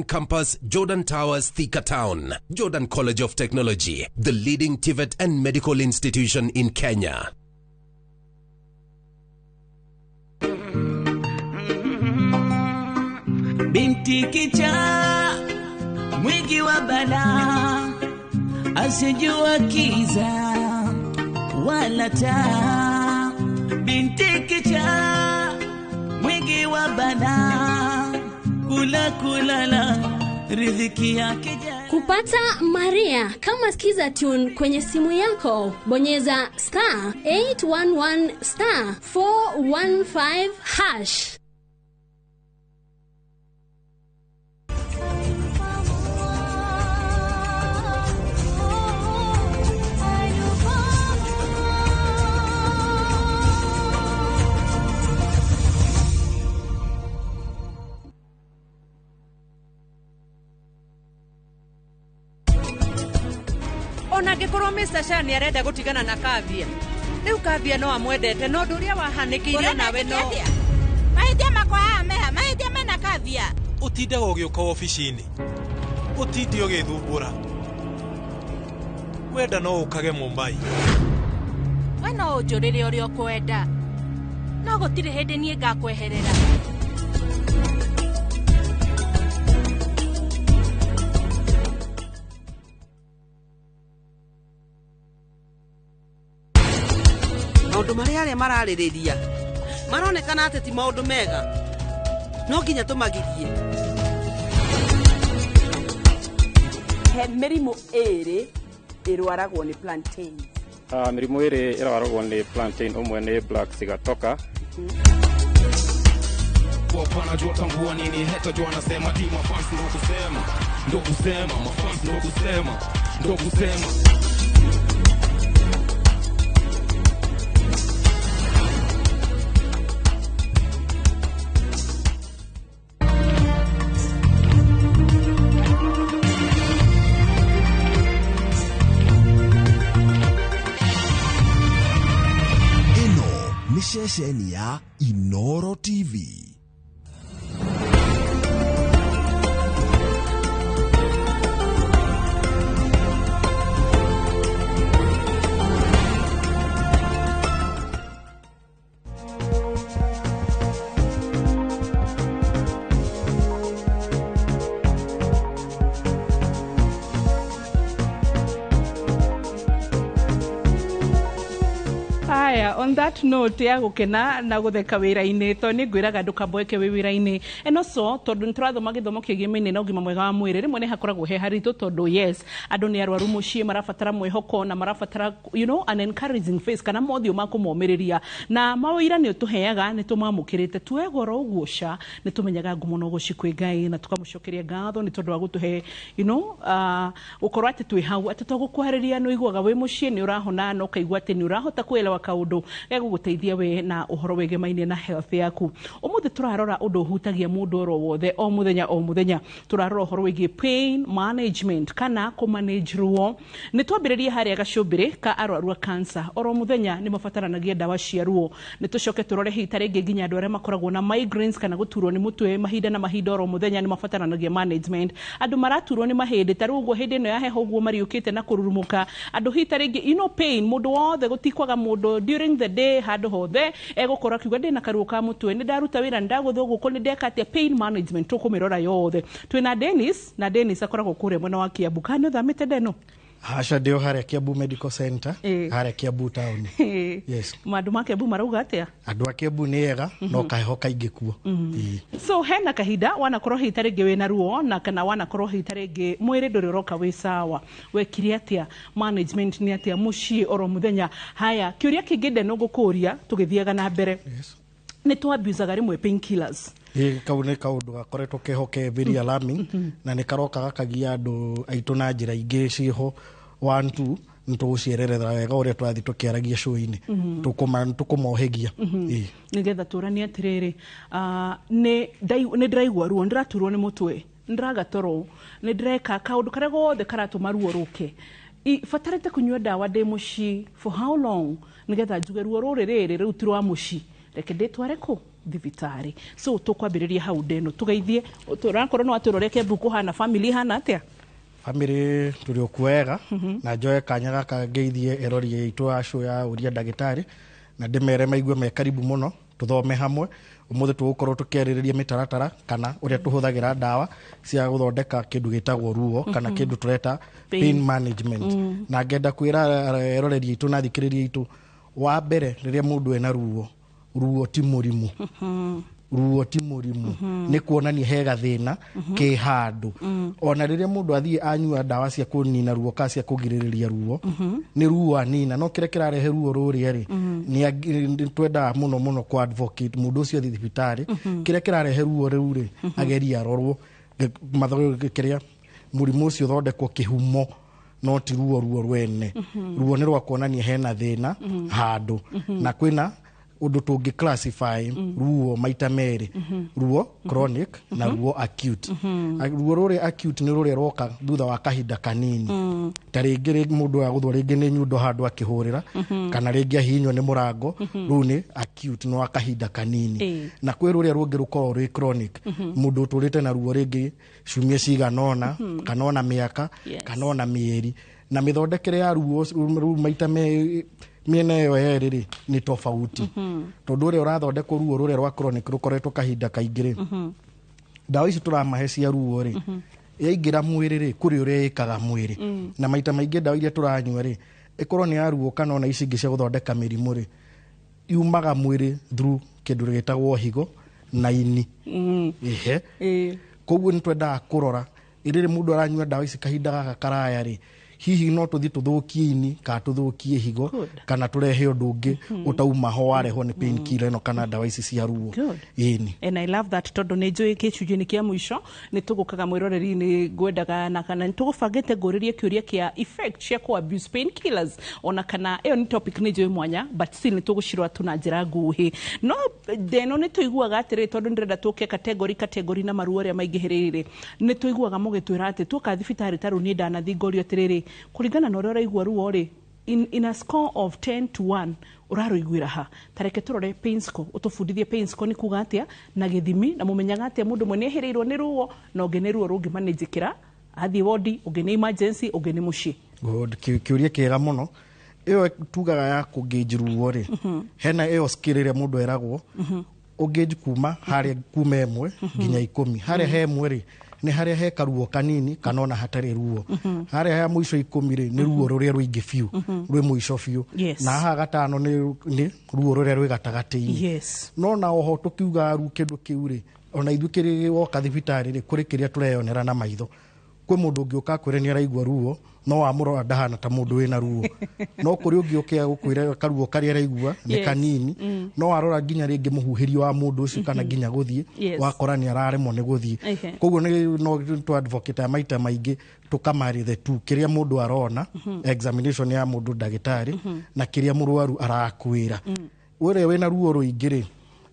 Campus, Jordan Towers, Thika Town. Jordan College of Technology, the leading TVET and medical institution in Kenya. Binti kicha mwingi wa bala, asijua kiza wala taa. Binti kicha mwingi wa bala, kulala riziki yake. Kupata Maria kama skiza tune kwenye simu yako, bonyeza *811*415#. Ona ngikoro Mr. Shani arenda gutigana na Kavia. Riu Kavia no amwendete no nduria wahanikire nawe no. Maithia makwa meha, maithia mena Kavia. Utinde gogioka ofisini. Utinde ogithumbura. Wenda no ukage Mumbai. We no njurire uri okwenda. No gutire hindi nie ngakweherera. Maundu maria maraririria maronekana ati ti maundu mega, no nginya tumagirie. He mirimu eri irwaragwo ni plantain. Mirimu eri irwaragwo ni plantain, umwe ni black sigatoka. Wapana jua tambua nini heta jua nasema di mafans ndo kusema mafans ndo kusema Shesheni ya Inoro TV. On that note ya gukena na gutheka wira-ini to ni ngwiraga ndukamboeke wi wira-ini and also tondu niturathoma githomo kigimenye na ugima mwega wa mwiri rimwe ni hakoragwo he haritu tondu yes andu ni arwaru mucii marabatara mwihoko na marabatara an encouraging face kana mothio makumomiriria na mawira ni utuheaga ni tumamukirite tuegoro ugusha ni tumenyaga ngumo no gucikwe Ngai na tukamucokeria ngatho ni tondu wa gutuhe ukorwo ati twi hau ati tugukwarĩria no igwaga wi mucii ni urahona no kaigwa ati ni urahota kwelewa kaundu guguteithia we na uhoro wegemaine na health yaku. Umuthi turarora undu hutagia mundu oro wothe o muthenya turarora uhoro wegi pain management kana ku manage ruo. Ni twambiririe haria gacumbiri ka arwaru a cancer oro muthenya ni mafataranagia dawa cia ruo. Ni tucoke turore hita ringi nginya andu aria makoragwo na migraines kana guturwo ni mutwe mahinda na mahinda oro muthenya ni mafataranagia management. Andu maraturwo ni mahindi taru uguo hindi no ya heho uguo mariukite na kururumuka andu hita ringi pain mundu wothe gutikwaga mundu during the day handu hothe egukora kiuga ndina karuo ka mutwe ni ndaruta wira ndagutho guko ni ndeka atia pain management tukumirora yothe twina Dennis akoragwo kure mwena wa Kiambu kana thamite deno Hasha ndio haria Kiambu Medical Center haria Kiambu town. Yes. Mandu ma Kiambu marauga atia andu a Kiambu ni ega no kaheho kaingi kuo. So hena kahinda wanakorwo hita ringi wina ruo na kana wanakorwo hita ringi mwiri nduri roka wi sawa wekiri atia management ni atia mucii oro muthenya haya kiuria kingi ndeno gukuria tugithiaga na mbere. Yes. Ni twabuzaga rimwe painkillers. Kau ni kaundu gakoretwo kehoke very alarming na ni karoka gakagia andu aitu na njira ingi ciho 1 2 ntuguciererera wega uria twathi tukiaragia show-ini tukumohegia nigetha turania atiriri ni ndiraigua ruo ndiraturwo ni mutwe ndiragatoro ni ndireka kaundu karia gothe karatuma ruo ruke fatarite kunyua dawa de mucii for how long nigetha njuge ruo ruri rirutirwa mucii reke nditware ku thibitari. So tukwambiriria hau ndeno tugeithie turakorwo no aturoreke buku hana family hana atia family turi okuega na njoe kanya gaka ngeithie erori itu acu ya uria ndagitari na ndimere maigue me karibu muno tuthome hamwe umuthe tugukorwo tukerireria mitaratara kana uria tuhuthagira ndawa cia guthondeka kindu gitagwo ruo kana kindu tureta pain management na ngenda kwira eroreri itu na thikiriria itu wa mbere riria mundu ena ruo ti murimu ruo ti murimu ni kuonania he gathina ke handu ona riria mundu athie anyua ndawa cia kunina ruo ka cia kugiririria ruo ni ruo anina no kire kirarehe ruo ruri ri ni twenda muno kwa advocate mundu ucio thibitari kire kirarehe ruo ruri ageria rorwo matho kiria murimu ucio thondekwo kihumo no ti ruo rwene ruo ni rwa kuonania hena thina handu na kwina undu tungi classify ruo maita meri ruo chronic na ruo acute ruo ruri acute ni ruri roka thutha wa kahinda kanini taringi mundu wa guthwa ringi ni nyundo handu akihurira kana ringi ahinywo ni murango ru ni acute no akahinda kanini na kwi ruri rungi rukorwo ri chronic mundu uturite na ruo ringi cumia ciganona kana ona miaka kana ona mieri na mithondekere ya ruo maita miena yo yeriri ni tofauti tondu uri urathondekwo ruo rure rwa chronic rukoretwo kahinda kaingire ndawa ici turamahe cia ruo ri yaingira mwiri ri kuri uri ikaga mwiri na maita maingi ndawa iria turanyua ri ikorwo ni ya ruo kana ona ici ingi cia guthondeka mirimu ri yumaga mwiri through kindu gitagwo higo na ini koguo ni twenda kurora iriri mundu aranyua ndawa ici kahinda gaka karaya ri hihi no tuthi tuthukie ini ka tuthukie higo kana turehe undu ungi utauma ho wareho ni painkiller no kana ndawa ici cia ruo ini. And I love that tondu ni njui kichujini kia mwisho ni tugukaga mwiroreri ni gwendaga na kana tugubangite nguririe kiuria kia effect cia ku abuse painkillers ona kana iyo ni topic ni njui mwanya but still ni tugushirwa tuna njira nguhi no deno ni tuiguaga atiri tondu ndirenda tuke category na maruo ria maingihirire ni tuiguaga mugitwira ati tuka thibitari taru ni ndana thingorio atiriri kuringana na uria igwa ruo ri in a score of 10 to 1 uraruiguira ha tareke turore painsco utufundithie painsco ni kuga atia na githimi na mumenyaga atia mundu mwe nehereirwo ni ruo na ungi ni ruo rungi manejikira athi wodi ungi ni emergency ungi ni mushi kiuria kiega muno iyo tugaga ya kugage ruo ri hena iyo skirire mundu eragwo ugage kuma haria kuma emwe nginya 10 haria he emwe ri ni haria he karuo kanini kana ona hatari ruo haria ha muico 10 ri ni ruo ruria ruingi fiu rwi muico fiu na ha gatano ni ruo ruria rwi gatagati no na oho tukiuga ru kindu kiu ri ona ithukiri woka thibitari ri kuri kiria tureyonera na maitho kwi mundu ungi ukakwire ni araigwa ruo no amurora ndahana ta mundu wina ruo no kuri ungi ukia gukwira karuo kari araigwa ni kanini no arora ginya ringi muhuhirio wa mundu ucio kana ginya guthie wakora ni araremwo ni guthie koguo ni no to advocate maita maingi tukamari the two kiria mundu arona examination ya mundu ndagitari na kiria murwaru arakwira ure wina ruo ruingiri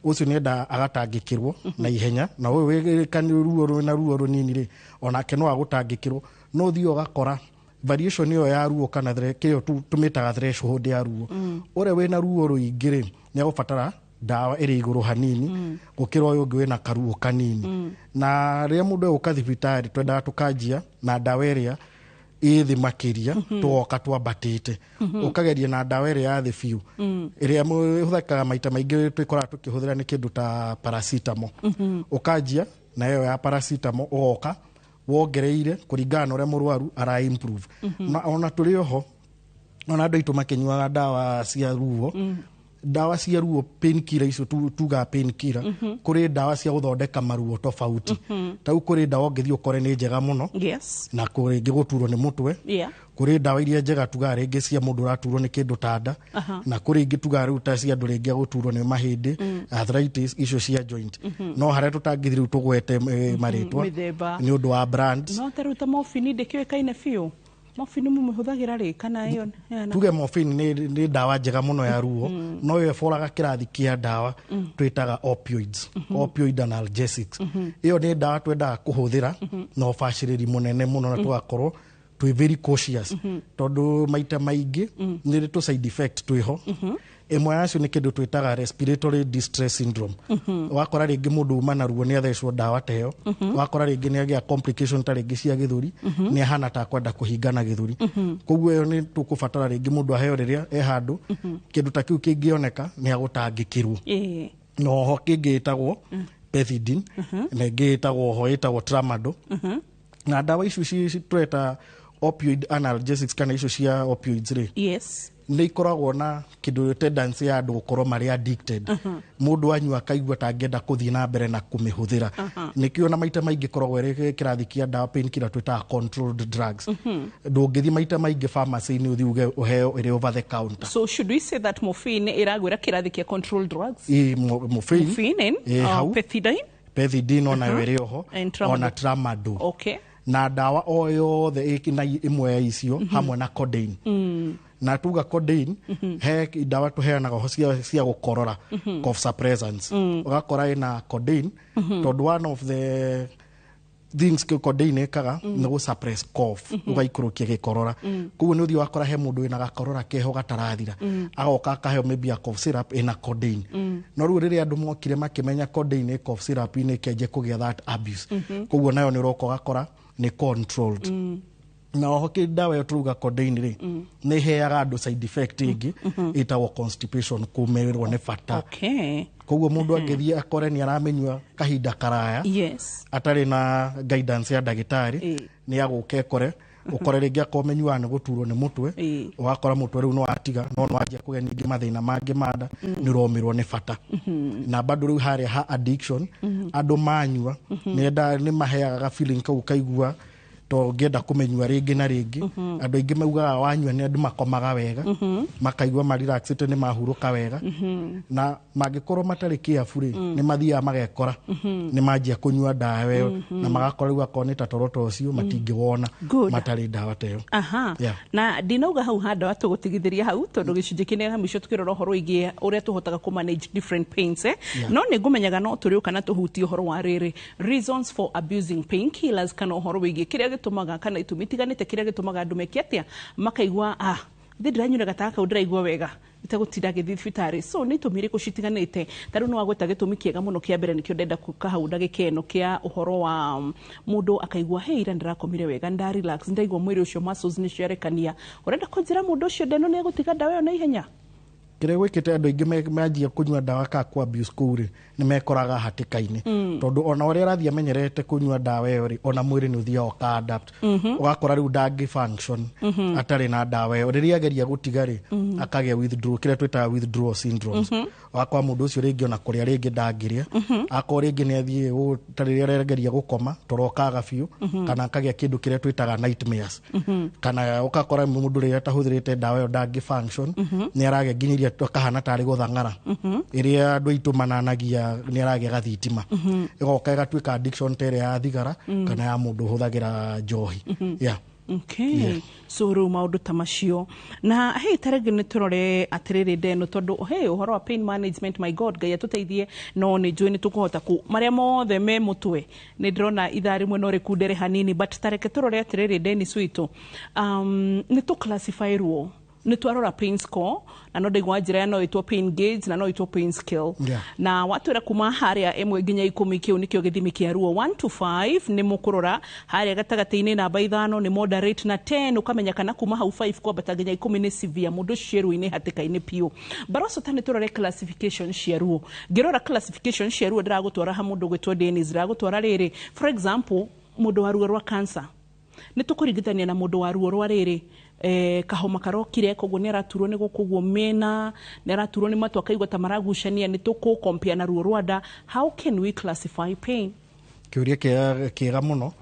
ucio ni nda agatangikirwo na ihenya na we kani ruo na ruo runini ri ona ke no agutangikirwo no thio gakora variation yo ya ruo kana kiyo tumitaga threshold ya ruo ure wina ruo ruingiri ni agubatara ndawa iri iguru hanini gukira uyu ungi wina karuo kanini na ria mundu ukathibitari twenda tukanjia na ndawa iria ithi makiria tuoka twambatite ukageria na ndawa iria ya thi fiu iria huthakaga maita maingi twikora tukihuthira ni kindu ta paracetamol ukanjia na iyo ya paracetamol ugoka wongereire kuringana uria murwaru ara improve na ona turi oho ona andu itu makinywa ndawa cia ruo ndawa cia ruo painkiller icio tuga painkiller kuri ndawa cia guthondeka maruo tofauti tau kuri ndawa ngithio kore ni njega muno na kuri ngiguturwo ni mutwe kuri ndawa iria njega tuga ringi cia mundu raturwo ni kindu tada na kuri ingi tuga ruta cia andu ringi guturwo ni mahindi arthritis icio cia joint no haria tutangithiru tugwete maritwa ni undu wa brand no taruta morphine ndikio kaine fiu morphine mumehuthagira ri kana iyo tuge morphine ni ndawa njega muno ya ruo no yo foraga kirathi kia ndawa twitaga opioid analgesics iyo ni ndawa twenda kuhuthira no baciriri munene muno na tugakorwo twi very cautious tondu maita maingi ni tu side effect twiho imwe yacio ni kindu twitaga respiratory distress syndrome wakora ringi mundu uma na ruo ni athecwo dawa teyo wakora ringi ni agia complication ta ringi cia githuri ni hana ta kwenda kuhingana githuri koguo yo ni tukubatara ringi mundu aheo riria handu kindu ta kiu kingioneka ni agutangikirwo no ho kingitagwo pethidine na ngitagwo ho itagwo tramadol na dawa icio tweta opioid analgesics kana icio cia opioids ri ni ikoragwo na kindu tendency ya andu gukorwo mari addicted mundu anyua akaigua ta angenda kuthii na mbere na kumihuthira nikio na maita maingi koragwo iri kirathi kia dawa painkiller twita controlled drugs ndungithi maita maingi pharmacy ni uthi uge uheo iri over the counter. So should we say that morphine iragwira kirathi kia controlled drugs? Morphine pethidine ona iri oho ona tramadol. Okay. Na dawa o yothe ikina imwe ya icio hamwe na codeine na tuga codeine he dawa tuheanaga ho cia gukorora cough suppressants ugakora ina codeine tondu one of the things codeine ikaga ni gu suppress cough ugaikurukia gikorora kuguo ni uthi wakora he mundu ina gakorora keho gatarathira agoka akaheo maybe a cough syrup ina codeine no riu riria andu mokire makimenya codeine cough syrup ni kenje kugia that abuse kuguo nayo ni roko gakora ni controlled na ho kidawa yo turuga codeine ri ni heaga andu side effect ingi itawo constipation kumererwo ni fata koguo mundu angithia akore ni aramenywa kahinda karaya atari na guidance ya dagitari ni aguke kore ukore ringi akomenywa ni guturwo ni mutwe ugakora mutwe riu no atiga no anjia kugea ningi mathina mangi mada ni romirwo ni fata na bado riu hari ha addiction andu manyua ni maheaga feeling kau kaigua to ngenda kumenywa ringi na ringi andu ingi maugaga wanyua ni andu makomaga wega makaigua ma relaxed ni mahuruka wega na magikorwo matari careful ni mathia magekora ni manjia kunyua dawa yo na magakora riu akonita toroto ucio matingewona matari dawa teyo na dinauga hau handa watu gutigithiria hau tondu gicunji kine hamisho tukirora horo igie uria tuhotaga ku manage different pains no ni ngumenyaga no turiu kana tuhuti horo wa riri reasons for abusing painkillers kana horo igie kiria tumaga kana itumitiganite kiria gitumaga andu mekiatia makaigua ndiranyura gataka ndiraigua wega itagutinda githi thibitari so ni tumire kucitiganite taru no agweta gitumi kiega muno kia mbere nikio ndenda kukahauda gikeno kia uhoro wa mundu akaigua ira ndirakomire wega nda relax ndaigua mwiri ucio muscles ni ciarekania urenda kunjira mundu ucio ndeno ni agutiga dawa yo na ihenya kire gwikite andu ingi manjia kunyua dawa ka ku abuse kuri ni mekoraga hatikaini tondu ona uria rathi amenyerete kunyua dawa yo ri ona mwiri ni uthia o ka adapt ugakora riu dangi function atari na dawa yo riria geria gutiga ri akagia withdraw kire twita withdrawal syndromes wakwa mundu ucio ringi ona kuria ringi dangiria akora ringi ni athie utari riria geria gukoma torokaga biu kana akagia kindu kire twitaga nightmares kana ukakora mundu riria tahuthirite dawa yo dangi function ni arage ginyiria kahana tari guthangara iria andu aitu mananagia ni arage gathitima igoka igatuika addiction tere ya thigara kana ya mundu huthagira njohi so ru maundu tamacio na tarege ni turore atiriri ndeno tondu uhoro wa pain management my god gaya tuteithie no ni njui ni tukuhota ku maria mothe me mutwe ni ndrona ithari mwe no rikundere hanini but tareke turore atiriri ndeni switu ni tu classify ruo ni twarora pain score na no ndegwa njira no itwo pain gauge na no itwo pain scale na watu ra kuma haria emwe nginya 10 kiu nikio githimi kia ruo 1 to 5 ni mukurora haria gatagati-ini namba 5 ni moderate na 10 ukamenya kana kuma hau 5 kwambata nginya 10 ni severe mundu ciru-ini hatika-ini piu baroso tani turore classification cia ruo ngirora classification cia ruo ndiragutwara ha mundu gwitwo Dennis ndiragutwara riri for example mundu wa ruo rwa cancer ni tukurigithania na mundu wa ruo rwa riri kahoma karokire koguo ni araturwo ni gukuguo mena ni araturwo ni matu akaigwa ta maragucania ni tuku compare na ruo rwanda how can we classify pain kiuria kiega muno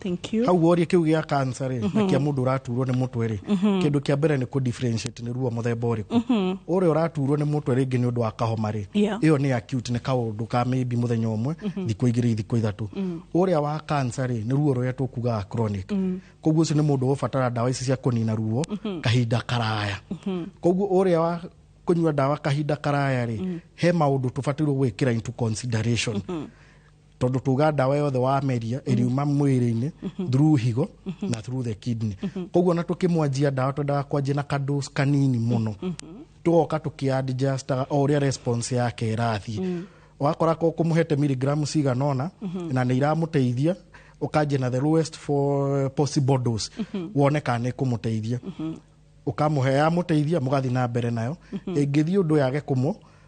hau woria kiu gia cancer na kia mundu raturwo ni mutwe ri kindu kia mbere ni ku differentiate ni ruo muthemba uriku uri uraturwo ni mutwe ringi ni undu wa kahoma ri iyo ni acute ni kaundu ka maybe muthenya umwe thikũ igĩrĩ thikũ ithatu uria wa cancer ri ni ruo ruria tukuga chronic koguo ucio ni mundu ubatara dawa ici cia kunina ruo kahinda karaya koguo uria wa kunyua dawa kahinda karaya ri he maundu tubatirwo gwikira into consideration tondu tuga dawa yothe wa meria iriuma mwiri-ini through higo na through the kidney koguo na tukimwanjia dawa twendaga kwanjia na kadose kanini muno tugoka tukiadjustaga o uria response yake irathie wakora ko kumuhete miligramu ciganona na ni iramuteithia ukanjia na the lowest for possible dose wone kana ni kumuteithia ukamuhe ya muteithia mugathi na mbere nayo ingithi undu yage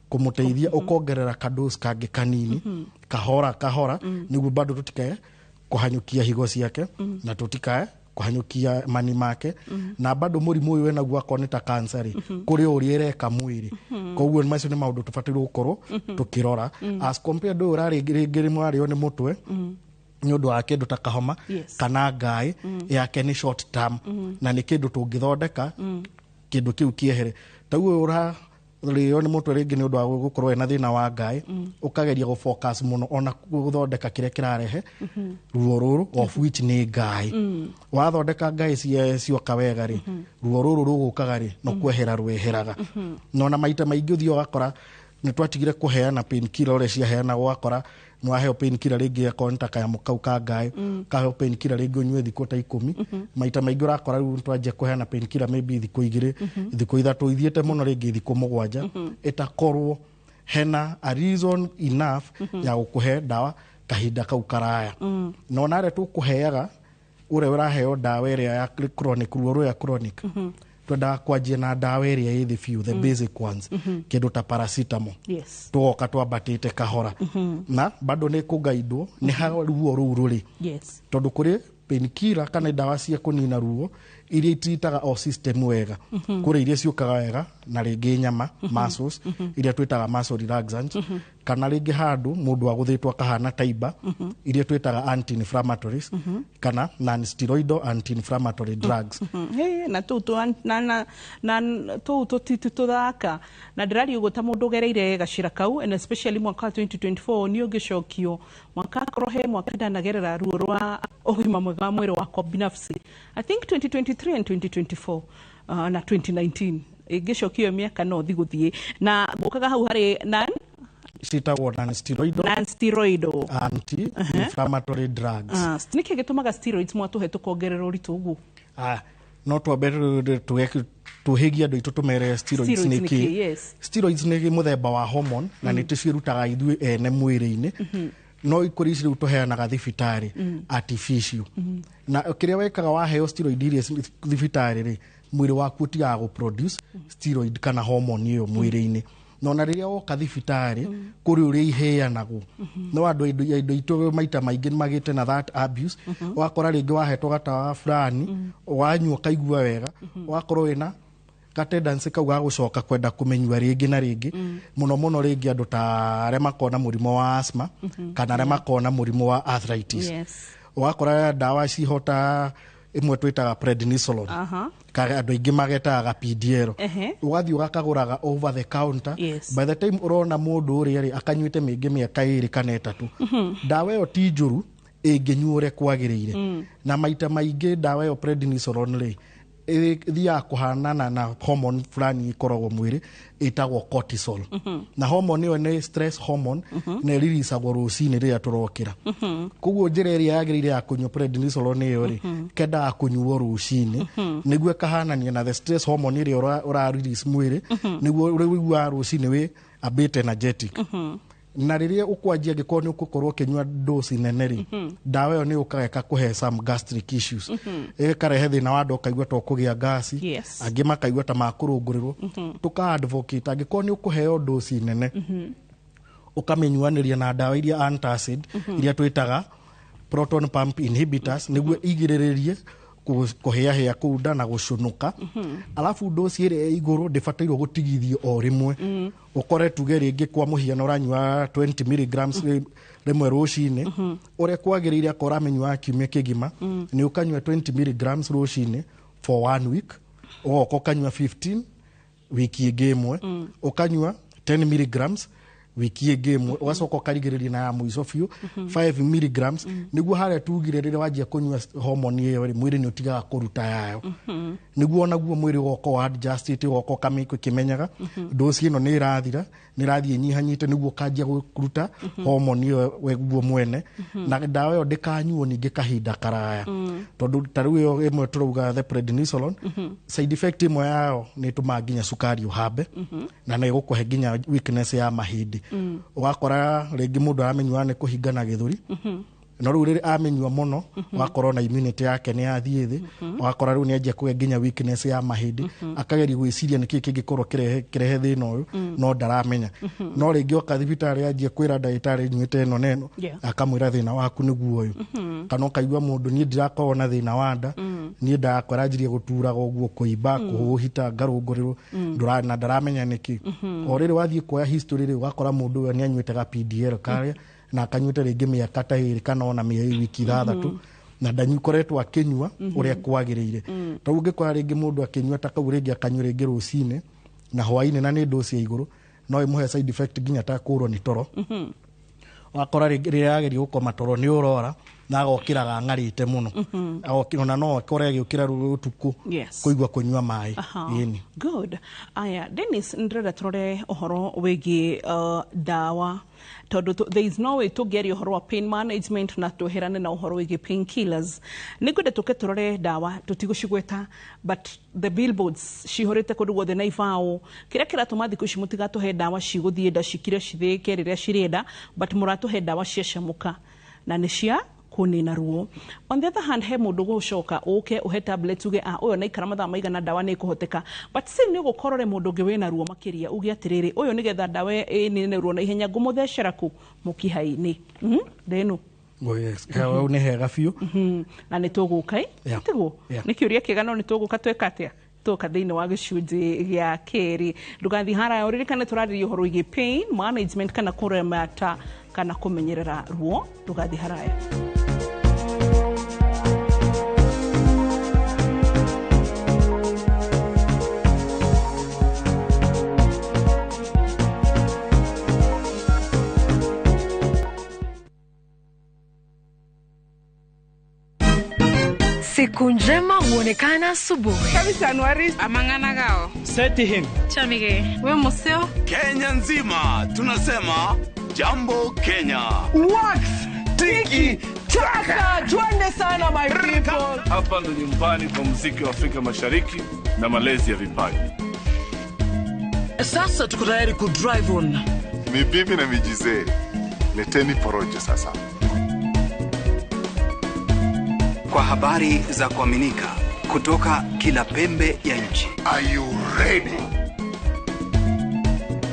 kumuteithia ukongerera kadose kangi kanini kahora niguo bado tutikae kuhanyukia higo ciake na tutikae kuhanyukia mani make na bado murimu uyu enaguo akoneta cancer kuri uri ereka mwiri koguo macio ni maundu tubatirwo gukorwo tukirora as compared do urarigiri mwario ni mutwe ni undu wa kindu ta kahoma kana ngai yake ni short term na ni kindu tungithondeka kindu kiu kiehere taguo ura rio ni mutwe ringi ni undu wa gukorwo ena thina wa ngai ukageria go focus muno ona guthondeka kiria kirarehe ruo ruru of which ni ngai wathondeka ngai cio wega ri ruo ruru rugukaga ri no kwehera rweheraga no na maita maingi uthio gakora ni twatigire kuheana painkiller ore cia heana gwakora nwaheo painkiller ringi akonta kaya mukau ka ngai kaheo painkiller ringi unywe thikũ ta 10 maita maingi urakora riu twanjia kuheana painkiller maybe thikũ 2 thikũ 3 ithiete muno ringi thikũ 7 itakorwo hena a reason enough ya gukuhe dawa kahinda kau karaya no nare tukuheaga ure uraheo dawa iria ya chronic ruo ya chronic twenda kwanjia na dawa iria ithi few the basic ones kindu ta paracetamol tugoka twambatite kahora na bado ni kugaidwo ni hago ruo ruri tondu kuri painkiller kana dawa cia kunina ruo iria ititaga o system wega kuri iria ciukaga wega na ringi nyama muscles iria twitaga muscle relaxant kana ringi handu mundu aguthitwa kahana taiba iria twitaga anti inflammatories kana non steroidal anti inflammatory drugs na tu tuthaka na ndirari uguta mundu gereire gacira kau and especially mwaka 2024 ni ugicokio mwaka krohe mwaka ndanagerera ruo rwa ugima mwega wa mwiri wako binafsi I think 2023 and 2024 na 2019 igicokio miaka no thiguthie na gukaga hau hari citagwo non-steroidal anti-inflammatory drugs niki gitumaga steroids mwatuhe tukongerera uritu ugu no twambe tuhigia andu itu tumere steroids niki steroids ni muthemba wa hormone na ni tucirutaga ithui ene mwiri-ini no ikuri ciru tuheanaga thibitari artificial na kiria wekaga waheo steroid iria thibitari ri mwiri waku utiga go produce steroid kana hormone iyo mwiri-ini no na riria woka thibitari kuri uri iheanago no andu itu maita maingi magite na that abuse wakora ringi wahetwo gatawa fulani wanyua kaigua wega wakorwo wina tendency kau ga gucoka kwenda kumenywa ringi na ringi muno ringi andu ta aria makona murimo wa asthma kana aria makona murimo wa arthritis wakora dawa cihota imwe twitaga prednisolone kaga andu aingi magetaga PDL ugathi ugakaguraga over the counter by the time urona mundu uri akanyuite mingi miaka 2 kana 3 dawa yo ti njuru inginyure kwagirire na maita maingi dawa yo prednisolone ri thia kuhanana na hormone fulani ikoragwo mwiri itagwo cortisol na hormone iyo ni stress hormone na releaseagwo rucini riria turokira koguo njira iria yagirire ya kunywa prednisolone iyo ri kenda kunyuo rucini niguo kahanania na the stress hormone iria ura release mwiri niguo wigua rucini wi a bit energetic na riria ukwanjia gikoni ukukorwo kinywa dose nene ri dawa yo ni ukageka kuhe some gastric issues karehe thina wa ndoka igwa to kugia gasi angi makaigwa ta makurungurirwo tuka advocate agikoni ukuheo dose nene ukamenyuaniria na dawa iria antacid iria twitaga proton pump inhibitors niguo igiriririe kuhea kuunda na gucunuka alafu dosi ire iguru ndibatairwo gutigithio o rimwe ukore tuge ringi kwa muhiano ranywa 20 mg rimwe rucini ure kwagirire akora menywa kiumia kigima ni ukanywa 20 mg rucini for 1 week o ukanywa 15 wiki ingi imwe ukanywa 10 mg wiki ĩngĩ ũgacoka ũkarigĩrĩria na ya mũico biũ 5 milligrams nĩguo harĩa tugire rĩrĩa wanjia kũnyua hormone ĩyo rĩ mwĩrĩ nĩ ũtigaga kũruta yayo nĩguo naguo mwĩrĩ ũgoka adjustĩte ũgoka ũkamĩkwo ĩkĩmenyaga dosi ĩno nĩ ĩrathira nĩ ĩrathiĩ nyihanyite nĩguo ũkanjia kũruta hormone ĩyo weguo mwene na ndawa ĩyo ndĩkanyuo ningĩ kahinda karaya tondũ ta rĩu ĩyo ĩmwe tũrauga the prednisolone side effect ĩmwe yayo nĩ ĩtũmaga nginya cukari ũhambe na nĩ ĩgũkũhe nginya weakness ya mahĩndĩ ũgakora rĩngĩ mũndũ aramenya nĩ kũhingana gĩthũri no rĩu rĩrĩa amenyua mũno wakorwo na immunity yake nĩ yathiĩ thĩ wakora rĩu nĩ anjia kũgĩa nginya weakness ya mahĩndĩ akageria gwĩciria nĩkĩ kĩngĩkorwo kĩrehe thĩna ũyũ no ndaramenya no rĩngĩ oka thibitarĩ anjia kwĩra ndagĩtarĩ nyuĩte ĩno neno akamwĩra thĩna waku nĩguo ũyũ kana ũkaigua mũndũ niĩ ndirakorwo na thĩna wa nda niĩ ndakora anjirie gũturaga ũguo kũimba kũhũhita ngarũngũrĩrwo na ndaramenya nĩkĩ o rĩrĩ wathiĩ kuoya history rĩ ũgakora mũndũ ũyũ nĩ anyuĩte ga PDL karĩa na akanyuĩte rĩngĩ mĩaka ta ĩrĩ kana ona wiki 6 na ndanyukoretwo akĩnyua ũrĩa kwagĩrĩire to ũngĩkora rĩngĩ mũndũ akĩnyua ta kau rĩngĩ akanyua rĩngĩ rũcinĩ na hwainĩ na nĩ dosi ya igũrũ no ĩmũhe side effect nginya ta kũrwo nĩ toro wakora rĩrĩa yageria gũkoma toro nĩ ũrora na agokĩraga ng'arĩte mũno agokĩrona no akore agĩũkĩra ũtukũ kũigua kũnyua maĩ yeni good aya Dennis ndĩrenda tũrore ũhoro wĩgiĩ dawa tondũ there is no way to get ũhoro wa pain management na tweherane na ũhoro wĩgiĩ pain killers nĩngwenda tũke tũrore dawa tũtigũcigweta but the billboards cihorete kũndũ guothe na ibao kĩrĩa kĩratũma thikũ ici mũtigatũhe dawa cigũthiĩ nda cikire cithĩke rĩrĩa cirĩenda but mũratũhe dawa cia camuka na nĩ cia kunina ruo on the other hand he mundu gucoka uke uhe tablet uge uyo na ikara mathaa maigana dawa nĩ kuhoteka but si nĩ gukorore mundu ũngĩ wĩna ruo makĩria uge atiriri uyo nigetha dawa nene ruo na ihenya ngumuthecera ku mukiha-inĩ ndenu yes hawa nĩ hega biũ na nĩ tũgũka tiguo nĩ kĩũria kĩega no nĩ tũgũka tweka atĩa toka thĩinĩ wa gĩcunjĩ gĩa kerĩ ndũgathiĩ haraya ũririkane tũrarĩrĩria ũhoro wĩgiĩ pain management kana kũremata kana kũmenyerera ruo ndũgathiĩ haraya Siku njema huonekana asubuhi. Kabisa Januari amangana gao. Seti him. Chamige, we museo. Kenya nzima tunasema jambo Kenya. Wax, tiki, taka. Twende sana my people. Hapa ndo nyumbani kwa muziki wa Afrika Mashariki na malezi ya vipaji. Sasa tuko tayari ku drive on. Mibibi na mijize. Leteni porojo sasa. Kwa habari za kuaminika kutoka kila pembe ya nchi. Are you ready?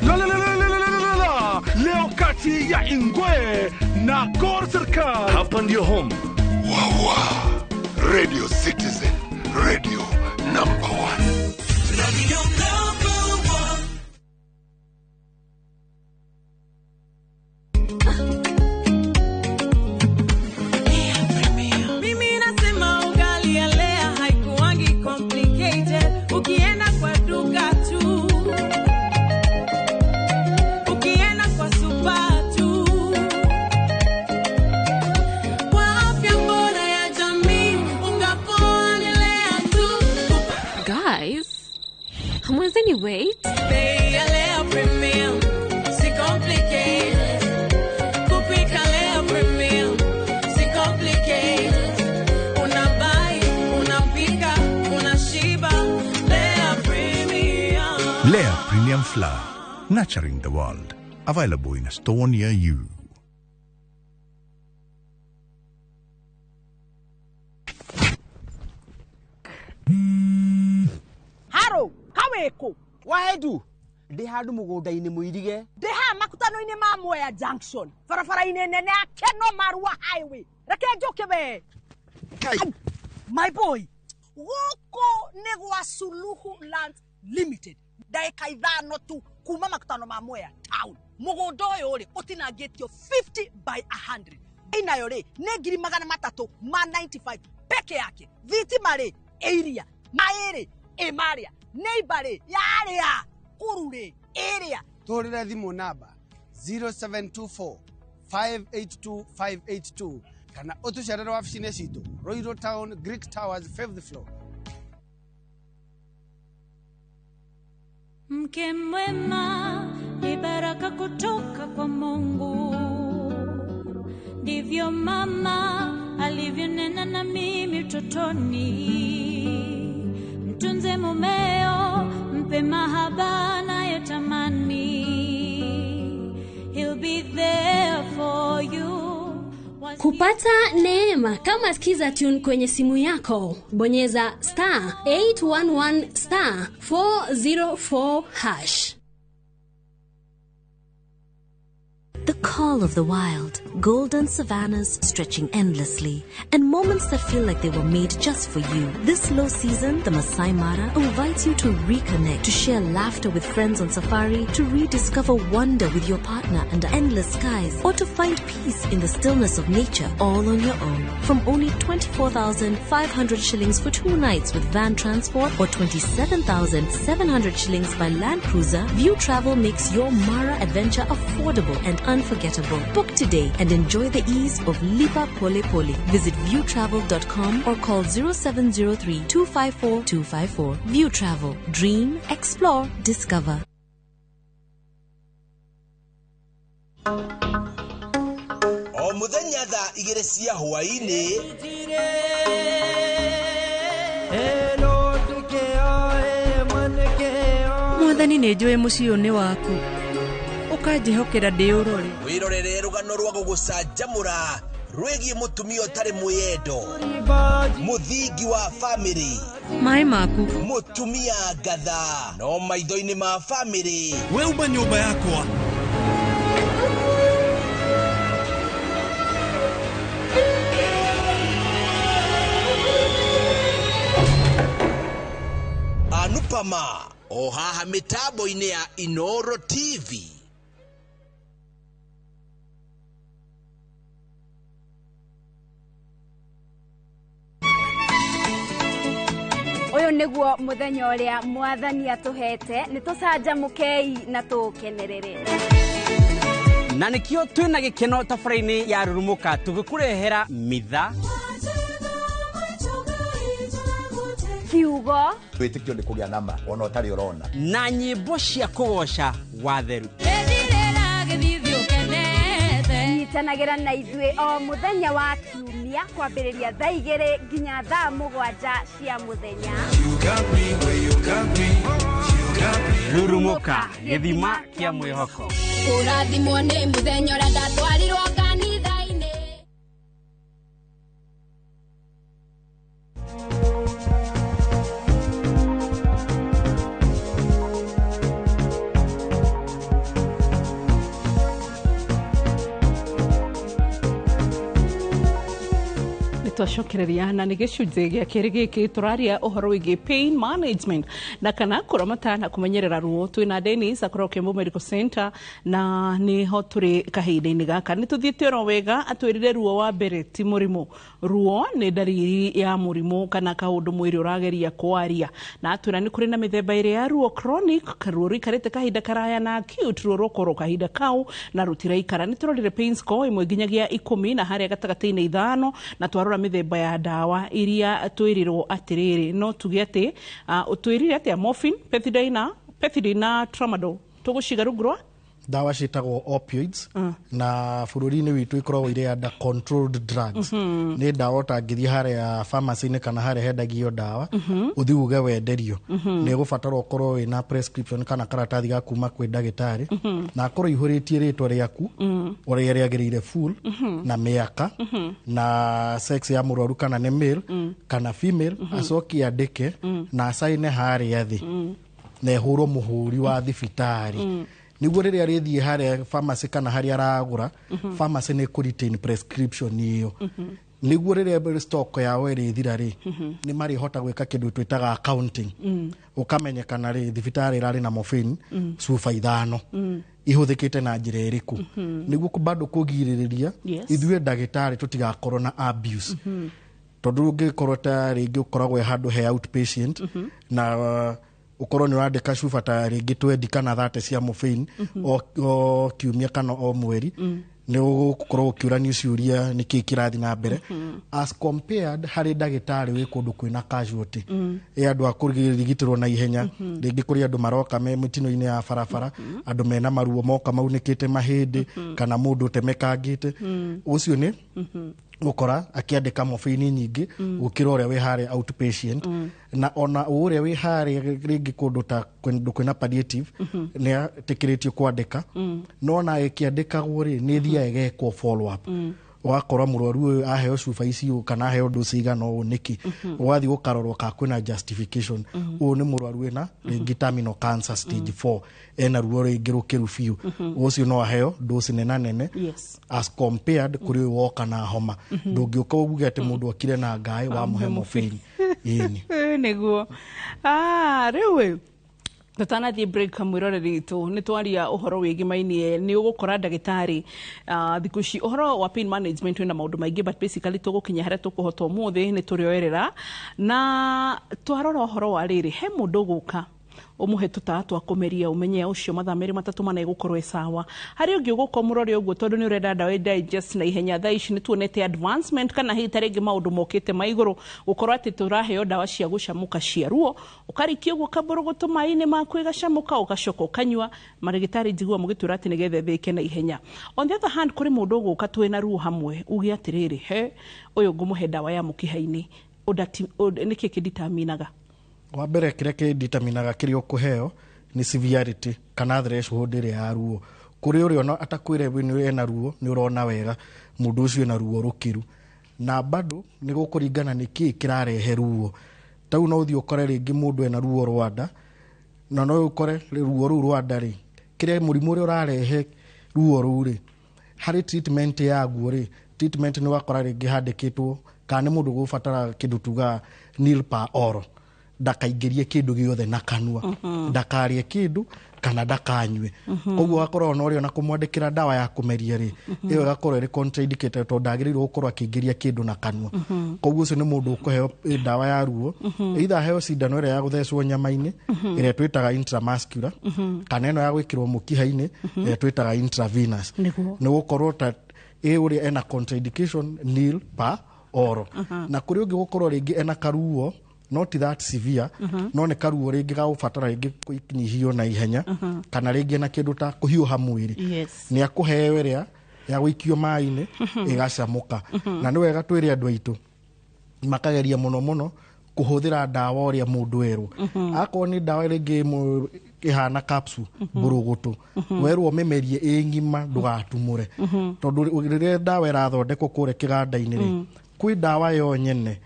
La. Leo kati ya Ingwe na Gor Serikali. Hapa ndio home. Wawa. Radio Citizen. Radio number 1. Radio number 1. Mimi nasema ugali ya lea haikuwangi complicated. Ukienda kwa duka tu, ukienda kwa supa tu, kwa afya bora ya jamii ungapoa ni lea tu. Guys, hamwezeni wait? Bei ya lea premium, si complicated. Kupika lea premium, si complicated. Unabai, unapika, unashiba. Lea premium. Lea Premium Flour, nurturing the world. Available in a store near you. Haro, kaweko. Wahedu. Ndihadu mugunda-ini muirige. Ndiha makutano-ini ma Mwea Junction. Farafara-ini nene akeno Marua Highway. Reke njoke be. My boy. Woko negwa Suluhu Land Limited. Daika ithano tu kuma makutano ma Mwea Town. Mugunda uyu ri utinangitio 50 by 100. Inayo ri ne 395 peke yake. Thitima ri area. Maere Emaria. Neighbor area. Kurure area. Torera thimu namba 0724 582 582 kana utucerere wabici-inĩ citũ Royal Town Greek Towers 5th floor. Mke mwema ni baraka kutoka kwa Mungu, ndivyo mama alivyonena na mimi utotoni. Mtunze mumeo, mpe mahaba anayotamani. He'll be there for you. Kupata neema kama skiza tune kwenye simu yako, bonyeza *811*404#. The call of the wild, golden savannas stretching endlessly, and moments that feel like they were made just for you. This low season, the Masai Mara invites you to reconnect, to share laughter with friends on safari, to rediscover wonder with your partner under endless skies, or to find peace in the stillness of nature, all on your own. From only 24,500 shillings for 2 nights with van transport, or 27,700 shillings by land cruiser, View Travel makes your Mara adventure affordable and unforgettable. Book today and enjoy the ease of Lipa Pole Pole. Visit viewtravel.com or call 0703 254 254. View Travel. Dream, explore, discover. O muthenya thaa 2 cia hwaini Mwathani nĩ njũĩ mũciĩ nĩ waku, ũkanjĩhokera ndĩ ũrore. Wĩrorere rũgano rwa gũgũcanjamũra rwĩgiĩ mũtumia ũtarĩ mwĩyendo, mũthingi wa bamĩrĩ, maĩ maku, mũtumia ngatha, no maitho-inĩ ma bamĩrĩ. We uma nyũmba yakwa. Anupama o haha mitambo-inĩ ya Inoro TV. Uyu niguo muthenya uria mwathani atuhete, nitucanjamukei na tukenerere. Na nikio twina gikeno tafaraini ya rurumuka tugikurehera mitha, kiugo, twitikio ni kugia nama ona utari urona, na nyimbo cia kugoca watheru. Nyitanagĩra na ithuĩ o muthenya wa kiumia kwambĩrĩria thaa 2 nginya thaa 7 cia muthenya. Rurumuka, gĩthima kĩa mwĩhoko. Ũrathimwo nĩ muthenya ũrĩa ndatwarirwo kanitha-inĩ. Twacokereria na nĩ gĩcunjĩ gĩa kerĩ gĩkĩ tũraria ũhoro wĩgiĩ pain management na kana kũramata na kũmenyerera ruo. Twĩna Dennis akorwo Kembu Medical Center na nĩho tũrĩ kahinda-inĩ gaka. Nĩ tũthiĩte oro wega, atwĩrire ruo wa mbere ti mũrimũ. Ruo nĩ ndariri ya mũrimũ kana kaũndũ mwĩrĩ ũrageria kwaria, na atwĩra nĩ kũrĩ na mĩthemba ĩrĩ ya ruo chronic, ruo rũikarĩte kahinda karaya, na acute, ruo rũkorwo kahinda kau na rũtiraikara. Nĩ tũrorire pain score 1 nginyagia 10 na harĩa gatagatĩ-inĩ 5 na twarora mĩthemba ya ndawa iria twĩrirwo atĩrĩrĩ, no tuge atĩ ũtwĩrire atĩ morphine, pethidine na tramadol tũgũciga rungu rwa ndawa citagwo opioids na bũrũri-inĩ witũ ikoragwo irĩ under controlled drugs. Nĩ ndawa ũtangĩthiĩ harĩa pharmacy-inĩ kana harĩa hendagio ndawa ũthiĩ uge wenderio. Nĩ ũgũbatara ũkorwo wĩna prescription kana karatathi ga kuma kwĩ ndagĩtarĩ na akorwo ihũrĩtie rĩtwa rĩaku ũrĩa rĩagĩrĩire full na mĩaka na sex ya mũrwaru kana nĩ male kana female, acoki andĩke na acaine harĩa thĩ na ehũrwo mũhũri wa thibitarĩ. Niguo rĩrĩa rĩthiĩ harĩa pharmacy kana harĩa aragũra, pharmacy nĩ kũ-retain prescription iyo. Niguo rĩrĩa stock yao ĩrĩthira rĩ, nĩ marĩhota gwĩka kĩndũ twĩtaga accounting. Ũkamenyekana rĩ thibitarĩ ĩrarĩ na morphine cuba 5 ihũthĩkĩte na njĩra ĩrĩkũ. Niguo bado kũgirĩrĩria ithuĩ ndagĩtarĩ tũtigakorwo na abuse. Tondũ ũngĩkorwo ta rĩngĩ ũkoragwo handũ he outpatient na ukorwo ni urandika cuba ta ringi 20 kana 30 cia morphine o kiumia kana o mweri ni ugukorwo ukiurania ciuria niki kirathi na mbere as compared hari ndagitari wi kundu kwina casualty andu akurigitirwo na ihenya ringi kuri andu maroka me mitino-ini ya barabara andu mena maruo moka maunikite mahindi kana mundu temekangite ucio ni ukora akiandika morphine nyingi gukira uria wi hare outpatient na ona uria wi hare ringi kundu ta kundu kwina palliative ni atikiritio kwandika no na ikiandikagwo ri ni thia egekwo follow up wakora murwaru uyu aheo cuba icio kana aheo dosi igana o niki wathi gukarorwo ka kwina justification uyu ni murwaru wina ringi terminal cancer stage 4 ena ruo ringi rukiru fiu ucio no aheo dosi nene as compared kuri woka na homa ndungiuka ubuge ati mundu akire na ngai wa morphine ini niguo riu tutanathie break kamwirore ritu ni twaria uhoro wigimainie ni ugukora ndagitari thiku ici uhoro wa pain management wina maundu maingi but basically tugukinya haria tukuhota umuthi ni turioerera na twarora uhoro wa riri he mundu guka umuhe tutatu akumeria umenye ucio mathaa meri matatu mana igukorwo sawa hari ungi ugukomurori uguo tondu ni urenda dawa digest na ihenya thaa ici ni tuonete advancement kana hitaringi maundu mokite maiguru gukorwo ati turaheo dawa cia gucamuka cia ruo ukarikia uguo kaburu gutumaini maku igacamuka ugacoka ukanywa marigitari njigua mugitura ati nigethe thike na ihenya on the other hand kuri mundu uguka twina ruo hamwe ugi atiriri he uyu ngumuhe dawa ya mukihaini niki kiditaminaga wa mbere kire kiditaminaga kiri ukuheo ni severity kana threshold ire ya ruo kuri uri ona atakwire ni ena ruo ni urona wega mundu ucio ena ruo rukiru na bado ni gukuringana niki kirarehe ruo tau no uthi ukore ringi mundu ena ruo rwanda na no ukore ruo ru rwanda ri kire murimu uri urarehe ruo ruri hari treatment ya guo treatment ni wakora ringi handikitwo kana mundu gufatara kindu tuga nil pa oro ndakaingirie kindu giothe na kanua ndakarie kindu kana ndakanywe koguo akorwo no ri ona kumwandikira dawa ya kumeria ri iyo gakorwo ri contraindicated to ndagirirwo gukorwo akingiria kindu na kanua koguo ucio ni mundu ukuheo dawa ya ruo either heo cindano ire ya guthecwo nyama-ini ire twitaga intramuscular kana eno ya gwikirwo mukiha-ini ire twitaga intravenous ni gukorwo ta uri ena contraindication nil pa oro na kuri ungi gukorwo ringi ena karuo not that severe no ne karuo ringi ga ufatara ringi kuinyihio na ihenya kana ringi na kindu ta kuhiuha mwiri ni akuheo ria ya gwikio mai-ini igacamuka na ni wega twire andu aitu makageria muno kuhuthira dawa uria mundu erwo akoo ni dawa ringi ihana capsule burugutu werwo memerie ngima ndugatumure tondu rire dawa irathondekwo kure kiganda-ini ri kwi dawa yo nyene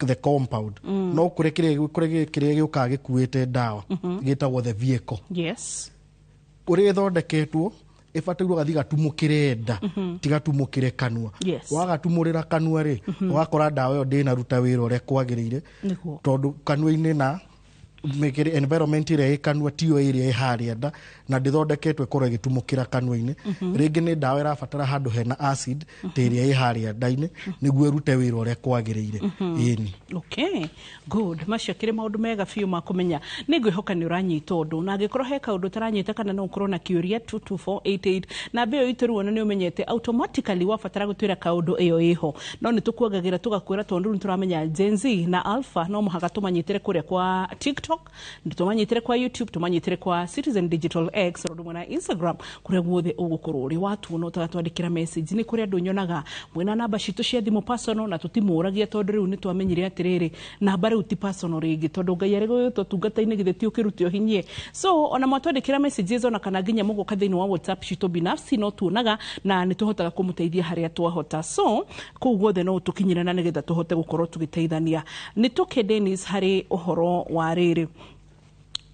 the compound no kure kire giuka gikuite dawa gitagwo the vehicle uri thondeketwo ifatirwo gathi gatumukire nda tigatumukire kanua wagatumurira kanua ri wakora dawa yo ndina ruta wira uria kwagirire tondu kanua-ini na mekere environment ire kanua tio ire haria nda na ndithondeketwe kore gitumukira kanua-ini ringi ni dawa irafatara handu hena acid tiria iharia nda-ini niguo irute wira uria kwagirire ini good mashakire maundu mega fiu ma kumenya ningwihoka ni uranyita undu na angikorwo he kaundu taranyita kana no ukorwo na kiuria 22488 na mbeo itiruo ni umenyete automatically wafatara gutwira kaundu iyo iho no ni tukuagagira tugakwira tondu ni turamenya Gen Z na Alpha no muhaga tumanyitere kuria kwa TikTok tumanyitire kwa YouTube tumanyitire kwa Citizen Digital X rodumwe na Instagram kuria guothe ugukorwo uri watu no tagatwandikira message ni kuria andu nyonaga mwina namba citu cia thimu personal na tutimuragia tondu riu ni twamenyire atiriri namba riu ti personal ringi tondu ngai arego tutungata-ini githeti ukirutio hinyie so ona mwatwandikira messages ona kana nginya mugoka thiini wa WhatsApp citu binafsi no tuonaga na ni tuhotaga kumuteithia haria twahota so ku guothe no tukinyire na nigetha tuhote gukorwo tugiteithania ni tuke Dennis hari uhoro wa riri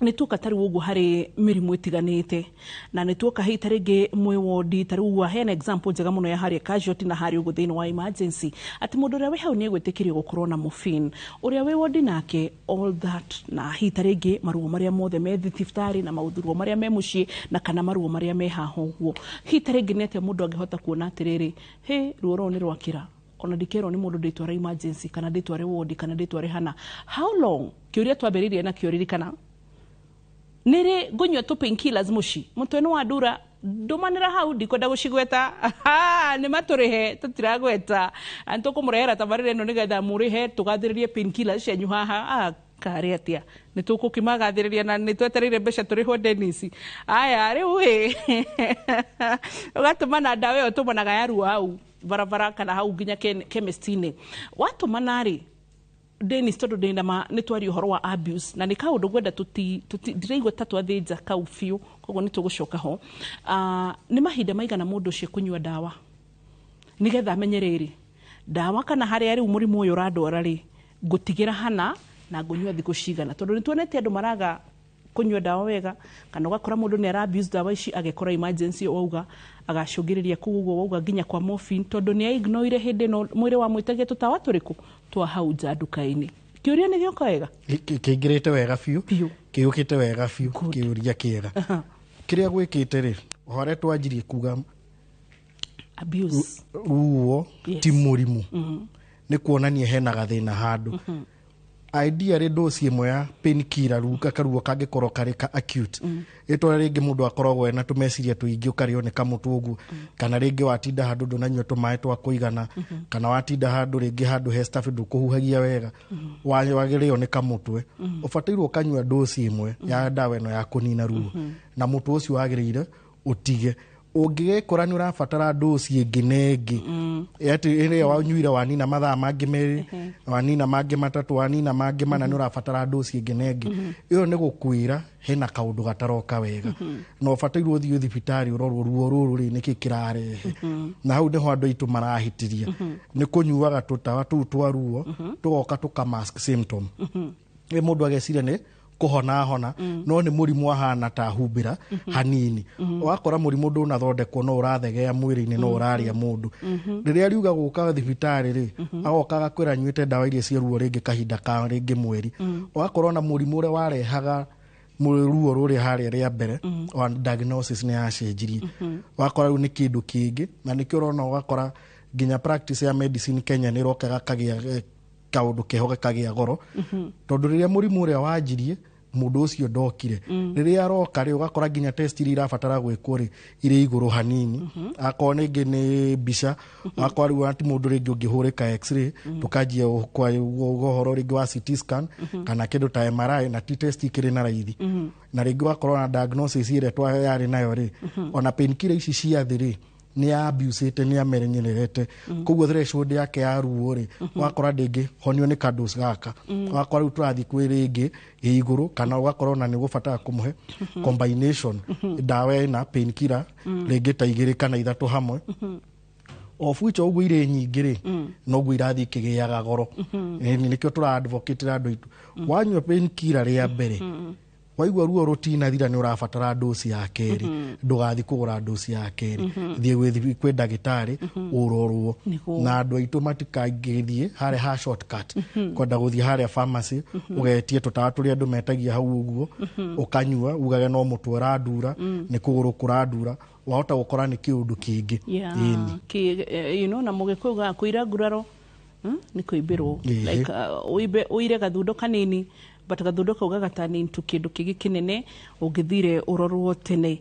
ni tuka tari ugu hari mirimu itiganite na ni tuka hita ringi mwe wodi tari ugu hena example njega muno ya hari casualty na hari ugu thiini wa emergency ati mundu ria we hau ni gwitikirio gukorwo na morphine uria we wodi nake all that na hita ringi maruo maria mothe me thibitarĩ na mauthuruo maria me mucii na kana maruo maria me haho guo hita ringi nete mundu angihota kuona atiriri he ruo ro ni rwakira ona dikero ni mundu nditwara emergency kana nditware wodi kana nditware hana how long kiuria twambiririe na kiuriri kana nere gonywa to painkillers mushi muntu eno wadura domanira hau ndikwenda gucigweta ni maturihe tutiragweta anto kumurehera tabarire no nigetha murihe tugathiririe painkillers cenyu haha kare atia nitukukimagathiria na nitwetereire mbeca turiho Dennis aya riu ugatumana ndawa yo tumanaga yaru hau barabara kana hau nginya chemist-ini watumana ri Dennis tondu ndinama nitwari uhoro wa abuse na ni kaundu gwenda ndiraigua tatwathinja kau fiu koguo nitugucoka ho ni mahinda maigana mundu ucio kunyua ndawa nigetha amenye riri ndawa kana haria riu murimu uyu uradwara ri ngutigira hana na ngunyua thiku cigana tondu nituonete andu maraga kunyua ndawa wega kana ugakora mundu ni ara abuse ndawa ici agekora emergency wauga agacungiriria kuguo wauga nginya kwa morphine tondu ni ignore hindi no mwiri wa mwitagia tutawa turiku twa hau nja nduka-ini kiuria ni gioka wega kiingirite wega fiu kiukite wega fiu kiuria kiega kiria gwikite ri hore twanjirie kuga abuse ruo ti murimu ni kuonania hena gathina handu idea ri dosi imwe ya painkiller ruka karuo kangikoro karika acute itore ringi mundu akorogwo ena tumeciria tuingi ukarioneka mutu ugu kana ringi watinda handu ndunanywa tumae twa kuigana kana watinda handu ringi handu he staff ndukuhuhagia wega wagirioneka mutwe ufatairu ukanywa dosi imwe ya dawa eno ya kunina ruo na mutu ucio wagirire utige ungigekora ni urafatara dosi ingi ati ire wanyuire wanina mathaa mangi meri wanina mangi matatu wanina mangi mana ni urafatara dosi ingi iyo ni gukwira hena kaundu gataroka wega no fatairu uthio thibitari urorwo ruo ruru ri niki kirarehe na hau niho andu aitu marahitiria ni kunyuaga tutawa tu twa ruo tugoka tukamask symptom mundu ageciria ni kuhona no ni murimu ahana ta humbira hanini wakora murimu ndu nathondekwo no urathegea mwiri-ini no uraria mundu riria riuga guka thibitari ri agokaga kwira nyuite ndawa iria cia ruo ringi kahinda ka ringi mweri wakora na murimu ure warehaga ruo ruri haria ria mbere wa diagnosis ni yacenjirie wakora ni kindu kingi na nikio rona wakora nginya practice ya medicine Kenya ni rokaga kagia kaundu kehoga kagia goro tondu riria murimu uria wanjirie mundu ucio ndokire riria aroka ri ugakora nginya test iria irabatara gwikwo ri iri iguru hanini akona ingi ni mbica akora ri ati mundu ringi ungihurika x-ray tukajia kwa uhoro ringi wa CT scan kana kindu ta MRI na test ikiri na raithi na ringi wakora na diagnosis ire twa yari nayo ri ona painkiller ici cia thiri ni abusete ni amenyerete koguo threshold yake ya ruo ri wakora ndingi honio ni kadus gaka wakora uturathi kwiringi iguru kana wakora na ni gubatara kumuhe combination dawa ina painkiller ringi ta igiri kana ithatu hamwe ofu icho ugu ire nyingi ri no gu irathi kigiaga goro ni nikio tura advocate andu itu wanywa painkiller ria mbere waigua ruo rutina thira ni urabatara dosi ya keri ndugathi kugura dosi ya keri thie kwi ndagitari urorwo na andu aitu matikangithie hare ha shortcut kwenda guthie hare pharmacy ugetie tutawa turi andu metagia hau uguo ukanyua ugage no mutu urandura ni kuguru kurandura wahota gukora ni kiundu kingi na mugikuga kuira nguraro ni kuibirwo like uire gathundo kanini but gathundo kau gagatani into kindu kigi kinene ungithire urorwo tene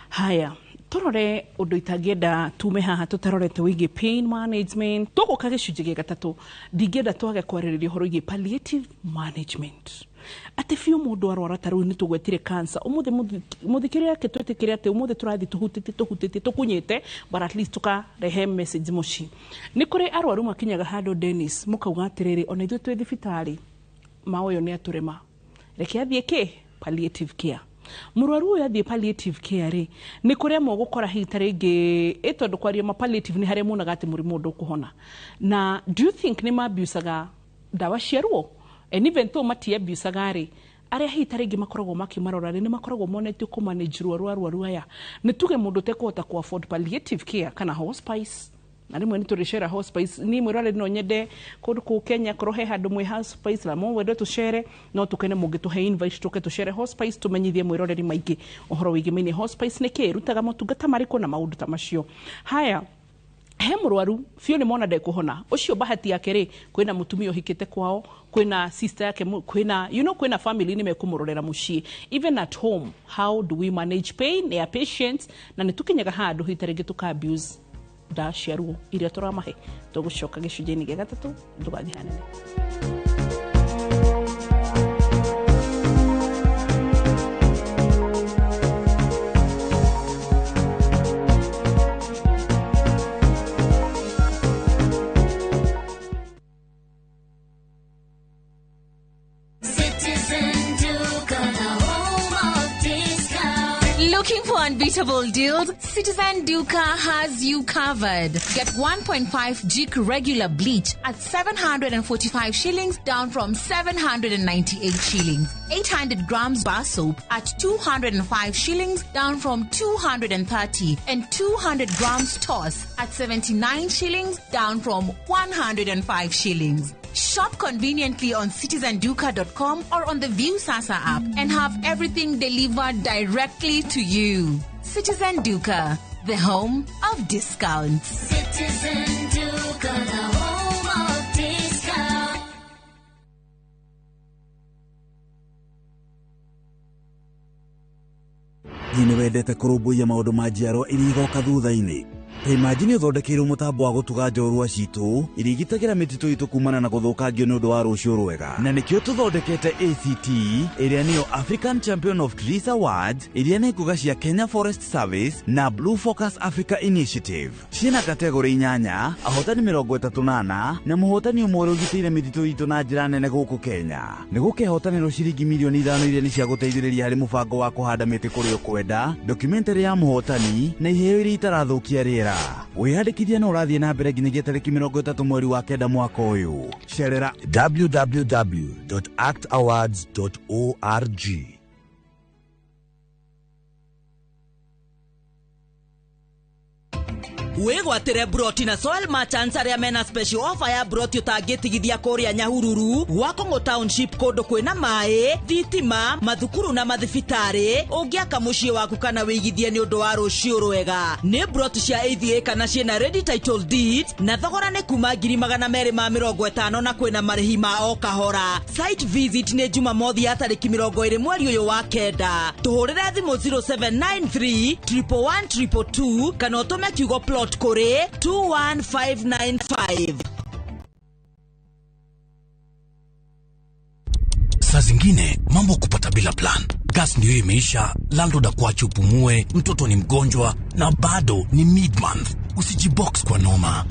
haya torore undu itagienda tume haha tutarorete wigi pain management tuguka gicunji gia gatatu ndingienda twage kwaririria horo igi palliative management ati fiu mundu arwara taru ni tugwetire cancer umuthe muthikire yake twetikire ati umuthe turathi tuhutite tukunyite but at least tuka rehe message mushi ni kuri arwaru makinyaga hado Dennis mukauga atiriri ona ithu twi thibitari maoyo ni aturema reke athie ki palliative care murwaru uyu athie palliative care ri ni kuria mo gukora hita ringi itondu kwaria ma palliative ni haria munaga ati murimu ndu kuhona na do you think ni mabusaga dawa cia ruo and even though mati abusaga ri aria hita ringi makoragwo makimarora ni makoragwo monetio ku manage ruo aya ni tuge mundu tekuhota ku afford palliative care kana hospice na rimwe niturishera hospice ni mwirore no nyende kundu ku Kenya korohe handu mwe hospice la mo wendo tuchere no tukene mugituhe invite tuke tuchere hospice tumenyithie mwiroreri maingi uhoro wigi mini hospice ni kirutaga motungata mariko na maundu ta macio haya he murwaru fio ni mona de kuhona ucio bahati yake ri kwina mutumio hikite kwao kwina sister yake kwina kwina family ni mekumurorera mushi even at home. How do we manage pain ya patients na nitukinyaga handu hitarenge tuka abuse da sharu iria turamahe tugucoka gicujeni gya gatatu ndugathihanane. Looking for unbeatable deals? Citizen Duca has you covered. Get 1.5 Jik regular bleach at 745 shillings down from 798 shillings. 800 grams bar soap at 205 shillings down from 230. And 200 grams toss at 79 shillings down from 105 shillings. Shop conveniently on citizenduca.com or on the View Sasa app and have everything delivered directly to you. Citizen Duca, the home of discounts. Citizen Duca, the home of discounts. Yini wendete kurumbuia maundu ma njiarwa iria igoka thutha-ini. Imagine uthondekeirwo mutambo wa gutuga njorua citu irigitagira mititu itu kumana na guthukangio nundu wa rucio rwega. Na nikio tuthondekete ACT iria niyo African Champion of Trees Awards iria ni nguga cia Kenya Forest Service na Blue Focus Africa Initiative. Ciina kategori 8, ahotani 38 na muhotani umwe ugitire mititu itu na njira nene guku Kenya. Nigukehotanirwo ciringi milioni 5 iria ni cia guteithiriria hari mubango wa kuhanda miti kuri ukwenda, documentary ya muhotani na iheo iria itarathukia riera. Wihadikithia na urathie na mbere nginyagia tariki 30 mweri wa kenda mwaka uyu. Cerera www.actawards.org. Wegwatire broti na soil merchants aria mena special offer ya broti utangitigithia kuria Nyahururu Wakongo Township kondo kwina mai, thitima, mathukuru na mathibitari. Ungiaka mucii waku kana wigithie ni undu wa rucio rwega. Ni broti cia AVA kana ciena ready title deed na thogora ni kuma 250 na kwina marihi ma o kahora. Site visit ni Jumamothi ya tariki 20 mweri uyu wa kenda. Tuhurire thimu 0793 111 222 kana utume kiugo plot kore 21595. Saa zingine mambo kupata bila plan. Gas ndio imeisha, landlord akuache upumue, mtoto ni mgonjwa na bado ni mid-month. Usijibox kwa noma.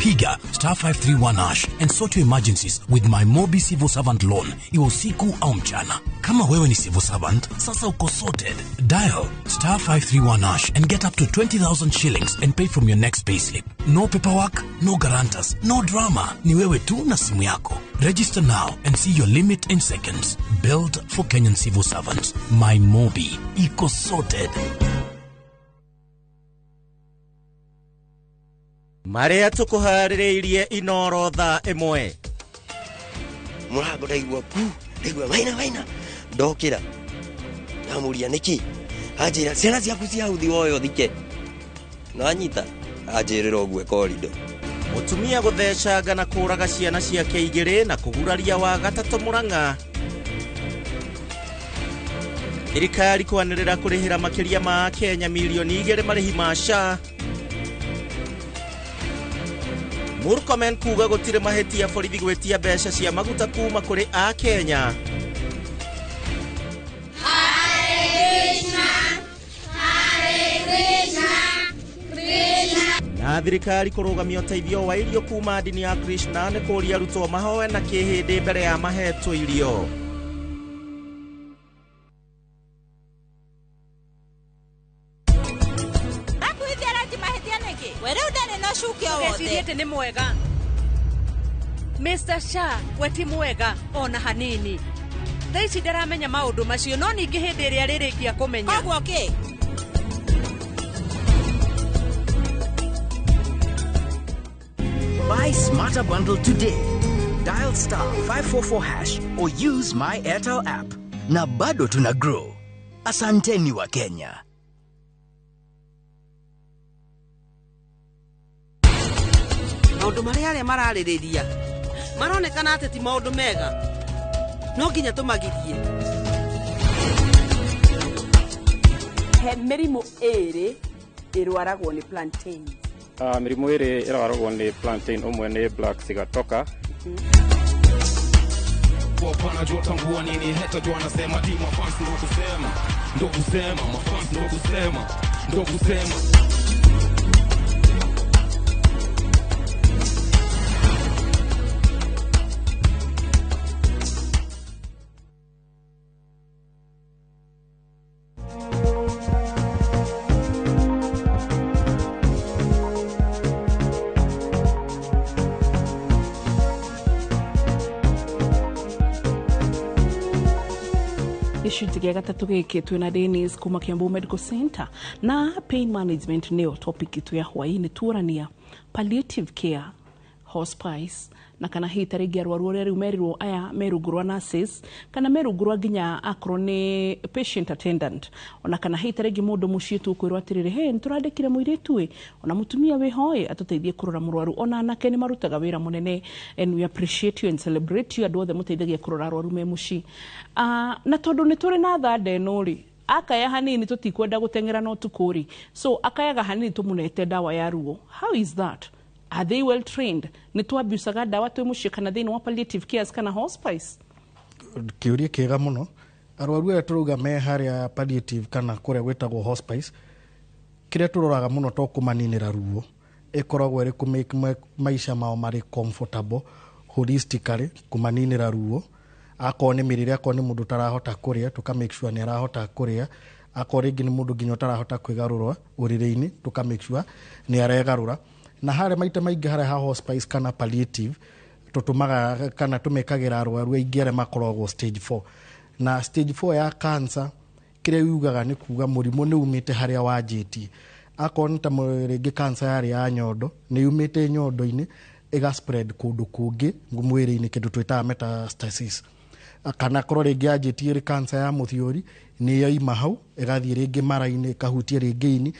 Piga *531# and sort your emergencies with my Mobi Civil Servant Loan. Iwe usiku au mchana. Kama wewe ni civil servant, sasa uko sorted. Dial *531# and get up to 20,000 shillings and pay from your next payslip. No paperwork, no guarantors, no drama. Ni wewe tu na simu yako. Register now and see your limit in seconds. Built for Kenyan civil servants. My Mobi. Iko sorted. Maria tukuhaririirie inorotha imwe. Murago ndaigua pu, ndaigua waina ndokira. Ndamuria niki? Ajira ciana ciaku cia uthi woyo thike. No anyita ajirira ogwe korido. Mutumia guthecanga na kuraga ciana ciake igiri na kuguraria wa gatatu Murang'a. Thirikari kwanirira kurihira makiria ma Kenya milioni 2 marihi ma SHA. Murkomen kuga gutire maheti ya borithi gwetia mbeca cia maguta kuma kuri a Kenya. Na thirikari kurugamia uteithio wa irio kuma ndini ya Krishna ni kuria arutwo mahoe na kihindi mbere ya mahetwo irio. Ugecirie ni mwega. Mr. Shah, weti mwega ona hanini. Thaici ndaramenya maundu macio no ningi hindi iria ririkia kumenya. Kogwo ki? Buy Smarter Bundle today. Dial *544# or use my Airtel app. Na bado tuna grow. Asanteni wa Kenya. maundu maria maraririria maronekana ati ti maundu mega no nginya tumagirie he mirimu eri irwaragwo ni plantain mirimu eri irwaragwo ni plantain umwe ni black sigatoka Wapana jua tambua nini heta jua nasema di mafans ndo kusema mafans ndo kusema Gĩcunjĩ gĩa gatatũ gĩkĩ twĩna Dennis kuma Kiambu Medical Center na pain management nĩyo topic itu ya hwaĩ-inĩ tuorania palliative care hospice na kana hita rĩngĩ arwaru arĩa rĩu merirwo aya merungũrwa nurses kana merungũrwa nginya akorwo nĩ patient attendant ona kana hita rĩngĩ mũndũ mũciĩ tũkwĩrwo atĩrĩrĩ he nĩtũrandĩkire mũirĩtu ona mũtumia wĩhoĩ atũteithie kũrora mũrwaru ona anake nĩ marutaga wĩra mũnene and we appreciate you and celebrate you andũ othe mũteithagia kũrora arwaru me mũciĩ na tondũ nĩ tũrĩ na tha ndeno rĩ akaya hanini tũtikwenda gũteng'era no tukũri so akayaga hanini tũmũnete ndawa ya ruo. How is that? Are they well trained? Nĩ twabusaga ndawa twĩ mũciĩ kana thĩinĩ wa palliative cares kana hospice? Kĩũria kĩega mũno. Arwaru aya tũrauga me harĩa palliative kana kũrĩa gwĩtagwo hospice kĩrĩa tũroraga mũno to kũmaninĩra ruo ĩkoragwo ĩrĩ kũ maica mao marĩ comfortable holistically kũmaninĩra ruo akorwo nĩ mĩrĩre akorwo nĩ mũndũ tarahota kũrĩa tũka make sure nĩ arahota kũrĩa akorwo rĩngĩ nĩ mũndũ nginya tarahota kwĩgarũra ũrĩrĩ-inĩ tũka make sure nĩ aregarũra na harĩa maita maingĩ harĩa ha hospice kana palliative tũtũmaga kana tũmekagĩra arwaru aingĩ arĩa makoragwo stage 4 na stage 4 ya cancer kĩrĩa yugaga nĩ kuga mũrimũ nĩ umĩte harĩa wanjĩtie akorwo nĩ ta rĩngĩ cancer yarĩ ya nyondo nĩ yumĩte nyondo-inĩ ĩga spread kũndũ kũngĩ mwĩrĩ-inĩ kĩndũ twĩtaga metastasis kana korwo rĩngĩ yanjĩtie rĩ cancer ya mũthiori nĩ yaima hau ĩgathiĩ rĩngĩ mara-inĩ ĩkahutia rĩngĩ ini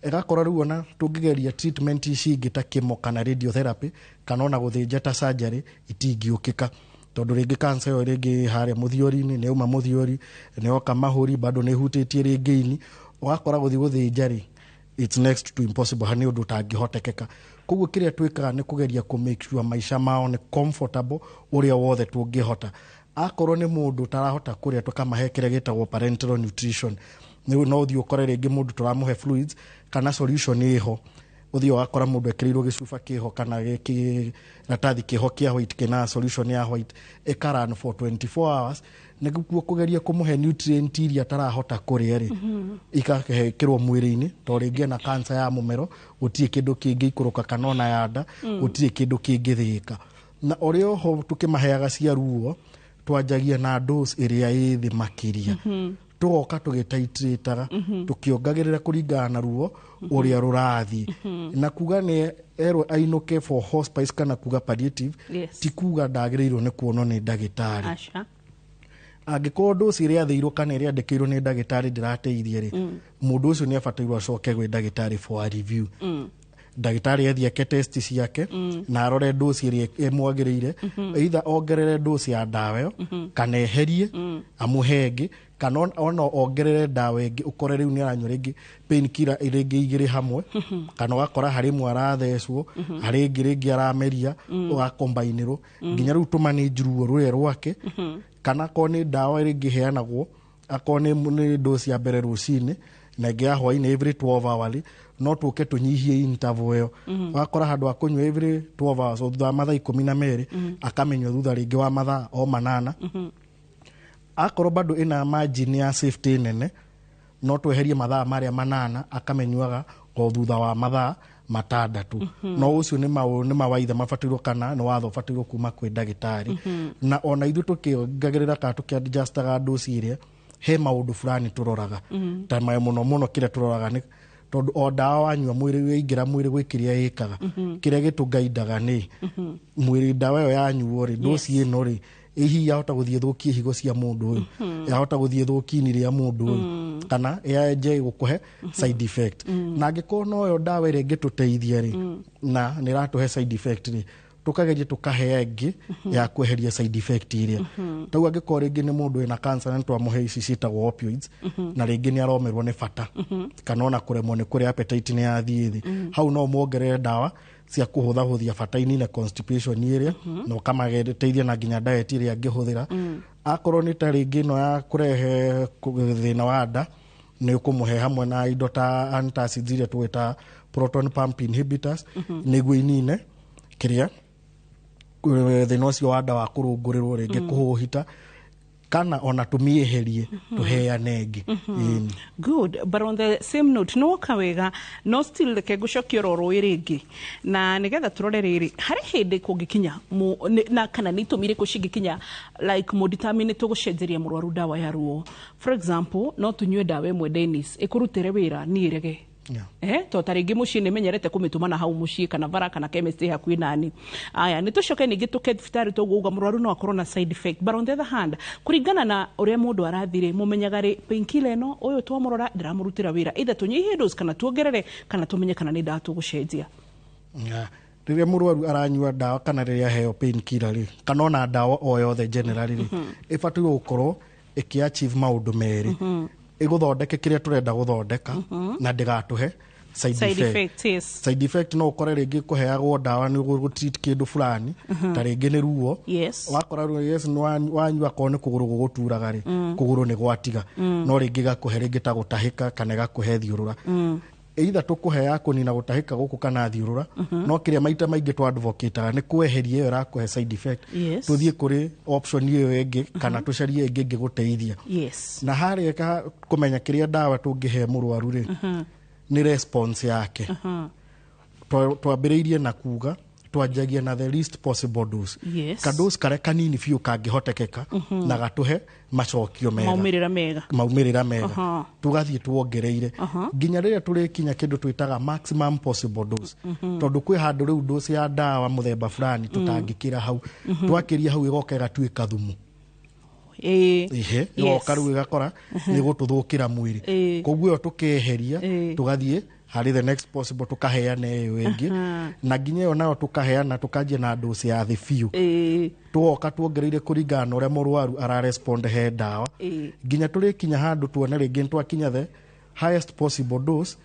ĩgakorwo rĩu ona tũngĩgeria treatment ici ingĩ ta chemo kana radiotherapy kana ona gũthĩnja ta surgery itingĩũkĩka tondũ rĩngĩ cancer ĩyo rĩngĩ harĩa mũthiori-inĩ nĩ yauma mũthiori nĩ yoka mahũri bado nĩ hutĩtie rĩngĩ ini ũgakora gũthiĩ gũthĩnja rĩ it's next to impossible hani ũndũ ũtangĩhotekeka koguo kĩrĩa twĩkaga nĩ kũgeria kũ make sure maica mao nĩ comfortable ũrĩa wothe tũngĩhota akorwo nĩ mũndũ tarahota kũrĩa tũkamahe kĩrĩa gĩtagwo parenteral nutrition no ũthiĩ ũkore rĩngĩ mũndũ tũramũhe fluids kana solution ĩho ũthiĩ ũgakora mũndũ ekĩrĩirwo gĩcuba kĩho kana gĩratathi kĩho kĩa white kĩna solution ya white ĩkarun for 24 hours nĩguo kũgeria kũmũhe nutrient iria tarahota kũrĩa rĩ ikahekĩrwo mwĩrĩ-inĩ to rĩngĩ na cancer ya mũmero gũtirĩ kĩndũ kĩngĩ ikũrũka kana ona ya nda gũtirĩ kĩndũ kĩngĩthĩĩka na ũrĩa oho tũkĩmaheaga cia ruo twanjagia na dose ĩrĩa ĩ thĩ makĩria tũgoka tũgĩtaitrĩtaga tũkĩongagĩrĩra kũringana na ruo ũrĩa rũrathiĩ na kuga nĩ erwo ainũke for hospice kana kuga palliative ti kuga ndagĩrĩirwo nĩ kuonwo nĩ ndagĩtarĩ angĩkorwo dose ĩrĩa athĩirwo kana ĩrĩa andĩkĩirwo nĩ ndagĩtarĩ ndĩrateithia rĩ mũndũ ũcio nĩ abatairwo acoke gwĩ ndagĩtarĩ for a review ndagĩtarĩ athiĩ ake test ciake na arore dose ĩrĩa ĩmwagĩrĩire either ongerere dose ya ndawa ĩyo kana eherie amũhe ĩngĩ kana ona ongerere ndawa ĩngĩ ũkore rĩu nĩ aranyua rĩngĩ pain killer rĩngĩ igĩrĩ hamwe kana ũgakora harĩ mwe arathecwo harĩ ĩngĩ rĩngĩ arameria ũgakombainĩrwo nginya rĩu tũmanage ruo rũrĩa rwake kana akorwo nĩ ndawa rĩngĩ heanagwo akorwo nĩ dose ya mbere rũcinĩ na ĩngĩ ya hwaĩ-inĩ every 12 hours no tũke tũnyihie interval ĩyo ũgakora handũ akũnywa every 12 hours o thutha wa mathaa 12 akamenywo thutha rĩngĩ wa mathaa o 8 akorwo bado ĩna margin ya safety nene no tweherie mathaa marĩa 8 akamenywaga o thutha wa mathaa 6 no ũcio nĩ mawaitha mabatairwo kana nĩ watho ũbatairwo kuma kwĩ ndagĩtarĩ na ona ithuĩ tũkĩongagĩrĩra kana tũkĩadjustaga dose ĩrĩa he maũndũ fulani tũroraga ta mũno kĩrĩa tũroraga nĩ tondũ o ndawa wanyua mwĩrĩ waingĩra mwĩrĩ gwĩ kĩrĩa ĩkaga kĩrĩa gĩtũgaidaga nĩ mwĩrĩ ndawa ĩyo yanyuo rĩ dose ĩno rĩ ihi yahota gũthiĩ thũkie higo cia mũndũ ũyũ yahota gũthiĩ thũki-inĩ rĩa mũndũ ũyũ kana yaje gukuhe side effect na angĩkorwo no yo dawa ĩrĩa ĩngĩtũteithia rĩ na nĩ ratuhe side effect rĩ tukageje tukahe ĩngĩ ya kweheria side effect iria tau angĩkorwo rĩngĩ nĩ mũndũ wĩna cancer na twamũhe ici ciĩtagwo opioids na rĩngĩ nĩ aromerwo nĩ bata kana ona kũremwo nĩ kũrĩa appetite nĩ yathiĩ thĩ hau no muongerere dawa cia kũhũthahũthia bata-inĩ na constipation area no kamageteithia na nginya diet ĩrĩa angĩhũthĩra akorwo nĩ ta rĩngĩ no ya kũrehe thĩna wa nda nĩ ũkũmũhe hamwe na indo ta antacids iria twĩta proton pump inhibitors nĩguo inine kĩrĩa thĩna ũcio wa nda wa kũrũngũrĩrwo rĩngĩ kũhũhita kana ona tumieherie tuheane ĩngĩ good but on the same note no kawega no still reke gucokia roro ĩrĩngĩ na nigetha turore rĩrĩ harĩ hĩndĩ kũngĩkinya na kana nĩ itũmi irĩkũ cingĩkinya like mo determine tũgũcenjeria mũrwaru dawa ya ruo for example no tunyue dawa ĩmwe Dennis ĩkũrutĩre wĩra niĩ rege to taringi muciĩ nĩ menyerete kũmĩtuma na hau muciĩ kana bara kana chemist hakuĩ nani aya nĩ tũcoke ningĩ tũke thibitarĩ tũguga mũrwaru no akorwo na side effect but on the other hand kũringana na ũrĩa mũndũ arathire mũmenyaga rĩ painkiller ĩno ũyũ twamũrora ndiramũrutĩra wĩra either tũnyihie dose kana tuongerere kana tũmenye kana nĩ ndawa tũgũcenjia rĩrĩa mũrwaru aranyua dawa kana rĩrĩa heo painkiller rĩ kana ona dawa o yothe generally rĩ ĩbatiĩ gũkorwo ĩkĩachieve maũndũ merĩ ĩgũthondeke kĩrĩa tũrenda gũthondeka na ndĩgatuhe side effect no ũkore rĩngĩ kũheagwo dawa nĩ gũtreat kĩndũ fulani ta rĩngĩ nĩ ruo wakora wanyua korwo nĩ kũgũrũ gũgũturaga rĩ kũgũrũ nĩ gwatiga no rĩngĩ gakũhe rĩngĩ ta gũtahĩka kana gakũhe thiũrũra either tũkũhe ya kũnina gũtahĩka gũkũ kana thiũrũra no kĩrĩa maita maingĩ twa advocateaga nĩ kweheria ĩyo ĩrakũhe side effect tũthiĩ kũrĩ option ĩyo ĩngĩ kana tũcarie ĩngĩ ĩngĩgũteithia na harĩa kũmenya kĩrĩa dawa tũngĩhe mũrwaru rĩ nĩ response yake twambĩrĩirie na kuga twanjagia na the least possible dose kadose karĩa kanini biũ kangĩhotekeka na gatũhe macokio mega maumĩrĩra mega tugathiĩ tuongereire nginya rĩrĩa tũrĩkinya kĩndũ twĩtaga maximum possible dose tondũ kwĩ handũ rĩu dose ya dawa mũthemba fulani tũtangĩkĩra hau twakĩria hau ĩgoka ĩgatuĩka thumu ĩgoka rĩu ĩgakora nĩ gũtũthũkĩra mwĩrĩ koguo ĩyo tũkeheria tũgathiĩ harĩ the next possible tukaheana ĩyo ĩngĩ na nginya ĩyo nayo tukaheana tukanjia na dose ya thĩ biũ tuoka tuongereire kũringana na ũrĩa mũrwaru ararespond he dawa nginya tũrĩkinya handũ tuone rĩngĩ twakinya the highest possible dose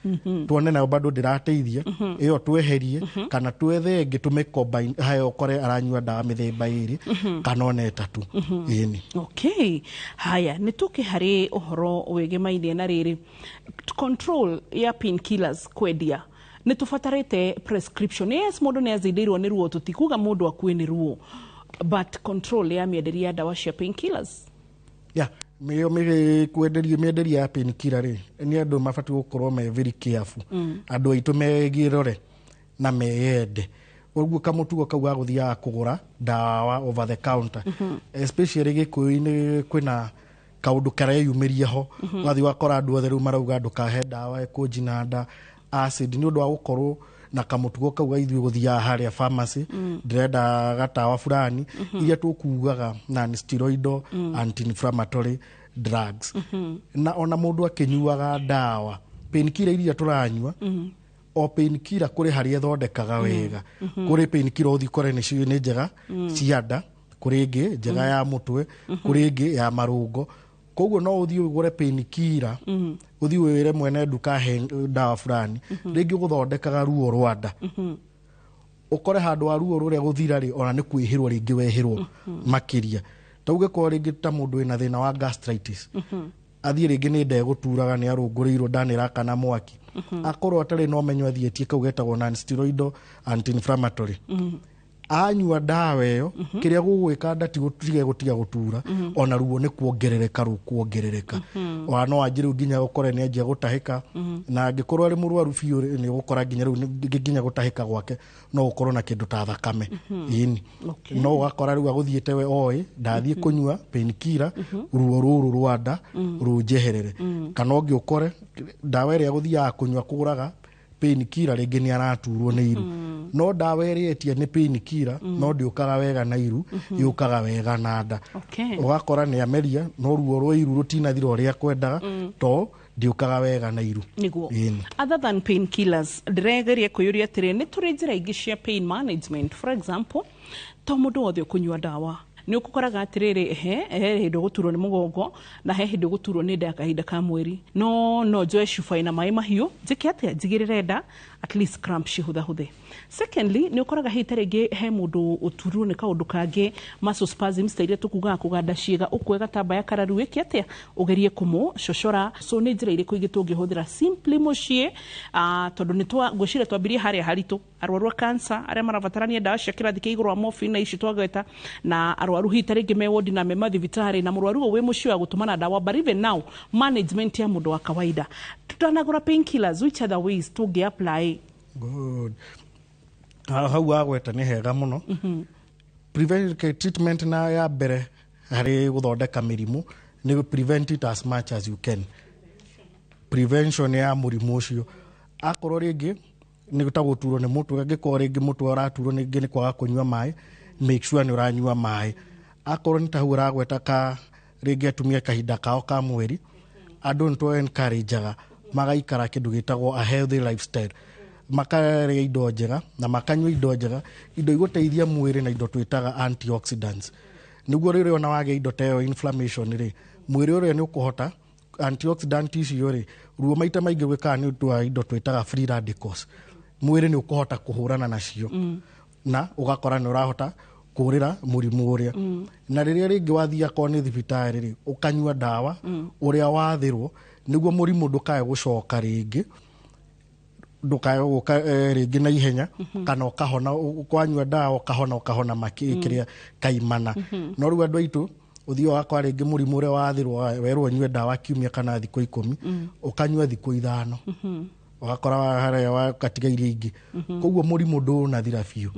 tuone nayo bado ndĩrateithia ĩyo tweherie kana twethe ĩngĩ tũmĩcombine hayo ũkore aranyua dawa mĩthemba ĩrĩ kana ona ĩtatũ okay haya nĩ tũke harĩ ũhoro wĩgĩmainie na rĩrĩ control ya painkillers kwendia nĩ tũbatarĩte prescription yes mũndũ nĩ azindĩirwo nĩ ruo tũtikuga mũndũ akuĩ nĩ ruo but control ya mĩenderia ya dawa cia painkillers mĩenderia ya painkiller rĩ nĩ andũ mabatiĩ gũkorwo me very careful andũ aitũ megĩrore na meyende ũguo kamũtugo kau ga gũthiaga kũgũra dawa over the counter especially gĩkũyũ-inĩ kwĩna kaũndũ kareyumĩria ho wathiĩ wakora andũ othe rĩu marauga ndũkahe dawa ekũnjina nda acid nĩ ũndũ wa gũkorwo na kamũtugo kau gaithuĩ gũthiaga harĩa pharmacy ndĩrenda gatawa fulani iria tũkugaga na steroidal anti-inflammatory drugs na ona mũndũ akĩnyuaga dawa painkiller iria tũranyua o painkiller kũrĩ harĩa ĩthondekaga wega kũrĩ painkiller ũthiĩ kore nĩ njega cia nda kũrĩ ĩngĩ njega ya mũtwe kũrĩ ĩngĩ ya marũngo koguo no ũthiĩ ũgũre painkiller ũthiĩ wĩre mwene nduka he dawa fulani rĩngĩ ũgũthondekaga ruo rwa nda ũkore handũ wa ruo rũrĩa gũthira rĩ ona nĩ kwĩhĩrwo rĩngĩ wehĩrwo makĩria tauge ko rĩngĩ ta mũndũ wĩna thĩna wa gastritis athiĩ rĩngĩ nĩ nda gũturaga nĩ arũngũrĩirwo ndanĩraka na mwaki akorwo atarĩ na ũmenyo athiĩtie kau getagwo non-steroidal anti-inflammatory anyua dawa ĩyo kĩrĩa gũgwĩka nda gũtiga gũtura ona ruo nĩ kuongerereka ona no anjĩ rĩu nginya gũkore nĩ anjia gũtahĩka na angĩkorwo arĩ mũrwaru biũ nĩ gũkora nginya rĩu nginya gũtahĩka gwake no gũkorwo na kĩndũ ta thakame no ũgakora rĩu agũthiĩte we oĩ ndathiĩ kũnyua painkiller ruo rũrũ rwa nda rũnjeherere kana ũngĩ ũkore dawa ĩrĩa agũthiaga kũnyua kũgũraga painkiller rĩngĩ nĩ araturwo nĩ iru no dawa ĩrĩa etia nĩ painkiller no ndĩũkaga wega na iru yũkaga wega na nda ũgakora nĩ ameria no ruo rwa iru rũtinathira ũrĩa kwendaga to ndiukaga wega na iru niguo other than pain killers ndiregeria kuyuria atiri ni turi njira ingi cia pain management. For example, to mundu wothe kunyua dawa ni ukukoraga atiriri hindu guturwo ni mugongo na he hindu guturwo ni nda kahinda ka mweri no njoe cuba ina mai mahiu njike atia njigirire nda at least cramp cihutha huthe. Secondly, ni ukoraga hitaringi he mundu uturwo ni kaundu kangi muscle spasms tairia tukuga kuganda ciega ukwega tabaya kararu wiki atia ugerie kumu coshora. So ni njira iriku ingi tungihuthira simply mucie tondu ni twa ngwicire twambirie haria haritu arwaru a cancer aria marabatarania dawa cia kirathi kia iguru wa morphine na ici twagweta na arwaru hitaringi me wodi na me mathibitari na murwaru we mucio wa gutumana dawa. But even now management ya mundu wa kawaida tutanagura painkillers, which other ways tungi apply? Good. Hau agweta ni hega muno. Preventive treatment na ya mbere hari guthondeka mirimu ni prevent it as much as you can. Prevention ya murimu ucio akorwo ringi ni gutaguturwo ni mutwe angikoro ringi mutwe uraturwo ni ngini kwaga kunywa mai, make sure ni uranywa mai. Akorwo ni tahu uragweta ka ringi atumia kahinda kao ka mweri, andu nto encourageaga magaikara kindu gitagwo a healthy lifestyle, makaria indo njega na makanywa indo njega, indo iguteithia mwiri na indo twitaga antioxidants. Niguo riri ona wage indo teo inflammation ri mwiri uri ni ukuhota antioxidant icio ri ruo maita maingi gwika ni twa indo twitaga free radicals, mwiri ni ukuhota kuhurana nacio na ugakora ni urahota kurira murimu uria na riria ringi wathia ko ni thibitari ri ukanywa dawa uria wathirwo niguo murimu ndukae gucoka ringi, ndukae guka ringi na ihenya kana ukahona kwanywa dawa ukahona makikiria kaimana. No riu andu aitu uthio wakwa ringi murimu uria wathirwo werwo nywe dawa kiumia kana thikũ 10 ukanywa thikũ 5 ugakora haria wakatiga iria ingi koguo murimu ndu na thira biu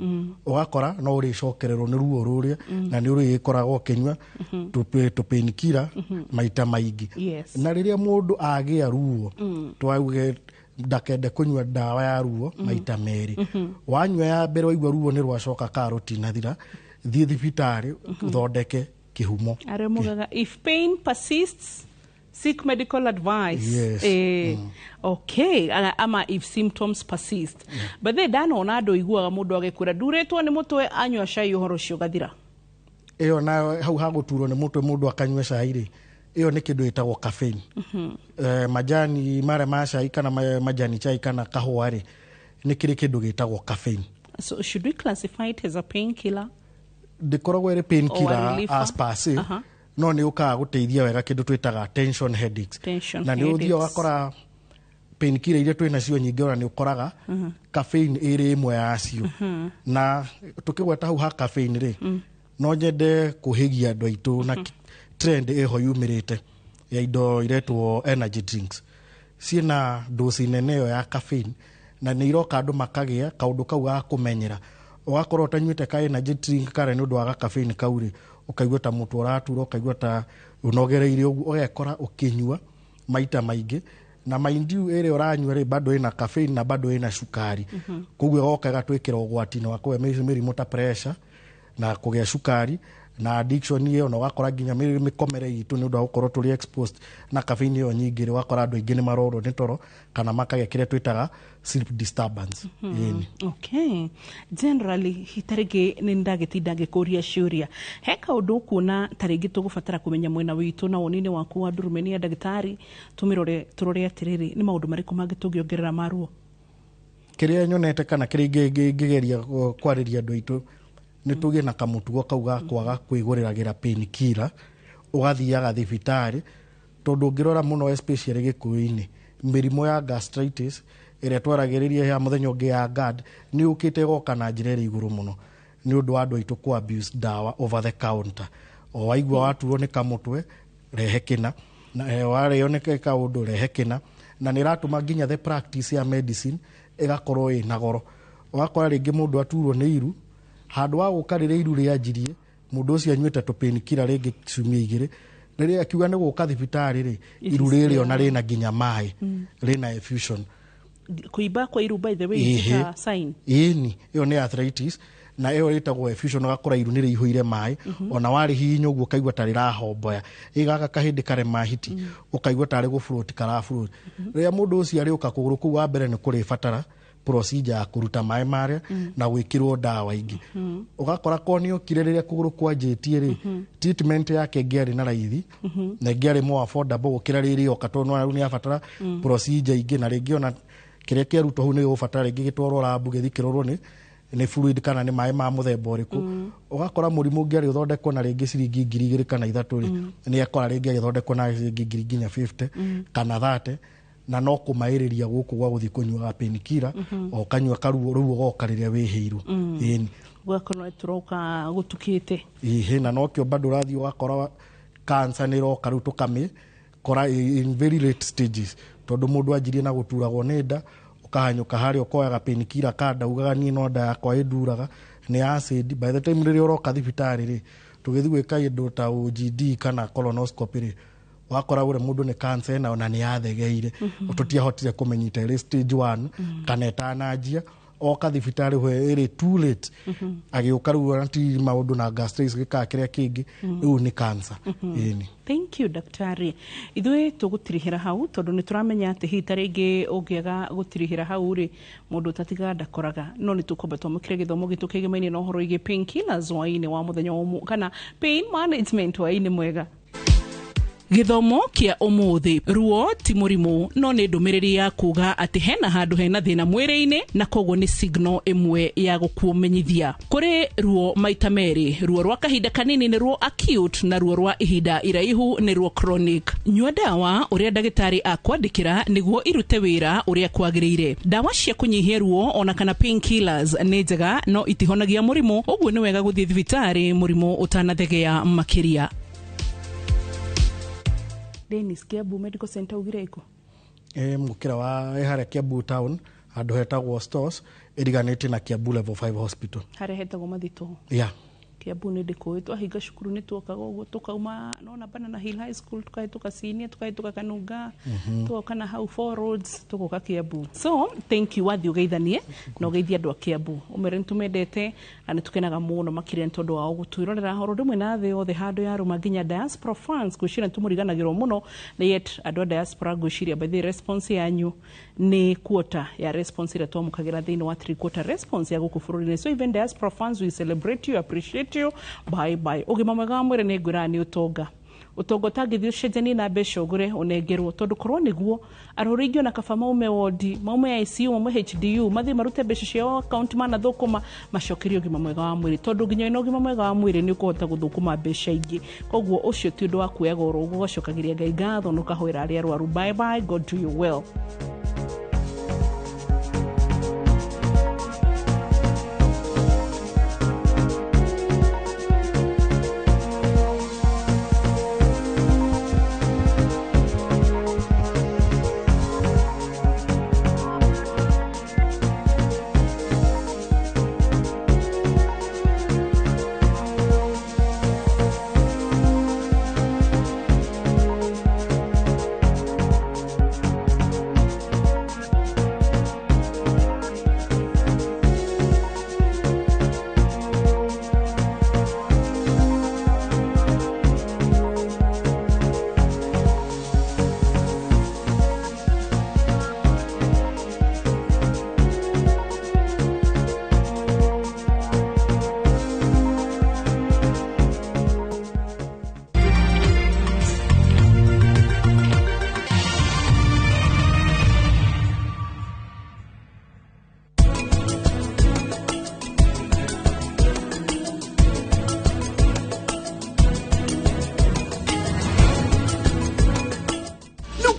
ugakora no uri cokererwo ni ruo ruria na ni uri ikoragwo kinywa tupainkiller maita maingi. Na riria mundu agia ruo twauge ndakende kunywa dawa ya ruo maita meri, wanywa ya mbere waigua ruo ni rwacoka karoti na thira thie thibitari uthondeke kihumo. Aremugaga if pain persists seek medical advice. Yes. Okay, ama if symptoms persist. But then dano ona ndo iguaga mundu agekura duretwo ni mutwe anywa cai uhoro cio gathira. Iyo na hau haguturwo ni mutwe mundu akanywa cai ri iyo ni kindu itagwo caffeine. Majani mare ma cai kana majani chai kana kahua ri ni kiri kindu gitagwo caffeine. So should we classify it as a painkiller? Dikoragwo iri painkiller as per se. No ni ukaga guteithia wega kindu twitaga tension headaches. Na ni uthio gakora painkiller iria twina cio nyingi ona ni ukoraga caffeine iri imwe yacio. Na tukigweta hau ha caffeine ri no nyende kuhigia andu aitu na trend eho yumirite ya indo iretwo energy drinks ciina dosi nene ya caffeine na ni iroka andu makagia kaundu kau ga kumenyera ugakorwo utanywite ka energy drink kare ni undu wa caffeine kauri ukaigua ta mutu uratura ukaigua ta unogereire uguo ugekora ukinyua maita maingi na maindiu ere uranywa ri bado ina caffeine na bado ina sukari koguo gokaga twikira ugwatino wakwe mirimu ta pressure na kugia sukari na addiction iyo no wakora ginya mikomere itu ni undu wa gukorwo tuli exposed na caffeine iyo nyingi ri wakora andu aingi ni maroro ni toro kana makage kire twitaga sleep disturbance. Okay, generally hitarige ni ndagitinda ngikuria ciuria he kaundu kuona taringi tugubatara kumenya mwena witu na wonini waku wa ndurumeni ya ndagitari turore atiriri ni maundu mariku mangitungiongerera maruo kiria nyonete kana kiria ngigeria kwariria andu aitu ni tugie na kamutugo kauga kwaga kwiguriragira painkiller ugathiaga thibitari tondu ngirora muno especially gikuini mirimo ya gastritis ire twaragiriria ya muthenya ungi ya GAD ni ukite goka na njira iguru muno ni undu andu aitu ku abuse dawa over the counter o waigua watuo ni kamutwe rehekina na ware oneke kaundu rehekina na ni ratuma nginya the practice ya medicine igakorwo ina goro wakora ringi mundu aturwo ni iru handu wa gukarire iru ria njirie mundu ucio anywete tupainkiller ringi cumia igiri riria akiuga ni guka thibitari ri iru riri ona rina nginya mai rina effusion kuiba kwa iru by the way is a sign ini iyo ni arthritis na ĩyo ĩtagwo effusion ũgakora iru nĩ rĩihũire maĩ ona warĩ hihinya ũguo ũkaigua ta rĩrahomboya ĩgaka kahĩndĩ karema hiti ũkaigua tarĩ gũfloat karafloat rĩrĩa mũndũ ũcio arĩũka kũgũrũ kũu wa mbere nĩ kũrĩbatara procedure ya kũruta maĩ marĩa na gwĩkĩrwo ndawa ingĩ ũgakora konio kire rĩrĩa kũgũrũ kwanjĩtie rĩ treatment yake ngĩarĩ na raithi na ngĩarĩ more affordable gũkĩra rĩrĩ okatwo nĩ abatara procedure ingĩ na rĩngĩ ona kĩrĩa kĩarutwo hau nĩ gũbatara rĩngĩ gĩtwarwo labu gĩthi kĩrorwo nĩ fluid kana nĩ maĩ ma mũthemba ũrĩkũ ũgakora mũrimũ ũngĩarĩ ũthondekwo na rĩngĩ ciringi 2,000 kana 3 nĩ akora rĩngĩ agĩthondekwo na ciringi 50 kana 30 na no kũmaĩrĩria gũkũ gwa gũthiĩ kũnyuaga painkiller o kanyua karuo rĩu ũgoka rĩrĩa wĩhĩirwo ĩni gwakorwo turoka gutukite na no kĩo bado ũrathiĩ ũgakora cancer nĩ roka rĩu tũkamĩkora in very late stages tondũ mũndũ anjirie na gũturagwo nĩ nda ũkahanyũka harĩa ũkoyaga painkiller kada ugaga niĩ no nda yakwa ĩnduraga nĩ acid by the time rĩrĩa ũroka thibitarĩ rĩ tũgĩthiĩ gwĩka indo ta OGD kana colonoscopy rĩ wakora ure mũndũ nĩ cancer na ona nĩ yathegeire tũtiahotire kũmenyita ĩrĩ stage 1 kana ĩtananjia oka thibitarĩ hwe ĩrĩ too late agĩũka rĩu anti maũndũ na gastritis gĩkaa kĩrĩa kĩngĩ rĩu nĩ cancer ĩni. Thank you daktari. Ithuĩ tũgũtirihĩra hau tondũ nĩ tũramenya atĩ hita rĩngĩ ũngĩaga gũtirihĩra hau rĩ mũndũ tatiga ndakoraga no nĩ tũkomba twamũkĩre gĩthomo gitũ kĩgemaine na ũhoro wĩgiĩ painkillers hwaĩ-inĩ wa mũthenya kana pain management hwaĩ-inĩ mwega. Githomo kia umuthi ruo ti murimu no ni ndumiriri ya kuga ati hena handu hena thina mwiri-ini na koguo ni signal imwe ya gukumenyithia kuri ruo maita meri ruo rwa kahinda kanini ni ruo acute na ruo rwa ihinda iraihu ni ruo chronic nyua dawa uria ndagitari akwandikira niguo irute wira uria kwagirire dawa cia kunyihia ruo ona kana painkillers ni njega no itihonagia murimu uguo ni wega guthie thibitari murimu utanathegea makiria. Dennis Kiambu Medical Center ugireko mukira wa harĩa Kiambu town handũ hetagwo stores iriganĩtie na Kiambu level 5 hospital harĩa hetagwo mathito Kiambu nĩ ndĩkũĩ twahinga cukuru nĩ tuokaga ũguo tukauma nona Banana Hill High School tukahĩtũka Senior tukahĩtũka Kanunga tuoka na hau Four Roads tugoka Kiambu. So thank you wathi ũgeithanie na ũgeithia andũ a Kiambu ũmere nĩtũmendete na nĩtũkenaga mũno makĩria tondũ wao gũtwĩrorera horo rĩmwe na thĩ yothe handũ ya rũma nginya diaspora fans gwĩciria nĩtũmũriganagĩrwo mũno na yet andũ a diaspora gwĩciria by the response yanyu nĩ quarter ya response ĩrĩa twamũkagĩra thĩinĩ wa 3/4 response ya gũkũ bũrũri-inĩ. So even diaspora fans we celebrate you, appreciate you. Bye bye. Ũgima mwega wa mwĩrĩ nĩ ngwĩra nĩ ũtonga ũtangĩthiĩ ũcenjanie na mbeca ũgũre ũnengerwo tondũ korwo nĩguo arũrũ ingĩ ona kaba maume wodi maume ICU maume HDU mathiĩ marute mbeca ciao account manathũkũma macokerie ũgima mwega wa mwĩrĩ tondũ nginya wĩna ũgima mwega wa mwĩrĩ nĩ ũkũhota gũthũkũma mbeca ingĩ koguo ũcio ti ũndũ wa kuoyaga oro ũguo ũgacokagĩria Ngai ngatho na ũkahoera arĩa arwaru. Bye bye, God do you well.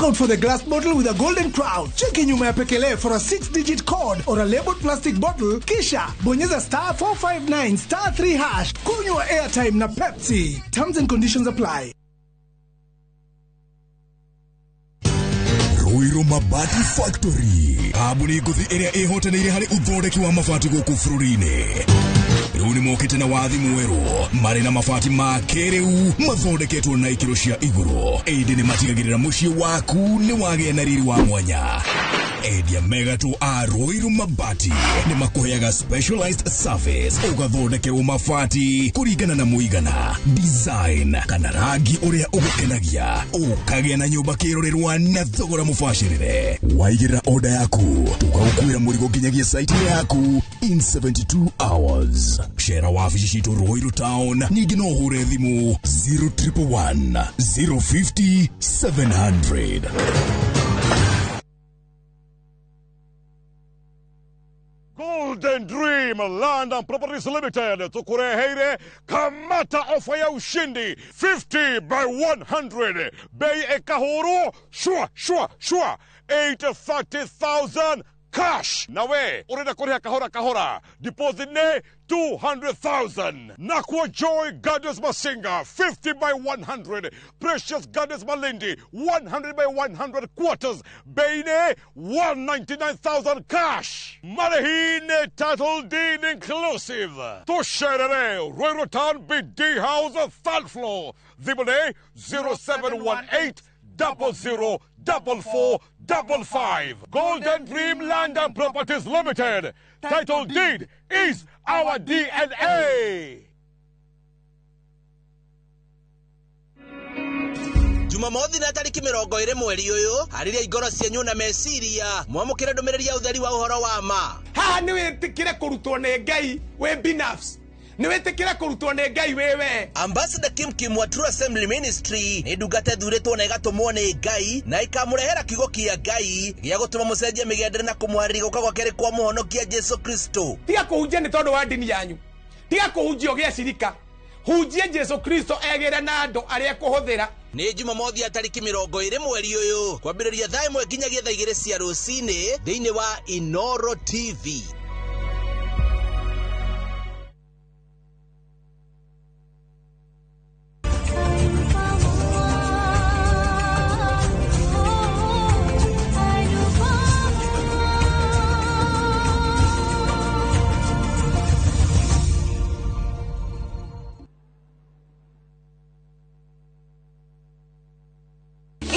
Out for the glass bottle with a golden crown. Cheki nyuma ya pekele for a 6-digit code or a labeled plastic bottle. Kisha bonyeza *459 *3#. Kunywa airtime na Pepsi. Terms and conditions apply. Ruiru Mabati Factory. Abuni guthi area ehotanĩire harĩ uthondeki wa mabati gũkũ bũrũri-inĩ. Rĩu nĩ mokĩte na wathi mwerũ marĩ na mabati ma kĩrĩu mathondeketwo na ikĩro cia igũrũ. Ĩndĩ nĩ matigagĩrĩra mũciĩ waku nĩ wagĩa na riri wa mwanya. Edia Megato a Ruiru Mabati ni makuheaga specialized service ugathondekerwo mabati kurigana na muigana design kana rangi uria ugukenagia ukagĩa na nyũmba kĩrorerwa na thogora mubashĩrĩre. Waigĩra order yaku tugagukwĩra mũrigo nginyagia site yaku in 72 hours. Shera wabici citũ Ruiru Town, ningĩ no ũhure thimũ 0111 050 700. Golden Dream Land and Properties Limited tukureheire kamata ofa ya ushindi 50 by 100 bei ekahoro shwa 830,000 cash. Nawe urenda kuriha kahora deposit ne 200,000. Nakwa Joy Gardens Masinga 50 by 100. Precious Gardens Malindi 100 by 100 quarters. Beine 199,000 cash. Marahine title deed inclusive. Tosherere Ruiru Town BD House 3rd floor. Zibone 0718 004455. Golden Dream Land and Properties Limited. Title deed is our DNA. Jumamothi na tariki 20 mweri uyu hariria igoro cianyu na meciria mwamukire ndumiriri ya utheri wa uhoro wa ma. Haha ni wetikire kurutwo ni Ngai we binafsi. Ni wetikire kurutwo ni Ngai wewe. Ambassador Kim wa True Assembly Ministry ni ndungata thuritwo na igatumwo ni Ngai na ikamurehera kiugo kia Ngai gya gutuma mucenjia migendere na kumwarĩria guka gwake rĩ kwa muhonokia Jesu Kristo. Tiga kuhunjia ni tondu wa dini yanyu. Tiga kuhunjia gĩa cirika. Hunjia Jesu Kristo egera na andu aria kuhuthira. Ni Jumamothi ya tariki 20 mweri uyu kwambĩrĩria thaa 1 nginyagia thaa 2 cia rũcinĩ thĩinĩ wa Inoro TV.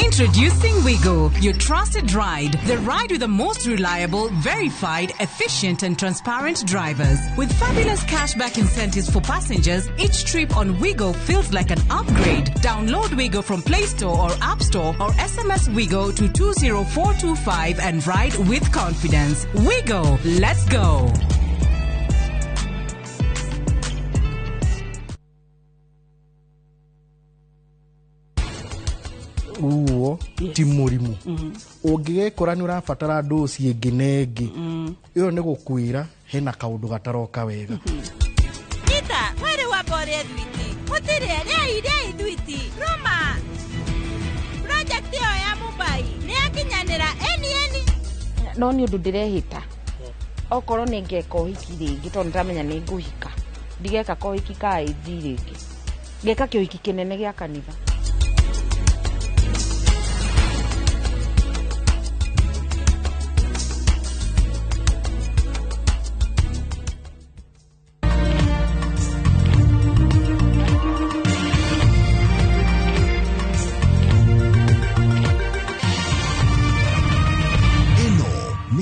Introducing Wigo, your trusted ride. The ride with the most reliable, verified, efficient and transparent drivers. With fabulous cashback incentives for passengers, each trip on Wigo feels like an upgrade. Download Wigo from Play Store or App Store or SMS Wigo to 20425 and ride with confidence. Wigo, let's go. Uo ti murimu ungigekora ni urabatara dosi ingi nengi iyo ni gukwira hena kaundu gataroka wega Ita wale wa bore dwiti hoteli ya dwiti Roma project yo ya Mumbai ni akinyanira eni no ni undu ndirehita okoro ni ngeka uhiki ringi tondu ndamenya ni nguhika ndigeka ko uhiki ka iji ringi ngeka ki uhiki kinene gya kanitha.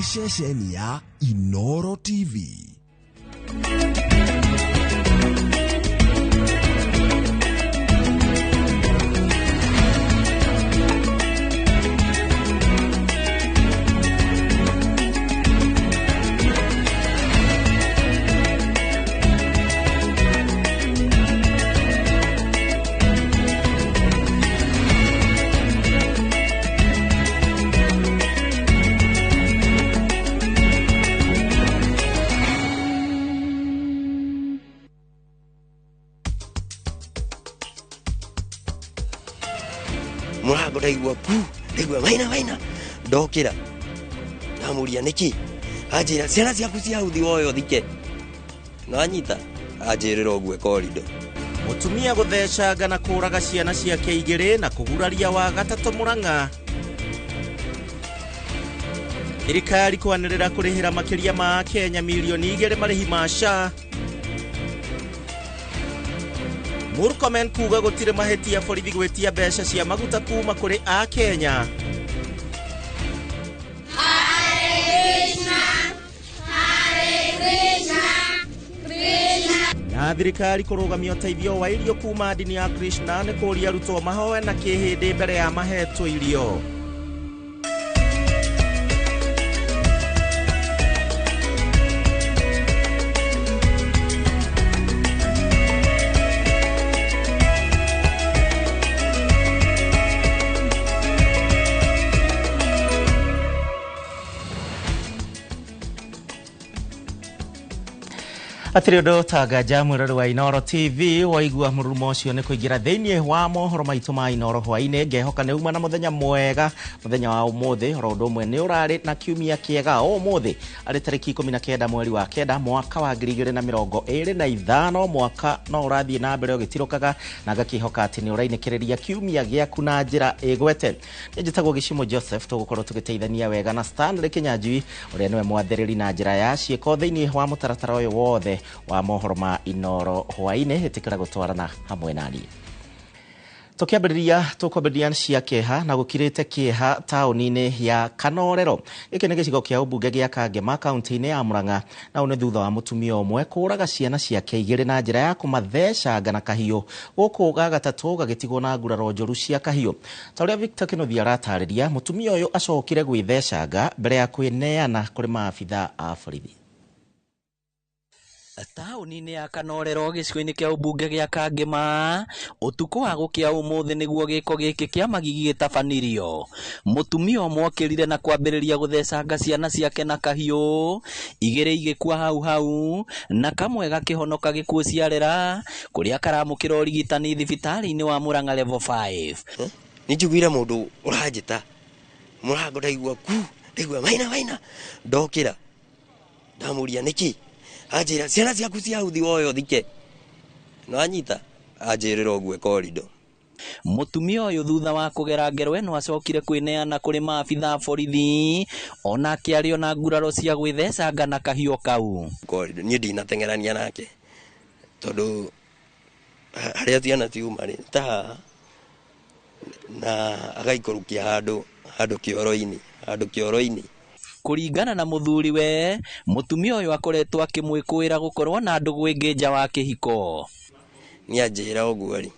Shesheni ya Inoro TV. Murago ndaigua ndaigua waina ndokira ndamuria niki ajira ciana ciaku cia uthi woyo thike nanyita ajirira ogwe korido. Mutumia guthecanga na kuraga ciana ciake igiri na kuguraria wa gatatu Murang'a. Thirikari kwanirira kurihira makiria ma Kenya milioni 2 marihi ma SHA. Murkomen kuga gutire mahetia borithi gwetia mbeca cia maguta kuma kuri a Kenya. na thirikari kurugamia uteithio wa irio kuma ndini ya Krishna nĩ kũria arutwo mahoe na kĩhĩndĩ mbere ya mahetwo irio. Atirido tagaja mwirori wa Inoro TV waigua murumo cio ne kuigira theinie wa mohoro maitu ma Inoro hwaine ngehoka ne uma na muthenya mwega muthenya wa umuthi rondo mwe ne urari na kiumia kiega umuthi ari tariki 19 mweri wa kenda mwaka wa 2025 mwaka no urathie na mbere ugitirukaga na gakihoka ati ni urainekeriria kiumia giaku na njira igwete njitagwo Gishimo Joseph tugukorwo tugiteithania wega na Stanley Kinyanjui uria niwe mwathiriri na njira ya cieko theinie wa mutaratara uyu wothe wa mohoro ma Inoro hwaine hetikira gutwarana hamwe nani tukwambĩrĩria cia kĩeha na gũkirĩte kĩeha taũni-inĩ ya Kanorero. Gĩkĩ nĩ gĩcigo kĩa ũmbunge gĩa Kangema kaunti-inĩ ya Murang'a na nĩ thutha wa mũtumia ũmwe kũraga ciana ciake igĩrĩ na njĩra ya kũmathecanga na kahiũ gũkũ gatatũ gagĩtigwo na nguraro njũru cia kahiũ. Ta ũrĩa Victor Kĩnuthia aratarĩria, mũtumia ũyũ acokire gwĩthecanga mbere ya kwĩneana kũrĩ maabitha a borithi. Taũni-inĩ ya Kanorero gĩcigo-inĩ kĩa ũmbunge gĩa Kangema ũtukũ wa gũkĩa ũmũthĩ nĩguo gĩko gĩkĩ kĩa magigi gĩtabanirio. Mũtumia ũmwe okĩrire na kwambĩrĩria gũthecanga ciana ciake na kahiũ igĩrĩ igĩkua hau na kamwe gakĩhonoka gĩkuũ ciarera kũrĩa karamũkĩra ũrigitani thibitarĩ-inĩ wa Murang'a level 5. Nĩnjiguire mũndũ ũranjĩta mũrango ndaigua maina ndokĩra ndamũria nĩkĩ ajira ciana ciaku cia uthi woyo thike no anyita ajirira ogwe korido. Mũtumia ũyũ thutha wa kũgera ngero ĩno acokire kwĩneana kũrĩ maabitha borithi ona akĩario na nguraro cia gwĩthecanga na kahiũ kau. Korido niĩ ndinateng'erania nake tondũ harĩa ciana ciuma-rĩ ta na agaikũrũkia handũ kĩoro-inĩ. Kuringana na muthuriwe mutumia uyu akoretwo akimwikuira gukorwo na ndugu ingi nja wa kihiko. Ni anjira oguo ri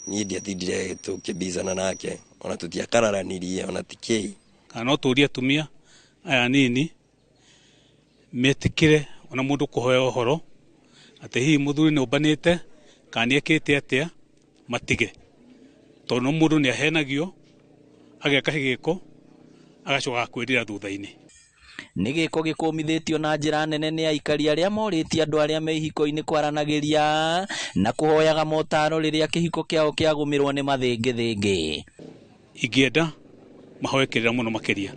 ni ndiatindire tukibizana nake ona tutiakararanirie ona tikei kana turia tumia aya nini metikire ona mundu kuhoya uhoro ati hi muthuri ni ubanite kana ekite atia matige tono mundu ni ahenagio ageka higiko agacoka kwirira thutha-inĩ. Nĩ gĩko gĩkũmithĩtio na njĩra nene nĩ aikari arĩa morĩtie andũ arĩa me ihiko-inĩ kwaranagĩria na kũhoyaga motaro rĩrĩa kĩhiko kĩao kĩagũmĩrwo nĩ mathĩngĩthĩngĩ. Ingĩenda mahoekerera mũno makĩria.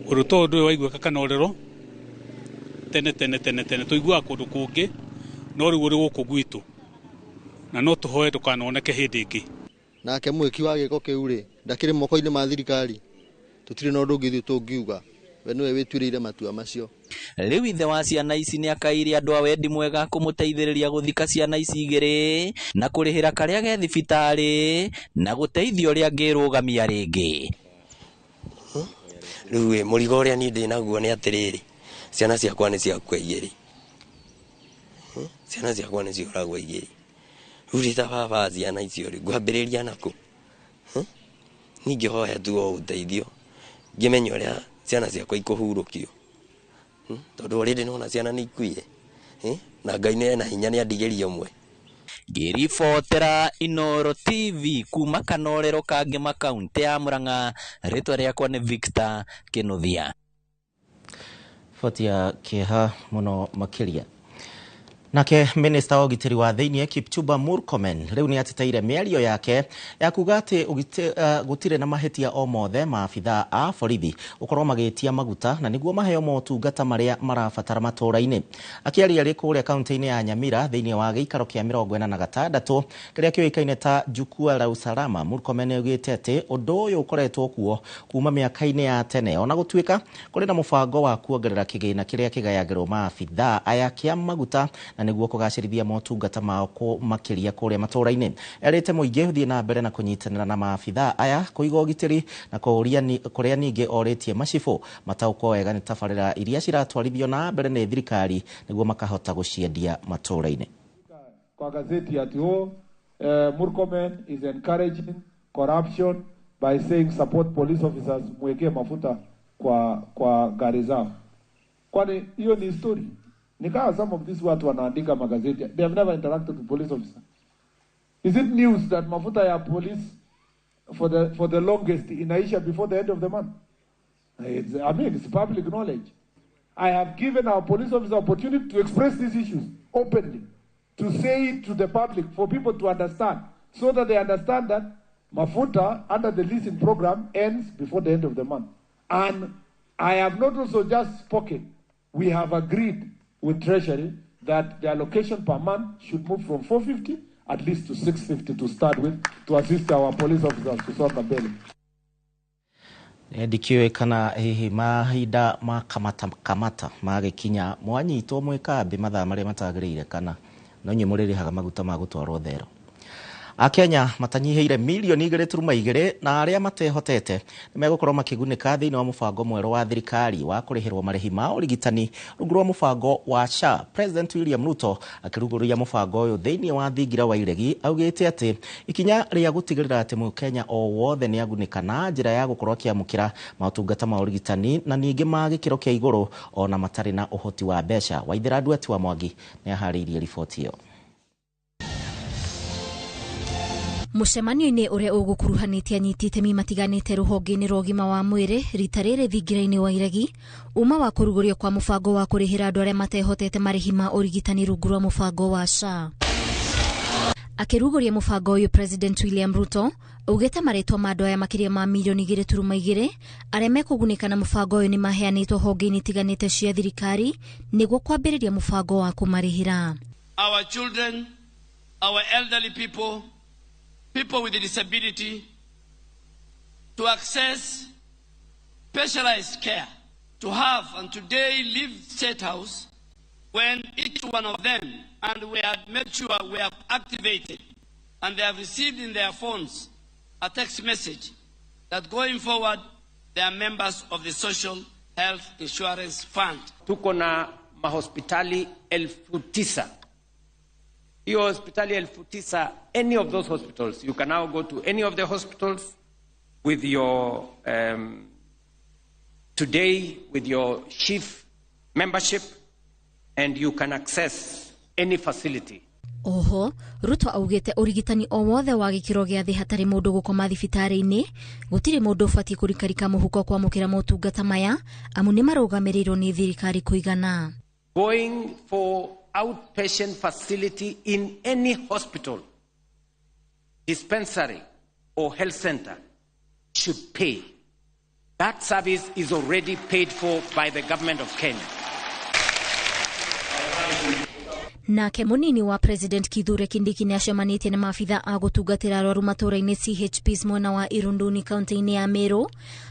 Ũndũ ta ũndũ ũyũ waiguĩka Kanorero tene tũiguaga kũndũ kũngĩ no rĩu ũrĩ gũkũ gwitũ na no tũhoe ndũkanoneke hĩndĩ ĩngĩ. Nake mwĩki wa gĩko kĩu-rĩ ndakĩrĩ moko-inĩ ma thirikari. Tutire no ndũngĩthiĩ tũngiuga we nĩwe wĩtuĩrĩire matua macio. Rĩu ithe wa ciana ici nĩ akaire andũ a wendi mwega kũmũteithĩrĩria gũthika ciana ici igĩrĩ na kũrĩhĩra karĩa ge thibitarĩ na gũteithia ũrĩa angĩrũgamia rĩngĩ. Rĩu mũrigo ũrĩa niĩ ndĩ naguo nĩ atĩrĩrĩ, ciana ciakwa nĩ ciakua igĩrĩ. Ciana ciakwa nĩ cioragwo igĩrĩ. Rĩu rita baba ciana icio rĩ ngwambĩrĩria nakũ? Ningĩhoya tu o ũteithio ngĩmenya ũrĩa ciana ciakwa ikũhurũkio tondũ already nona ciana nĩ ikuire na Ngai nĩ ena hinya nĩ andigĩria ũmwe. Ngĩribotera Inoro TV kuma Kanorero Kangema kaunti ya Murang'a, rĩtwa rĩakwa nĩ Victor Kĩnuthia. Fotia kĩeha mũno makĩria. Nake Minister wa ũgitĩri wa thĩinĩ Kipchumba Murkomen rĩu nĩ atĩteire mĩario yake ya kuga atĩ gũtirĩ na mahĩtia o mothe maabitha a borithi ũkorwo magĩtia maguta na nĩguo maheo motungata marĩa marabatara matũũra-inĩ. Akĩaria rĩ kũrĩa kaunti-inĩ ya Nyamira thĩinĩ wa gĩikaro kĩa 46 kĩrĩa kĩoĩkaine ta Jukwaa la Usalama, Murkomen augĩte atĩ ũndũ ũyũ ũkoretwo kuo kuma mĩaka-inĩ ya tene ona gũtuĩka kũrĩ na mũbango wa kuongerera kĩgĩna kĩrĩa kĩgayagĩrwo maabitha aya kĩa maguta na niguo kugacirithia motungata mao makiria kuria matũra-inĩ. Erĩte mũingĩ ũthiĩ na mbere na kũnyitanĩra na maabithaa aya kũiga ũgitĩri na kũrĩa ningĩ orĩtie macibũ mataũkwo wega nĩ tabarĩra iria ciratwarithio na mbere nĩ thirikari niguo makahota gũciendia matũra-inĩ. Kwa gazeti ati Murkomen is encouraging corruption by saying support police officers mwekee mafuta kwa gari zao. Kwani hiyo ni story? Nikawa some of these watu wanaandika magazeti, they have never interacted with police officers. Is it news that mafuta ya police for the longest inaisha before the end of the month? It's public knowledge. I have given our police officers opportunity to express these issues openly, to say it to the public for people to understand, so that they understand that mafuta under the leasing program ends before the end of the month. And I have not also just spoken. We have agreed with Treasury that the allocation per month should move from 450 at least to 650 to start with, to assist our police officers to sort the bill. Ndikiwe kana hihi mahinda kamata magikinya mwanyitwo mwĩkambi mathaa marĩa matagĩrĩire kana no nyuĩ mũrĩrĩhaga maguta ma gũtwarwo thero. Akenya matanyiheire milioni 2.2 na arĩa matehotete nĩ megũkorwo makĩgunĩka thĩinĩ wa mũbango mwerũ wa thirikari wa kũrĩhĩrwo marĩhi ma ũrigitani rungu rwa mũbango wa SHA. President William Ruto akĩrugũria mũbango ũyũ thĩinĩ wa thingira wa iregi augĩte atĩ ikinya rĩa gũtigĩrĩra atĩ Mũkenya o wothe nĩ agunĩka na njĩra ya gũkorwo akĩamũkĩra motungata ma ũrigitani na ningĩ ma gĩkĩro kĩa igũrũ ona matarĩ na ũhoti wa mbeca. Waithĩra Nduati wa Mwangi nĩ aharĩirie riboti ĩyo. Mũcemanio-inĩ ũrĩa ũgũkuruhanĩtie anyiti itemi matiganĩte rũhonge-inĩ rwa ũgima wa mwĩrĩ rita rĩrĩ thingira-inĩ wa iregi uma wa kũrugũrio kwa mũbango wa kũrĩhĩra andũ arĩa matehotete marĩhi ma ũrigitani rungu rwa mũbango wa SHA. Akĩrugũria mũbango ũyũ, President William Ruto augĩte marĩtwa ma andũ aya makĩria ma milioni 2.2 arĩa mekũgunĩka na mũbango ũyũ nĩ maheanĩtwo honge-inĩ itiganĩte cia thirikari nĩguo kwambĩrĩria mũbango wa kũmarĩhĩra. Our children, our elderly people with disability, to access specialized care, to have and today live state house when each one of them, and we have made sure we have activated and they have received in their phones a text message that going forward they are members of the Social Health Insurance Fund. Tuko na mahospitali 9,000. Hiyo hospitali 9,000, any of those hospitals, you can now go to any of the hospitals with your, today with your chief membership, and you can access any facility. Oho, Ruto augĩte ũrigitani o wothe wa gĩkĩro gĩa thĩ hatarĩ mũndũ gũkoma thibitarĩ-inĩ, gũtirĩ mũndũ ũbatiĩ kũrikarika mũhuko kwamũkĩra motungata maya, amu nĩ marũgamĩrĩirwo nĩ thirikari kũigana. Going for outpatient facility in any hospital, dispensary or health center should pay. That service is already paid for by the government of Kenya. Nake munini wa President Kithure Kindiki nĩ acemanĩtie na maabitha a gũtungatĩra arwaru matũra-inĩ CHPs mwena wa Irunduni kaunti-inĩ ya Meru,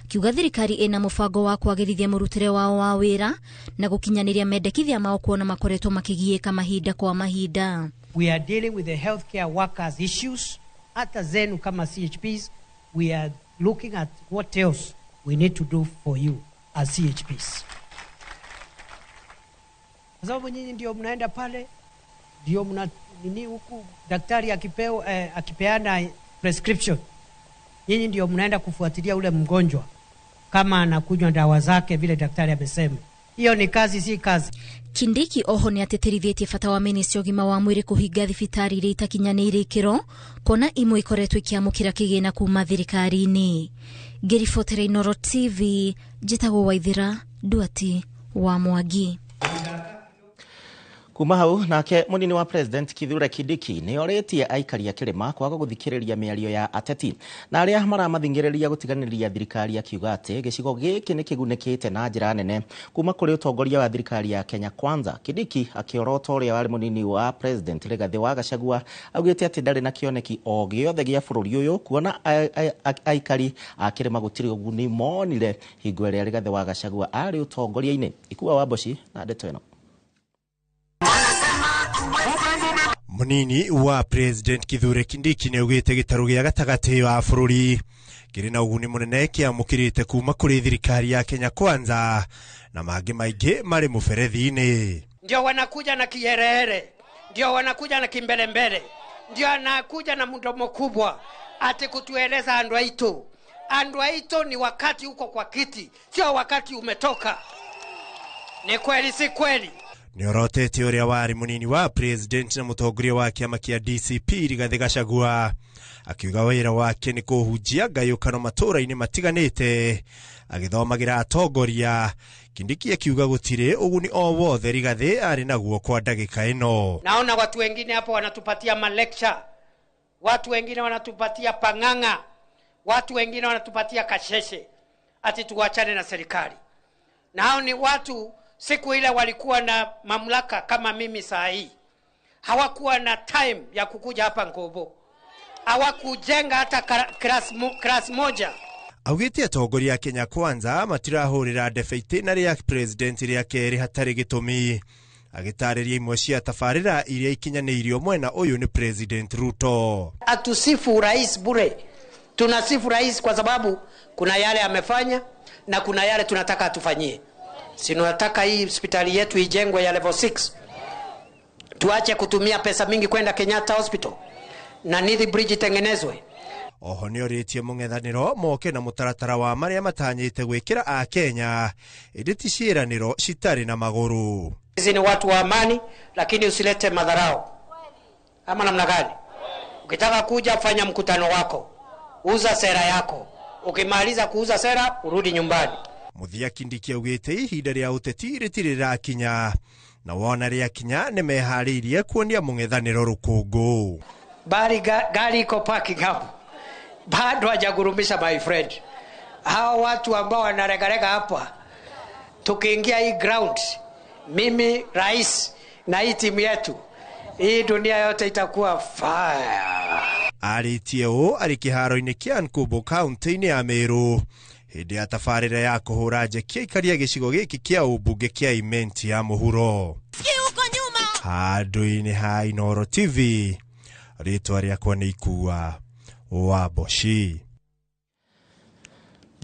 kiuga thirikari ĩna mũbango wa kwagĩrithia mũrutĩre wao wa wĩra na gũkinyanĩria mendekithia mao kuona makoretwo makĩgiĩka mahinda kwa mahinda. We are dealing with the healthcare workers issues. Hata zenu kama CHPs, we are looking at what else we need to do for you as CHPs. Kwa sababu nyinyi ndio mnaenda pale, ndio mna nini huku daktari akipeana prescription, nyinyi ndio mnaenda kufuatilia ule mgonjwa kama anakunywa dawa zake vile daktari amesema. Hiyo ni kazi, si kazi. Kindiki oho nĩ atĩtĩrithĩtie bata wa ministry ũgima wa mwĩrĩ kũhinga thibitarĩ iria itakinyanĩire ikĩro, kona imwe ikoretwo ikiamũkĩra kĩgĩna kuma thirikari-inĩ. Ngĩribotera Inooro TV, njĩtagwo Waithĩra Nduati wa Mwangi. Kuma hau nake munini wa President Kithure Kindiki nĩ orĩtie aikari a kĩrĩma kwaga gũthikĩrĩria mĩario ya ateti na arĩa maramathingĩrĩria gũtiganĩria thirikari akiuga atĩ gĩcigo gĩkĩ nĩ kĩgunĩkĩte na njĩra nene kuma kũrĩ ũtongoria wa thirikari ya Kenya Kwanza. Kindiki akĩorota ũrĩa warĩ munini wa President Rigathi wa Gachagua augĩte atĩ ndarĩ na kĩoneki o gĩothe gĩa bũrũri ũyũ kuona aikari a kĩrĩma gũtirĩ ũguni monire hingo ĩrĩa Rigathi wa Gachagua arĩ ũtongoria-inĩ. Ikua wa Mboci na ndeto ĩno. Munini wa President Kithure Kindiki neugite gitaru gya gatagati wa bururi kiri na uguni munene kiamukirite kuma kuri thirikari ya Kenya Kwanza na magi maige mari muferethini. Ndio wanakuja na kiherehere, ndio wanakuja na kimbelembele, ndio anakuja na mdomo kubwa ati kutueleza Andwaito ni wakati uko kwa kiti, sio wakati umetoka. Ni kweli si kweli? Ni orotete uria wari munini wa President na mutongoria wa kiama kia DCP Rigathi Gachagua akiuga wira wake ni kuhujia gayukano matura-ini matiganite agithomagira atongoria. Kindiki akiuga gutire uguni o wothe Rigathi ari naguo kwa ndagika ino. Naona watu wengine hapo wanatupatia malecture, watu wengine wanatupatia panganga, watu wengine wanatupatia kasheshe ati tuachane na serikali. Na hao ni watu siku ile walikuwa na mamlaka kama mimi saa hii. Hawakuwa na time ya kukuja hapa Ngobo. Hawakujenga hata class moja. Augite atongoria Kenya Kwanza matirahurira defeite na ria president ria keri hatari gitumi. Agitariria imwe cia tafarira iria ikinyaniirio mwena uyu ni President Ruto. Atusifu rais bure. Tunasifu rais kwa sababu kuna yale amefanya na kuna yale tunataka atufanyie. Sinataka hii hospitali yetu ijengwe ya level 6. Tuache kutumia pesa mingi kwenda Kenyatta Hospital. Na Nithi Bridge tengenezwe. Oho ni oritie mung'ethaniro moke na mutaratara wa maria matanyite gwikira a Kenya iditi ciiraniro citari na maguru. Hizi ni watu wa amani, lakini usilete madharau. Ama namna gani? Ukitaka kuja fanya mkutano wako, uza sera yako. Ukimaliza kuuza sera urudi nyumbani. Muthia Kindiki augite ihinda ria uteti ritirira kinya na wona ria kinya ni meharirie kuonia mung'ethaniro rukungu. Gari iko parking hapo. Bado hajagurumisha my friend. Hao watu ambao wanaregarega hapa, tukiingia hii ground, mimi rais na hii timu yetu, hii dunia yote itakuwa fire. Aritie o ari kiharo-ini kia Nkubu county-ini ya Meru hindi ya tafarira ya kuhura njeki ikaria gicigo giki kia ubunge kia Imenti ya Muhuro. Handu-ini ha Inooro TV, ritwa riakwa ni Ikua wa Boshi.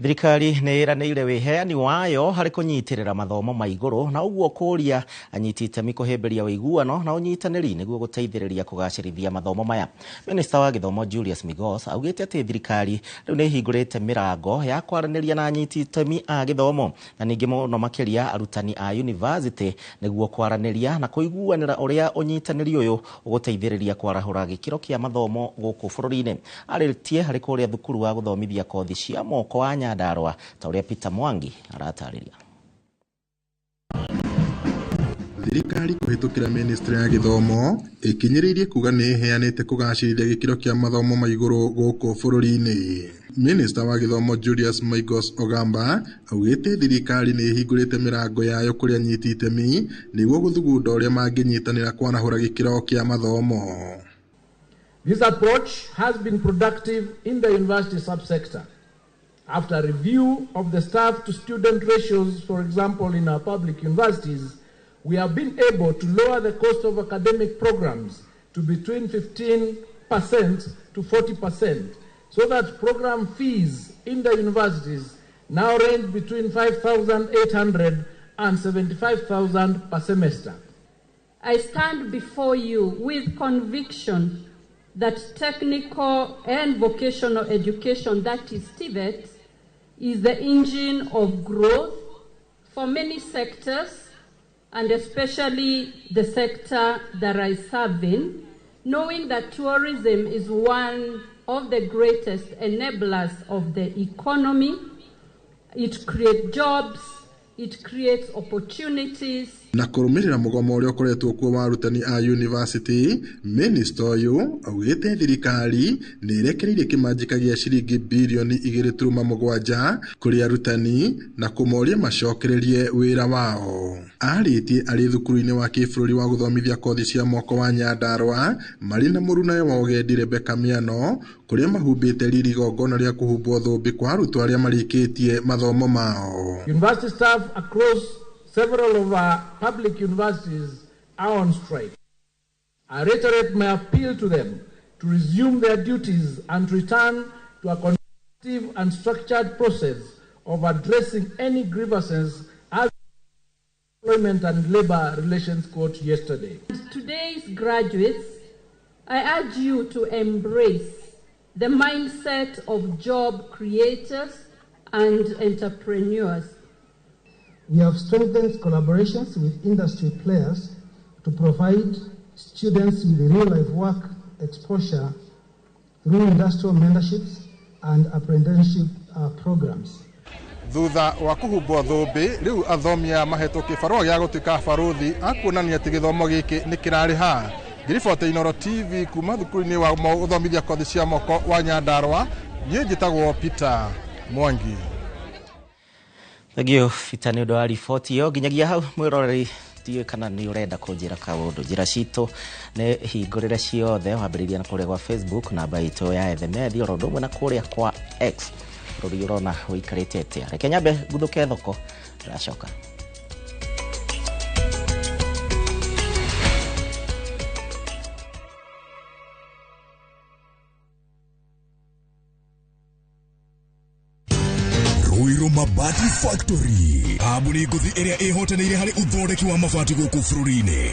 Thirikari nĩ ĩranĩire wĩheani wayo harĩ kũnyitirĩra mathomo ma igũrũ na ũguo kũria anyiti itemi kũhĩmbĩria ũiguano na ũnyitanĩri nĩguo gũteithĩrĩria kũgacĩrithia mathomo maya. Minista wa Gĩthomo Julius Migos augĩte atĩ thirikari rĩu nĩ ĩhingũrĩte mĩrango ya kwaranĩria na anyiti itemi a gĩthomo na ningĩ mũno makĩria arutani a university nĩguo kwaranĩria na kũiguanĩra ũrĩa ũnyitanĩri ũyũ ũgũteithĩrĩria kwarahũra gĩkĩro kĩa mathomo gũkũ bũrũri-inĩ. Arĩtie harĩ kũrĩa thukuru wa gũthomithia kothi cia moko wa Nyandarua ta ũrĩa Peter Mwangi aratarĩria. Thirikari kũhĩtũkĩra ministry ya gĩthomo ĩkinyĩrĩirie kuga nĩ ĩheanĩte kũgacĩrithia gĩkĩro kĩa mathomo ma igũrũ gũkũ bũrũri-inĩ. Minister wa gĩthomo Julius Migos Ogamba augĩte thirikari nĩ ĩhingũrĩte mĩrango yayo kũrĩ anyiti itemi nĩguo gũthugunda ũrĩa mangĩnyitanĩra kwanahũra gĩkĩro kĩa mathomo. This approach has been productive in the university subsector. After review of the staff to student ratios, for example, in our public universities, we have been able to lower the cost of academic programs to between 15% to 40%, so that program fees in the universities now range between 5,800 and 75,000 per semester. I stand before you with conviction that technical and vocational education, that is TVET, is the engine of growth for many sectors, and especially the sector that I serve in, knowing that tourism is one of the greatest enablers of the economy. It creates jobs, it creates opportunities. Na kũrũmĩrĩra mũgomo ũrĩa ũkoretwo kuo wa arutani a university, minister ũyũ augĩte thirikari nĩ ĩrekereirie kĩmanjĩka gĩa ciringi bilioni 2.7 kũrĩ arutani na kũmoria macokererie wĩra wao. Arĩtie arĩ thukuru-inĩ wa kĩbũrũri wa gũthomithia kothi cia moko wa Nyandarua marĩ na mũrunawe wa ũgendi Rebecca Miano kũrĩa mahumbĩte riri igongona rĩa kũhumbwo thũmbĩ kwa arutwo arĩa marĩkĩtie mathomo mao. University staff across several of our public universities are on strike. I reiterate my appeal to them to resume their duties and return to a constructive and structured process of addressing any grievances as Employment and Labor Relations Court yesterday. Today's graduates, I urge you to embrace the mindset of job creators and entrepreneurs. We have strengthened collaborations with industry players to provide students with real-life work exposure through industrial mentorships and apprenticeship programs. Thutha wa kuhumbwo thumbi riu athomia mahetwo kibarua gya gutuika baruthi akuonania ati githomo giki ni kirariha. Ngiriboti Inooro TV kuma thukuru-ini wa uthomithia kothi cia moko wa Nyandarua, nie njitagwo Peter Mwangi. Thagio Peter ni ndo riboti yo nginyagia hau mwiroreri tiwe kana ni urenda kunjira kaundu njira citu ni hingurire ciothe wambiriria na kuria kwa Facebook na baito ya Ethemethi orondo mwe na kuria kwa X ruri urona wikarite atia reke nyambe nguthuke thoko racoka. Ruiru Mabati Factory abuni nguthi iria ihotanire hari uthondeki wa mabati guku bururi-ini.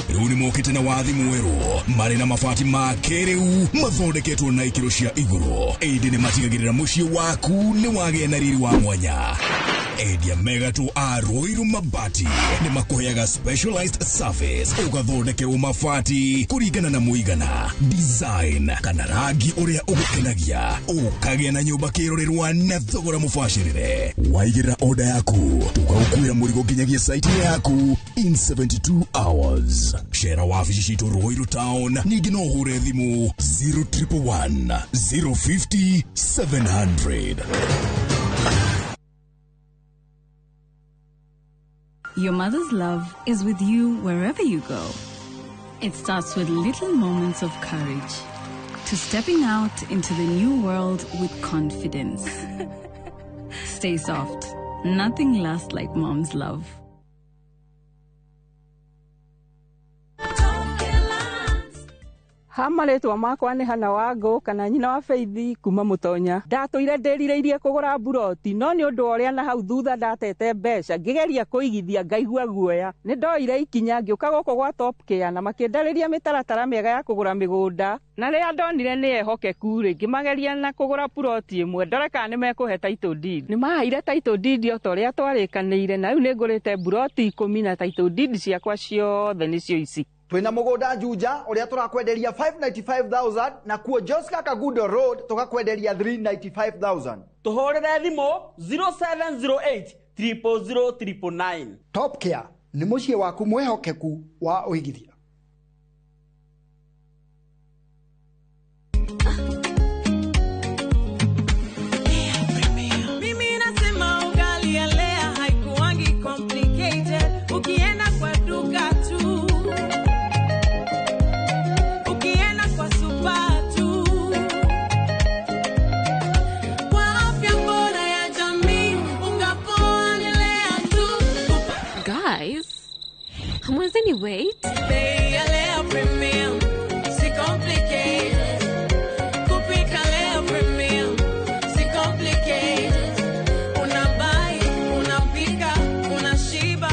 Riu ni mokite na wathi mweru mari na mabati ma kiriu mathondeketwo na ikiro cia iguru. Indi ni matigagirira mucii waku ni wagie na riri wa mwanya. Endia mega tu a Ruiru Mabati ni makuheaga specialized service ugathondekerwo mabati kuringana na muigana, design kana rangi uria ugukenagia, ukagia na nyumba kirorerwa na thogora mubashirire. Waigirira order yaku tukaukuira murigo nginyagia site yaku in 72 hours. Share wabici citu Ruiru Town ningi no hure thimu 0111 050 700. Your mother's love is with you wherever you go. It starts with little moments of courage, to stepping out into the new world with confidence. Stay soft. Nothing lasts like mom's love. Hamaretwa makwa ni Hana Wangu kana nyina wa Feithi kuma Mutonya. Ndatuire ndirireirie kugura buroti no ni undu uria na hau thutha ndatete mbeca ngigeria kuigithia ngaigua guoya. Ni ndoire ikinya ngiuka guko gwa Top Care na makiendariria mitaratara mega ya kugura migunda. Na ria ndonire ni ehokeku ngimageria na kugura buroti imwe ndoreka ni mekuhe title deed. Ni mahaire title deed o toria twarikanire na riu ni ngurite buroti 10 na title deed ciakwa ciothe nicio ici. Twina mugunda Juja uria turakwenderia 595,000 na kuo Josca Kagundo Road tukakwenderia 395,000. Tuhorere thimo 0708 000 Top Care ni mucie waku mwehokeku wa uigithia. Mimi nasema ugali ya Lea haikuangi complicated. Ukienda kwa duka tu, ukienda kwa supa tu, kwa afya bora ya jamii ungapoa ni Lea tu. Guys, hamwezeni wait? Bei ya Lea Premium si complicated. Kupika Lea Premium si complicated. Unabai, unapika, unashiba.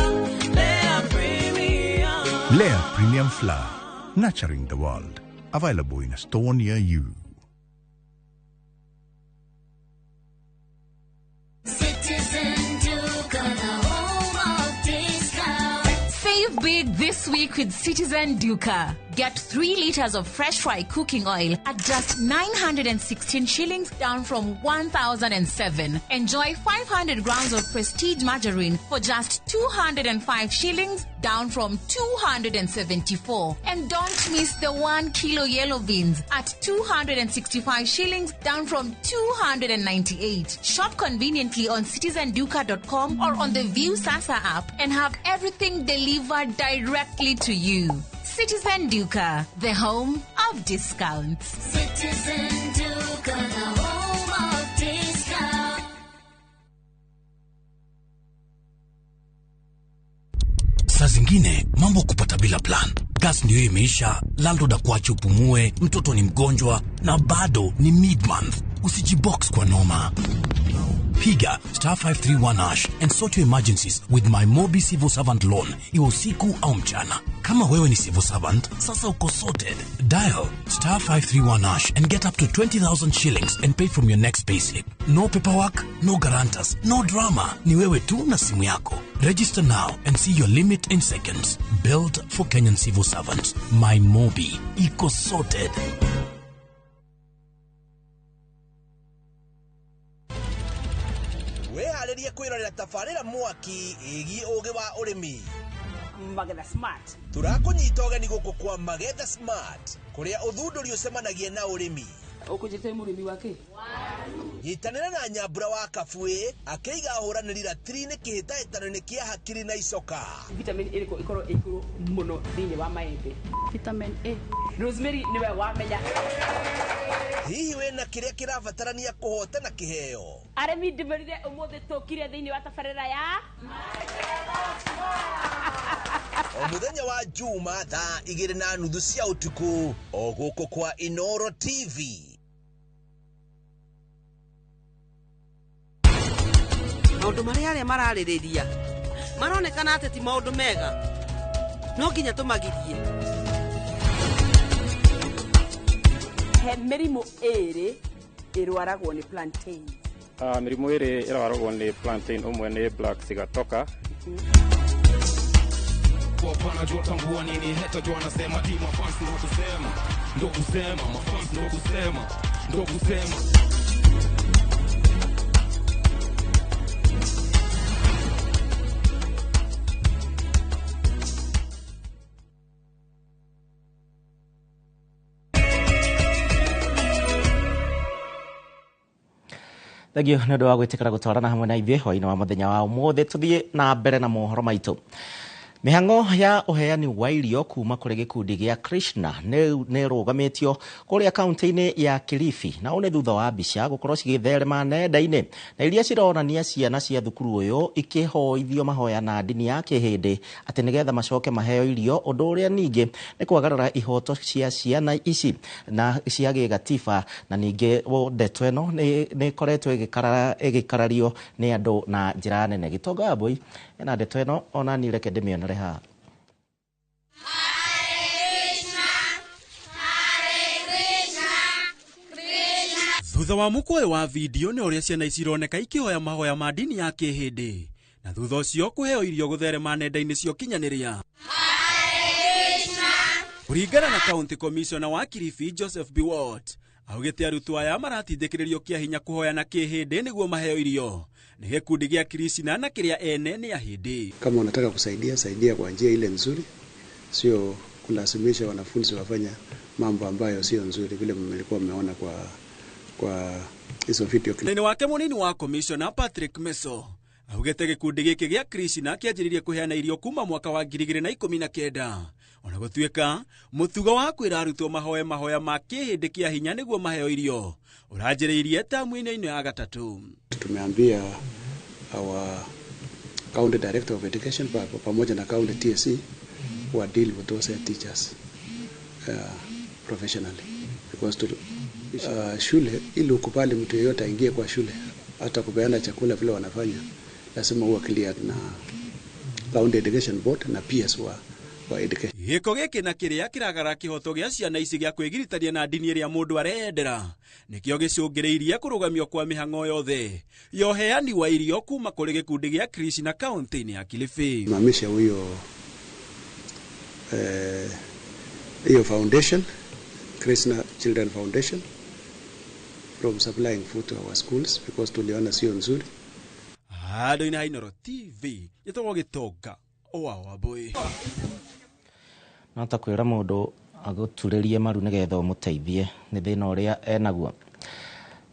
Lea Premium. Lea Premium Flour, nurturing the world. Available in a store near you. Save big this week with Citizen Duca. Get 3 liters of fresh fry cooking oil at just 916 shillings, down from 1,007. Enjoy 500 grams of Prestige margarine for just 205 shillings, down from 274. And don't miss the 1 kilo yellow beans at 265 shillings, down from 298. Shop conveniently on citizenduca.com or on the View Sasa app and have everything delivered directly to you. Citizen Duca, the home of discounts. Citizen Duca, the home of discounts. Saa zingine mambo kupata bila plan. Gas ndio imeisha, landlord akuache upumue, mtoto ni mgonjwa na bado ni mid-month. Usijibox kwa noma. Piga *531# and sort your emergencies with my Mobi Civil Servant Loan, iwe usiku au mchana. Kama wewe ni civil servant, sasa uko sorted. Dial *531# and get up to 20,000 shillings and pay from your next payslip. No paperwork, no guarantors, no drama. Ni wewe tu na simu yako. Register now and see your limit in seconds. Built for Kenyan civil servants. My Mobi, iko sorted. Weharĩrie kwĩrorera tabarĩra mwaki ĩgiĩ ũgĩ wa ũrĩmi. Magetha Smart. Tũrakũnyita ũgeni gũkũ kwa Magetha Smart, kũrĩa ũthundũri ũcemanagia na ũrĩmi. Ũkũnjĩte mũrĩmi wake? Nyitanĩra na Nyambura wa Kabuĩ, akĩiga hũranĩri ratiri-inĩ kĩhĩtahĩtano-inĩ kĩa hakiri na icoka. Vitamin ĩrĩkũ ĩkorwo ĩkũrũ mũno thĩinĩ wa maembe? Vitamin A. Rosemary niwe wamenya. Hihi wĩna kĩrĩa kĩrabatarania kũhotana kĩheo? Arĩmi ndĩmerire ũmũthĩ tũkire thĩinĩ wa tabarĩra ya o mũthenya wa Juma thaa 2:30 cia ũtukũ o gũkũ kwa Inoro TV. Maũndũ marĩa mararĩrĩria maronekana atĩ ti maũndũ mega, no nginya tũmagirie. He mĩrimũ ĩrĩ ĩrwaragwo nĩ plantain. Mĩrimũ ĩrĩ ĩrwaragwo nĩ plantain, ũmwe nĩ black sigatoka. Kwa pana jua tambua nini heta jua nasema ti mafans ndo kusema mafans ndo kusema. Thegio nĩ ũndũ wa gwĩtĩkĩra gũtwarana hamwe na ithuĩ hwaĩ-inĩ wa mũthenya wa ũmũthĩ. Tũthiĩ na mbere na mohoro maitũ. Mĩhang'o ya ũheani wa irio kuma kũrĩ gĩkundi gĩa Krishna nĩ rũgamĩtio kũrĩa kaunti-inĩ ya Kilifi, na nĩ thutha wa mbica gũkorwo cigĩtherema nenda-inĩ na iria cironania ciana cia thukuru ũyũ ikĩhoithio mahoya na ndini ya kĩhĩndĩ atĩ nĩgetha macoke maheo irio, ũndũ ũrĩa ningĩ nĩ kwagarara ihoto cia ciana ici na cia gĩgatiba, na ningĩ ndeto ĩno nĩ ĩkoretwo ĩgĩkarario nĩ andũ na njĩra nene. Gĩtonga Wambui ena ndeto ĩno, ona niĩ reke ndĩmĩonere haha. Thutha wa mũkũĩ wa video nĩ ũrĩa ciana ici ironeka ikĩhoya mahoya ma ndini ya kĩhĩndĩ, na thutha ũcio kũheo irio gũtherema nenda-inĩ cia ũkinyanĩria. Kũringana na County Commissioner wa Kilifi Joseph Biwott, augĩte arutwo aya maratindĩkĩrĩrio kĩa hinya kũhoya na kĩhĩndĩ nĩguo maheo irio nĩ gĩkundi gĩa Krishna na kĩrĩa ene ni ahĩndĩ. Kama unataka kusaidia, saidia kwa njia ile nzuri, sio kulazimisha wanafunzi wafanya mambo ambayo sio nzuri vile mlikuwa mmeona kwa hizo video. Nene wake munini wa Commissioner Patrick Meso augĩte gĩkundi gĩkĩ gĩa Krishna kĩanjĩrĩirie kũheana irio kuma mwaka wa 2019. Ona gũtuĩka mũtugo wa kwĩra arutwo mahoya ma kĩhĩndĩ kĩa hinya nĩguo maheo irio ũranjĩrĩirie tamu-inĩ ya gatatũ. Tumeambia our county director of education pamoja na county TSC wa deal with those teachers professionally, because shule ili ukubali mtu yeyote aingie kwa shule hata kupeana chakula vile wanafanya lazima uwe clear na county education board na PS wa education. Gĩko gĩkĩ na kĩrĩa kĩragara kĩhoto gĩa ciana ici gĩa kwĩgiritania na ndini ĩrĩa mũndũ arendera nĩkĩo gĩcũngĩrĩirie kũrũgamio kwa mĩhang'o yothe ya ũheani wa irio kuma kũrĩ gĩkundi gĩa Krishna kaunti-inĩ ya Kilifi. Mamisha hiyo foundation, Krishna Children Foundation, from supplying food to our schools because tuliona sio nzuri. Handũ-inĩ ha Inoro TV gĩtagwo Gĩtonga Wambui. No ta kwĩra mũndũ agũturĩrie maru nĩgetha ũmũteithie nĩ thĩna ũrĩa enaguo.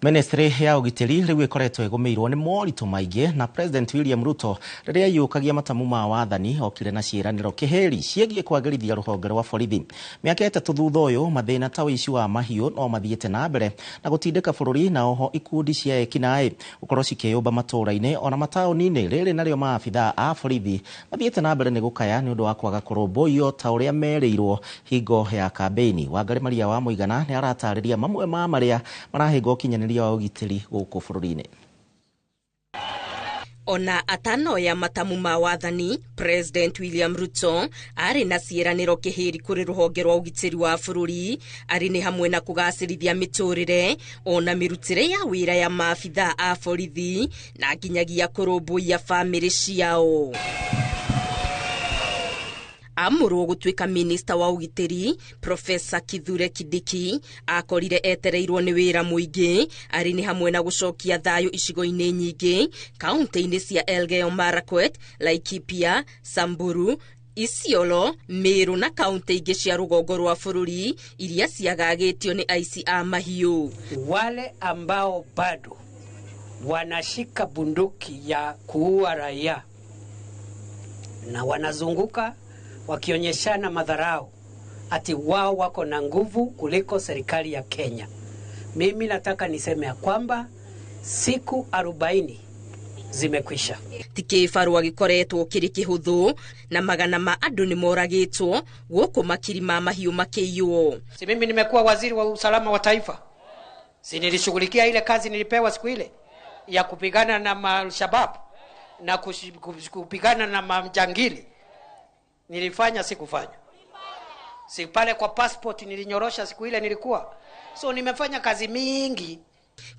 Ministry ya ugitiri riu ikoretwo igumirwo ni moritũ maingĩ na President William Ruto riria yukagia matamu ma wathani okire na ciĩranĩro kĩheri ciegie kwagĩrithia rũhonge rwa borithi. Mĩaka ĩtatũ thutha ũyũ mathĩna ta ũici wa mahiũ no mathiĩte na mbere na gũtindĩka bũrũri na oho ikundi cia ekinaĩ gũkorwo cikĩyũmba matũũra-inĩ ona mataũni-inĩ rĩrĩ narĩo maabithaa a borithi mathiĩte na mbere nĩ gũkaya nĩ ũndũ wa kwaga kũrũmbũiyo ta ũrĩa merĩirwo hingo ya kambĩini. Wangari Maria wa Mũigana nĩ aratarĩria mamwe ma marĩa marahĩngwo kinyanĩria wa ugitiri gũkũ bũrũri-inĩ. Ona atanoya matamu ma wathani, President William Ruto arĩ na ciĩranĩro kĩheri kũrĩ rũhonge rwa ugitĩri wa bũrũri, arĩ nĩ hamwe na kũgacĩrithia mĩtũrĩre ona mĩrutĩre ya wĩra ya maabithaa a borithi na nginyagia kũrũmbũiya bamĩrĩ ciao. Amũrwo gũtuĩka minista wa ugitĩri, Professor Kithure Kindiki akorire etereirwo nĩ wĩra mũingĩ, arĩ nĩ hamwe na gũcokia thayũ icigo-inĩ nyingĩ kaunti-inĩ cia Elgeyo Marakwet, Laikipia, Samburu, Isiolo, Meru na kaunti ingĩ cia rũgongo rwa bũrũri iria ciagagĩtio nĩ aici a mahiũ. Wale ambao bado wanashika bunduki ya kuua raia na wanazunguka wakionyeshana madharau ati wao wako na nguvu kuliko serikali ya Kenya. Mimi nataka niseme ya kwamba siku 40 zimekwisha. Tikĩbarũ agĩkoretwo kĩrĩ kĩhũthũ na magana ma andũ nĩ moragĩtwo gũkũ makiri ma mahiũ makĩiywo. Si mimi nimekuwa waziri wa usalama wa taifa. Si nilishughulikia ile kazi nilipewa siku ile ya kupigana na al-Shabaab na kupigana na majangili. Nilifanya sikufanya. Si pale kwa passport nilinyorosha siku ile nilikuwa. So nimefanya kazi mingi.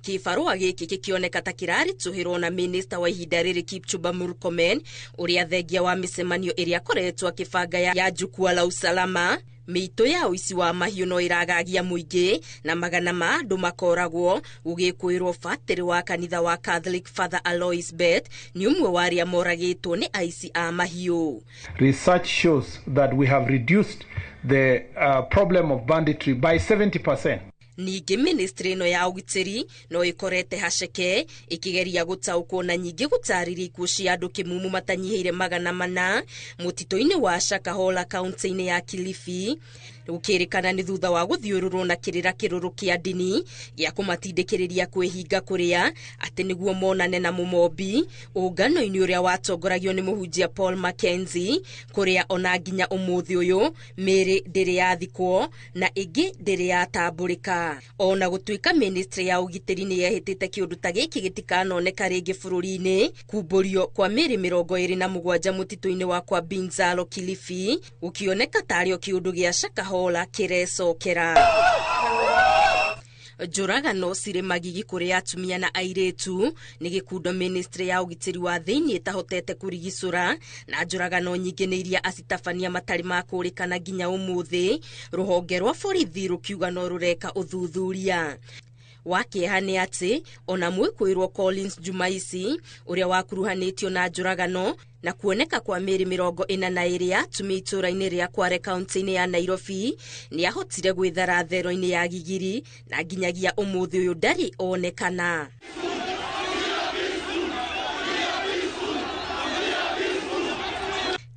Kĩbarũa gĩkĩ gĩkĩoneka ta kĩraritũhĩrwo na minista wa ihinda rĩrĩ Kipchumba Murkomen, ũrĩa thengia wa mĩcemanio ĩrĩa akoretwo akĩbanga ya jukwaa la usalama. Mĩito ya ũici wa mahiũ no ĩragagia mũingĩ na magana ma andũ makoragwo, gũgĩkwĩrwo fatĩrĩ wa kanitha wa Catholic Father Alois Bet nĩ ũmwe wa arĩa moragĩtwo nĩ aici a mahiũ. Research shows that we have reduced the problem of banditry by 70%. Ningĩ ministry ĩno ya ugitĩri no ĩkorete haceke ĩkĩgeria gũtaũkwo na nyingĩ gũtarĩria ikuũ cia andũ kĩmumu matanyihĩire magana mana mũtitũ-inĩ wa Shakahola kaunti-inĩ ya Kilifi, gũkĩrĩkana nĩ thutha wa gũthiũrũrwo na kĩrĩra kĩrũrũ kĩa ndini gĩa kũmatindĩkĩrĩria kwĩhinga kũrĩa atĩ nĩguo monane na mũmombi ũngano-inĩ ũrĩa watongoragio nĩ mũhunjia Paul Mackenzie, kũrĩa ona nginya ũmũthĩ ũyũ mĩrĩ ndĩrĩ yathikwo na ĩngĩ ndĩrĩ yatambũrĩka. Ona gũtuĩka ministry ya ugitĩri nĩ yehĩtĩte kĩũndũ ta gĩkĩ gĩtikanoneka rĩngĩ bũrũri-inĩ, kumbũrio kwa mĩrĩ 27 mũtitũ-inĩ wa kwa Binzalo Kilifi gũkĩoneka tarĩo kĩũndũ gĩa Shakahola kĩrecokera. Njũragano cirĩ magigi kũrĩ atumia na airĩtu nĩ gĩkundo ministry ya ugitĩri wa thĩinĩ ĩtahotete kũrigicũra, na njũragano nyingĩ nĩ iria acitabania matarĩ ma kũrĩkana nginya ũmũthĩ, rũhonge rwa borithi rũkiuga no rũreka ũthuthuria. Wakĩeha nĩ atĩ ona mwĩkwĩrwo Collins Jumaici ũrĩa wakuruhanĩtio na njũragano na kuoneka kwa mĩrĩ 42 ya atumia itũũra-inĩ rĩa Kware kaunti-inĩ ya Nairobi nĩ ahotire gwĩthara thero-inĩ ya Gigiri na nginyagia ũmũthĩ ũyũ ndarĩ onekana.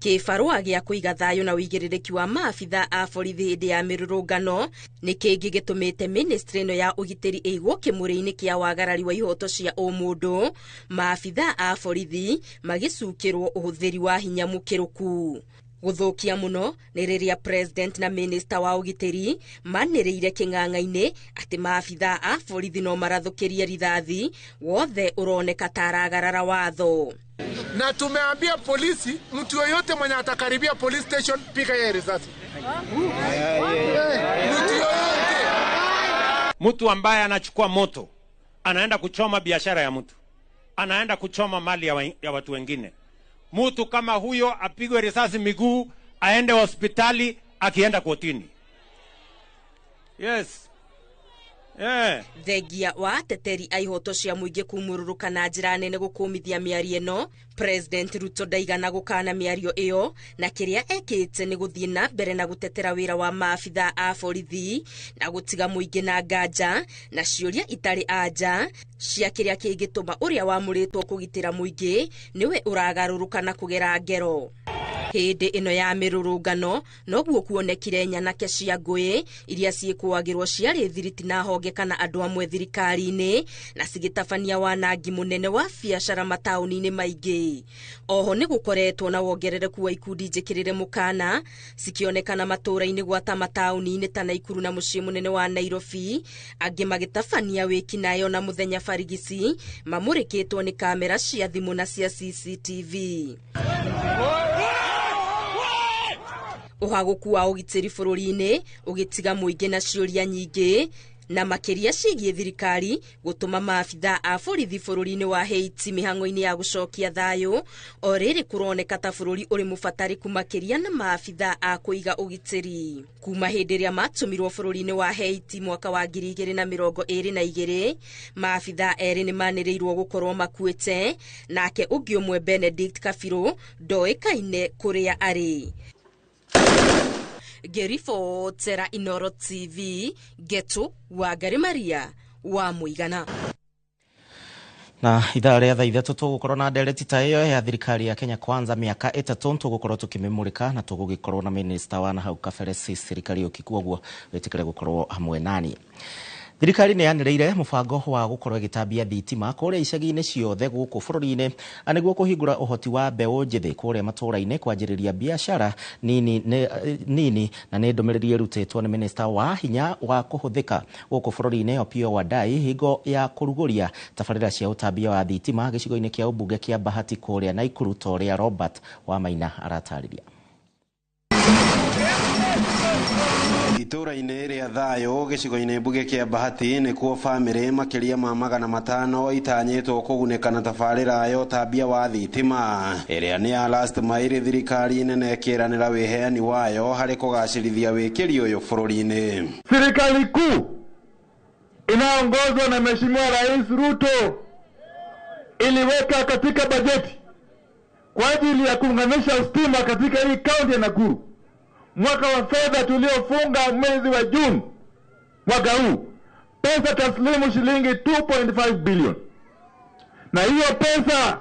Kĩbarũa gĩa kũiga thayũ na ũigĩrĩrĩki wa maabithaa a borithi hĩndĩ ya mĩrũrũngano nĩ kĩngĩ gĩtũmĩte ministry ĩno ya ũgitĩri ĩigwo kĩmũrĩ-inĩ kĩa wagarari wa ihoto cia ũmũndũ, maabithaa a borithi magĩcukĩrwo ũhũthĩri wa hinya mũkĩrũku. Gũthũkia mũno nĩ rĩrĩa president na minister wa ũgitĩri manĩrĩire kĩng'ang'a-inĩ atĩ maabithaa a borithi no marathũkĩria rithathi wothe ũroneka taragarara watho. Na tumeambia polisi mtu yoyote mwenye atakaribia police station piga yeye risasi. Mtu yoyote. Mtu ambaye anachukua moto anaenda kuchoma biashara ya mtu, anaenda kuchoma mali ya watu wengine. Mtu kama huyo apigwe risasi miguu, aende hospitali, akienda kotini. Yes. Thengia wa teteri aihoto cia muingi kumururuka na njira nene gukumithia miario ino, President Ruto ndaigana gukana miario iyo, na kiria ekite ni guthie na mbere na gutetera wira wa maabitha a borithi na gutiga muingi na nganja na ciuria itari anja cia kiria kingituma uria wamuritwo kugitira muingi niwe uragaruruka na kugera ngero. Hindi ino ya mirurungano noguo kuonekire nyanake cia ngui iria ciikuagirwo ciari thiriti na honge kana andu amwe thirikari-ini na cigitabania wanangi munene wa biacara matauni-ini maingi. Oho ni gukoretwo na wongerereku wa ikundi njikirire mukana cikionekana matura-ini gwata matauni-ini ta Naikuru na mucii munene wa Nairobi, angi magitabania wiki nayo na muthenya barigisi mamurikitwo ni kamera cia thimu na cia CCTV. Uhaguku wa ugitiri bururi-ini ugitiga muingi na ciuria nyingi na makiria cigie thirikari gutuma maabitha a borithi bururi-ini wa Haiti mihango-ini ya gucokia thayo, o riri kuroneka ta bururi uri mubatariku makiria na maabitha a kuiga ugitiri. Kuma hindi ria matumirwo bururi-ini wa Haiti mwaka wa 2022, maabitha eri ni manirirwo gukorwo makuite, nake ungi umwe Benedict Kafiro ndoikaine kuria ari. Gerifo Tera Inoro TV, Geto wa Garimaria wa Muigana. Na ithaa ria thaa ithatũ tũgũkorwo na ndereti ta ĩyo ya thirikari ya Kenya Kwanza miaka 3 tũgũkorwo tũkĩmĩmũrĩka na tũgũgĩkorwo na minister wa nahau kabere serikali ũkikuo guo wĩtĩkĩre gũkorwo hamwe nani. Thirikari nĩ yanĩrĩire mũbango wa gũkorwo ĩgĩtambia thitima kũrĩa icagi-inĩ ciothe gũkũ bũrũri-inĩ nĩguo kũhingũra ũhoti wa mbeũ njĩthĩ kũrĩa matũũra-inĩ kwanjĩrĩria biacara nini na nĩ ndũmĩrĩri ĩrutĩtwo nĩ minista wa hinya wa kũhũthĩka gũkũ bũrũri-inĩ Opiyo Wandayi hingo ya kũrugũria tabarĩra cia ũtambia wa thitima gĩcigo-inĩ kĩa ũmbunge kĩa Bahati kũrĩa Naikuru ta ũrĩa Robert Wamaina aratarĩria. Itũra-inĩ rĩa Thayo gĩcigo-inĩ mbunge kĩa Bahati nĩkuo bamĩrĩ makĩria ma 500 itanyĩtwo kũgunĩka na tabarĩra ya ũtambia wa thitima ĩrĩa nĩ ya last mile thirikari nene ĩkĩranĩra wĩheani wayo harĩ kũgacĩrithia wĩkĩri ũyũ bũrũri-inĩ. Serikali kuu inaongozwa na Mheshimiwa Rais Ruto iliweka katika bajeti kwa ajili ya kuunganisha stima katika hii kaunti ya Nakuru. Mwaka wa fedha tuliofunga mwezi wa Juni mwaka huu, pesa taslimu shilingi 2.5 billion. Na hiyo pesa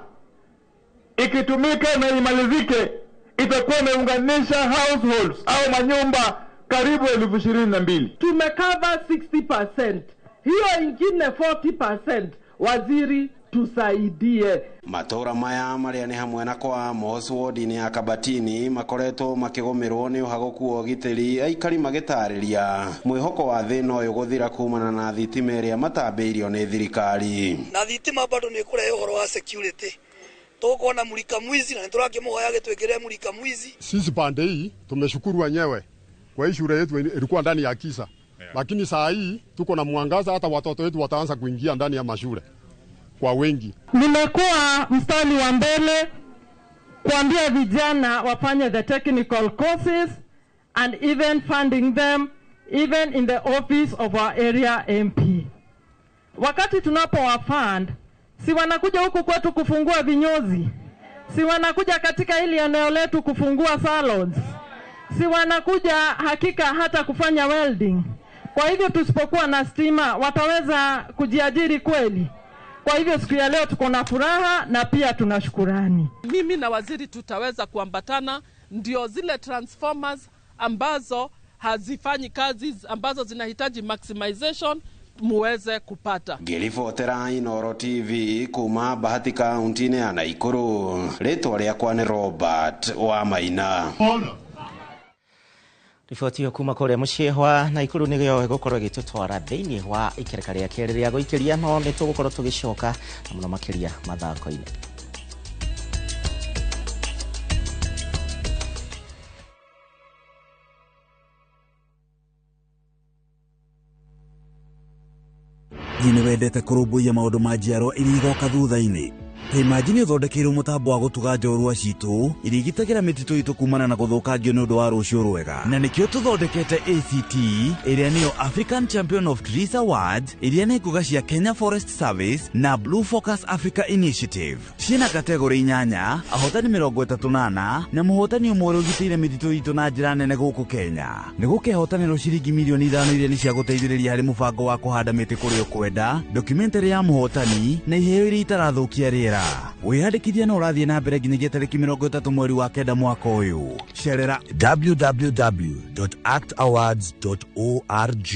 ikitumika na imalizike itakuwa imeunganisha households au manyumba karibu 22,000. Tumekava 60%. Hiyo ingine 40% waziri tusaidie. Matora maya marĩa nĩ hamwe na kwa Amos ward-inĩ ya Kabatini makoretwo makĩgũmĩrwo nĩ ũhagũku wa ũgitĩri, aikari magĩtarĩria mwĩhoko wa thĩna ũyũ gũthira kumana na thitima ĩrĩa matambĩirio nĩ thirikari. Na thitima bado nĩ kũrehe ũhoro wa security. Tukuona mulika mwizi na turakimhoya agĩtwĩkĩre mulika mwizi. Sisi pande hii tumeshukuru wenyewe kwa hii shule yetu ilikuwa ndani ya kisa. Lakini saa hii tuko na mwangaza, hata watoto wetu wataanza kuingia ndani ya mashule kwa wengi. Nimekuwa mstari wa mbele kuambia vijana wafanye the technical courses and even funding them even in the office of our area MP. Wakati tunapowafund, si wanakuja huku kwetu kufungua vinyozi, si wanakuja katika hili eneo letu kufungua salons, si wanakuja hakika hata kufanya welding. Kwa hivyo tusipokuwa na stima wataweza kujiajiri kweli? Kwa hivyo siku ya leo tuko na furaha na pia tunashukurani. Mimi na waziri tutaweza kuambatana ndio zile transformers ambazo hazifanyi kazi ambazo zinahitaji maximization muweze kupata. Gerifo Tera Inoro TV kuma Bahati kaunti-inĩ ya Naikuru. Rĩtwa rĩakwa nĩ Robert Wamaina. Riboti yo kuma kũrĩa mũciĩ wa Naikuru nĩgĩo gũkorwo gĩtũtwara thĩinĩ wa ikereka rĩa kerĩ rĩa gũikĩria, no nĩ tũgũkorwo tũgĩcoka na mũno makĩria mathako-inĩ. Nĩ wendete kũrũmbũiya maũndũ ma njiarwa iria igoka thutha-inĩ. Imagine uthondekeirwo mutambo wa gutuga njorua citu irigitagira mititu itu kumana na guthukangio ni undu wa rucio rwega na nikio tuthondekete ACT iria niyo African Champion of Trees Awards iria ni nguga cia Kenya Forest Service na Blue Focus Africa Initiative ciina kategori 8 ahotani 38 na muhotani umwe ugitire mititu itu na njira nene guku Kenya ni gukehotanirwo ciringi milioni 5 iria ni cia guteithiriria hari mubango wa kuhanda miti kuri ukwenda documentary ya muhotani na iheo iria itarathukia riera wiyandikithia no urathie na mbere nginyagia tariki 30 mweri wa kenda mwaka uyu cerera www.actawards.org.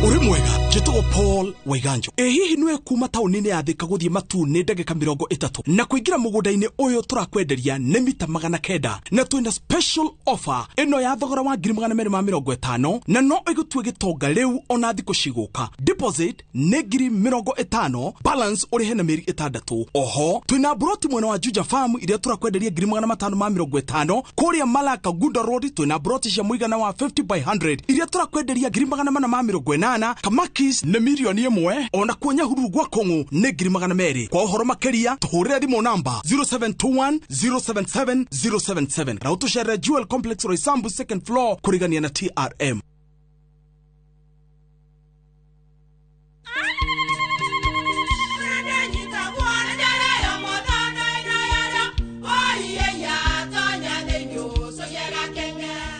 Uri mwega jitugo Paul Waiganjo hihi nwe kuma tauni ni yathika guthie matu ni ndagika 30 na kuingira mugunda-ini uyu turakwenderia ni mita 900 na twina special offer ino ya thogora wa 250 na no igutue gitonga riu ona thiko ciguka deposit ni 50 balance uri hena meri 6 oho twina broti mwena wa Juja Farm iria turakwenderia 550 kuria Malaka Gunda Road twina broti cia muigana wa 50 by 100 iria turakwenderia 480 Kamakis ne milioni 1 ona kuonya hururu gwa Kongo ne 200 kwa uhoro makeria tuhurira thimo namba 0721 077 077 na utushere Jewel Complex Roysambu second floor kurigania na TRM.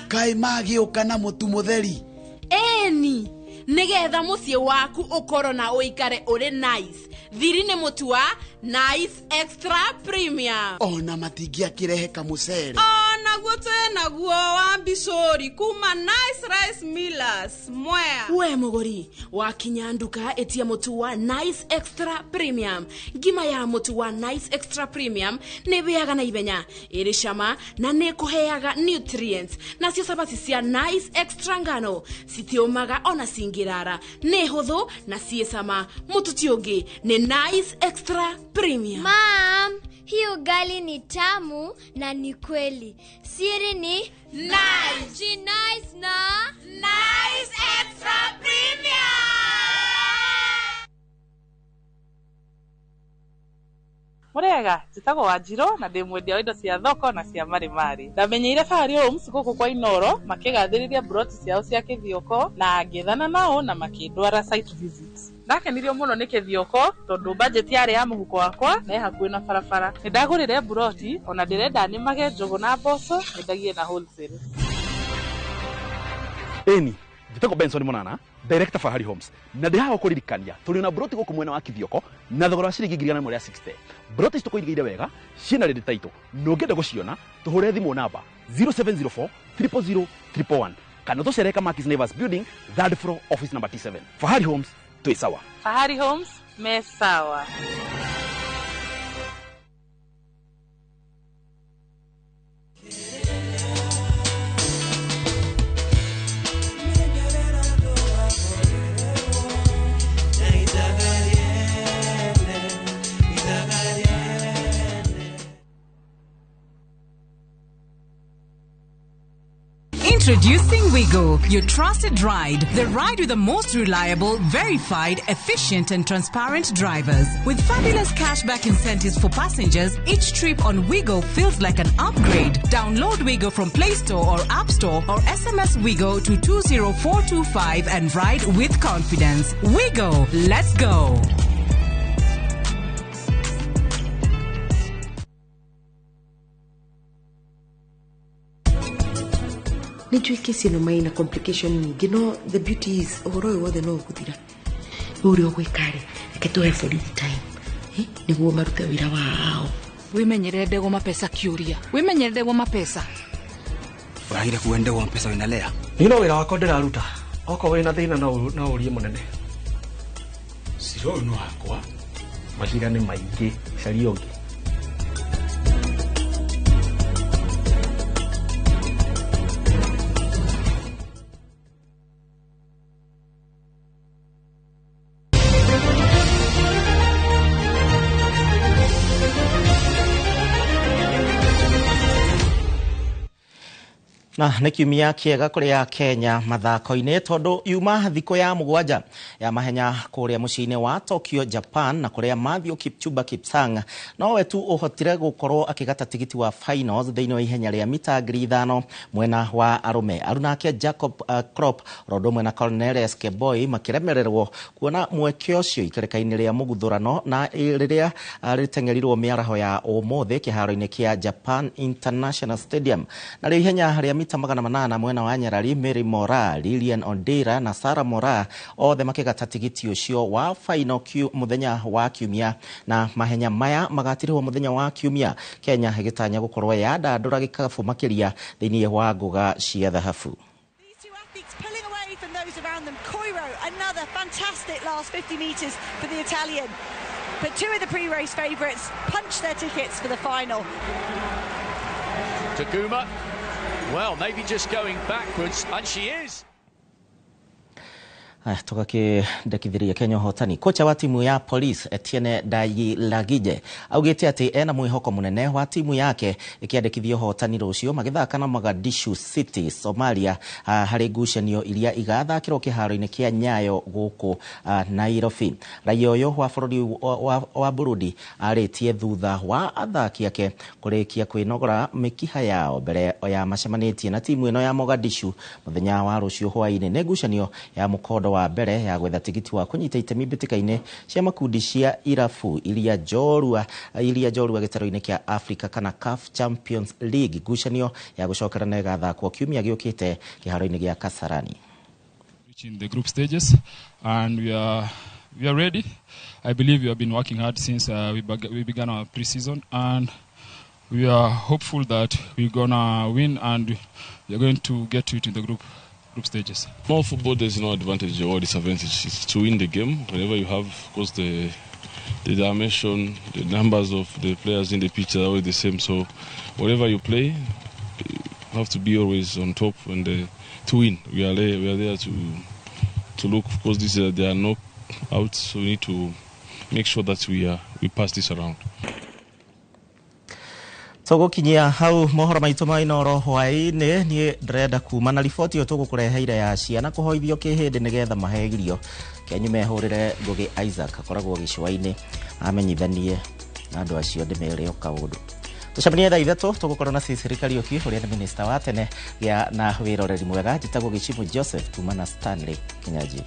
Kai magi ukana mutu mutheri eni nigetha mucie waku ukoro na uikare uri nice thiri ni mutu wa Nice Extra Premium ona matingia kirehe kamucere ona gutu na guo wa Bishori kuma Nice Rice Millers mwea we mugori wa kinyanduka etia mutu wa Nice Extra Premium ngima ya mutu wa Nice Extra Premium ne beaga na ibenya iri shama na ne kuheaga nutrients na cio sabati cia Nice Extra ngano sitiomaga ona singirara ne huthu na ciesama mutu tiongi ne Nice Extra Premium. Mom, hii ugali ni tamu na ni kweli. Siri ni nice. Ji nice na Nice Extra Premium. Murega, jitagwo Wanjiro na ndimwendia indo cia thoko na cia marimari. Ndamenyeire Fahari Homes guku kwa Inoro makigathiriria broti ciao cia kithioko na ngethana nao na makindwara site visits. Ndakenirio muno ni kithioko tondu budget yari ya muhuko wakwa na hakuhi na barabara. Ndagurire broti ona ndirenda ni mage njogo na mboco ndagie na wholesale. Eni jitagwo Benson Monana director Fahari Homes na ndihaga kuririkania turi na broti guku mwena wa kithioko na thogora ciringi 160. Broti citukoirigeire wega ciina ready title no ngenda guciona tuhure thimu namba 0704 000 111 kana tucereka Markis Naivas Building 3rd floor office number T7. Fahari Homes tu sawa. Fahari Homes me sawa. Introducing Wigo, your trusted ride. The ride with the most reliable, verified, efficient and transparent drivers. With fabulous cashback incentives for passengers, each trip on Wigo feels like an upgrade. Download Wigo from Play Store or App Store or SMS Wigo to 20425 and ride with confidence. Wigo, let's go. Nijui kesi ino maina complication nyingi no the beauty is uhoro wothe no guthira uri ogwikare reke tuhe for the time niguo marute wira wao wimenyere ndego mapesa kiuria wimenyere ndego mapesa uragire kuende wa pesa winalea ino wira wako ndiraruta oko wina thina na urie munene siro no akwa magira ni maingi cariongi Na nĩ kiumia kĩega kũrĩa Kenya mathako-inĩ tondu yuma thikũ ya mũgwanja ya mahenya kũrĩa mũciĩ-inĩ wa Tokyo, Japan, na kũrĩa Matthew Kipchumba Kipsang nowe tu ũhotire gũkorwo akĩgata tigiti wa finals thĩinĩ wa ihenya rĩa mita 5,000 mwena wa arũme. Arunake Jacob Krop rondo mwena Cornelius Keboi makiremererwo kuona mweke ũcio ikereka-inĩ rĩa mũguthũrano na rĩrĩa rĩtengerirwo mĩaraho ya ũmũthĩ kĩharo-inĩ kĩa Japan International Stadium. Na rĩo ihenya rĩa mita 800 mwena wa Nyarari, Mary Mora, Lilian Ondira na Sarah Mora othe makigata tigiti ũcio wa final muthenya wa kiumia. Na mahenya maya magatirwo muthenya wa kiumia, Kenya ĩgĩtanya gũkorwo yandandũra gĩkabu makĩria thĩinĩ wa ngũga cia thahabu. Pulling away from those around them. Coiro, another fantastic last 50 metres for the Italian. But two of the pre-race favourites punched their tickets for the final. Taguma, well, maybe just going backwards, and she is. Tukakĩndekithiria Kenya hotani. Kocha wa timu ya Police Etienne Ndayiragije augĩte atĩ ena mwĩhoko mũnene wa timu yake ĩkĩandĩkithio hotani rũciũ magĩthaka na Mogadishu City, Somalia, harĩ ngucanio iria igathakĩrwo kĩharo-inĩ kĩa Nyayo gũkũ Nairobi. Raia ũyũ wa bũrũri wa Burundi arĩtie thutha wa athaki ake kũrĩkia kwĩnogora mĩkiha yao mbere ya macemanĩtie na timu ĩno ya Mogadishu mũthenya wa rũciũ hwaĩ-inĩ. Nĩ ngucanio ya mũkondo wa mbere ya gwetha tigiti wa kunyita itemi mbĩtĩka-inĩ cia makundi cia irabu iria njorua gĩtaro-inĩ kĩa Africa kana CAF Champions League. Ngucanio ya gũcokerana ĩgathakwo kiumia gĩũkĩte kĩharo-inĩ gĩa Kasarani. In the group stages, and we are ready. I believe we have been working hard since we began our pre-season, and we are hopeful that we're gonna win and we're going to get to it in the group stages. More football, there's no advantage or disadvantage. It's to win the game. Whenever you have, of course, the dimension, the numbers of the players in the pitch are always the same. So wherever you play, you have to be always on top and to win. We are there to look. Of course, they are knocked out, so we need to make sure that we pass this around. Tũgũkinyia hau mohoro maitũ ma Inooro hwaĩ-inĩ, niĩ ndĩrenda kuma na riboti ĩyo tũgũkũreheire ya ciana kũhoithio kĩhĩndĩ nĩgetha mahegirio. Kenyu mehũrĩre Ngũgĩ Isaac akoragwo gĩcũa-inĩ amenyithanie na andũ acio ndĩmere o kaũndũ. Tũcemanie thaa 3 tũgũkorwo na Cecily Kariuki ũrĩa nĩ minista wa tene na wĩroreri mwega. Njĩtagwo Gĩchimũ Joseph kuma na Stanley Kinyaji.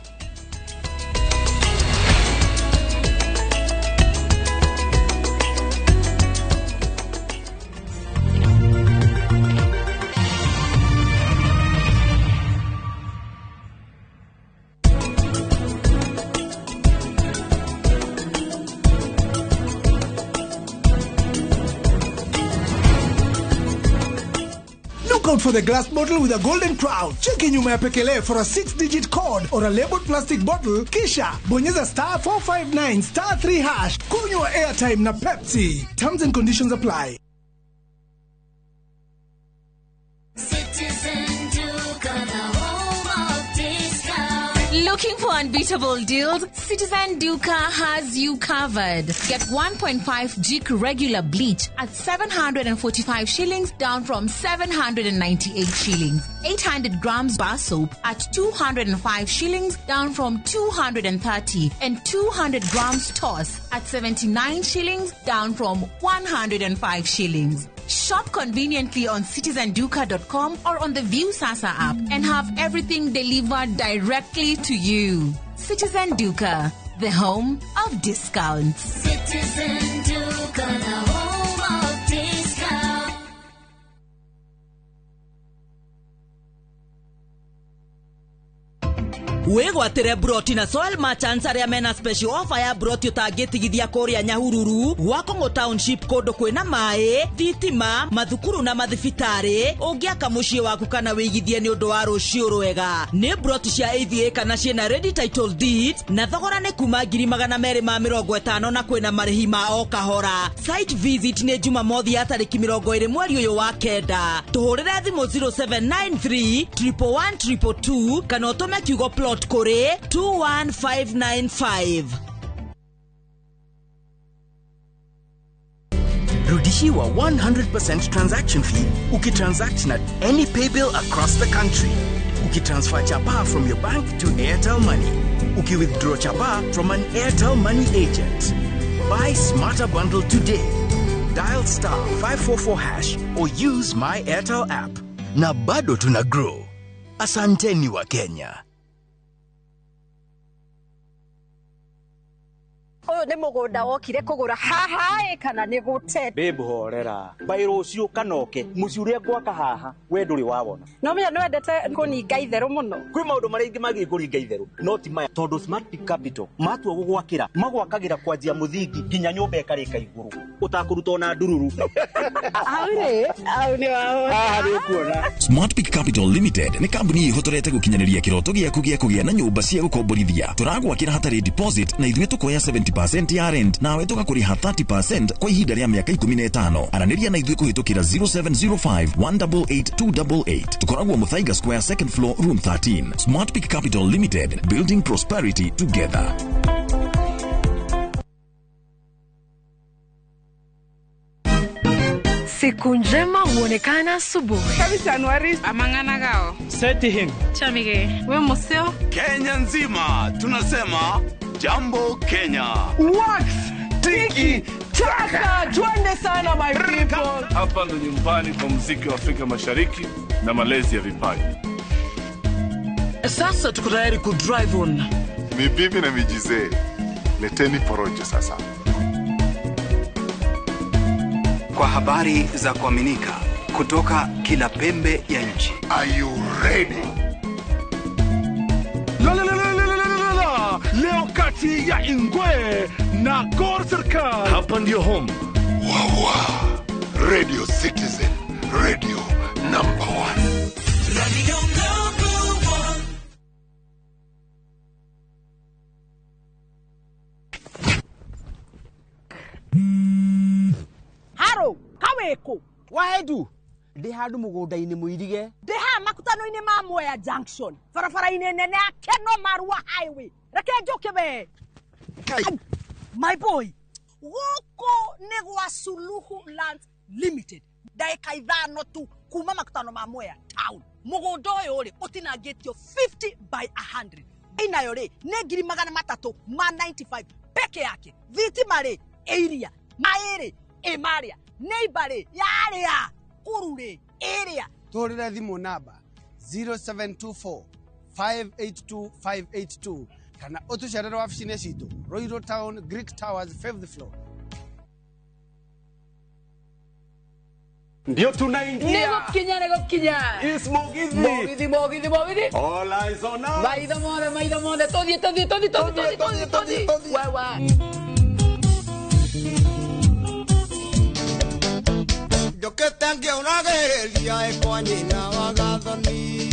Out for the glass bottle with a golden crown. Check in nyuma ya Pekele for a 6-digit code or a labeled plastic bottle. Kisha bonyeza *459 *3#. Kunywa airtime na Pepsi. Terms and conditions apply. Looking for unbeatable deals? Citizen Duca has you covered. Get 1.5 jik regular bleach at 745 shillings down from 798 shillings. 800 grams bar soap at 205 shillings down from 230. And 200 grams toss at 79 shillings down from 105 shillings. Shop conveniently on citizenduca.com or on the View Sasa app and have everything delivered directly to you. Citizen Duca, the home of discounts. Citizen Duca, the home of discounts. Wegwatire broti na soil merchants aria mena special offer ya broti utagitigithia kuria Nyahururu Wakongo Township kondo kwina mai thitima mathukuru na mathibitari ungiaka mucii waku kana wigithie ni undu wa rucio rwega ni broti cia AVA kana ciena ready title deed na thogora ni kuma 250 na kwina marihi ma o kahora. Site visit ni Jumamothi ya tariki 20 mweri uyu wa kenda. Tuhurire thimu 0793 111 222 kana utume kiugo plot kore 21595. Rudi unarudishiwa 100% transaction fee ukitransact na any pay bill across the country. Ukitransfer chapa from your bank to Airtel Money. Ukiwithdraw chapa from an Airtel Money agent. Buy Smarter Bundle today. Dial *544# or use my Airtel app. Na bado tuna grow. Asanteni wa Kenya. Ne mugonda wokire kugura haha kana ni gute babe horera bairo ucio kanoke muciuria gwaka haha we nduri wabona no menya no endete kuninga itheru muno kwi maundu maringi magi kuringa itheru not maya tondu Smart Peak Capital matua gugwakira magwakagira kwanjia muthingi nginya nyumba ikarika iguru utakuruta na ndururu aune wao Smart Peak Capital Limited ni kambuni ihotorete gukinyaniria kiroto giaku gia kugia na nyumba cia gukomborithia turagwakira hatari deposit na ithuĩ tukoya 70% ya rent nawe tugakuriha 30% kwa ihinda rĩa miaka 15 araniria na ithuĩ kuhitukira 0705 188 288 tukoragwo Muthaiga Square second floor room 13. Smart Peak Capital Limited, building prosperity together. Siku njema huonekana asubuhi. Kabisa Anuari amangana gao. Seti him. Chamige. We museo. Kenya nzima tunasema jambo Kenya. Wax tiki taka. Twende sana my people. Hapa ndo nyumbani kwa muziki wa Afrika Mashariki na malezi ya vipaji. Sasa tuko tayari ku drive on. Mibibi na mijize. Leteni porojo sasa. Kwa habari za kuaminika kutoka kila pembe ya nchi. Are you ready? Leo kati ya Ingwe na Gor Serikali. Hapa ndio home. Wawa. Radio Citizen. Radio number 1. Radio number 1. Haro, kaweko. Waedu. Ndi handu mugunda-ini muirige. Ndi ha makutano-ini ma Mwea Junction. Farafara-ini nene ya Keno Marua Highway. Reke njoke we. My boy. Woko negwa Suluhu Land Limited. Daika ithano tu kuma makutano ma Mwea Town. Mugunda uyu ri utinangitio 50 by 100. Inayo ri ne ngiri magana matatu ma 95 peke yake. Thitima ri area. Maere emaria. Neighbor yaria kurure area. Torira thimu namba 0724 582 582 kana otucerera wabici-inĩ citũ Royal Town Greek Towers 5th floor. Ndio tunaingia. Nego kinya. Is Mogithi. Mogithi. All eyes on us. Maida mode. Todi. Wawa. Yo que tengo una guerrilla es coñina vagathoni.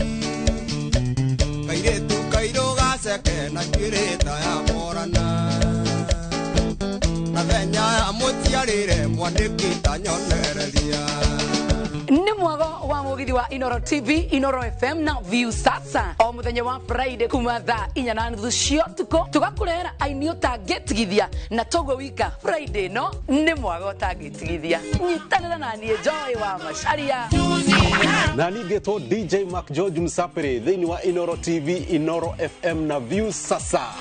Kaire tu kairo gase que na kireta ya morana. Na venya ya mutiarire mwanekita nyonereria. Ni mwago wa Mugithi wa Inoro TV, Inoro FM na View sasa. O muthenya wa Friday kuma thaa 4:30 cia tuko tugakurera ainio tagetigithia na togo wika Friday no ni mwago tagetigithia. Nyitanira na ni Joy wa Macharia. Na nigeto DJ Mark George Msapere thini wa Inoro TV, Inoro FM na View sasa.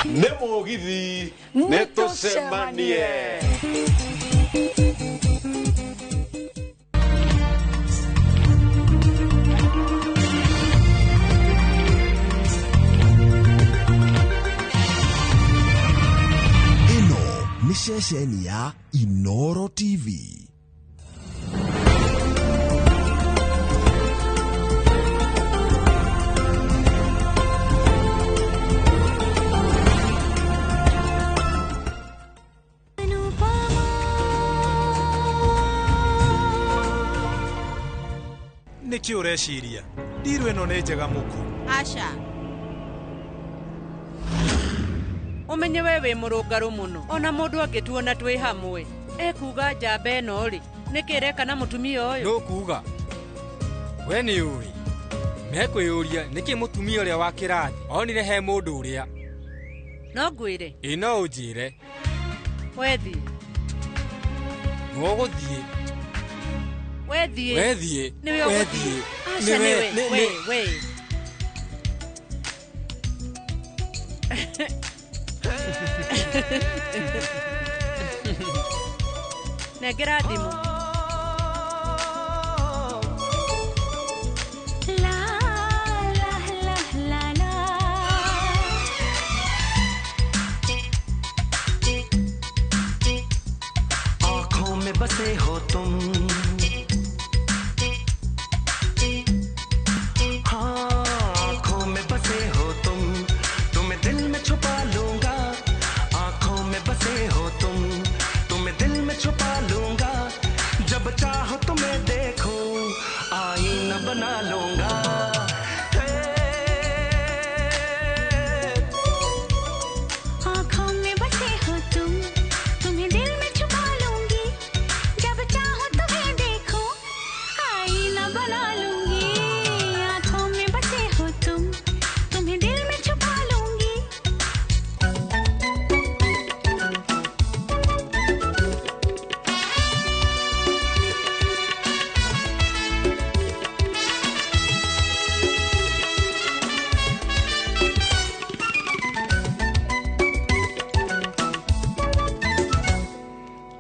Ne Mugithi neto semanie. Ni ceceni ya Inoro TV. Niki ureciria ndiru ino ni njega muku Asha umenye wewe murungaru muno ona mundu angituona twi hamwe ekuga njamba ino ri nikireka na mutumia uyu no kuga we ni ui mekwiyuria niki mutumia uria wa kirathi onire he mundu uria no ngwire ino unjire Wethi. Ngogothie. Wethi. Wethi. Niwe wethi. Acha niwe. We. Negera dimu. आँखों में बसे हो तुम, हाँ आँखों में बसे हो तुम, तुम्हें दिल में छुपा लूंगा। आँखों में बसे हो तुम, तुम्हें दिल में छुपा लूंगा। जब चाहो तुम्हें देखूं, आईना बना लूंगा। आँखों में बसे हो तुम, तुम्हें दिल में छुपा लूंगी। जब चाहो तुम्हें देखो, आईना बना लूंगी। आँखों में बसे हो तुम, तुम्हें दिल में छुपा लूंगी।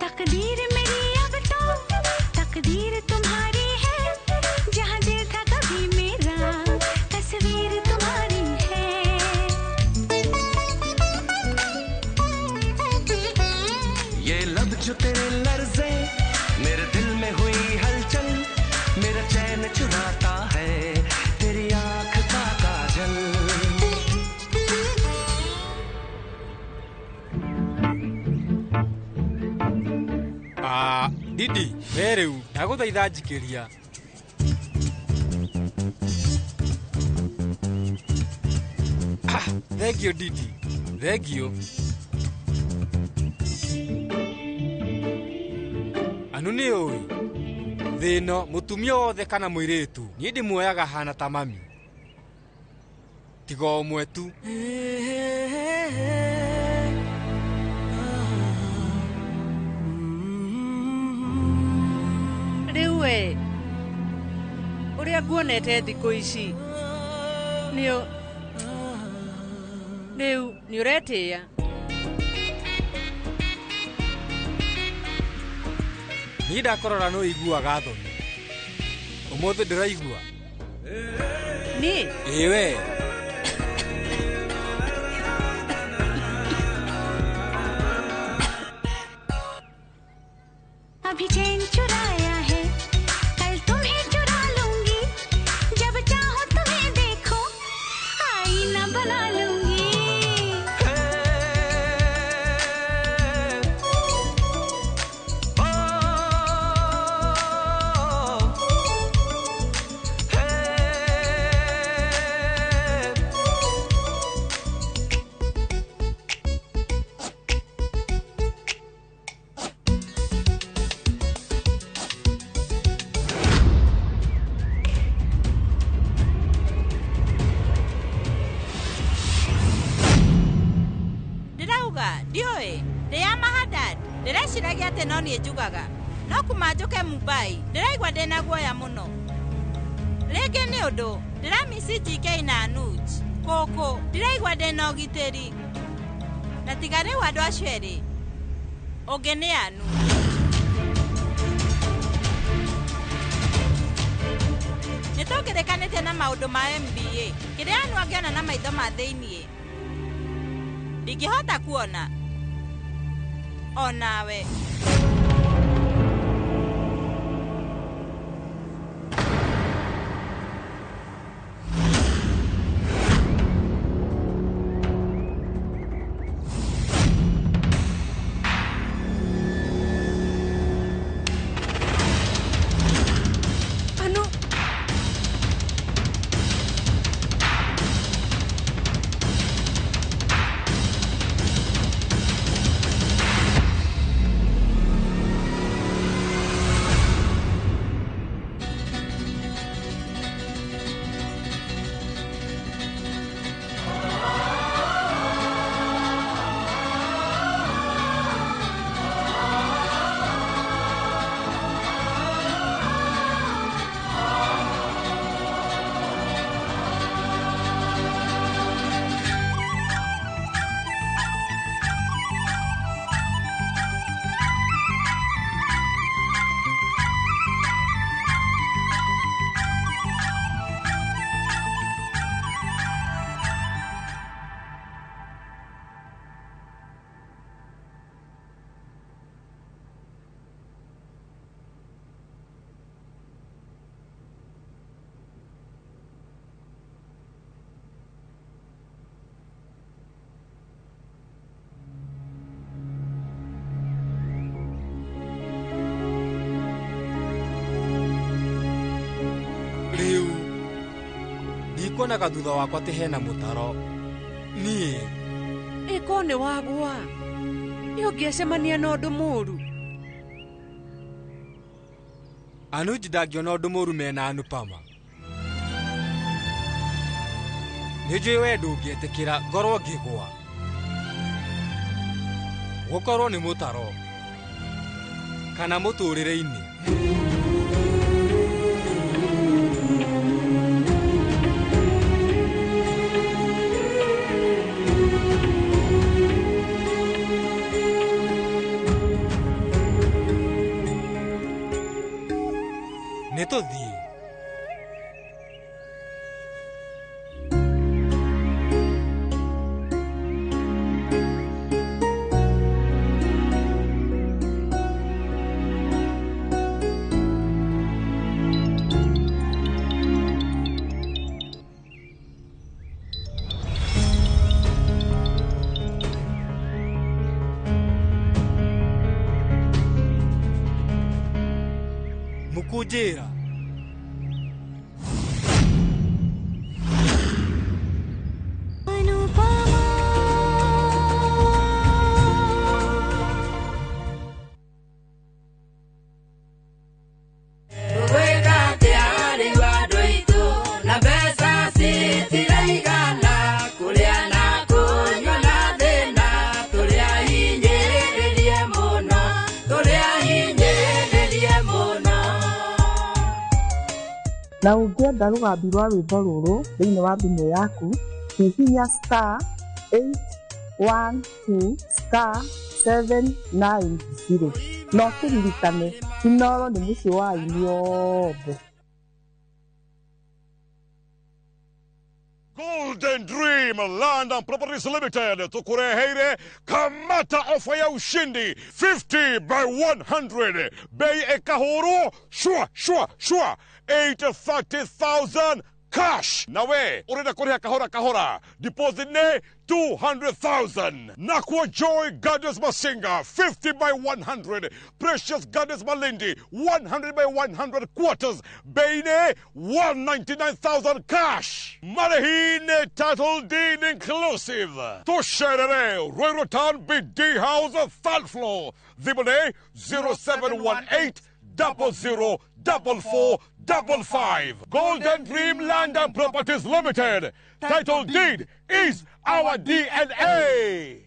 तकदीर मेरी अब तो, तकदीर तुम्हारी है। जहाँ दिल था कभी मेरा, तस्वीर तुम्हारी है। ये लब जो तेरे लर्ज़े, मेरे दिल में हुई हलचल। मेरा चैन चुराता है तेरी आँख का काजल। Didi, Mereu, ndaguthaitha njikiria. Thank you, Didi. Thank you. Anu nĩ ũĩ thĩ ĩno mũtumia wothe kana mũirĩtu niĩ ndĩmuoyaga hana ta mami, tiga ũmwe tu. Rĩu we ũrĩa nguonete thikũ ici rĩu nĩ ũretĩĩa. Niĩ ndakorora no iguaga thoni, ũmũthĩ ndĩraigua. Nĩ ĩĩ we अभी चैन चुराया है, कल तुम्हें चुरा लूंगी। जब चाहो तुम्हें देखो, आईना बना लूंगी। ndĩrauga ndiũĩ ndĩa Mahadad ndĩreciragia atĩ no niĩ njugaga no kuma njũke Mumbai ndĩraigua ndĩna guoya mũno. Rĩngĩ nĩ ũndũ ndĩramisi GK na Anuj gũkũ ndĩraigua ndĩna ũgitĩri, na tiga rĩu andũ acio erĩ ũngĩ nĩ Anu. Nĩtũngĩrĩkanĩtie na maũndũ ma MBA, kĩrĩa Anu angĩona na maitho ma thĩiniĩ ndingĩhota kuona onawe. riu ndikuonaga thutha wakwa ati hena mutaro nie iko nĩ wagwa nĩ ũngĩacemania na ũndũ mũru. Anuji ndangĩona ũndũ mũru mena Anupama. Nĩ njũĩ we ndũngĩetĩkĩra ngorwo ngĩgwa gũkorwo nĩ mũtaro kana mũtũrĩre-inĩ. Nĩtũthiĩ. Mukujira. Na ũngĩenda rũgambi rwa rwĩmbo rũrũ thĩinĩ wa thimũ yaku, hihinya *812*790. No kĩririkane Inooro nĩ mũciĩ wa aini othe. Golden Dream Land and Properties Limited tukureheire kamata ofa ya ushindi 50 by 100 bei ekahoro shua 830,000 cash. Nawe urenda kuriha kahora deposit ne 200,000. Nakwa Joy Gardens Masinga 50 by 100. Precious Gardens Malindi 100 by 100 quarters. Beine 199,000 cash. Marahine title deed inclusive. Tosherere Royal Town BD House 3rd floor. Zibone 0718 004455. Golden Dream Land and Properties Limited. Title deed is our DNA.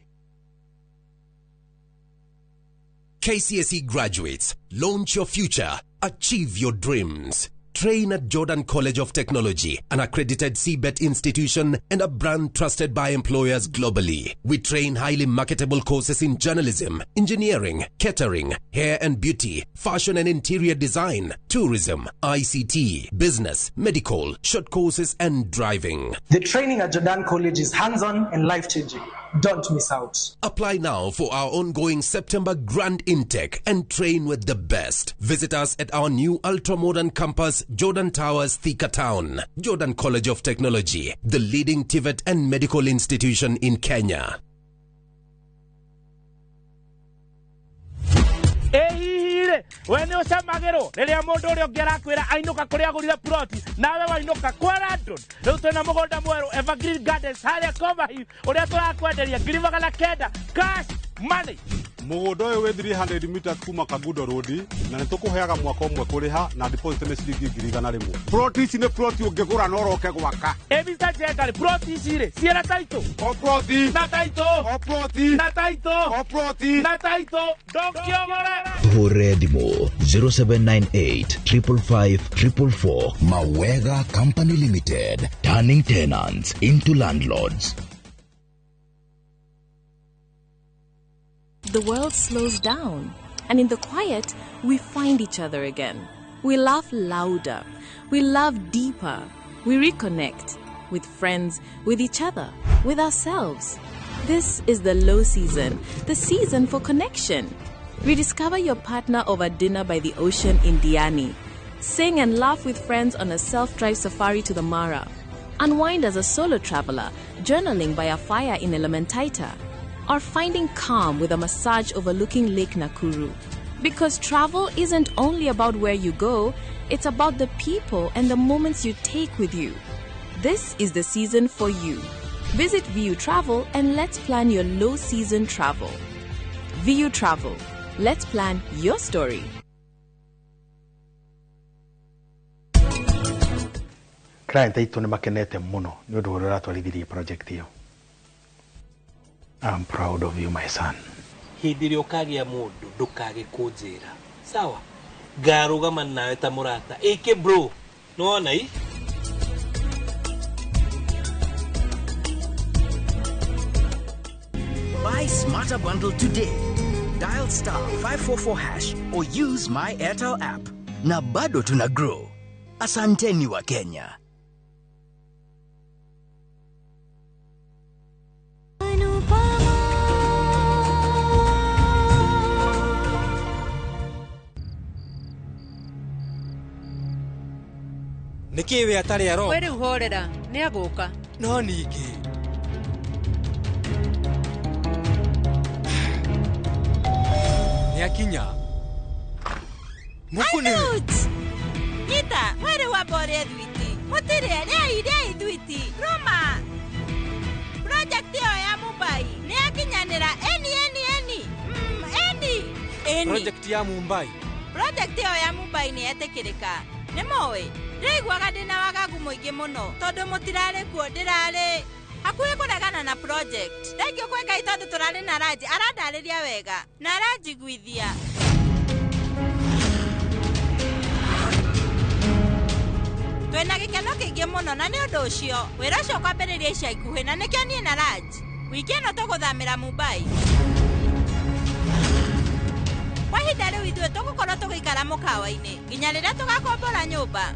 KCSE graduates, launch your future, achieve your dreams. Train at Jordan College of Technology, an accredited CBET institution and a brand trusted by employers globally. We train highly marketable courses in journalism, engineering, catering, hair and beauty, fashion and interior design, tourism, ICT, business, medical, short courses and driving. The training at Jordan College is hands-on and life-changing. Don't miss out. Apply now for our ongoing September Grand Intake and train with the best. Visit us at our new ultra-modern campus, Jordan Towers, Thika Town. Jordan College of Technology, the leading TVET and medical institution in Kenya. Wene ucamagĩrwo rĩrĩa mũndũ ũrĩa ũngĩ arakwĩra ainũka kũrĩa agũrire ploti nawe wainũka kwa London. Rĩu twĩna mũgũnda mwerũ Evergreen Gardens harĩa Comahill ũrĩa tũrakwenderia 900 cash money. Mũgũnda ũyũ wĩ 300 meters kuma Kagudo Road na nĩtũkũheaga mwaka ũmwe kũrĩha na deposit nĩ ciringi 100,000. Ploti ici nĩ ploti ũngĩgũra no ũroke gwaka. Mr. Jekari, ploti ici rĩ ciĩna title. O ploti na title. O ploti na title. O ploti na title. Ndũkĩogore. Tũhũrĩre thimũ 0798-555-444. Mawega Company Limited, turning tenants into landlords. The world slows down, and in the quiet, we find each other again. We laugh louder, we love deeper, we reconnect with friends, with each other, with ourselves. This is the low season, the season for connection. Rediscover your partner over dinner by the ocean in Diani. Sing and laugh with friends on a self-drive safari to the Mara. Unwind as a solo traveler, journaling by a fire in Elementaita. Or finding calm with a massage overlooking Lake Nakuru. Because travel isn't only about where you go, It's about the people and the moments you take with you. This is the season for you. Visit VU Travel and let's plan your low season travel. VU Travel. Let's plan your story. Client aitu nĩ makenete muno nĩ ũndũ ũrĩa ũratwarithirie project hiyo. I'm proud of you, my son. Hindi ĩrĩa ũkagĩa mũndũ ndũkage kũnjĩra. Sawa? Ngarũgama nawe ta mũrata. Ĩke bro. Nĩwona ĩ? Buy Smarter Bundle today. Dial *544# or use my Airtel app. Na bado tuna grow. Asanteni wa Kenya. Niki we atari aro. Were uhorera, ni agoka. No nigi. Ni akinya. Mukune. Nita, were wa bore dwiti. Mutire rei dwiti. Roma. Project yo ya Mumbai. Ni akinyanira eni. Project ya Mumbai. Project yo ya Mumbai ni etekirika. Ni mowe. Ndĩiguaga ndĩna wagagu mũingĩ mũno tondũ mũtirarĩ kuo ndĩrarĩ hakuhĩ kũregana na project. Thengiũ kwĩ Ngai tondũ tũrarĩ na Raji arandarĩria wega na aranjiguithia. Twĩna gĩkeno kĩingĩ mũno na nĩ ũndũ ũcio wĩra ũcio kwambĩrĩria ica ikuhĩ na nĩkĩo niĩ na Raji wiki ĩno tũgũthamĩra Mumbai. Kwa ihinda rĩu ithuĩ tũgũkorwo tũgĩikara mũkawa-inĩ nginya rĩrĩa tũgakombora nyũmba.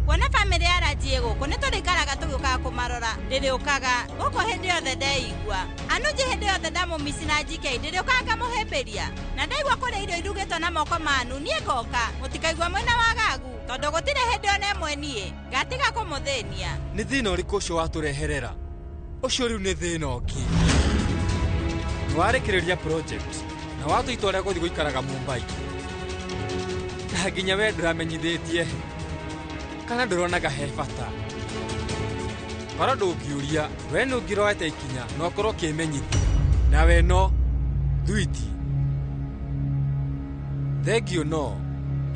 Kuona family ya Raji gũkũ nĩ tũrĩikaraga tũgĩũkaga kũmarora ndĩrĩũkaga gũkũ hĩndĩ yothe ndeigua. Anunji hĩndĩ yothe ndamũmici na GK ndĩrĩũkaga ngamũhĩmbĩria na ndaigua kũrĩa irio irugĩtwo na moko manu niĩ ngoka mũtikaigua mwĩna wagagu tondũ gũtirĩ hĩndĩ ona ĩmwe niĩ ngatiga kũmũthĩnia. Nĩ thĩna ũrĩkũ ũcio watũreherera? Ũcio rĩu nĩ thĩna ũngĩ. Nĩwarekereria project na watũitũra gũthiĩ gũikaraga Mumbai. Na nginya we ndũramenyithĩtie kana ndũronaga he bata. Bara ndũngiũria we nĩ ũngĩroete ikinya na ũkorwo ũkĩmenyithia na we no thwiti. Thengio no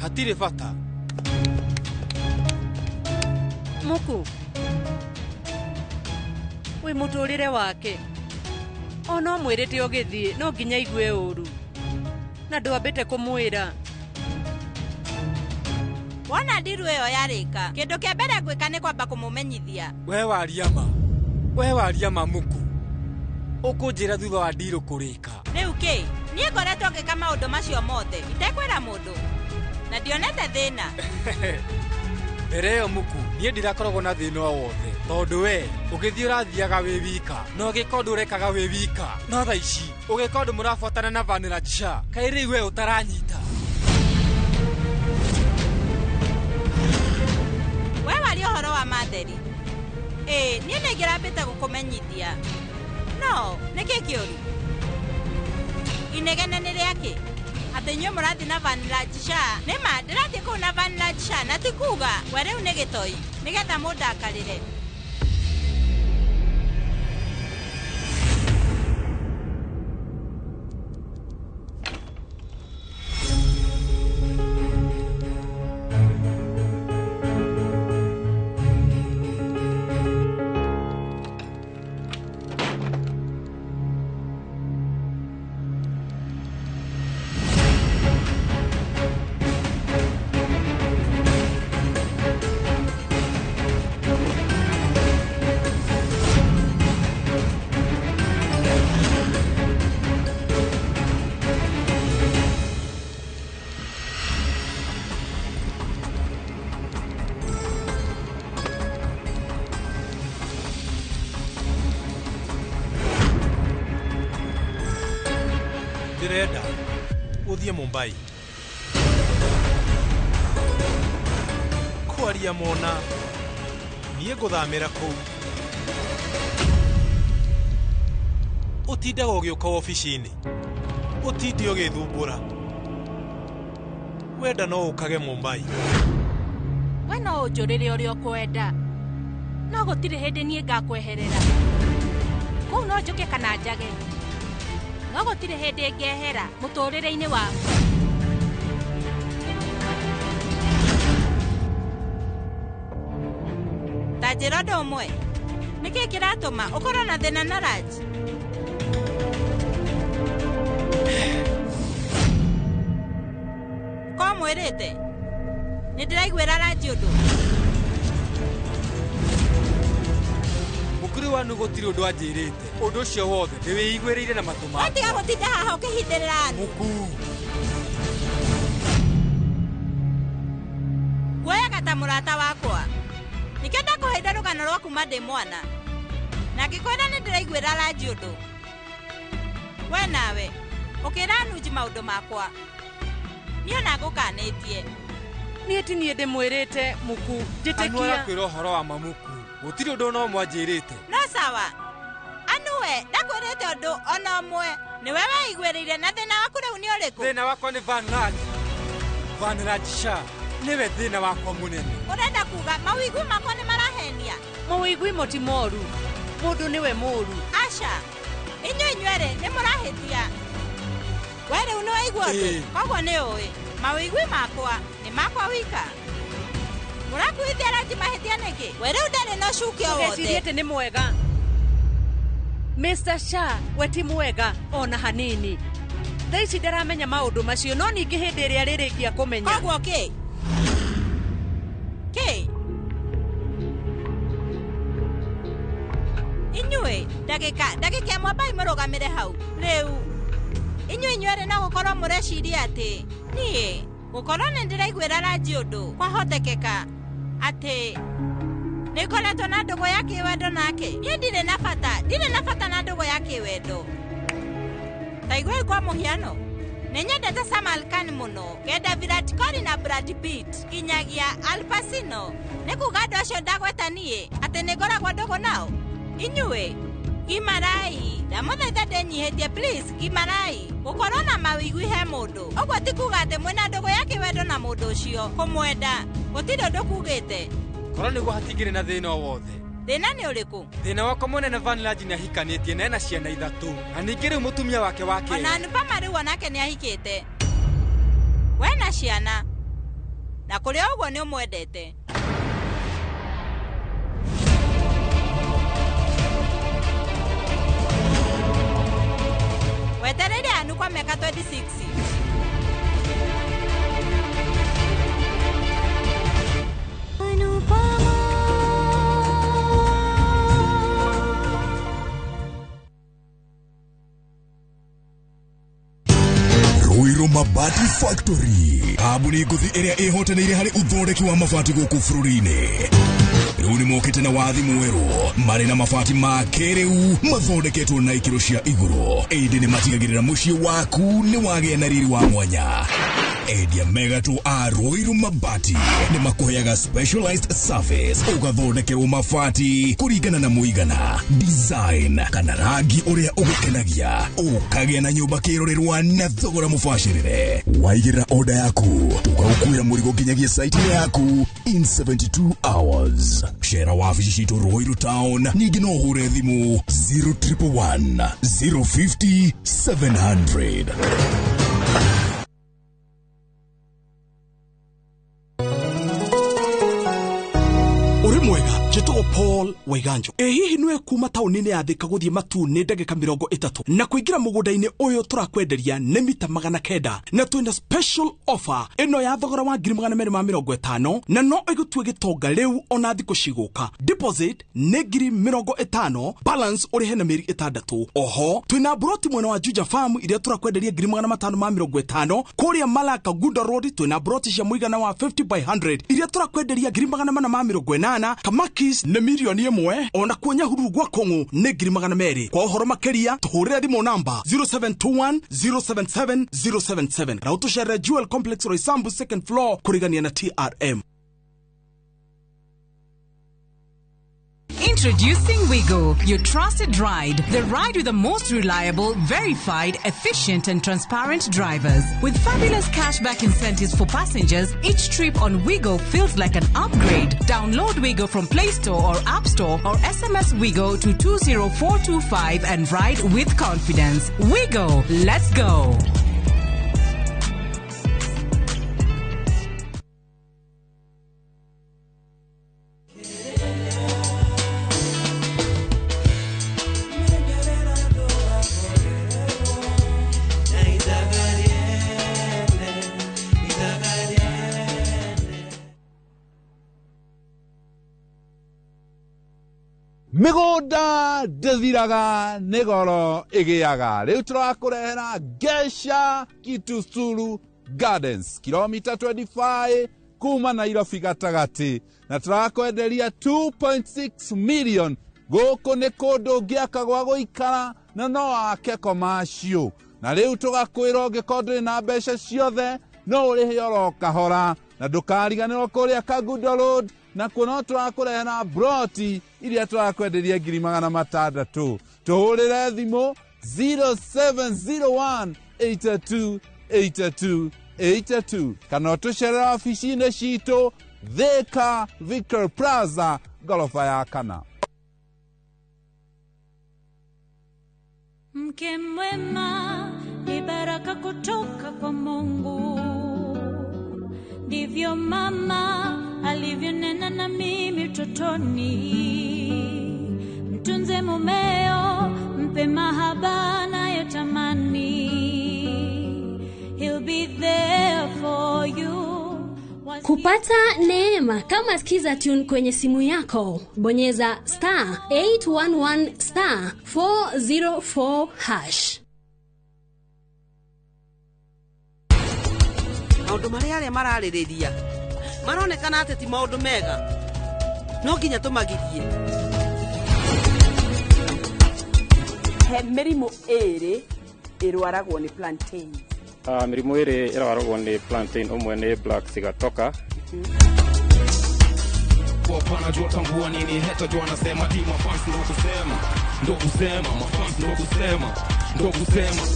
hatirĩ bata. Muku wĩ mũtũrĩre wake ono mwĩrĩte ũgĩthiĩ no nginya igue ũru na ndwambĩte kũmwĩra. Wona ndiru ĩyo yarĩka kĩndũ kĩa mbere gwĩka nĩ kwamba kũmũmenyithia. We waria ma Muku ũkũnjĩra thutha wa ndiru kũrĩka. Rĩu kĩ niĩ ngoretwo ngĩka maũndũ macio mothe itekwĩra mũndũ na ndionete thĩna. Mbere ĩyo Muku niĩ ndirakoragwo na thĩna o wothe tondũ we ũgĩthiĩ ũrathiaga wĩ wika na ũgĩka ũndũ ũrekaga wĩ wika no thaa ici ũgĩka ũndũ mũrabuatana na Vanilla Jisha kaĩ rĩu we ũtaranyita. We wari ũhoro wa Matheri. Niĩ nĩ ngĩrambĩte gũkũmenyithia. No, nĩkĩ kĩũru? Inegene nĩ rĩakĩ? Atĩ inyuĩ mũrathiĩ na Vanilla Jisha. Nĩma ndĩrathiĩ kũu na Vanilla Jisha na ti kuga we rĩu nĩ gĩtoi nĩgetha mũndakarĩre. Ndĩrenda ũthiĩ Mumbai. Kwaria mona niĩ ngũthamĩra kũu. Ũtindaga ũgĩũka ofici-inĩ. Ũtinde ũgĩthumbũra. wenda no ukage Mumbai. We no unjurire uria ukwenda no gutire hindi nie ngakweherera kuu no njuke kana njage no gutire hindi ngehera muturire-ini waku. Tajira ndo umwe niki kiratuma ukorwo na thina na Raj? Ko mwirite nindiraiguira Raj undu mukuru wanu gutiri undu anjirite undu ucio wothe ndiwiiguiriire na matu makwa. Tiga gutinda haha ukihithirira anu muku kuoyaga ta murata wakwa nikenda kuhinda rugano rwa kuma ndi mwana na ngikwenda nindiraiguira Raj undu we nawe ukira Anuji maundu makwa niyo na ngukanitie nie ti nie ndimwirite muku njitikia kwira uhoro wa mamuku gutiri undu no mwanjirite. No sawa anuwe ndakwirite undu ona umwe ni wewe igwirire na thina waku riu ni uriku? Thina wakwa ni Van Raj Shah niwe thina wakwa munene. Urenda kuga mawigwi makwa ni marahenia? Mawigwi moti moru mundu niwe moru. Asha inyuere ni murahitia were uno waigua undu koguo ni ui mawigwi makwa ni makwa wika murakuithia Raj mahitia niki were udari no cukio wothe ugeciriete ni mwega Mr. Shah we ti mwega ona hanini thaici ndaramenya maundu macio no ningi hindi iria ririkia kumenya koguo ki inyue ndagika mwambai murugamire hau riu inyuere no gukorwo mureciria ati nie gukorwo ni ndiraiguira Raj undu kwahotekeka ati nikoretwo na ndugu ya kiwendo nake nie ndire na bata na ndugu ya kiwendo taigwe kwa muhiano ninyendete Salman Khan muno kenda Virat Kohli na Brad Pitt kinyagia Al Pacino nikuga andu acio ndagweta nie ati ningoragwo ndugu nao inyue Gimarai ndamuthaitha ndenyihitie please Gimarai gukorwo na mawigwi he mundu uguo ti kuga ati mwina ndugu ya kiwendo na mundu ucio kumwenda gutiri undu kugite korwo niguo hatingiri na thina o wothe. Thina ni uriku? Thina wakwa munene Van Raj ni ahikanitie na ena ciana ithatu na ningi riu mutumia wake ona Anupama riu onake ni ahikite we na ciana na kuri uguo ni umwendete. Wetereire Anu kwa miaka 26 Ruiru Mabati Factory abuni nguthi iria ihoteneire hari uthondeki wa mabati guku bururi-ini. Riu ni mokite na wathi mweru mari na mabati ma kiriu mathondeketwo na ikiro cia iguru indi ni matigagirira mucii waku ni wagia na riri wa mwanya. Endia Megato a Ruiru Mabati ni makuheaga specialized service ugathondekerwo mabati kuringana na muigana design kana rangi uria ugukenagia ukagia na nyumba kirorerwa na thogora mubashirire. Waigira order yaku ugakuira murigo nginyagia site yaku in 72 hours. Share wabici citu Ruiru Town ningi no hure thimu 0111 050 700. Uri mwega jitwo Paul Waiganjo hihi nwe kuma tauni-ini ya Thika guthie Matune ndagika 30 na kuingira mugunda-ini uyu turakwenderia ni mita 900 na twina special offer ino ya thogora wa 250 na no igutue gitonga riu ona thiku ciguka. Deposit ni 50,000 balance uri hena meri 6. Oho twina broti mwena wa Juja Farm iria turakwenderia 550 kuria Malaka Gunda Road twina broti cia muigana wa 50 by 100 iria turakwenderia 480 Kamakis ne milioni 1 ona kuonya huru gwa Kongo ne 200 kwa uhoro makeria tuhurira thimo namba 0721 077 077 rauto share Jewel Complex Roysambu second floor kurigania na TRM. Introducing Wigo, your trusted ride. The ride with the most reliable, verified, efficient and transparent drivers. With fabulous cashback incentives for passengers, each trip on Wigo feels like an upgrade. Download Wigo from Play Store or App Store or SMS Wigo to 20425 and ride with confidence. Wigo, let's go. Migũnda ndĩthiraga nĩ goro ĩgĩaga. Rĩu tũrakũrehera Gesha Kitusuru Gardens, kilomita 25 kuma Nairobi gatagatĩ, na tũrakwenderia 2.6 million. Gũkũ nĩ kũndũ ngĩaka gwa gũikara na no ake commercial. Na rĩu tũgakwĩra ũngĩkorwo ndũrĩ na mbeca ciothe no ũrĩhe oro kahora, na ndũkariganĩrwo kũrĩa Kagudo Road, na kuno tũrakũrehera broti iria tũrakwenderia 600,000. Tũhũrĩre thimũ 0701 82 82 82 kana tũcerera ofici-inĩ citũ Thika Victor Plaza gorofa ya 4. Mke mwema ni baraka kutoka kwa Mungu. Ndivyo mama alivyonena na mimi utotoni. Mtunze mumeo, mpe mahaba anayotamani. He'll be there for you. Kupata neema kama skiza tune kwenye simu yako, bonyeza *811*404#. Maundu maria mararĩrĩria maronekana atĩ ti maundu mega, no nginya tũmagirie. He mĩrimũ ĩrĩ ĩrwaragwo nĩ plantain. Mĩrimũ ĩrĩ ĩrwaragwo nĩ plantain, ũmwe nĩ black sigatoka. Wapana jua tambua nini heta jua nasema di mafans ndo kusema mafans ndo kusema.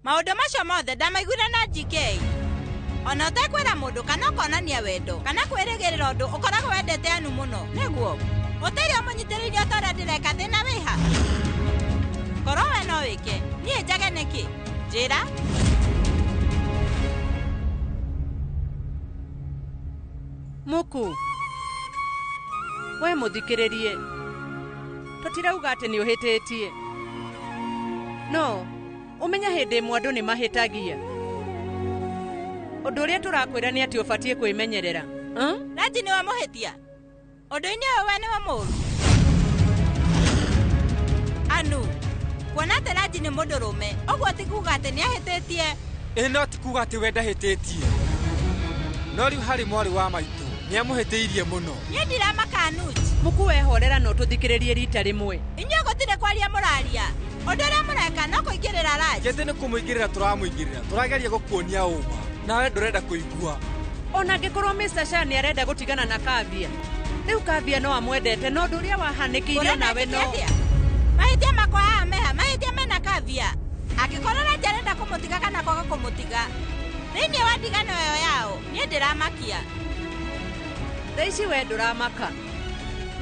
Maundu macio mothe ndamaiguire na GK. Ona ũtekwĩra mũndũ kana ũkonania wendo kana kwĩrĩgĩrĩra ũndũ ũkoragwo wendete anu mũno, nĩguo ũtĩrĩ ũmũnyitĩrĩire ũtara ndĩreka thĩna wĩha. Korwo we no wĩke, niĩ njage nĩkĩ? Njĩra. Muku, we mũthikĩrĩrie, tũtirauga atĩ nĩ ũhĩtĩtie. No, umenya hĩndĩ ĩmwe andũ nĩ mahĩtagia. Ũndũ ũrĩa tũrakwĩra nĩ atĩ ũbatiĩ kwĩmenyerera. Raji nĩwe mũhĩtia. Ũndũ-inĩ ũyũ we nĩwe mũũru. Anu, kuona atĩ Raji nĩ mũndũrũme, ũguo ti kuuga atĩ nĩ ahĩtĩtie. No ti kuuga atĩ we ndahĩtĩtie. No rĩu harĩ mwarĩ wa maitũ nĩ amũhĩtĩirie mũno. Niĩ ndiramaka Nuj. Muku wehorera no tũthikĩrĩrie rita rĩmwe. Inyuĩ gũtirĩ kwaria mũraria. Ũndũ ũrĩa mũreka no kũingĩrĩra Raji. Kĩndĩ nĩ kũmũingĩrĩra tũramũingĩrĩra. Tũrageria gũkuonia ũma. Nawe ndũrenda kũigua. Ona angĩkorwo Mr. Shah nĩ arenda gũtigana na Kavia. Rĩu Kavia no amwendete no ũndũ ũrĩa wahanĩkĩire nawe no. Mahĩtia makwa haha meha, mahĩtia mena Kavia. Angĩkorwo Raji arenda kũmũtiga kana kwaga kũmũtiga, thĩinĩ wa ndigano ĩyo yao, niĩ ndĩramakia. Thaa ici we ndũramaka.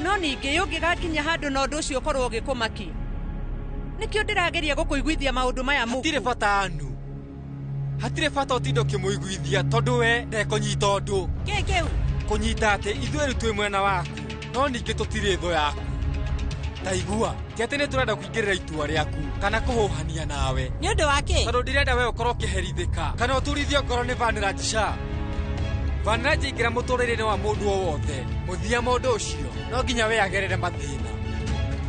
No ningĩ ũngĩgakinya handũ na ũndũ ũcio ũkorwo ũgĩkũmakia. Nĩkĩo ndĩrageria gũkũiguithia maũndũ maya Muku. Hatirĩ bata Anu. Hatirĩ bata ũtinde ũkĩmũiguithia tondũ we ndekũnyita ũndũ. Kĩu kũnyita atĩ ithuĩ rĩu twĩ mwena waku, no ningĩ tũtirĩ thũ yaku. Ta igua, ti atĩ nĩ tũrenda kũingĩrĩra itua rĩaku kana kũhũhania nawe. Nĩ ũndũ wa kĩ? Tondũ ndirenda we ũkorwo ũkĩherithĩka kana ũturithio ngoro nĩ Vanilla Shah. Vanilla ingĩra mũtũrĩre-inĩ wa mũndũ o wothe, mũthia mũndũ ũcio no nginya we agerere mathĩna.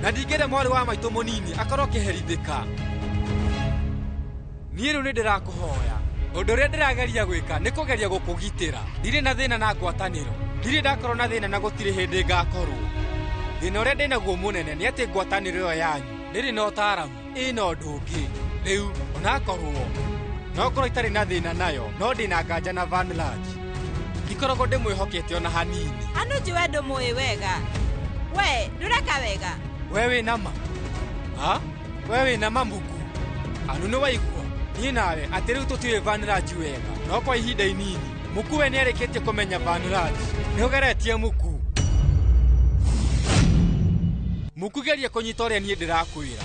Na ndingĩenda mwarĩ wa maitũ mũnini akorwo ũkĩherithĩka. Niĩ rĩu nĩ ndĩrakũhoya, ũndũ ũrĩa ndĩrageria gwĩka nĩ kũgeria gũkũgitĩra. Ndirĩ na thĩna na ngwatanĩro. ndire ndakorwo na thina na gutire hindi ngakorwo thina uria ndina guo munene ni ati ngwataniro yo yanyu ndiri na utaramu ino ndungi riu onakorwo no korwo itari na thina nayo no ndina nganja na Van Large ndikoragwo ndimwihokete ona hanini anu njiwe ndumui wega we ndureka wega we wina ma ha we wina mamuku anu ni waigua ni nawe ati riu tutiwe Van Large wega no kwa ihinda inini muku we ni areketie kumenya Van Large ni ugeretie muku geria kunyita uria nie ndirakwira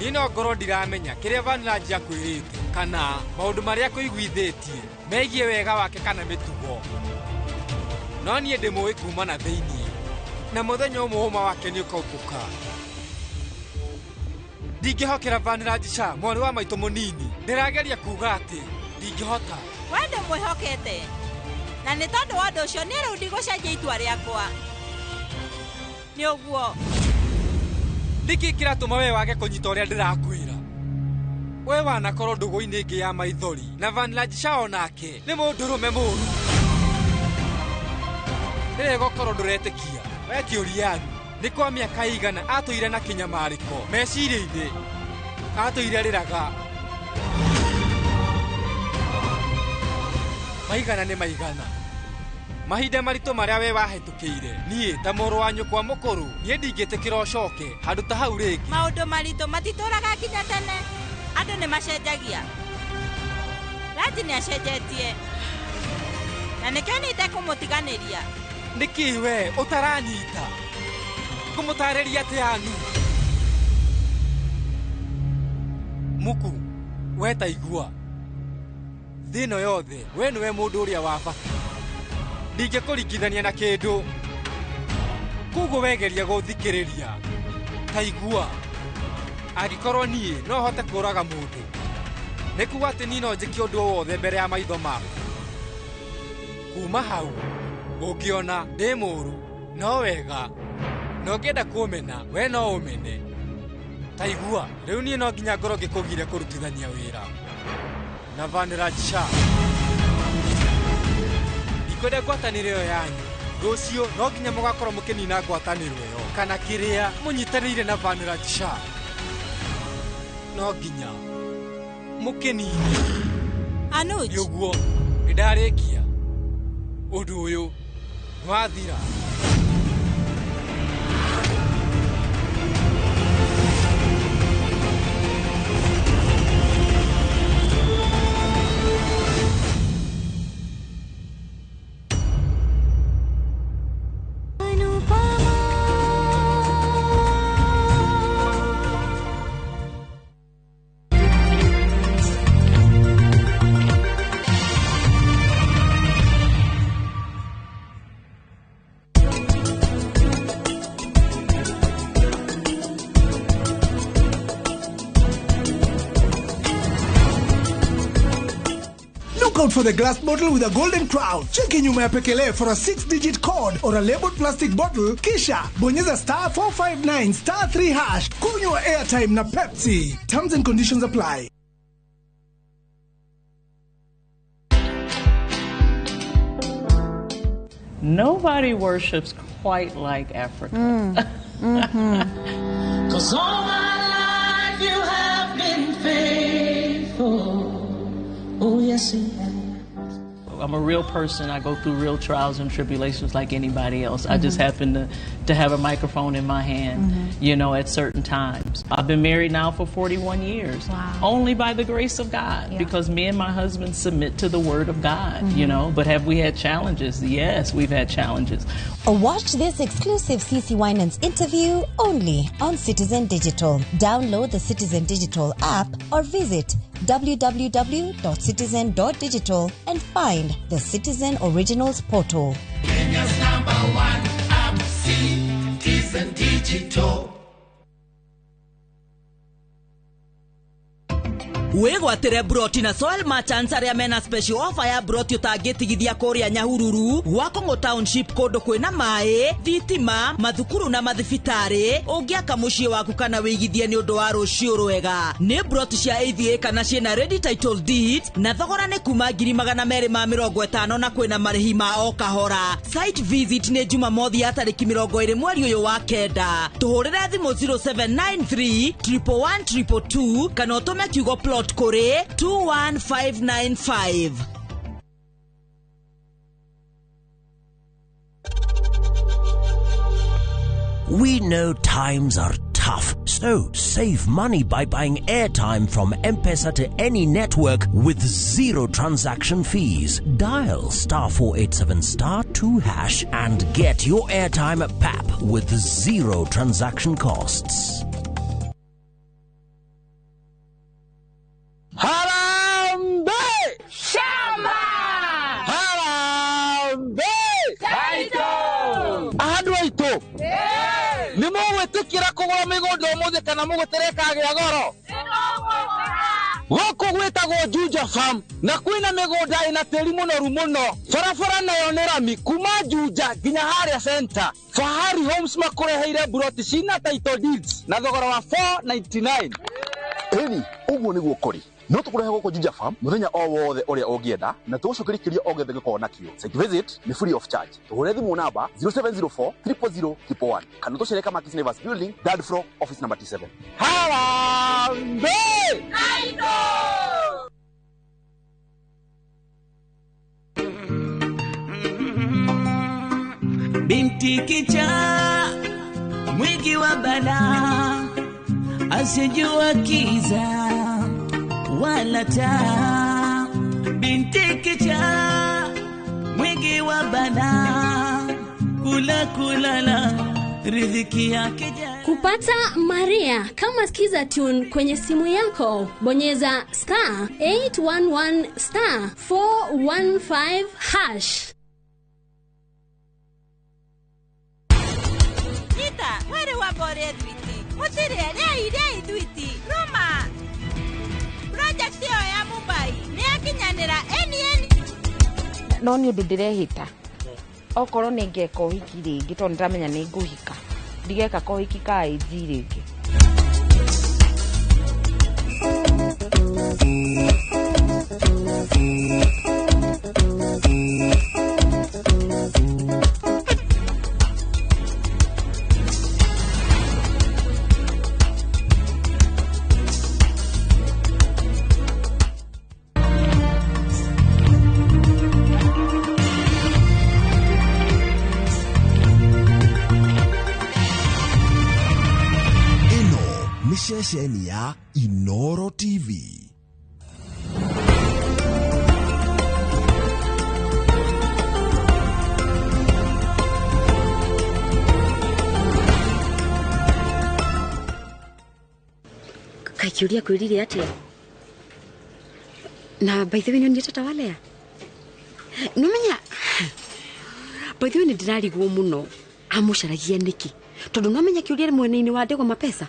ni no ngoro ndiramenya kiria Van Large akwirite kana maundu maria kuiguithitie megie wega wake kana mitugo no nie ndimui kuma na thiini na muthenya umwe wake ni ukaukuka ndingihokera Van Large cha mwana wa maitu munini ndirageria kuga ati ndingihota wende mwihokete na ni tondu wa undu ucio ni riu ndigucenjia itua riakwa ni uguo ndiki kiratuma we wage kunyita uria ndirakwira we wanakorwo ndugu-ini ingi ya maithori na Van Large chao nake ni mundurume muru ndire gokorwo nduretikia we kiuriani ni kwa miaka igana atuire na kinyamariko meciria-ini atuire riraga maigana ni maigana mahinda maritu maria we wahetukire nie ta muru wa nyukwa mukuru nie ndingitikira ucoke handu ta hau ringi maundu maritu matituraga kinya tene andu ni macenjagia Large ni acenjetie na nikio nite kumutiganiria niki we utaranyita kumutariria ati anu muku we ta igua thino yothe we niwe mundu uria wa bata ndingikuringithania na kindu kuguo wegeria guthikiriria ta igua angikorwo nie no hote kuraga mundu nikuga ati ni no njiki undu wothe mbere ya maitho maku kuma hau ungiona ndi muru no wega no ngenda kumena we no umene ta igua riu nie no nginya ngoro ngikugire kurutithania wira na Van Large cha ikwenda ngwataniro yo yanyu rucio no nginya mugakorwo mukinina ngwataniro yo kana kiria munyitanire na Van Large cha no nginya mukinini Anuj yuguo ndarikia undu uyu wathira Look out for the glass bottle with a golden crown. Cheki nyuma ya pekele for a 6-digit code or a labeled plastic bottle. Kisha bonyeza star 459 star 3 hash. Kunywa airtime na Pepsi. Terms and conditions apply. Nobody worships quite like Africa. Cause all my life you have been faithful. Oh, yes, he has. I'm a real person. I go through real trials and tribulations like anybody else. I just happen to have a microphone in my hand, you know, at certain times. I've been married now for 41 years. Wow. Only by the grace of God, because me and my husband submit to the word of God, you know. But have we had challenges? Yes, we've had challenges. Watch this exclusive CeCe Winans interview only on Citizen Digital. Download the Citizen Digital app or visit www.citizen.digital and find the Citizen Originals portal. Kenya's #1 app, Citizen Digital. wegwatire broti na soil merchants aria mena special offer ya broti utangitigithia kuria Nyahururu Wakongo township kodo kwina mai thitima mathukuru na mathibitari ungiaka mucii waku kana wigithie ni undu wa rucio rwega ni broti cia AVA kana ciena ready title deed na thogora ni kuma 250 na kwina marihi ma o kahora. Site visit ni Jumamothi ya tariki 20 mweri uyu wa kenda. Tuhurire thimu 0793 111 222 kana utume kiugo plot kuri 21595. We know times are tough, so save money by buying airtime from M-Pesa to any network with zero transaction fees. Dial *487*2# and get your airtime PAP with zero transaction costs. Harambe! Shamba! Harambe! Taito! Ahadwaito! Nimo wetikira kugura migondo muthe kana mugutereka gya goro goko gwetagwo Juja Farm na kwina migonda ina teri munoru muno barabara nayo ni rami kuma Juja nginya haria center. Fahari Homes makureheire buroti cina title deeds na thogora wa 499. Eni uguo niguo kori no tukurehe goko Juja Farm muthenya o wothe uria ungienda na tugucukirikiria ogethe giko nakio. Site visit ni free of charge. Tuhure thimu namba 0704 000 111 kana tucereka Markis Nevers building third floor office number 27. Harambe! Aito! Binti kicha mwingi wa bala asijua kiza wala taa. Binti kicha mwingi wa bala kulala riziki yake. Kupata Maria kama skiza tune kwenye simu yako, bonyeza *811*415#. Nita, where wa bore twiti? Mutire lei twiti. Roma. Project yo ya Mumbai. Ni akinyanira eni. No ni undu ndirehita. Okoro ningeka uhiki ringi to ndamenya ni nguhika. Ndigeka ko hiki ka iji ringi. Shesheni ya Inoro TV. Kakiuria kwirire atia na by the way ni tata walea no menya by the way ni ndirarigwo muno amucaragia niki tondu no menya kiuria mwene-ini wa ndego mapesa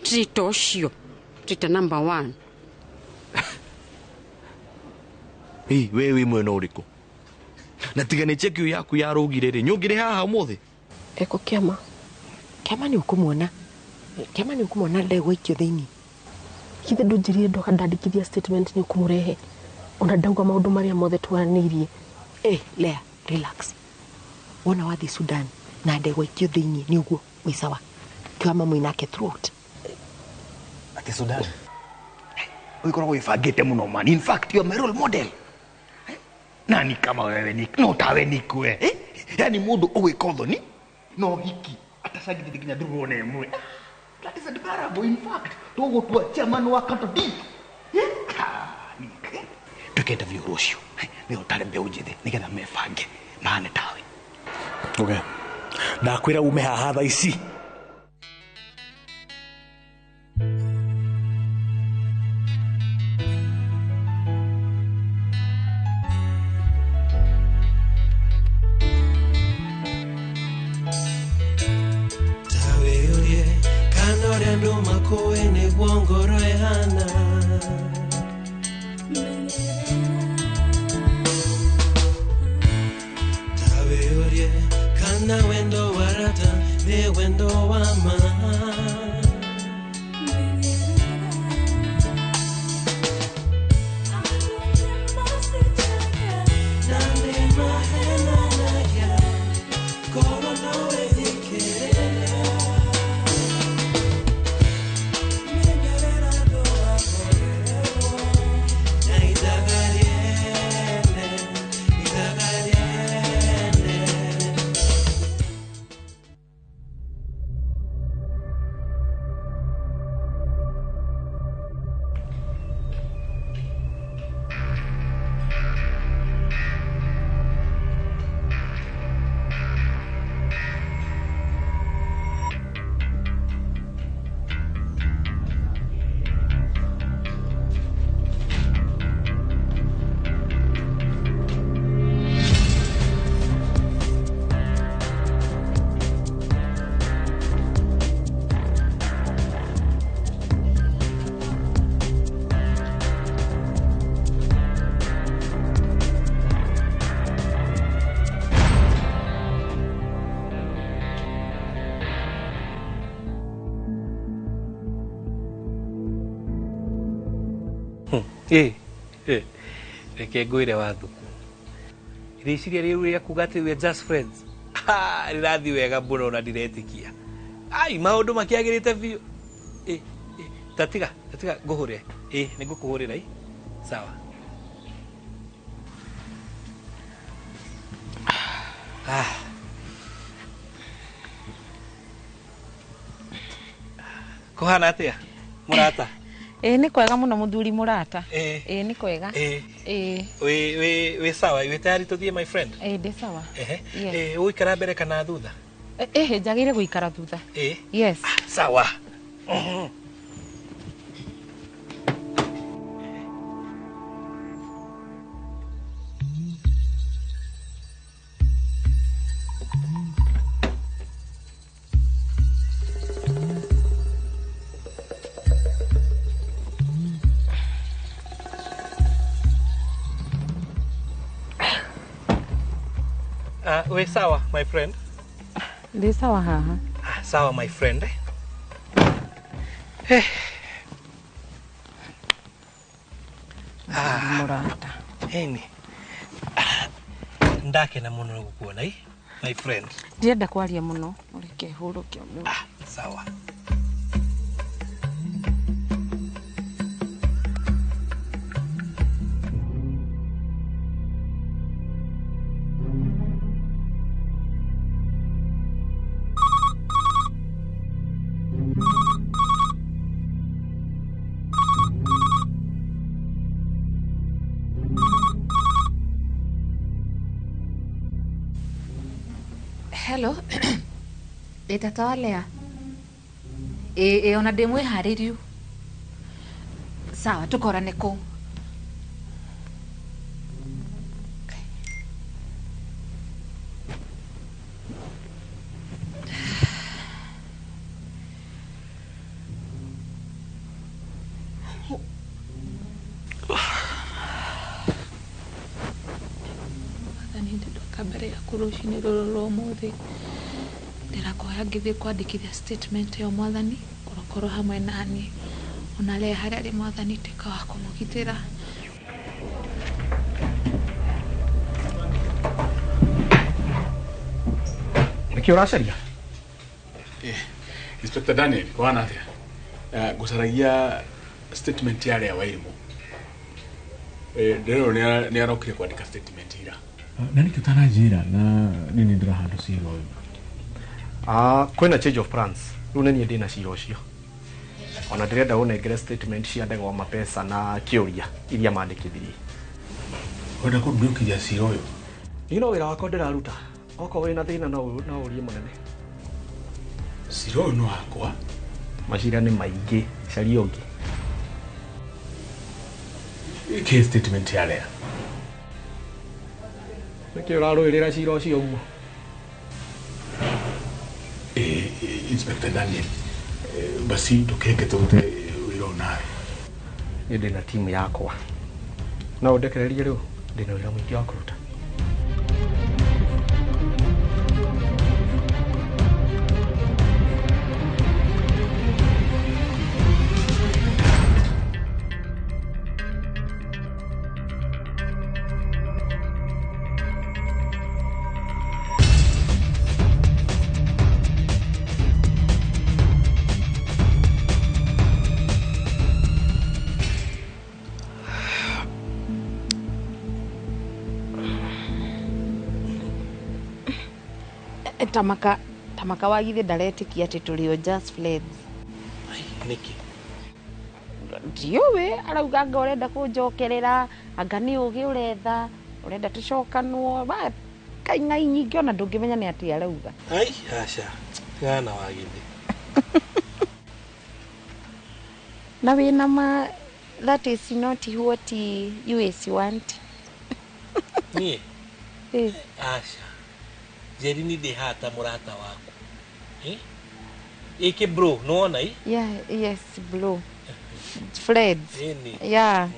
Trito shio. Trita number 1. Hey, wewe mwena uriko. Na tigane check yaku ya rugire ri. Nyugire haha umothe. Eko kiama. Kiama ni ukumwona. Kiama ni ukumwona ndego ikio thiini. Kithe ndunjirie ndoka ndandikithia statement ni ukumurehe. Unadauga maundu maria mothe twanirie. Lea, relax. Wona wathi Sudan na ndego ikio thiini ni uguo wisawa. Kiama mwinake throat. Ati Sudan. Uikoragwo ifagite muno man. In fact, you are my role model. Nani kama wewe ni no tawe ni kwe. Yani mundu ugikodho ni no hiki atasagite kinya ndurone mwe. That is admirable. In fact, togo tu chairman wa Katodi. Tukenda vyo rosho. Ni utale beujide nigetha mefange maane tawe. Okay. Ndakwira ume haha tha ici. Tawe yoye kanore ndo makowe ne gwongoro ehana. Reke ngwire wathuku. Iriciria riu ria kuga ati we just friends. Rirathi wega muno na ndiretikia. Ai maundu makiagirite biu. Tatiga nguhure. Nigukuhurira sawa. Kuhana atia murata? Ni kwega muno muthuri murata. Ni kwega. We sawa, we tayari tuthie my friend? Ndi sawa. Uikara mbere kana thutha? Njagire guikara thutha. Yes. Sawa. We sawa my friend? Ndi sawa haha. Sawa my friend. Murata. Eni. Ndake na muno gukuona my friend. Ndienda kwaria muno, ureke huruke muno. Sawa. Hello. Tata Walea. Ona ndimwe haririu. Sawa tukorane ku. Mbere ya kurucini ruru muthi ndirakoya ngithie kwandikithia statement yo mwathani korokoro hamwe nani onale haria ri mwathani tika wa kumugitira. Niki uracaria? Inspector Daniel, wana atia? Gusaragia statement ya ria wairimu. Ndero ni arokire kwandika statement ira. Nani tutarajira na nini ndirahandu cira uyu? Kwina change of plans. Riu ni ndina cira ucio. Ona ndirenda unengere statement cia ndego mapesa na kiuria iria mandikithirie. Wenda kundukiria cira uyu? Nino wira wako ndiraruta. Oko wina thina no urie munene. Cira uyu no wakwa. Macira ni maingi, caria ungi. Iki statement ya ria. Niki uraruirira cira ucio uguo? Inspector Daniel, basi ndukenge tute wira nawe. Ni ndina timu yakwa. Na undekererie riu ndina wira mwingi wa kuruta. Tamaka wagithe ndaretikia ati tulio just friends. Niki? Ndiuwe arauga anga urenda kunjokerera anga ni ugi uretha urenda tucokanwo ba kaingai nyingi ona ndungimenya ni ati arauga. Ai aca ngana wagithe. Na wina ma that is not what you want. Ni? Aca. Jeri ni de hata murata wako. Ike bro, no ona Yeah, yes, bro. Friends. Yeah.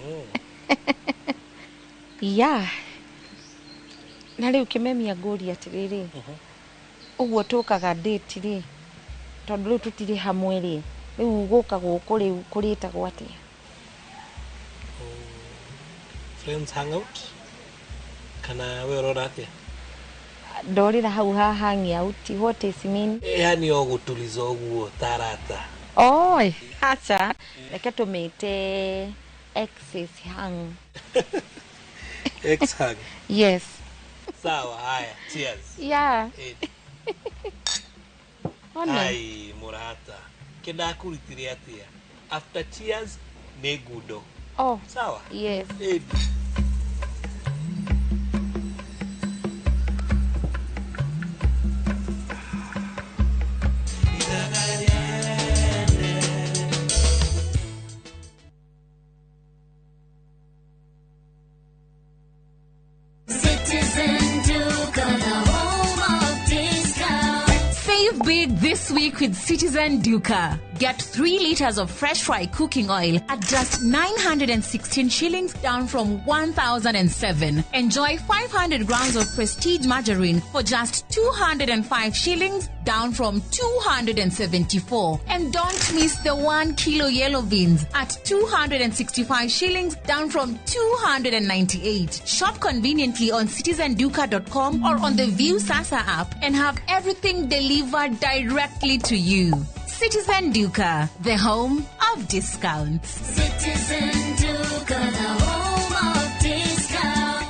Yeah. Na riu kimemia nguri atiriri. Uguo tukaga date ri. Tondu riu tutiri hamwe ri. Riu guka guku riu kurita gwatia. friends hangout kana wewe rora atia ndorira hau hangi out. What is mean? Yani ogutuliza oguo tarata. Oi, acha reke tumite excess hang. Ex hang. Yes. Sawa, haya, cheers. Yeah. Ai, Murata. Kenda kulitiria atia. After cheers, negudo. Oh. Sawa? Yes. Save big this week with Citizen Duca. Get 3 liters of fresh fry cooking oil at just 916 shillings, down from 1,007. Enjoy 500 grams of prestige margarine for just 205 shillings, down from 274. And don't miss the 1 kilo yellow beans at 265 shillings, down from 298. Shop conveniently on citizenduca.com or on the View Sasa app and have everything delivered directly to you. Citizen Duca, the home of discounts. Citizen Duca, the home of discounts.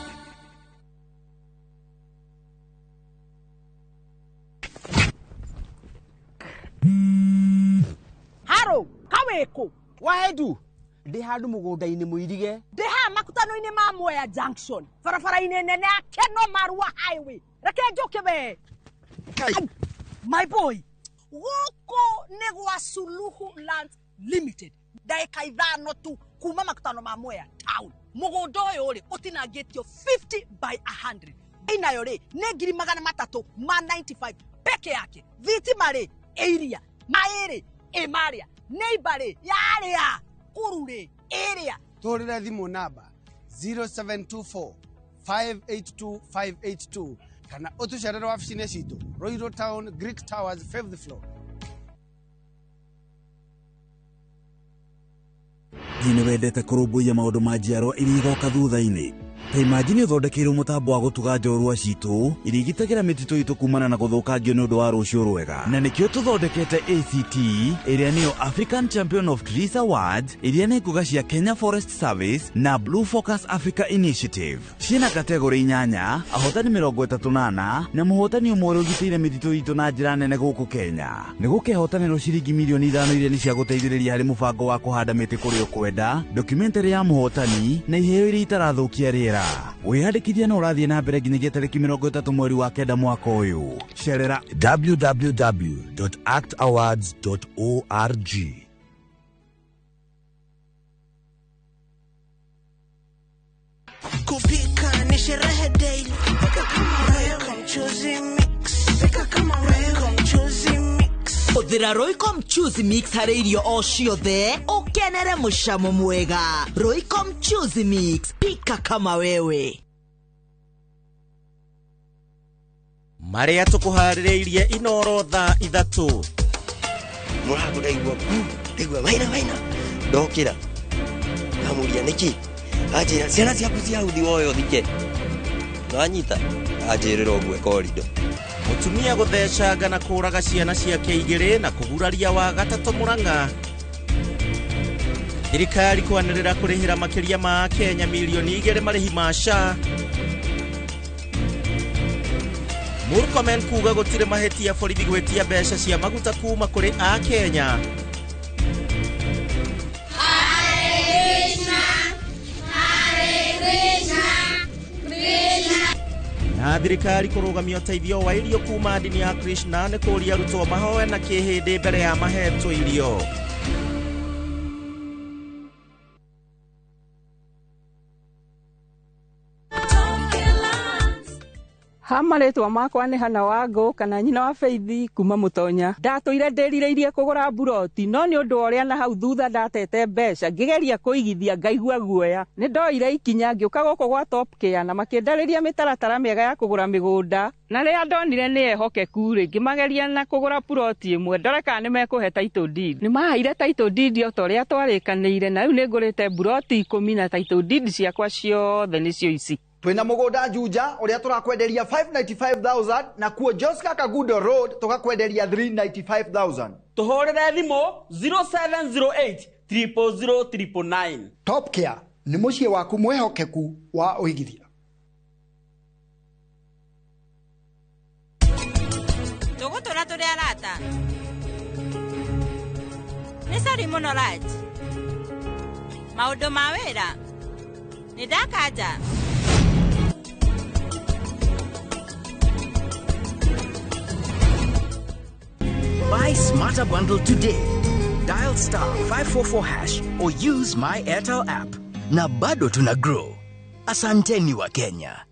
Haro, kaweko. Wahedu. Ndihadu mugonda-ini muirige. Ndiha makutano-ini ma Mwea Junction. Barabara-ini nene ya Keno Marua Highway. Reke njoke be. My boy. Woko negwa Suluhu Land Limited. Daika ithano tu kuma makutano ma Mwea Town. Mugondo yore utinagitio 50 by 100. Ina yore negiri magana matatu ma 95 peke yake. Viti mare area maere emaria neighbor yarea kurure area. Torira thimu namba 0724 582 582 kana utucerera wabici-inĩ citũ Royal Town Greek Towers 5th floor. Nĩ wendete kũrũmbũiya maũndũ ma njiarwa iria igoka thutha-inĩ. Ta imagine ũthondekeirwo mũtambo wa gũtuga njorua citũ iria igitagĩra mĩtitũ itũ kumana na gũthũkangio nĩ ũndũ wa rũciũ rwega. Na nĩkĩo tũthondekete ACT ĩrĩa nĩyo African Champion of Trees Awards, iria nĩ nguga cia Kenya Forest Service na Blue Focus Africa Initiative. Ciĩna kategori 8, ahotani 38 na mũhotani ũmwe ũrĩa ũgitĩire mĩtitũ itũ na njĩra nene gũkũ Kenya. Nĩ gũkehotanĩrwo ciringi milioni 5 iria nĩ cia gũteithĩrĩria harĩ mũbango wa kũhanda mĩtĩ kũrĩa ũkwenda, documentary ya mũhotani na iheo iria itarathũkia rĩera. Wĩyandĩkithia na ũrathiĩ na mbere nginyagia tarĩki 30 mweri wa kenda mwaka ũyũ. Cerera www.actawards.org. Kupika ni sherehe daily. Pika kama Roycom Choosy Mix. Pika kama Roycom Choosy Mix. Uthira Roycom Choosy Mix harĩ irio o ciothe ukenere mũcamo mwega. Roycom Choosy Mix, pika kama wewe. Maria tukuharĩrĩirie inoro thaa 3. Mũrango ndaigua maina ndokĩra ngamũria nĩkĩ anjĩra ciana ciaku cia uthi woyo thike nanyita anjĩrĩra ũguo korido. Mũtumia gũthecanga na kũraga ciana ciake 2 na kũguraria wa 3 Murang'a. Thirikari kwanĩrĩra kũrĩhĩra makĩria ma Kenya milioni 2 marĩhi ma SHA. Murkomen kuga gũtirĩ mahĩtia borithi gwĩtia mbeca cia maguta kuma kũrĩ a Kenya. Na thirikari kũrũgamia ũteithio wa irio kuma ndini ya Krishna nĩ kũria arutwo mahoe na kĩhĩndĩ mbere ya mahetwo irio. Hamaretwa makwa nĩ Hana Wangũ kana nyina wa Feithi kuma Mũtonya. Ndatũire ndĩrirĩirie kũgũra buroti no nĩ ũndũ ũrĩa na hau thutha ndatete mbeca ngĩgeria kũigithia ngaigua guoya. Nĩ ndoire ikinya ngĩũka gũkũ gwa Top Care na makĩndarĩria mĩtaratara mĩega ya kũgũra mĩgũnda. Na rĩrĩa ndonire nĩ ehokeku rĩ ngĩmageria na kũgũra buroti ĩmwe ndore kana nĩ mekũhe title deed. Nĩ maheire title deed o ta ũrĩa twarĩkanĩire na rĩu nĩ ngũrĩte buroti 10 na title deed ciakwa ciothe nĩcio ici. Twina mũgũnda Juja uria turakwenderia 595,000 na kuo Josca Kagundo Road tukakwenderia 395,000. Tuhorere thimo 0708 000 999. Top Care ni muciĩ waku mwehokeku wa uigithia. Tugutura turi arata. Nĩ sori mũno Raj. Maũndũ ma wĩra. Nĩ ndakanja. Buy Smarter Bundle today. Dial *544# or use my Airtel app. Na bado tuna grow. Asanteni wa Kenya.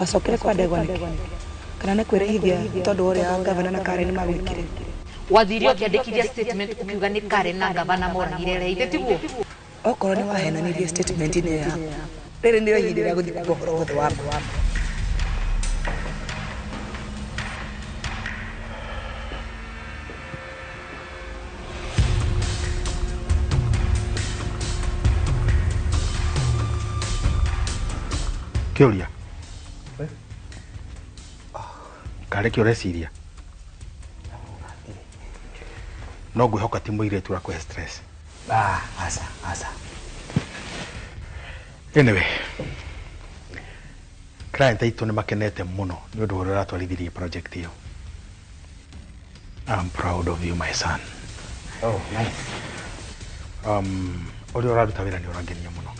Wasokere kwa Ndegwa kana nĩ kwĩrĩhithia tondũ ũrĩa gavana na Karen magwĩkire. Wathirio ũkĩandĩkithia statement ukiuga nĩ Karen na gavana moragire reithe tiguo. Okorwo nĩ wahenanirie statement-inĩ ya rĩrĩ nĩ ihinda rĩa gũthiĩ kũhoro wothe wa Kĩũria kare kĩ ũreciria no ngwĩhoka ti mũirĩtu ũrakũhe stress. Asa anyway client aitũ nĩ makenete mũno nĩ ũndũ ũrĩa ũratwarithirie project ĩyo. I'm proud of you my son. Oh nice. Ũrĩa ũraruta wĩra nĩ ũrangenia mũno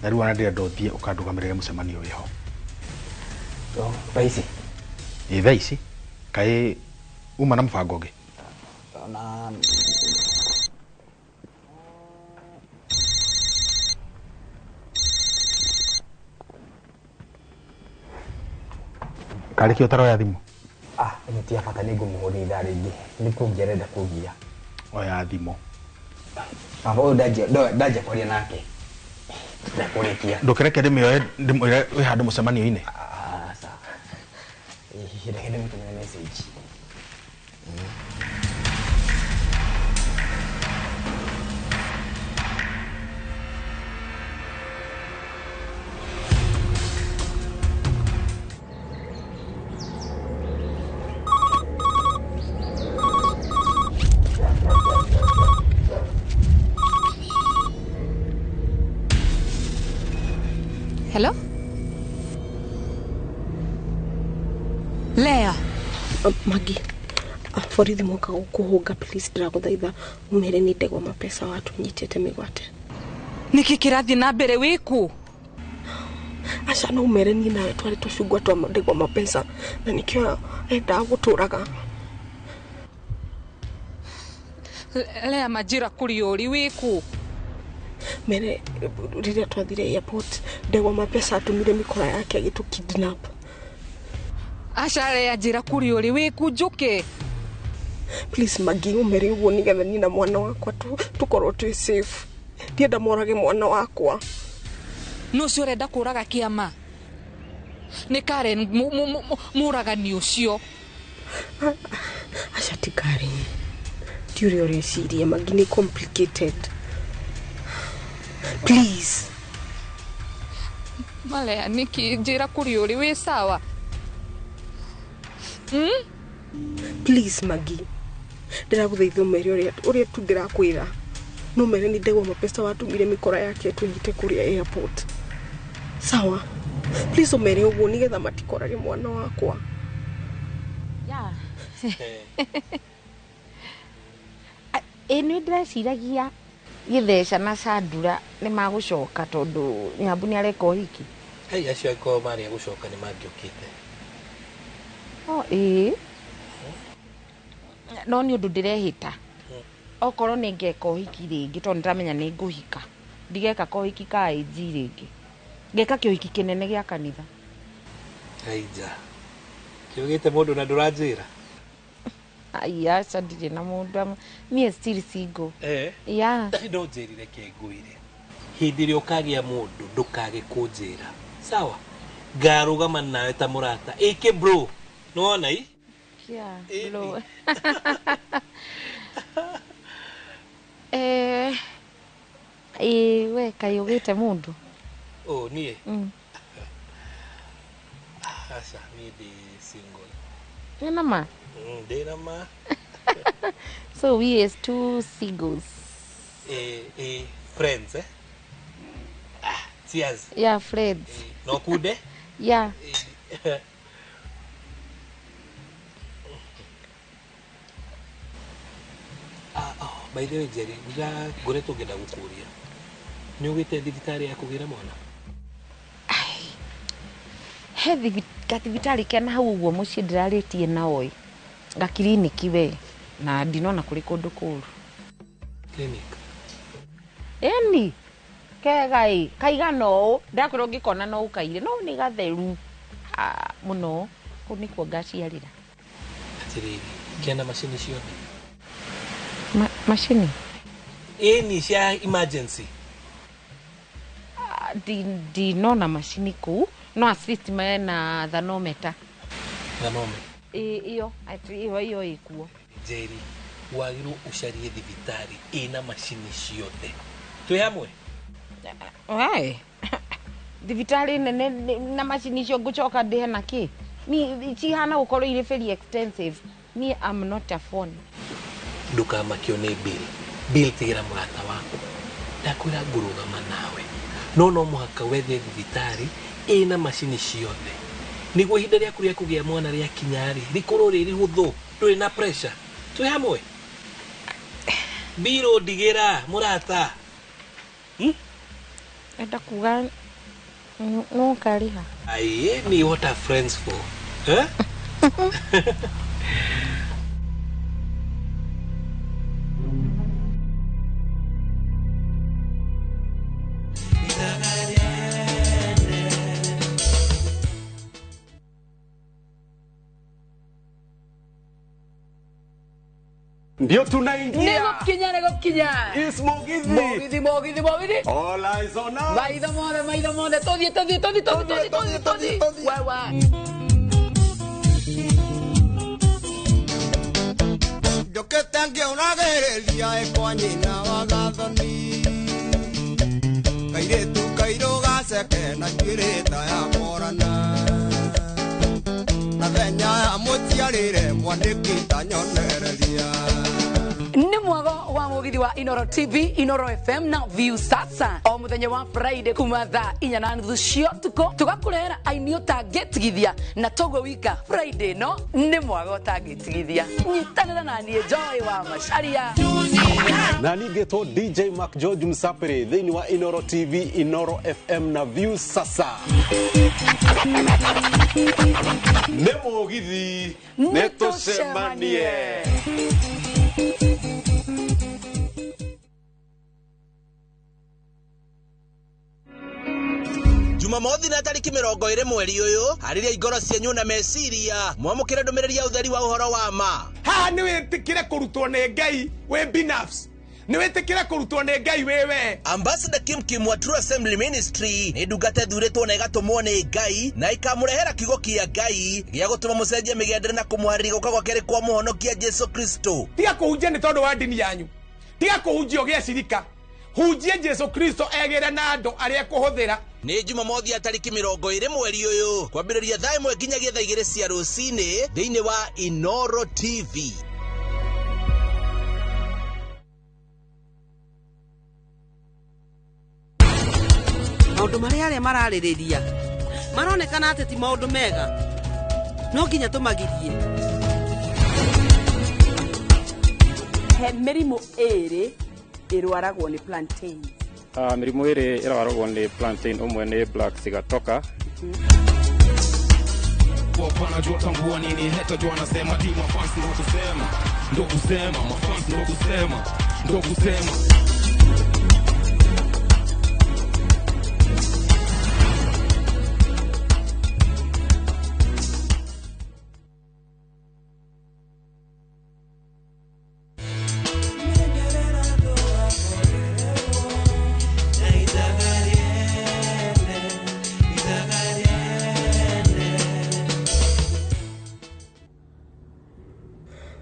na rĩu ona ndĩrenda ũthiĩ ũkandũgamĩrĩre mũcemanio wĩho. Thaa ici? Thaa ici? Kaĩ uma na mũbango ũngĩ? Karĩ kĩ ũtaroya thimũ? Nĩ tia bata nĩ ngũmũhũrĩra ithaa rĩngĩ nĩ kũngĩarenda kũgia. Oya thimũ. Ũyũ ndanjia kwaria nake ndakũrĩkia. Ndũkĩreke ndĩmĩoe ndĩmwĩre wĩ handũ mũcemanio-inĩ. Reke ndĩmũtũmĩre message. Hello? Lea. Magi. Borithi moka gũkũhũnga please ndĩragũthaitha umere nĩ Ndegwa mapesa watu nyitĩte mĩgwate. Nĩkĩ kĩrathiĩ na mbere wĩkũ? Aca no umere niĩ nawe twarĩ tũcungwa twa Ndegwa mapesa na nĩkĩo endaga gũtũraga. Lea Majira Kuriori wĩkũ? Mere rĩrĩa twathire airport Ndegwa mapesa atumire mĩkora yake agĩtũ-kidnap. Aca Lea Njĩra Kuriori wĩkũ njũke? Please Magi umere ũguo nĩgetha niĩ na mwana wakwa tũkorwo twĩ safe. Ndienda morage mwana wakwa. Nũcio ũrenda kũraga kĩama? Nĩ Karen mũragani ũcio? Aca ti Karen. Ti ũrĩa ũreciria Magi nĩ complicated. Please. Malea nĩkĩ Njĩra Kuriori wĩ sawa? Please Magi. Ndĩragũthaitha umere ũrĩa tu ndĩrakwĩra. No mere nĩ Ndegwa mapesa watumire mĩkora yake tũnyite kũrĩa airport. Sawa. Please umere ũguo nĩgetha matikorage mwana wakwa. Ya. Nĩ ndĩreciragia Gĩtheca na Sandura nĩ magũcoka tondũ Nyambu nĩ areka ũhiki. Hei acio ko mari gucoka ni mangiukite. No ni undu ndirehita. Okorwo ni ngeka uhiki ringi tondu ndamenya ni nguhika. Ndigeka kohiki ka AG ringi. Ngeka kihiki kinene gia kanitha. Haija. Kiugite mundu na nduranjira. Aya sadire na mundu. Mie still single. Yeah. Ndo njirire kengwire. Hindi ri ukagia mundu ndukage kunjira. Sawa. Garugama nawe ta murata. Ike bro. Nuona hii? Yeah, bro. We kayugite mundu. Oh, nie. Asa ni di single. Nena ma. Dena ma. So we is two singles. Friends, eh? Cheers. Yeah, friends. No kude? Yeah. By the way, Jerry, nga goreto genda gukuria. Ni ugite thibitari ya kugira mwana? He thibitari kena hau uguo mucii ndiraritie na oi. Ga kliniki we na ndinona kuri kundu kuru. Clinic. Eni. Kegai, kaiga no, ndakorwo ngikona no ukaire, no ni gatheru. Muno, kuni kwa ngaciarira. Atiri, kena machine ciothe. Machine? Eni cia emergency. Ndinona machine kuu, no assist na thermometer. Thermometer? Iyo, iyo ikuo. Jerry, wagiru ucarie thibitari ina machine ciothe. Twi hamwe? Wai. Thibitari nene na machine cio ngucoka ndihe na ki? Ni cihana gukorwo ire very extensive. Me I'm not a phone. Ndukamakio ni bill. Bill tigira murata waku. Ndakwira ngurugama nawe. No muhaka wethe thibitari ina machine ciothe. Niguo ihinda ria kuria kugia mwana ria kinyari rikorwo riri huthu nduri na pressure. Twi hamwe? Biro digira murata. Enda kuga no kariha. Aye, ni what are friends for? Eh? Ndio tunaingia. Nego kinya. Is Mogithi. Mogithi. All eyes on us. Maitho mothe. Todhi. Wewe. Jokete ngĩũragĩrĩria ĩkwa nyina wa gathoni. Kairĩtu kairũ gaceke na njuĩrĩ ta ya morana. Na thenya ya mũciarĩre mwandĩki ta nyonereria. Ni mwago wa Mugithi wa Inoro TV, Inoro FM na View Sasa. O muthenya wa Friday kuma thaa 4:30 cia tuko tugakurehera aini utangitigithia na togo wika Friday no ni mwago utangitigithia. Nyitanira na nie Joy wa Macharia. Na ningetwo DJ Mark George Msapere thĩinĩ wa Inoro TV, Inoro FM na View Sasa. Nĩ Mugithi nĩtũcemanie. Jumamothi na tariki 20 mweri uyu hariria igoro cianyu na meciria mwamukire ndumiriri ya utheri wa uhoro wa ma. Ha ni wetikire kurutwo ni Ngai we binafsi. Ni wetikire kurutwo ni Ngai wewe. Ambassador Kim wa True Assembly Ministry ni ndungata thuritwo na igatumwo ni Ngai na ikamurehera kiugo kia Ngai gia gutuma mucenjia migendere na kumuharĩria guka gwake ri kwa muhonokia Jesu Kristo. Tiga kuhunjia ni tondu wa dini yanyu. Tiga kuhunjia gia cirika. Hunjia Jesu Kristo egere na andu aria kuhuthira. Ni Jumamothi ya tariki 20 mweri uyu kwambiriria thaa 1 nginyagia thaa 2 cia rucini thiini wa Inoro TV. Maundu maria mararĩrĩria maronekana atĩ ti maundu mega, no nginya tumagirie. He mĩrimũ ĩrĩ ĩrwaragwo nĩ plantains. Mĩrimũ ĩrĩ ĩrarorwo nĩ plantain ũmwe nĩ black cigatoka. Wanajua tambua nini hata jua anasema ti mafans ndo kusema mafans ndo kusema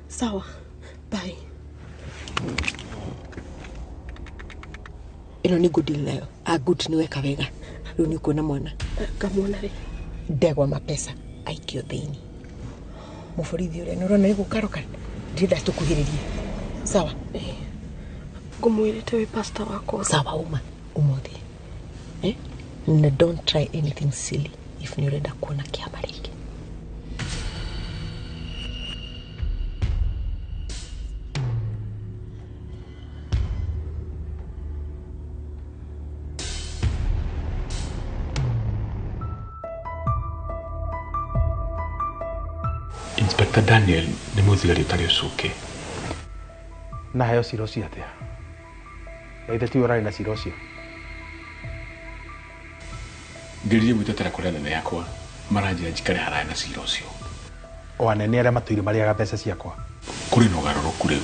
Sawa. Bye. Ino ni good leo. Good niweka wega. Rĩu nĩ kuona mwana. Kamwana rĩ. Ndegwa mapesa. Aikio thĩini. Mũborithi ũrĩa nĩũrona nĩgũkaroka. Ndĩrenda tũkuhĩrĩrie. Sawa. Ngũmwĩrĩte wĩ pastor wako. Sawa uma. Ũmũthĩ. Na don't try anything silly if nĩũrenda kuona kĩama rĩngĩ. Inspector Daniel nĩ mũthigari ũtarĩ ũcuke. Na heo cira ũcio atĩa? Either ti ũrarĩ na cira ũcio? Ngĩrire gwĩtetera kũrĩ anene yakwa maranjĩra njikare haraya na cira ũcio. O anene arĩa matũire marĩaga mbeca ciakwa? Kũrĩ na ũgarũrũku rĩu.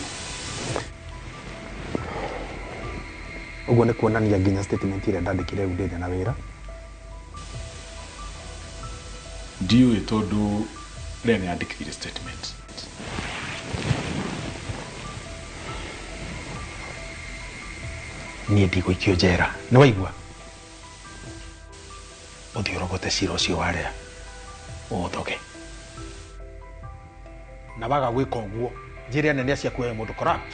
Ũguo nĩ kuonania nginya statement ĩrĩa ndandĩkire rĩu ndĩrĩ na wĩra? Ndiũĩ tondũ rĩrĩa nĩandĩkithire statement. Niĩ ndigũikio njera. Nĩ waigua? Ũthiĩ ũrogote cira ũcio warĩa ũũthoge. Na waga gwĩka ũguo njĩre anene acio akuoya mũndũ corrupt.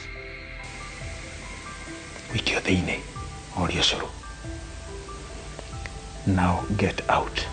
Wikio thĩinĩ orio cũrũ. Now get out.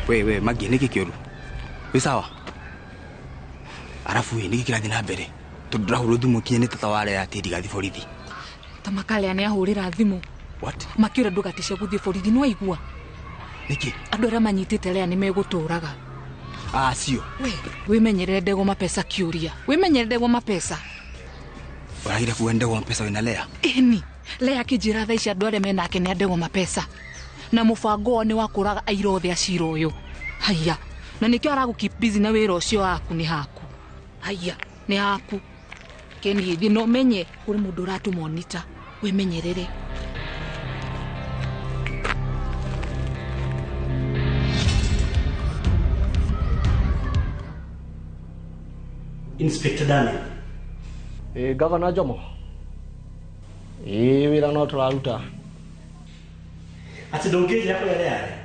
We Magi niki kĩũru. Wĩ sawa? Arafu niki kĩrathiĩ na mbere. Tũndĩrahũrwo thimũ kinyanĩte ta ware ya tĩri gathi borithi. Tamakale nĩahũrĩra thimũ. What? Makĩũra ndũgatice gũthiĩ borithi nĩ waigua. Niki? Andũ arĩa manyitĩte Lea nĩmegũtũraga. Sio. Wĩmenyerere Ndegwa mapesa kĩũria. Wĩmenyerere Ndegwa mapesa. Ũragire kuwa Ndegwa mapesa wĩna Lea? Ĩni. Lea kĩnjĩra thaa ici andũ arĩa menake nĩ Ndegwa mapesa. Na mũbango nĩ wa kũraga aira othe acira ũyũ. Haya. Na nĩkĩo aragũkeep busy na wĩra ũcio waku nĩ haku. Haya, nĩ haku. Keni thiĩ no menye kũrĩ mũndũ ũratũmonita. Wĩmenyerere. Inspector Daniel. Governor Jomo. Wĩra no tũraruta. Ati ndũngĩnjĩra kũrĩa Lea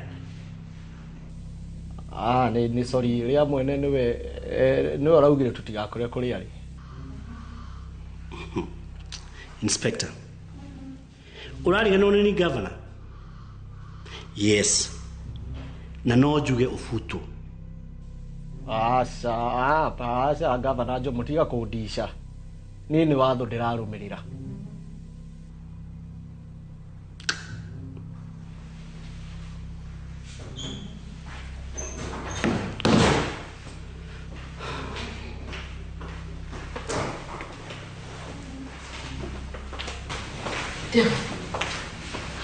arĩ? Nĩ sorry, Lea mwene nĩwe araugire tũtigakore kũrĩa arĩ. Inspector. Ũrariganĩrwo nĩ governor? Yes. Na no njuge ũbutwo. Aca Governor Jomo tiga kũndisha. Niĩ nĩ watho ndĩrarũmĩrĩra.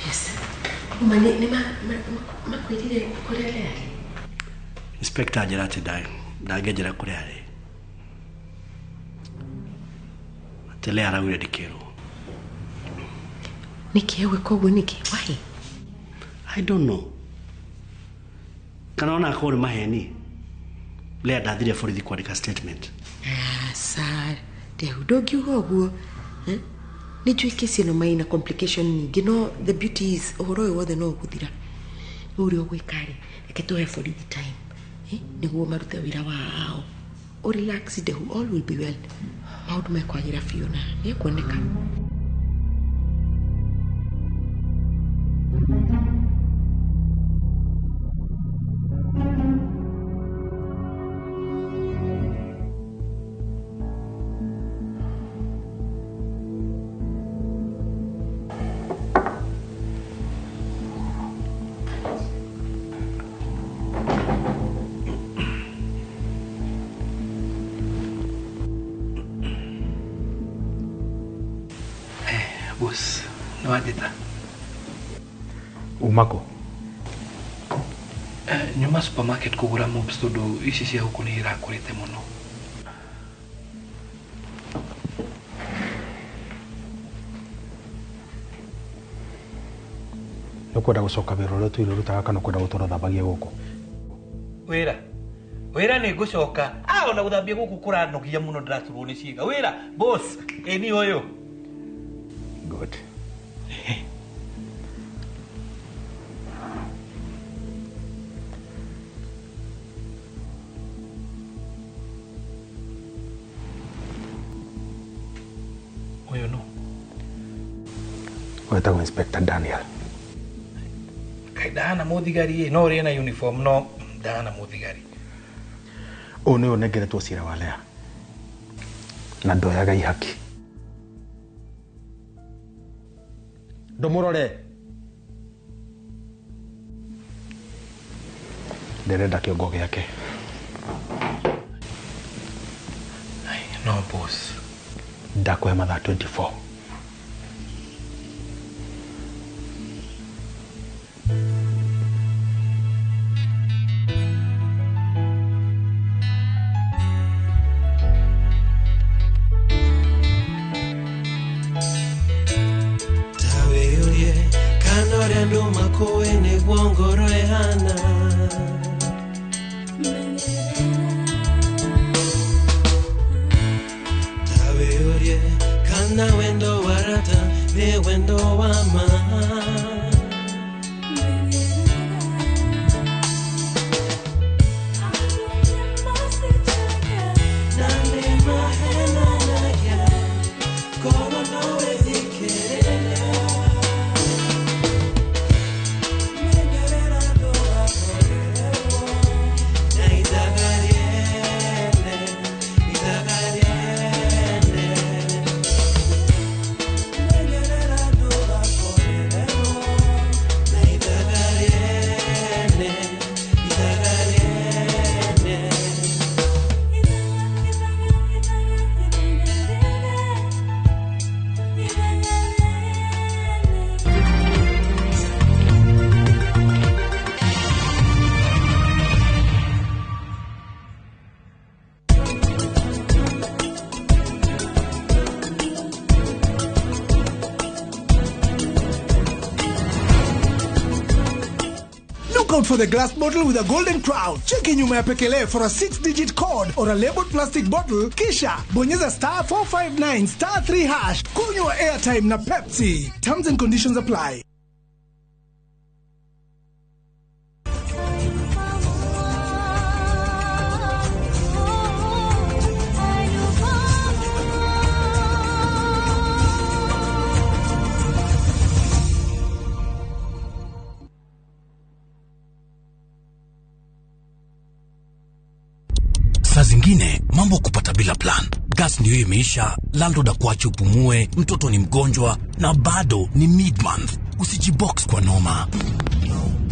Yes. Mane makwirire kũrĩa Lea. Inspector njĩra atĩ ndangĩnjĩra kũrĩa arĩ. Atĩ Lea araugire ndĩkĩrwo. Nĩkĩ gwĩka ũguo nĩkĩ? Why? I don't know. Kana ona akorwo nĩ maheni. Lea ndathire borithi kwandĩka statement. Sir, ndehudogiuga ũguo. Nĩ njũĩ kesi ĩno maina complication nyingĩ, no the beauty is ũhoro ũyũ wothe no ũgũthira. Ũrĩa ũgwĩka-rĩ, reke tũhe borithi time. Nĩguo marute wĩra wao. O relax, Dehu, all will be well. Maũndũ mekwagĩra biũ na nĩekuoneka. Bos, no adita. Umako? Nyuma supermarket kugura mobs todo ici cia huku ni irakurite muno. Nukwenda gucoka wira uria tuire rutaga kana kwenda gutwara thambagia guku? Wira ni gucoka. Ona guthambia guku kuranogia muno ndiraturwo ni ciiga. Wira, boss, ni uyu. Good. Uyu no. Wetagwo Inspector Daniel. Kai ndahana muthigari no ri na uniform no ndahana muthigari. Ũũ nĩ ũnengeretwo cira wa Lea na ndoyaga ihaki. Ndũmũrore. Ndĩrenda kĩongo gĩake. No boss. Ndakũhe mathaa 24. For the glass bottle with a golden crown. Check in nyuma ya Pekele for a 6-digit code or a labeled plastic bottle. Kisha bonyeza *459 *3#. Kunywa airtime na Pepsi. Terms and conditions apply. Saa zingine mambo kupata bila plan. Gas ndio imeisha, landlord akuache upumue, mtoto ni mgonjwa na bado ni mid-month. Usijibox kwa noma.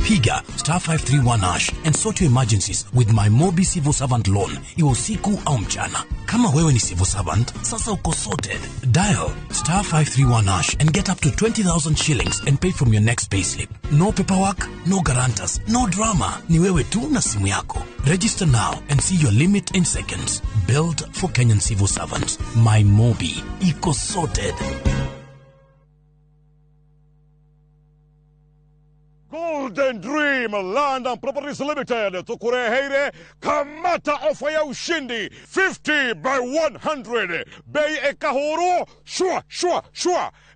Piga *531# and sort your emergencies with my Mobi Civil Servant Loan, iwe usiku au mchana. Kama wewe ni civil servant, sasa uko sorted. Dial *531# and get up to 20,000 shillings and pay from your next payslip. No paperwork, no guarantors, no drama. Ni wewe tu na simu yako. Register now and see your limit in seconds. Built for Kenyan civil servants. My Mobi, iko sorted. Golden Dream Dream Land and Properties Limited tukureheire kamata ofa ya ushindi 50 by 100 bei ekahuru shua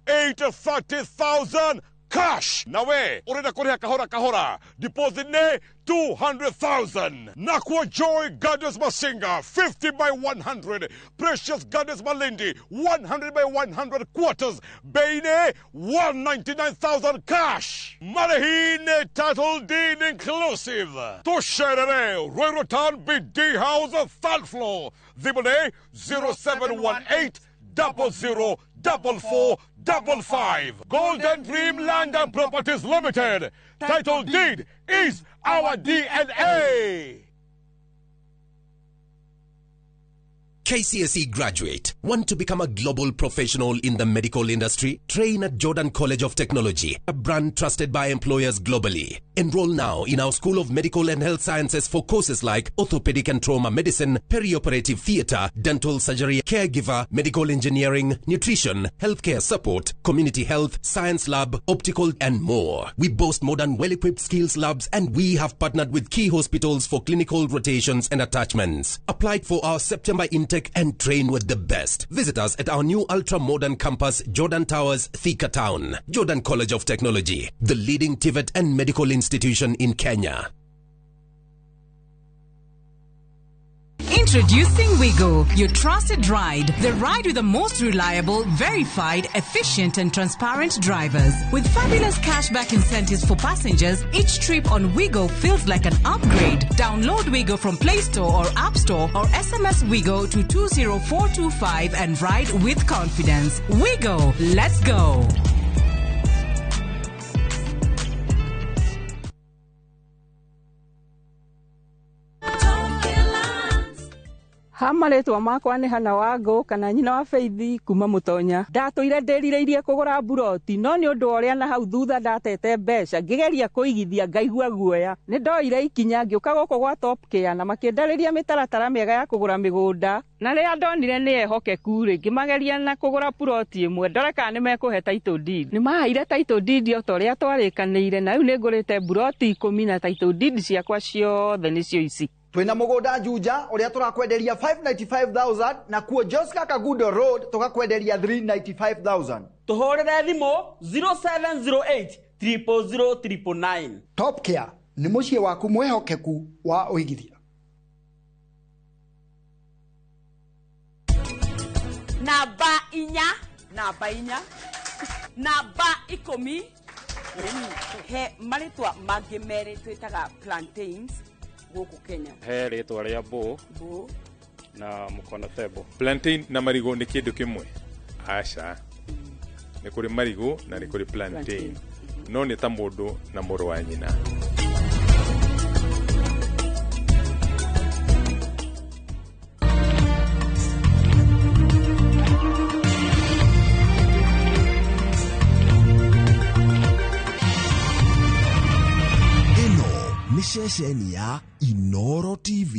830,000 cash. Nawe urenda kuriha kahora deposit ne 200,000. Nakwa Joy Gardens Masinga 50 by 100. Precious Gardens Malindi 100 by 100 quarters. Beine 199,000 cash. Marahine title deed inclusive. Tosherere Royal Town BD House 3rd floor. Zibone 0718 004455. Golden Dream Land and Properties Limited. Title deed is our DNA. KCSE graduate. Want to become a global professional in the medical industry? Train at Jordan College of Technology, a brand trusted by employers globally. Enroll now in our School of Medical and Health Sciences for courses like orthopedic and trauma medicine, perioperative theatre, dental surgery, caregiver, medical engineering, nutrition, healthcare support, community health, science lab, optical, and more. We boast modern, well-equipped skills labs, and we have partnered with key hospitals for clinical rotations and attachments. Apply for our September intake and train with the best. Visit us at our new ultra-modern campus, Jordan Towers, Thika Town. Jordan College of Technology, the leading TVET and medical institution in Kenya. Introducing Wigo, your trusted ride. The ride with the most reliable, verified, efficient and transparent drivers. With fabulous cashback incentives for passengers, each trip on Wigo feels like an upgrade. Download Wigo from Play Store or App Store or SMS Wigo to 20425 and ride with confidence. Wigo, let's go. Hamaretwa makwa nĩ hana wango kana nyina wa Feithi kuma Mutonya. Ndatũire ndĩrirĩirie kũgũra buroti no nĩ ũndũ ũrĩa na hau thutha ndatete mbeca ngĩgeria kũigithia ngaigua guoya. Nĩ ndoire ikinya ngĩũka gũkũ gwa Top Care na makĩndarĩria mĩtaratara mĩega ya kũgũra mĩgũnda. Na rĩrĩa ndonire nĩ ehokeku rĩ ngĩmageria na kũgũra buroti ĩmwe ndore kana nĩ mekũhe title deed. Nĩ maheire title deed o ta ũrĩa twarĩkanĩire na rĩu nĩ ngũrĩte buroti 10 na title deed ciakwa ciothe nĩcio ici. Twina mugunda Juja uria turakwenderia 595,000 na kuo Josca Kagudo Road tukakwenderia 395,000. Tuhorere thimo 0708 0000999. Top Care ni mucie waku mwehokeku wa uigithia. Namba inya namba 10 he maritwa mangĩ merĩ twĩtaga plantains gũkũ Kenya. He rĩtwa rĩa Bo na Mukonatebo. Plantain na marigo nĩ kĩndũ kĩmwe. Aca. Nĩ kũrĩ marigo na nĩ kũrĩ plantain. No nĩ ta mũndũ na mũrũ wa nyina. Ni ceceni ya Inoro TV.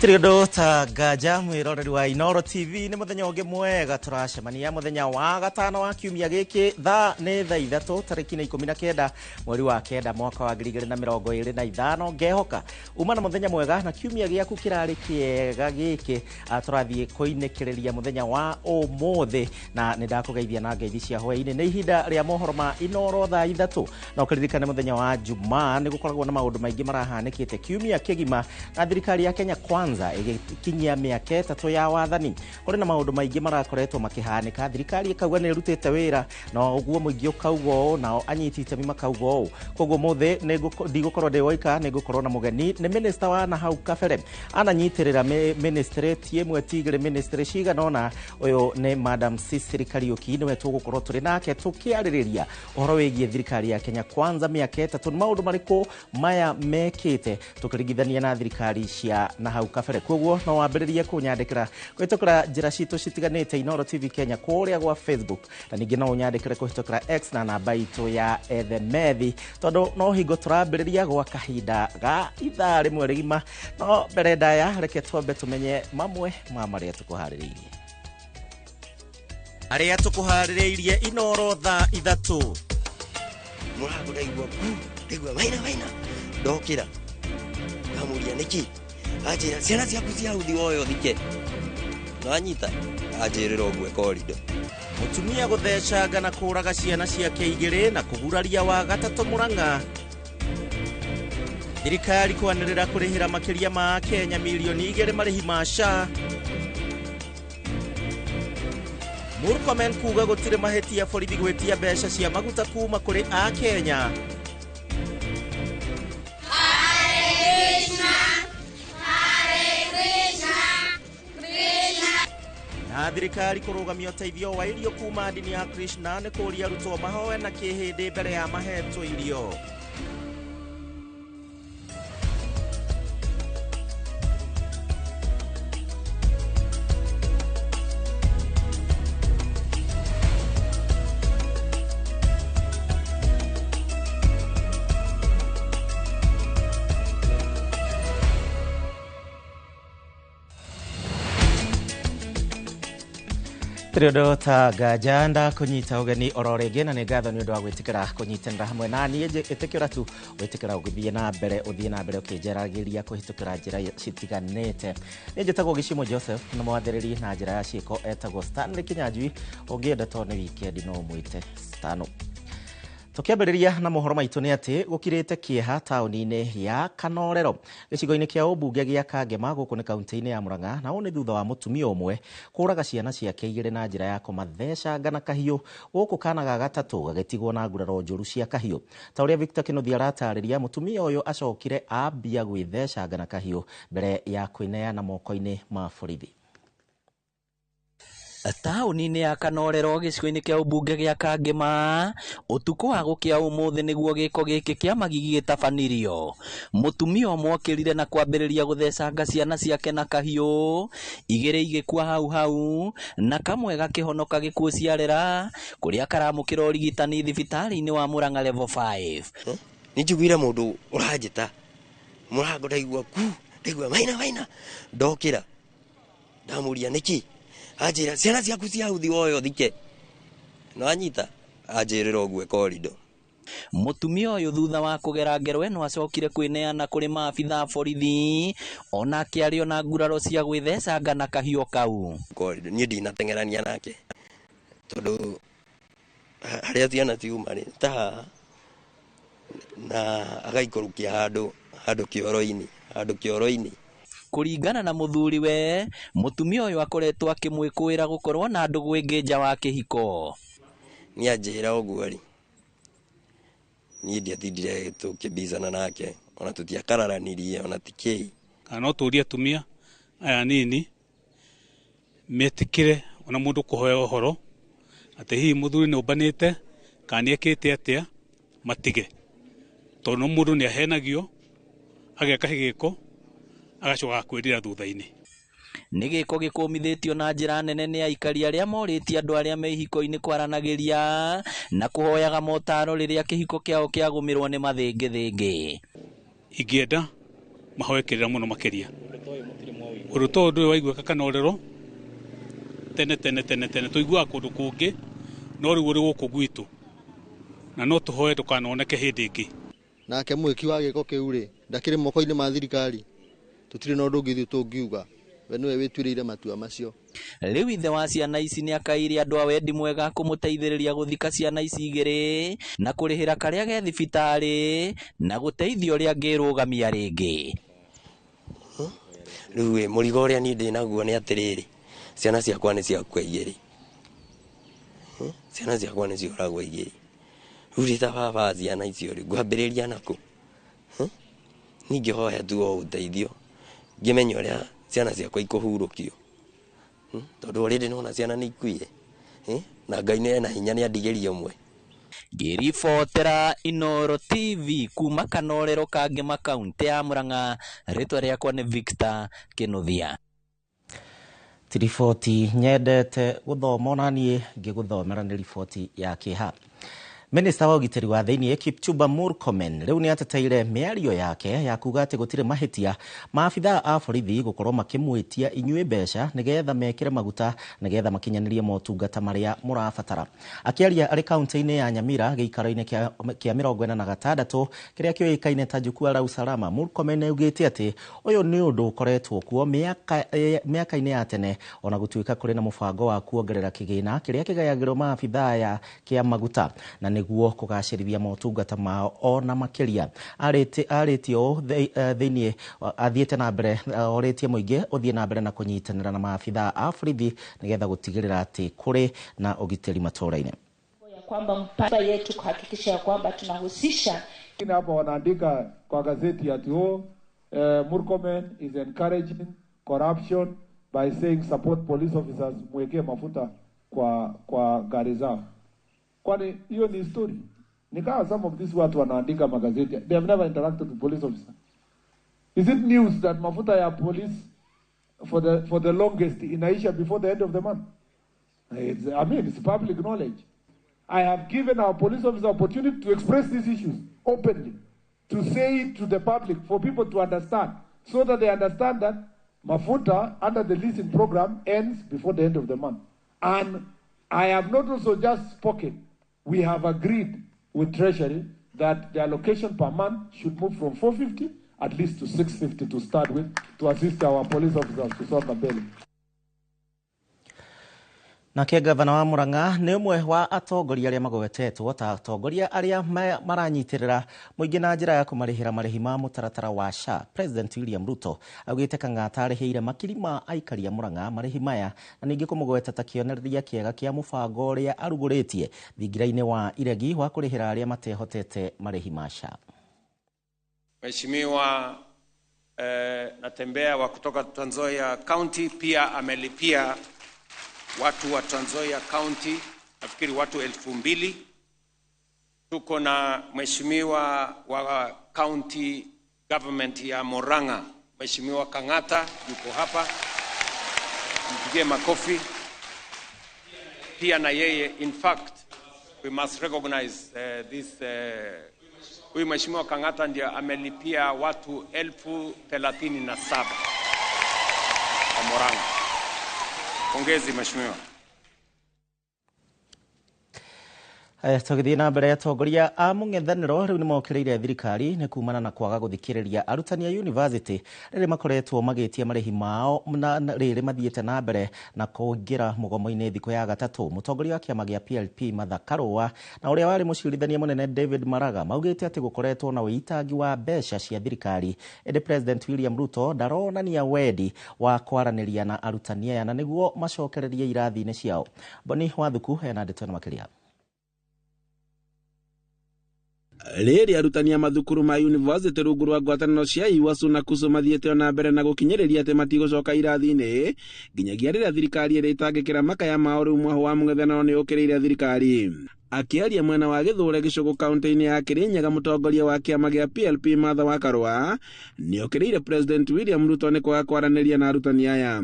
Tirido ta gaja mwiroreri wa Inoro TV ni muthenya ungi mwega turacemania muthenya wa gatano wa kiumia giki thaa ni thaa 3 tariki 19 mweri wa 9 mwaka wa 2025 ngehoka uma na muthenya mwega na kiumia giaku kirari kiega giki turathie kuinekereria muthenya wa umuthi na nindakugeithia na ngeithi cia hwaini ni ihinda ria mohoro ma Inoro thaa 3 na ukiririkana muthenya wa Jumaa ni gukoragwo na maundu maingi marahanikite kiumia kigima na thirikari ya Kenya Kwanza Kwanza igikinyia mĩaka 3 ya wathani. Kũrĩ na maũndũ maingĩ marakoretwo makĩhanĩka, thirikari ĩkauga nĩ ĩrutĩte wĩra na ũguo mũingĩ ũkauga ũũ, nao anyiti itemi makauga ũũ. Koguo mũthĩ ndigũkorwo ndĩ woika, nĩngũkorwo na mũgeni nĩ minister wa nahau kabere ananyitĩrĩra ministry tiĩmwe tigĩrĩ ministry ciganona. Ũyũ nĩ Madam Cicely Kariuki, nĩwe tũgũkorwo tũrĩ nake tũkĩarĩrĩria ũhoro wĩgiĩ thirikari ya Kenya Kwanza mĩaka 3. Nĩ maũndũ marĩkũ maya mekĩte tũkĩringithania na thirikari cia nahau kabere. Koguo no wambĩrĩrie kũnyandĩkĩra kũhĩtũkĩra njĩra citũ citiganĩte Inoro TV Kenya kũrĩa gwa Facebook, na ningĩ no ũnyandĩkĩre kũhĩtũkĩra X na namba itũ ya Ethemethi, tondũ no hingo tũrambĩrĩria gwa kahinda ga ithaa rĩmwe rĩgima. No mbere ndaya reke twambe tũmenye mamwe ma marĩa tũkũharĩrĩirie. Arĩa tũkũharĩrĩirie Inoro thaa 3. Mũrango ndaigua maina ndokĩra ndamuria nĩkĩ anjĩra ciana ciaku cia uthi woyo thike nanyita anjĩrĩra ũguo korido. Mũtumia gũthecanga na kũraga ciana ciake 2 na kũguraria wa 3 Mũrang'a. Thirikari kwanĩrĩra kũrĩhĩra makĩria ma Kenya milioni 2 marĩhi ma SHA. Murkomen kuga gũtirĩ mahĩtia borithi gwĩtia mbeca cia maguta kuma kũrĩ a Kenya. Na thirikari kũrũgamia ũteithio wa irio kuma ndini ya Krishna nĩ kũria arutwo mahoe na kĩhĩndĩ mbere ya mahetwo irio. Tũrĩondo ta ngajanda kũnyita ũgeni oro rĩngĩ, na nĩ ngatho nĩ ũndũ wa gwĩtĩkĩra kũnyitanĩra hamwe na niĩ. Ĩtĩkĩra tu gwĩtĩkĩra ũthiĩ na mbere ũkĩnjaragĩria kũhĩtũkĩra njĩra citiganĩte. Niĩ njĩtagwo Gĩcimo Joseph, na mwathĩrĩri na njĩra ya ciĩko etagwo Stanley Kinyanjui, ũngĩenda to nĩ weekend no ũmwĩte Stano. Tũkĩambĩrĩria na mohoro maitũ nĩ atĩ gũkirĩte kĩeha taũni-inĩ ya Kanorero gĩcigo-inĩ kĩa ũmbunge gĩa Kangema gũkũ nĩ kaunti-inĩ ya Mũrang'a, na ũũ nĩ thutha wa mũtumia ũmwe kũraga ciana ciake 2 na njĩra ya kũmathecanga na kahiũ, gũkũ kana ga 3 gagĩtigwo na nguraro njũru cia kahiũ. Ta ũrĩa Victor Kĩnuthia aratarĩria, mũtumia ũyũ acokire ambia gwĩthecanga na kahiũ mbere ya kwĩneana moko-inĩ ma borithi. Taũni-inĩ ya Kanorero gĩcigo-inĩ kĩa ũmbunge gĩa Kangema ũtukũ wa gũkĩa ũmũthĩ nĩguo gĩko gĩkĩ kĩa magigi gĩtabanirio. Mũtumia ũmwe okĩrire na kwambĩrĩria gũthecanga ciana ciake na kahiũ, 2 igĩkua hau na kamwe gakĩhonoka gĩkuũ ciarera, kũrĩa karamũkĩra ũrigitani thibitarĩ-inĩ wa Mũrang'a level 5. Nĩnjiguire mũndũ ũranjĩta mũrango ndaigua maina ndokĩra ndamuria nĩkĩ anjĩra ciana ciaku cia uthi woyo thike nanyita anjĩrĩra ũguo korido. Mũtumia ũyũ thutha wa kũgera ngero ĩno acokire kwĩneana kũrĩ maabitha borithi, ona akĩario na nguraro cia gwĩthecanga na kahiũ kau. Korido niĩ ndinateng'erania nake tondũ harĩa ciana ciuma rĩ ta na agaikũrũkia handũ kĩoro-inĩ. Kũringana na mũthuriwe, mũtumia ũyũ akoretwo akĩmwĩkũĩra gũkorwo na ndũgũ ĩngĩ nja wa kĩhiko. Nĩanjĩra ũguo rĩ, niĩ ndiatindire tũkĩbizana nake, ona tũtiakararanirie ona tikĩi. Kana no tũrie atumia aya nini metĩkĩre ona mũndũ kũhoya ũhoro atĩ hihi mũthuri nĩũmbanĩte kana nĩekĩte atĩa matige, tondũ mũndũ nĩahenagio ageka gĩko agacoka kwĩrira thutha-inĩ. Nĩ gĩko gĩkũmithĩtio na njĩra nene nĩ aikari arĩa morĩtie andũ arĩa me ihiko-inĩ kwaranagĩria na kũhoyaga motaro rĩrĩa kĩhiko kĩao kĩagũmĩrwo nĩ mathĩngĩthĩngĩ. Ingĩenda mahoekerera mũno makĩria ũndũ ta ũndũ ũyũ waiguĩka Kanorero tene tũiguaga kũndũ kũngĩ, no rĩu ũrĩ gũkũ gwitũ, na no tũhoe ndũkanoneke hĩndĩ ĩngĩ. Nake mwĩki wa gĩko kĩu rĩ ndakĩrĩ moko-inĩ ma thirikari, tũtirĩ na ũndũ ũngĩ tũngiuga, we nĩwe wĩtuĩrĩire matua macio. Rĩu ithe wa ciana ici nĩ akaire andũ a wendi mwega kũmũteithĩrĩria gũthika ciana ici 2 na kũrĩhĩra karĩa ge thibitarĩ na gũteithia ũrĩa angĩrũgamia rĩngĩ. riu murigo uria ni ndi naguo ni atiriri ciana ciakwa ni ciakua igiri ciana ciakwa ni cioragwo igiri riu rita baba ciana icio ri ngwambiriria naku ningi hoya tu o uteithio ngimenya uria ciana ciakwa ikuhurukio tondu already nona ciana ni ikuie na Ngai ni ena hinya ni andigirie umwe. Ngiribotera Inoro TV kuma Kanorero Kangema kaunti ya Murang'a, ritwa riakwa ni Victor Kinuthia. Riboti nyendete guthoma na nie ngiguthomera ni riboti ya kiha. Minista wa ugitiri wa thiini Kipchumba Murkomen riu ni ateteire miario yake ya kuga ati gutire mahitia maabitha a borithi gukorwo makimwitia inyue mbeca nigetha mekire maguta nigetha makinyanirie motungata maria murabatara. Akiaria ari kaunti-ini ya Nyamira giikaro-ini kia 46 kiria kioikaine ta Jukwaa la Usalama, Murkomen augite ati uyu ni undu ukoretwo kuo miaka-ini ya tene ona gutuika kuri na mubango wa kuongerera kigina kiria kigayagirwo maabitha ya kia maguta na niguo kugacirithia motungata mao ona makiria. Aritio thiini athiete na mbere oritie muingi uthie na mbere na kunyitanira na maabitha a borithi nigetha gutigirira ati kuri na ugitiri matũra-ini, ya kwamba mpaka yetu kuhakikisha ya kwamba tunahusisha. Hapa wanaandika kwa gazeti ati Murkomen is encouraging corruption by saying support police officers mwekee mafuta kwa gari zao. Kwani hiyo ni story? Ni kama some of these watu wanaandika magazeti, they have never interacted with police officer. Is it news that mafuta ya police for the longest inaisha before the end of the month? It's public knowledge. I have given our police officer opportunity to express these issues openly, to say it to the public for people to understand, so that they understand that mafuta under the leasing program ends before the end of the month. And I have not also just spoken. We have agreed with Treasury that the allocation per month should move from 450 at least to 650 to start with, to assist our police officers to songa mbele. Nake gavana wa Murang'a ni umwe wa atongoria aria magwetetwo ta atongoria aria maranyitirira muingi na njira ya kumarihira marihi ma mutaratara wa SHA. President William Ruto augite Kang'ata arihiire makiri ma aikari a Murang'a marihi maya na ningi kumugweta ta kionereria kiega kia mubango uria aruguritie thingira-ini wa iregi wa kurihira aria matehotete marihi ma SHA. Mheshimiwa Natembea wa kutoka Trans Nzoia County pia amelipia watu wa Trans Nzoia County nafikiri watu 2,000. Tuko na mheshimiwa wa county government ya Murang'a, Mheshimiwa Kang'ata yuko hapa, mpigie makofi. Pia na yeye, in fact we must recognize this huyu Mheshimiwa Kang'ata ndiye amelipia watu 37,000 wa Murang'a. Pongezi mheshimiwa. Tugithii na mbere atongoria a mung'ethaniro riu ni mokiriire thirikari ni kumana na kwaga guthikiriria arutani a university riri makoretwo magitia marihi mao na riri mathiete na mbere na kuingira mugomo-ini thiku ya gatatu. Mutongoria wa kiama gia PLP Martha Karua na uria wari mucirithania munene David Maraga maugite ati gukoretwo na witangi wa mbeca cia thirikari, edi President William Ruto ndaronania wedi wa kwaraniria na arutani aya na niguo macokererie irathi-ini ciao. Boni Wathuku ena ndeto na makiria. Riri arutani a mathukuru ma university rungu rwa ngwataniro cia IWASU na KUSU mathiete na mbere na gukinyiriria ati matigocoka irathi-ini nginyagia riria thirikari iritangikira makaya mao riu mwaho wa mung'ethaniro ni ukiriire thirikari. Akiaria mwena wa Githure Gicugu kaunti-ini ya Kirinyaga, mutongoria wa kiama gia PLP Martha wa Karua ni ukiriire President William Ruto ni kwaga kwaraniria na arutani aya.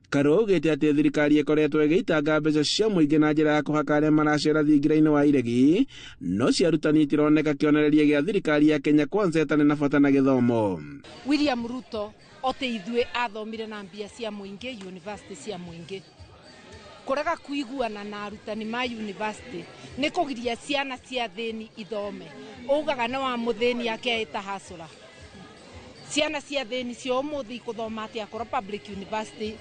Karua augite ati thirikari ikoretwo igiitanga mbeca cia muingi na njira ya kuhaka aria maracera thingira-ini wa iregi, no cia arutani itironeka kionereria gia thirikari ya Kenya Kwanza etane na bata na githomo. William Ruto ote ithue athomire na mbia cia muingi university cia muingi, kurega kuiguana na arutani ma university ni kugiria ciana cia thini ithome. Ugaga na wa muthini yake itahasura ciana cia thini cio muthi kuthoma atia akora public university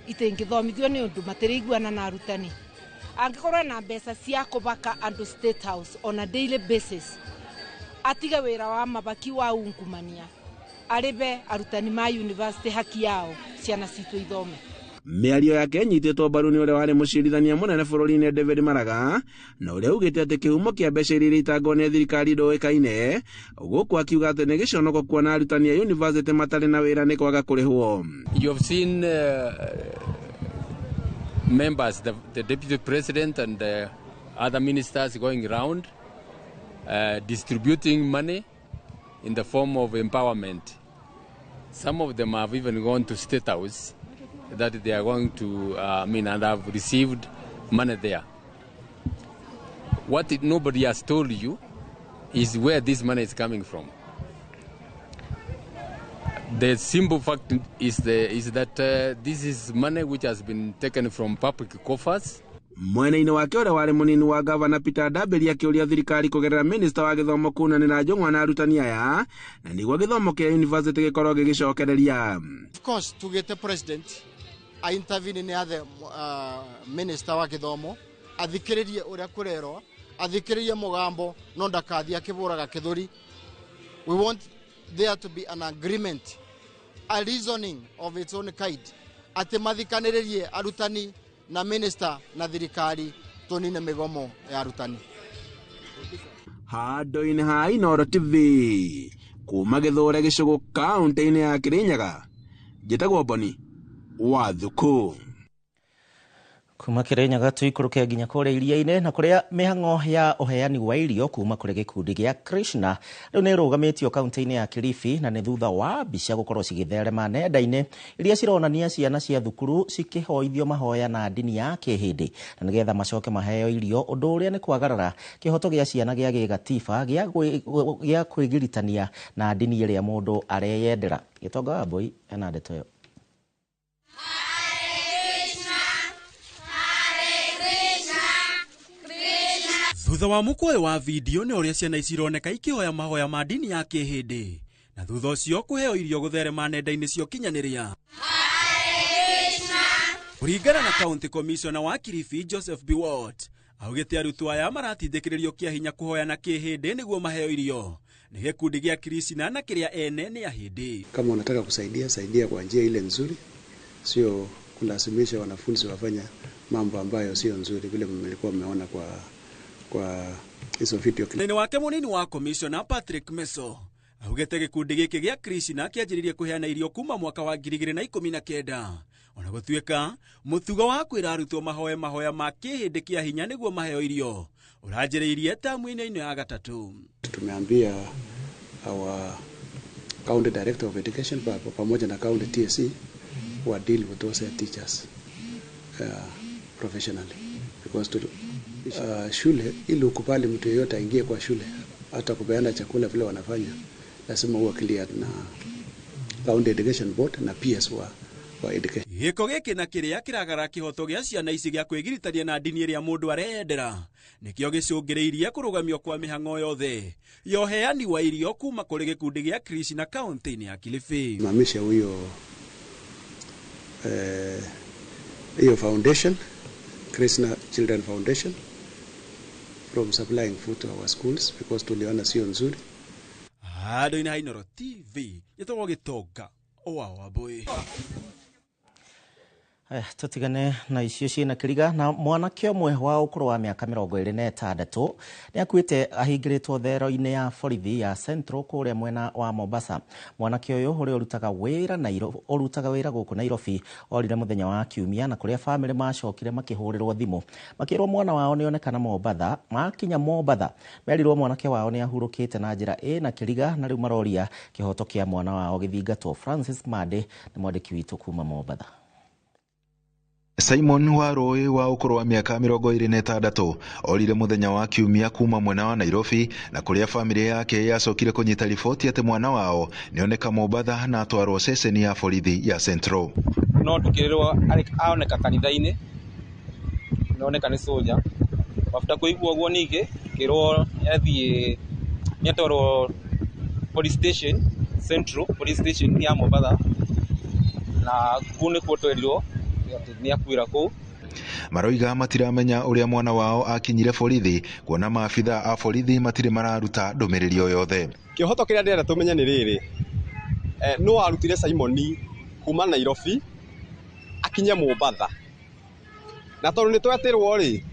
itengithomithio ni undu matiriguana na arutani. Angikorwo na mbeca cia kubaka andu State House on a daily basis, atiga wira wa mabaki wa ungumania aribe arutani ma university haki yao ciana citu ithome. Mĩario yake nyitĩtwo mbaru nĩ ũrĩa warĩ mũcirithania mũnene bũrũri-inĩ David Maraga, na ũrĩa ugĩte atĩ kĩhumo kĩa mbeca iria itangwo nĩ thirikari ndũĩkaine, gũkũ akiuga atĩ nĩ gĩconoko kuona arutani a university matarĩ na wĩra nĩ kwaga kũrĩhwo. You have seen members, the deputy president and other ministers going around distributing money in the form of empowerment. Some of them have even gone to State House that they are going to, and have received money there. What nobody has told you is where this money is coming from. The simple fact is that this is money which has been taken from public coffers. Mwena-inĩ wake ũrĩa warĩ mũnini wa gavana Peter Ndambĩri akĩũria thirikari kũgerera minista wa gĩthomo kunanĩra njũng'wa na arutani aya, na nĩguo gĩthomo kĩa university gĩkorwo gĩgĩcokereria. Of course, tugĩte president a intervene nĩ athe minister wa gĩthomo athikĩrĩrie ũrĩa kũrerwo, athikĩrĩrie mũgambo no ndakathi akĩbũraga kĩthũri. We want there to be an agreement, a reasoning of its own kind, atĩ mathikanĩrĩrie arutani na minister na thirikari tonine migomo ya arutani. Handũ-inĩ ha Inooro TV kuma Gĩthũre gĩcigo kaunti-inĩ ya Kirinyaga, njĩtagwo Boni wa Thuku. Kuma Kirinyaga tuikũrũke nginya kũrĩa iria-inĩ, na kũrĩa mĩhang'o ya ũheani wa irio kuma kũrĩ gĩkundi gĩa Krishna rĩu nĩ ĩrũgamĩtio kaunti-inĩ ya Kilifi, na nĩ thutha wa mbica gũkorwo cigĩtherema nenda-inĩ iria cironania ciana cia thukuru cikĩhoithio mahoya na ndini ya kĩhĩndĩ, na nĩgetha macoke maheo irio, ũndũ ũrĩa nĩ kwagarara kĩhoto gĩa ciana gĩa gĩgatiba gĩa kwĩgiritania na ndini ĩrĩa mũndũ areyendera. Gĩtonga wa Mbũi ena ndeto ĩyo. Thutha wa mũkũĩ wa video nĩ ũrĩa ciana icironeka ikĩhoya mahoya ma ndini ya kĩhĩndĩ, na thutha ũcio kũheo irio gũtherema nenda-inĩ cia ũkinyanĩria. Kũringana na County Commissioner wa Kilifi Joseph Biwott, augĩte arutwo aya maratindĩkĩrĩrio kĩa hinya kũhoya na kĩhĩndĩ nĩguo maheo irio nĩ gĩkundi gĩa Krishna na kĩrĩa ene ni ahĩndĩ. Kama unataka kusaidia, saidia kwa njia ile nzuri, sio kulazimisha wanafunzi wafanya mambo ambayo sio nzuri vile mlikuwa mmeona kwa hizo video. Nene wake munini wa Commissioner Patrick Meso augĩte gĩkundi gĩkĩ gĩa Krishna kĩanjĩrĩirie kũheana irio kuma mwaka wa 2019. Ona gũtuĩka mũtugo wa kwĩra arutwo mahoya ma kĩhĩndĩ kĩa hinya nĩguo maheo irio ũranjĩrĩirie tamu-inĩ ino ya gatatũ. Tumeambia our county director of education pamoja na county TSC wa deal with those teachers professionally, because shule ili ukubali mtu yeyote aingie kwa shule hata kupeana chakula vile wanafanya lazima uwe clear na county education board na PS wa education. Gĩko gĩkĩ na kĩrĩa kĩragara kĩhoto gĩa ciana ici gĩa kwĩgiritania na ndini ĩrĩa mũndũ areyendera nĩkĩo gĩcũngĩrĩirie kũrũgamio kwa mĩhang'o yothe ya ũheani wa irio kuma kũrĩ gĩkundi gĩa Krishna kaunti-inĩ ya Kilifi. Mamisha hiyo foundation, Krishna Children Foundation, from supplying food to our schools because tuliona sio nzuri. Handũ-inĩ ha Inooro TV gĩtagwo Gĩtonga wa Mbũi. Tutigane na icio ciĩna kĩriga, na mwanake ũmwe wa ũkũrũ wa mĩaka 26 nĩ akuĩte ahingĩrĩtwo thero-inĩ ya borithi ya Central kũrĩa mwena wa Mombasa. Mwanake ũyũ ũrĩa ũrutaga wĩra gũkũ Nairobi orire mũthenya wa Kiumia, na kũrĩa bamĩrĩ macokire makĩhũrĩrwo thimũ makĩrwo mwana wao nĩonekana Mombatha. Makinya Mombatha merirwo mwanake wao nĩ ahurũkĩte na njĩra ĩna kĩriga, na rĩu maroria kĩhoto kĩa mwana wao gĩthingatwo. Francis Made nĩ mwandĩki witũ kuma Mombatha. Simon Warũĩ wa ũkũrũ wa mĩaka 26 orire mũthenya wa Kiumia kuma mwena wa Nairobi, na kũrĩa famĩlĩ yake yacokire kũnyita riboti atĩ mwana wao nĩoneka Mombatha na atwarwo ceceni ya borithi ya Central. No tukĩrĩrwo aoneka kanitha-inĩ, nĩoneka nĩ soja. Mabuta kũigua ũguo ningĩ kĩrwo nĩatwarwo police station, Central police station ya Mombatha, na kũu nĩkuo twerirwo nĩakuĩra kũu. Maroiga matiramenya ũrĩa mwana wao akinyire borithi, kuona maabitha a borithi matirĩ mararuta ndũmĩrĩri o yothe. Kĩhoto kĩrĩa ndĩrenda tũmenya nĩ rĩrĩ: no arutire Simon kuma Nairobi akinye Mombatha na tondu ni twetirwo ri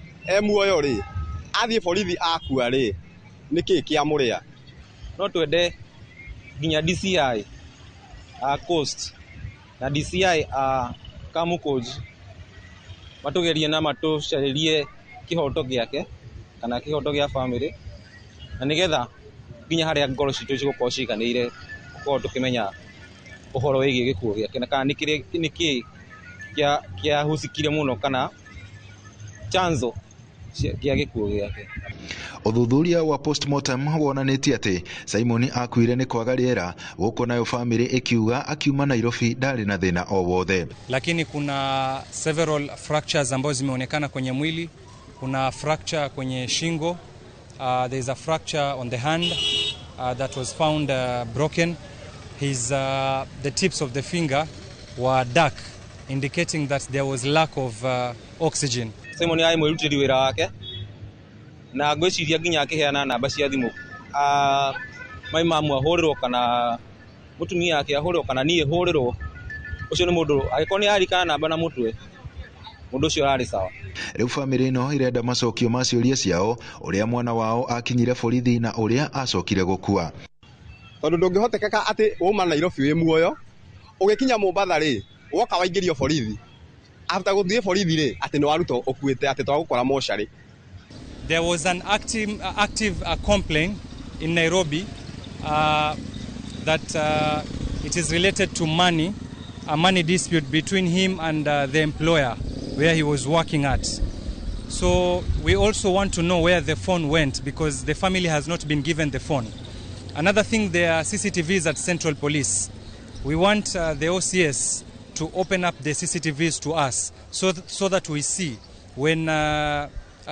muoyo ri athie borithi akua ri niki kiamuria no twende nginya DCI Coast na DCI Kamukoji matugerie na matucaririe kihoto giake kana kihoto gia family na nigetha nginya haria ngoro citu cigukorwo cikanire gukorwo tukimenya uhoro wigi gikuo giake na kana niki kia husikire muno kana chanzo kia gikuo giake. Uthuthuria wa postmortem wonanitie ati Simon akuire ni kwaga riera guko nayo family ikiuga akiuma Nairobi ndari na thina o wothe, lakini kuna several fractures ambazo zimeonekana kwenye mwili. Kuna fracture kwenye shingo, there is a fracture on the hand that was found broken. The tips of the finger were dark, indicating that there was lack of oxygen. Simon ai mwirutiri wira wake na ngwiciria nginya akiheana namba cia thimu mai mamu ahurirwo kana mutumia yake ahurirwo kana nie hurirwo ucio ni mundu agiko ni arikana namba na mutwe mundu ucio arari sawa. Riu family no irenda macokio ma ciuria ciao uria mwana wao akinyire borithi na uria acokire gukua, tondu ndungihotekeka ati uma Nairobi wi muoyo ugikinya Mombatha ri woka waingirio borithi after guthie borithi ri ati no waruto ukuite ati twagukora moshari. There was an active complaint in Nairobi that it is related to money, a money dispute between him and the employer where he was working at. So we also want to know where the phone went because the family has not been given the phone. Another thing, there are CCTVs at Central Police. We want the OCS to open up the CCTVs to us so that we see when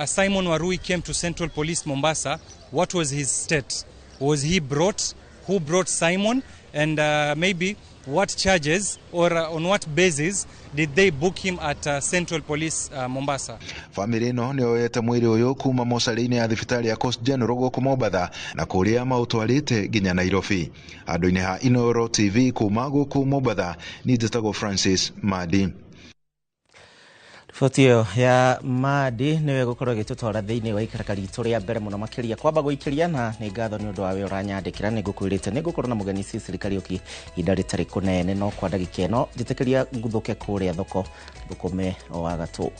Simon Warui came to Central Police Mombasa, what was his state? Was he brought? Who brought Simon? And maybe what charges or on what basis did they book him at Central Police Mombasa? Family no nioyete mwiri uyu kuma mocarĩ-inĩ ya thibitari ya Coast General guku Mombatha na kuria mautwarite nginya Nairobi. Handũ-inĩ ha Inoro TV kuma guku Mombatha, ni njĩtagwo Francis Madi. Riboti ĩyo ya Madi nĩwe gũkorwo ĩgĩtũtwara thĩinĩ wa ikaraka ritũ rĩa mbere mũno makĩria kwamba gũikĩria na nĩ ngatho nĩ ũndũ wa wĩra ũranyandĩkĩra. Nĩ ngũkwĩrĩte nĩ ngũkorwo na mũgeni Cecily Kariuki ihinda rĩtarĩ kũnene, no kwa ndagĩka ĩno njĩtĩkĩria nguthũke kũrĩa thoko thũkũme o wa Gatũ.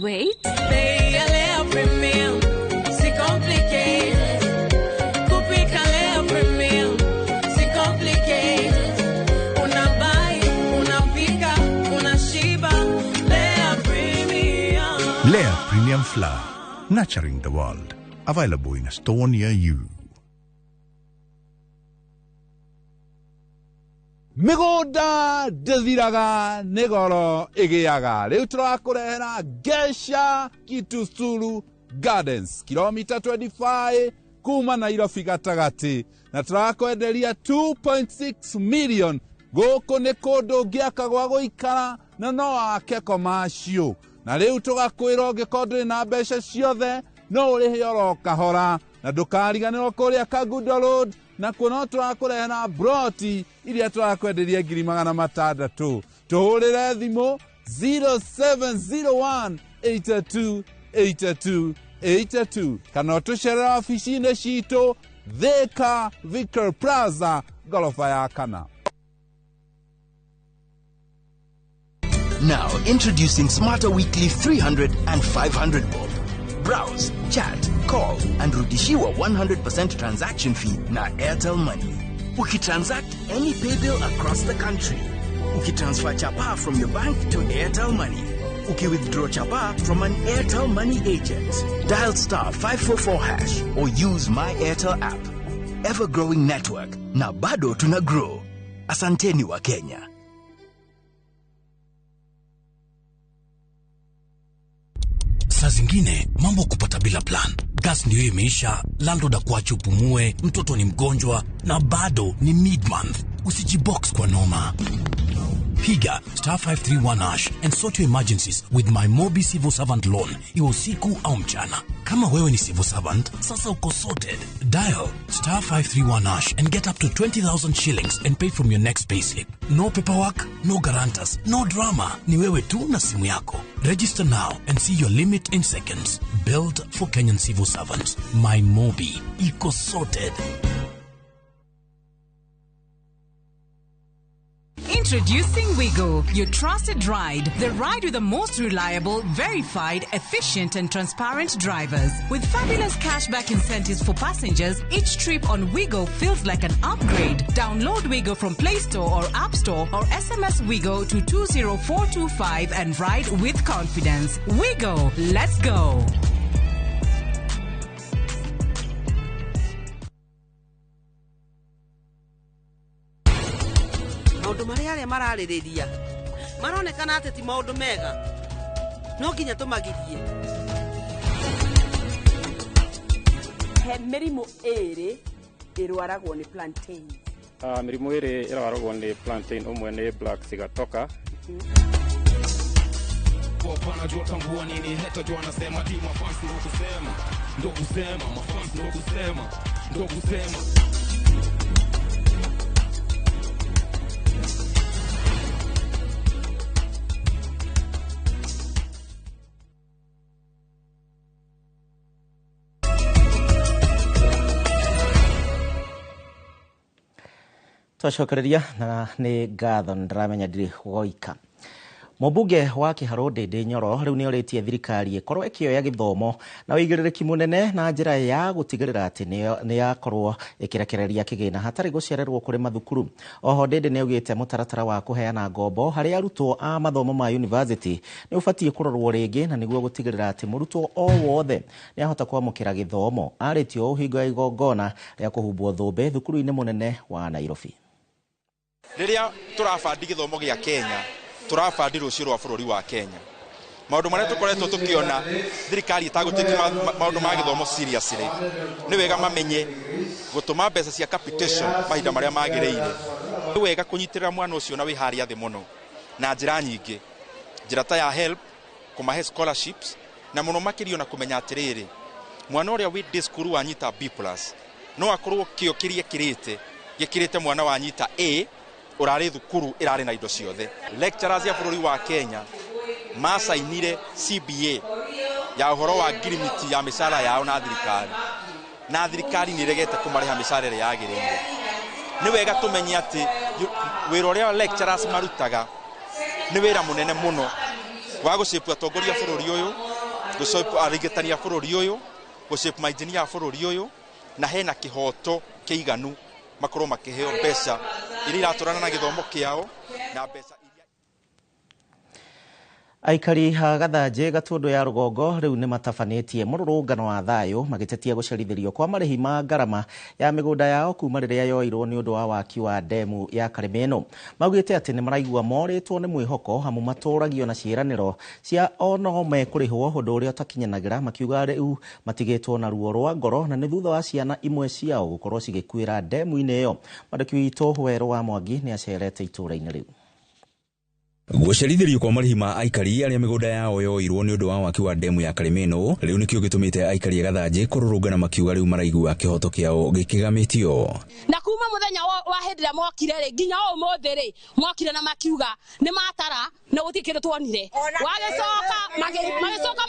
Wait. Lea Premium Flour, nurturing the world. Available in a store near you. Mĩgũnda ndĩthiraga nĩ goro ĩgĩaga. Rĩu tũrakũrehera Gesha Kitusuru Gardens, kilomita 25 kuma Nairobi gatagatĩ, na tũrakwenderia 2.6 million. Gũkũ nĩ kũndũ ngĩaka gwa gũikara na no wake commercial. Na rĩu tũgakwĩra ũngĩkorwo ndũrĩ na mbeca ciothe no ũrĩhe oro kahora, na ndũkariganĩrwo kũrĩa Kagundo Road, na kuno tũrakũrehera broti iria tũrakwenderia 600,000. Tũhũrĩre thimũ 0701 82 82 82 kana tũcerera ofici-inĩ citũ Thika Vicar Plaza gorofa ya kana. Now introducing Smarter Weekly 300 and 500 bob. Browse, chat, call and rudishiwa 100% transaction fee na Airtel Money. Ukitransact any pay bill across the country. Ukitransfer chapa from your bank to Airtel Money. withdraw chapa from an Airtel Money agent. Dial *544# or use My Airtel app. Ever-growing network, na bado tuna grow. Asanteni wa Kenya. Saa zingine mambo kupata bila plan. Gas ndio imeisha, landlord akuache upumue, mtoto ni mgonjwa na bado ni mid-month. Usijibox kwa noma. Piga *531# and sort your emergencies with my Mobi Civil Servant loan. Iwe usiku au mchana. Kama wewe ni civil servant, sasa uko sorted. Dial *531# and get up to 20,000 shillings and pay from your next payslip. No paperwork, no guarantors, no drama. Ni wewe tu na simu yako. Register now and see your limit in seconds. Built for Kenyan civil servants. My Mobi. Iko sorted. Introducing Wigo, your trusted ride. The ride with the most reliable, verified, efficient and transparent drivers. With fabulous cashback incentives for passengers, each trip on Wigo feels like an upgrade. Download Wigo from Play Store or App Store or SMS Wigo to 20425 and ride with confidence. Wigo, let's go. Maundu maria aria maraririria maronekana ati ti maundu mega no nginya tumagirie he mirimu iri irwaragwo ni plantain mirimu iri irwaragwo ni plantain umwe ni black sigatoka kwa pana jua tambua nini heta jua nasema ti mafans ndo kusema mafans ndo kusema Twacokereria na nĩ ngatho ndĩramenya ndirĩ gũika. Mũmbunge wa Kĩharũ Ndĩndĩ Nyoro rĩu nĩ orĩtie thirikari ĩkorwo ĩkĩoya gĩthomo na ũigĩrĩrĩki mũnene na njĩra ya gũtigĩrĩra atĩ nĩ yakorwo ĩkĩrekereria kĩgĩna hatarĩ gũcererwo kũrĩ mathukuru. Oho Ndĩndĩ nĩ augĩte mũtaratara wa kũheana ngombo harĩ arutwo a mathomo ma university nĩ ũbatiĩ kũrorwo rĩngĩ na nĩguo gũtigĩrĩra atĩ mũrutwo o wothe nĩ ahota kwamũkĩra gĩthomo. Arĩtio hingo ya igongona rĩa kũhumbwo thũmbĩ thukuru-inĩ mũnene wa Nairobi. Riria turabandi githomo gia Kenya turabandi rucio rwa bururi wa Kenya maundu maria tukoretwo tukiona thirikari itagutiti maundu ma githomo seriously ni wega mamenye gutuma mbeca cia capitation mahinda maria magireire ni wega kunyitirira mwana ucio na wihari athi muno na njira nyingi njira ta ya help kumahe scholarships na muno makirio na kumenya atiriri mwana uria wi discuru wanyita B+ no akorwo kio kirie kirite mwana wanyita A urari thukuru irari na indo ciothe. Lecturers ya bururi wa Kenya masainire CBA ya uhoro wa girimiti ya misara yao na thirikari ni regete kumariha misara ire yagirinde. Ni wega tumenye ati wira uria lecturers marutaga ni wira munene muno wa gucepu atongoria bururi uyu gucepu arigitania bururi uyu gucepu maengineer ya bururi uyu na hena kihoto kiiganu makorwo makiheo mbeca iria iraturana na githomo kiao na mbeca Aikari ha Gathanjĩ Gatundu ya Rũgongo rĩu nĩ matabanĩtie mũrũrũngano wa thayũ magĩtetia gũcerithĩrio kwa marĩhi ma ngarama ya mĩgũnda yao kuma rĩrĩa yoirwo nĩ ũndũ wa waki wa ndemu ya Karĩmĩno. Maugĩte atĩ nĩ maraigua morĩtwo nĩ mwĩhoko hamu matũragio na ciĩranĩro cia ono mekũrĩhwo ũndũ ũrĩa ũtakinyanagĩra, makiuga rĩu matigĩtwo na ruo rwa ngoro na nĩ thutha wa ciana imwe ciao gũkorwo cigĩkuĩra ndemu-inĩ ĩyo. Mwandĩki witũ Werũ wa Mwangi nĩ acerete itũũra-inĩ rĩu. Gũcerithĩrio kwa marĩhi ma aikari arĩa mĩgũnda yao yoirwo nĩ ũndũ wa waki wa ndemu ya Karĩmĩno rĩu nĩkĩo gĩtũmĩte aikari a Gathanjĩ kũrũrũngana makiuga rĩu maraigua kĩhoto kĩao gĩkĩgamitio. Na kuma mũthenya wa hĩndĩ ĩrĩa mokire rĩ nginya ũmũthĩ rĩ mokire na makiuga nĩ matara na gũtirĩ kĩndũ tuonire. Magĩcoka magĩthiĩ magĩcoka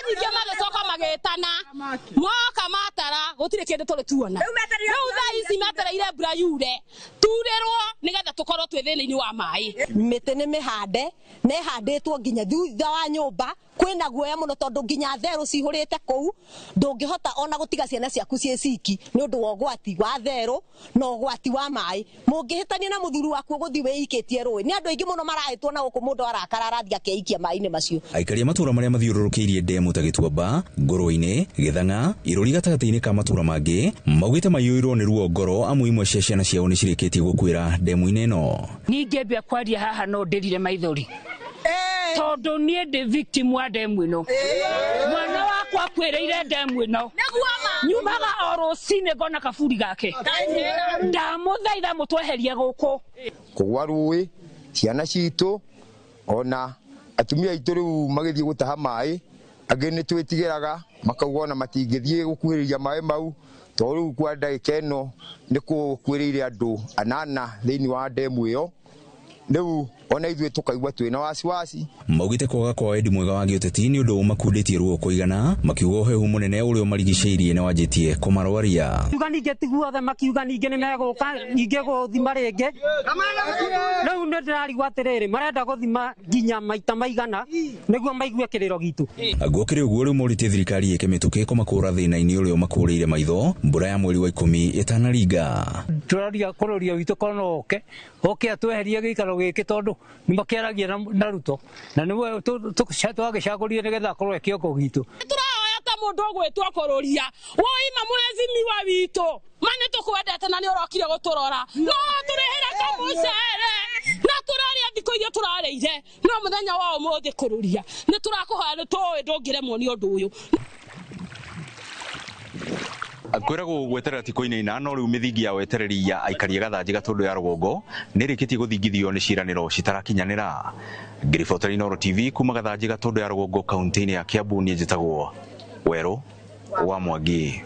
nyingĩ magĩcoka magĩtana moka matara gũtirĩ kĩndũ tũrĩ tuona. Rĩu thaa ici metereire mbura yure turĩrwo nĩgetha tũkorwo twĩ thĩna-inĩ wa maĩ. Mĩtĩ nĩ mĩhande nĩ handĩtwo nginya thutha wa nyũmba kwina guoya muno tondu nginya therũ cihurite kũu ndũngĩhota ona gũtiga ciana ciaku ciĩ ciki nĩ ũndũ wa ũgwati wa therũ na ũgwati wa maĩ mũngĩhĩtania na mũthuri waku gũthiĩ wĩikĩtie rũĩ nĩ andũ aingĩ mũno marahĩtwo na gũkũ mũndũ arakara arathi akeikia maĩ-inĩ macio. Aikari a matũra marĩa mathiũrũrũkĩirie ndemu ta Gĩtuamba, Ngũrwe-inĩ, Gĩthang'a, Irũri gatagatĩ-inĩ ka matũra mangĩ maugĩte maiyũirwo nĩ ruo ngoro amu imwe cia ciana ciao nĩ cirĩkĩtie gũkuĩra ndemu-inĩ ĩno. Ningĩ mbia kwaria haha no ndĩrire maithori tondu niĩ ndĩ victim wa ndemu ĩno. Mwana wakwa akwĩrĩire ndemu ĩno nyumaga o rũcinĩ ngona kaburi gake ndamũthaitha mũtweherie gũkũ. Kũgwa rũĩ ciana citũ ona atumia aitũ rĩu magĩthiĩ gũtaha maĩ angĩ nĩ twĩtigĩraga makauga ona matingĩthiĩ gũkuhĩrĩria maĩ mau tondũ rĩu kwa ndagĩka ĩno nĩ gũkuĩrĩire andũ 8 thĩinĩ wa ndemu ĩyo rĩu ona ithuĩ tukaigua twĩna wasiwasi. Maugĩte kwaga kwa wendi mwega wa gĩũteti nĩ ũndũ makundĩtie ruo kũigana makiuga ũhehu mũnene ũrĩa ũmarigicĩirie nĩ wanjĩtie kũmarwaria. Kiuga ningĩ tiguothe makiuga ningĩ nĩ megũka ningĩ gũthima rĩngĩ. Rĩu nĩ ndĩrarigwo atĩrĩrĩ marenda gũthima nginya maita maigana nĩguo maigue kĩrĩro gitũ. Guokĩre ũguo rĩu morĩtie thirikari ĩke mĩtũkĩ kũmakũra thĩna-inĩ ũrĩa ũmakũrĩire maitho mbura ya mweri wa 10 ĩtanaringa. Tũraria kũrũria witũ kono oke atweherie gĩikaro gĩkĩ tondũ nimakiaragia na Ruto na niwe twagĩcagũrire nĩgetha akorwo e kĩongo gitũ. Tũrahoya ta mũndũ ũgwĩtwo kũrũria woima mwezi wa witũ mane tũkwendete na nĩ ũrokire gũtũrora no tũrĩhĩre kamũcere na tũraria thikũ iria tũrarĩire no mũthenya wa ũmũthĩ kũrũria nĩ tũrakũhoya nĩ tũĩ ndũngĩremwo nĩ ũndũ ũyũ. Kwĩragwo gweterera thikũ-inĩ 8 no rĩu mĩthingi ya wetereri ya aikari a Gathanji Gatũndũ ya rũgongo nĩ ĩrĩkĩtie gũthingithio nĩ ciĩranĩro citarakinyanĩra. Ngĩribotera Inooro TV kuma Gathanji Gatũndũ ya rũgongo kaunti-inĩ ya Kiambu niĩ njĩtagwo Werũ wa Mwangi.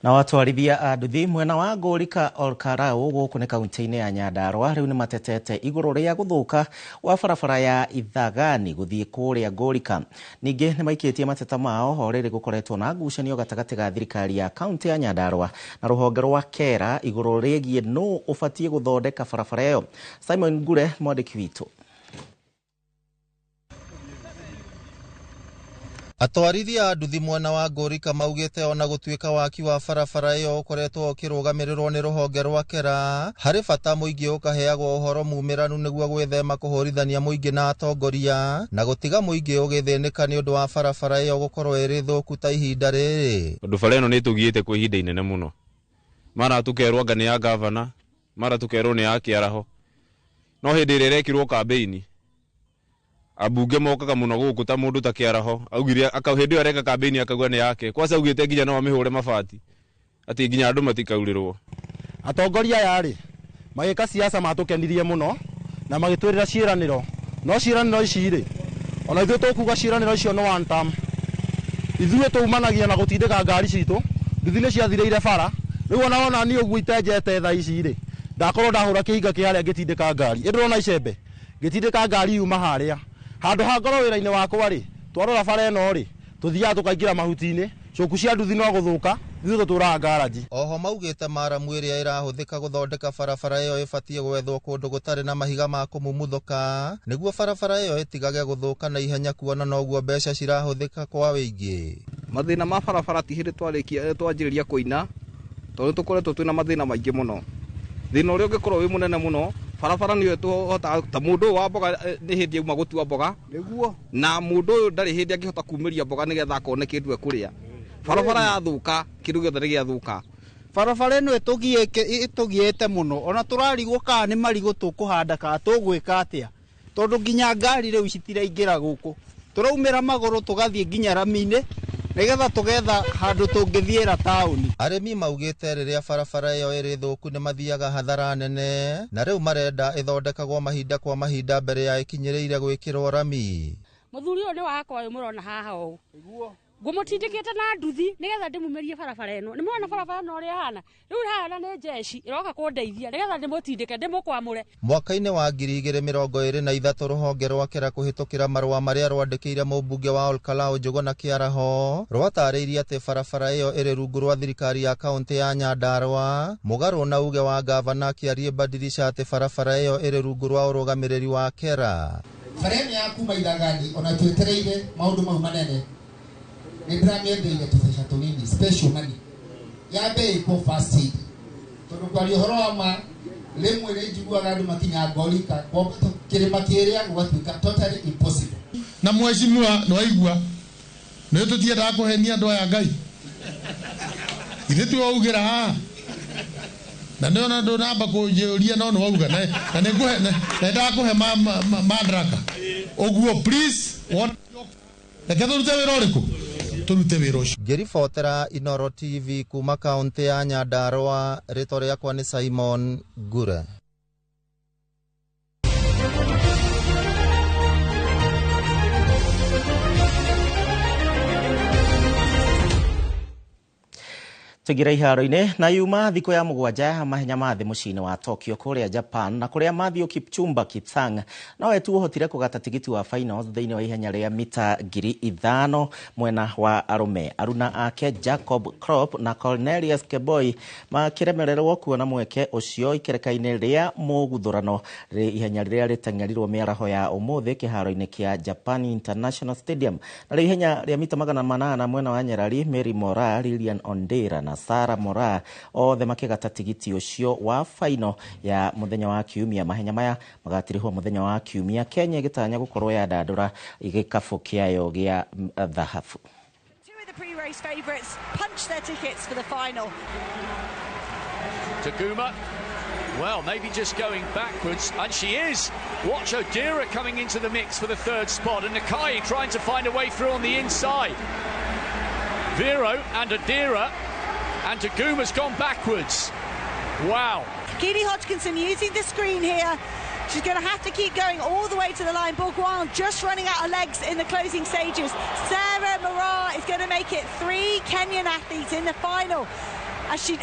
Na watwarithia a nduthi mwena wa Ngũrika Olkarau gũkũ nĩ kaunti-inĩ ya Nyandarua rĩu nĩ matetete igũrũ rĩa gũthũka wa barabara ya Ithagani gũthiĩ kũrĩa Ngũrika. Ningĩ nĩ maikĩtie mateta mao o rĩrĩ gũkoretwo na ngucanio gatagatĩ ga thirikari ya kaunti ya Nyandarua na rũhonge rwa KERA igũrũ rĩgiĩ nũ ũbatiĩ gũthondeka barabara ĩyo. Simon Ngure mwandĩki witũ. Atwarithia a nduthi mwena wa Ngũrika maugĩte ona gũtuĩka waki wa barabara ĩyo ũkoretwo ũkĩrũgamĩrĩrwo nĩ rũhonge rwa KERA harĩ bata mũingĩ ũkaheagwo ũhoro mumĩranu nĩguo gwĩthema kũhũrithania mũingĩ na atongoria na gũtiga mũingĩ ũgĩthĩnĩka nĩ ũndũ wa barabara ĩyo gũkorwo ĩrĩ thũku ta ihinda rĩrĩ. Barabara ĩno nĩ ĩtũgiĩte kwa ihinda inene mũno, mara tukerwo anga nĩ ya gavana, mara tukerwo nĩ ya Kĩaraho, no hĩndĩ ĩrĩa ĩrekirwo kambeini abunge mokaga muno gũkũ ta mũndũ ta Kĩaraho augire akahĩndĩ areka kambeini akagwa nĩ yake kwasa augĩte nginya no amĩhũre mabati ati nginya andũ matikaurĩrwo. Atongoria yarĩ magĩka siasa matũkenirie mũno na magĩtwĩrĩra ciĩranĩro no ciĩranĩro ici rĩ ona ithuĩ tũkuga ciĩranĩro icio no one term ithuĩ tũmanagia na gũtindĩka ngari citũ nduthi nĩ ciathireire bara rĩu ona niĩ ũguo itenjete tha ici rĩ ndakorwo ndahũra kĩhinga kĩarĩa ngĩtindĩka ngari ĩndĩrona icembe ngĩtindĩka ngari yuma harĩa handũ ha ngoro wĩra-inĩ wakwa rĩ twarora bara ĩno rĩ tũthiaga tũkaingĩra mahuti-inĩ coku cia nduthi no gũthũka ithuĩ tũtũraga ngaraji. Oho maugĩte maramu ĩrĩa ĩrahũthĩka gũthondeka barabara ĩyo ĩbatiĩ gwethwo kũndũ gũtarĩ na mahiga ma kũmumuthũka nĩguo barabara ĩyo ĩtigage gũthũka na ihenya kuona noguo mbeca cirahũthĩka kwa wĩingĩ. Mathĩna ma barabara ti hĩndĩ twanjĩrĩria kũina tondũ tũkoretwo twĩna mathĩna maingĩ mũno. Thĩna ũrĩa ũngĩkorwo wĩ mũnene mũno barabara nĩyo tũhota ta mũndũ wa mboga nĩ hĩndĩ yauma gũtua mboga nĩguo na mũndũ ũyũ ndarĩ hĩndĩ angĩhota kumĩria mboga nĩgetha akone kĩndũ ekũrĩa. Barabara yathũka kĩndũ gĩothe nĩ gĩathũka. Barabara ĩno ĩtũgiĩte mũno ona tũrarigwo kana nĩ marigũ tũkũhanda kana tũgwĩka atĩa tondũ nginya ngari rĩu citiraingĩra gũkũ tũraumĩra magũrũ tũgathiĩ nginya rami-inĩ nĩgetha tũgetha handũ tũngĩthiĩra taũni. Arĩmi maugĩte rĩrĩa barabara ĩyo ĩrĩ thũku nĩ mathiaga hathara nene na rĩu marenda ĩthondekagwo mahinda kwa mahinda mbere ya ĩkinyĩrĩire gwĩkĩrwo rami. Mũthuri ũyũ nĩ wakwa ũyũ mũrona haha ũũ ngũmũtindĩkĩte na nduthi nĩgetha ndĩmumerie barabara ĩno nĩ mũrona barabara ĩno ũrĩa hana rĩu hana nĩ jeshi ĩroka kũndeithia nĩgetha ndĩmũtindĩke ndĩmũkwamũre. Mwaka-inĩ wa 2023 rũhonge rwa KERA kũhĩtũkĩra marũa marĩa rwandĩkĩire mũmbunge wa Olkarau Njũgũna Kĩaraho rwatarĩirie atĩ barabara ĩyo ĩrĩ rungu rwa thirikari ya kaunti ya Nyandarua mũgarũ na uge wa gavana Kĩarie Badilisha atĩ barabara ĩyo ĩrĩ rungu rwa ũrũgamĩrĩri wa KERA. frame yaku maithagani ona twetereire maundu mau manene ni ndramyendeire tubeca tunini special money yabe iko first aid tondu kwari horo ama rimwe rinjiguaga andu makinya ngorika kwamba kirima kiria gugatuika totally impossible. Na mheshimiwa nwaigua no tutienda kuhenia andu aya Ngai ithe tu augira ha na ndona ndo namba kujuria no wauga na niguhe na ndakuhe madaraka oguo please what Rekado rute wira uriku turute wira ucio. Ngiribotera Inoro TV kuma kaunti ya Nyandarua, rĩtwa rĩakwa nĩ Simon Gure. Tugira iharo-inĩ na yuma thikũ ya mũgwanja mahenya ma thĩ mũciĩ-inĩ wa Tokyo kũrĩa Japan na kũrĩa Matthew Kipchumba Kipsang nowe tu ũhotire kũgata tigiti wa finals thĩinĩ wa ihenya rĩa mita 5,000 mwena wa arũme. Aruna ake Jacob Krop na Cornelius Keboi makĩremererwo kuona mweke ũcio ikereka-inĩ rĩa mũguthũrano ihenya rĩrĩa rĩteng'erirwo mĩaraho ya ũmũthĩ kĩharo-inĩ kĩa Japan International Stadium. Na ihenya rĩa mita 800 mwena wa Nyarari, Mary Moraa, Lilian Ondera na Sara Moraa othe makĩgata tigiti ũcio wa final ya mũthenya wa kiumia. Mahenya maya magatirĩhwo mũthenya wa kiumia, Kenya ĩgĩtanya gũkorwo yandandũra gĩkabũ kĩayo gĩa thahabu. Two of the pre-race favourites punch their tickets for the final. Takuma, well, maybe just going backwards, and she is. Watch Odira coming into the mix for the third spot, and Nakai trying to find a way through on the inside. Vero and Odira, and Taguma's gone backwards. Wow. Keely Hodgkinson using the screen here. She's going to have to keep going all the way to the line. Bourgoin just running out of legs in the closing stages. Sarah Moraa is going to make it 3 Kenyan athletes in the final. As she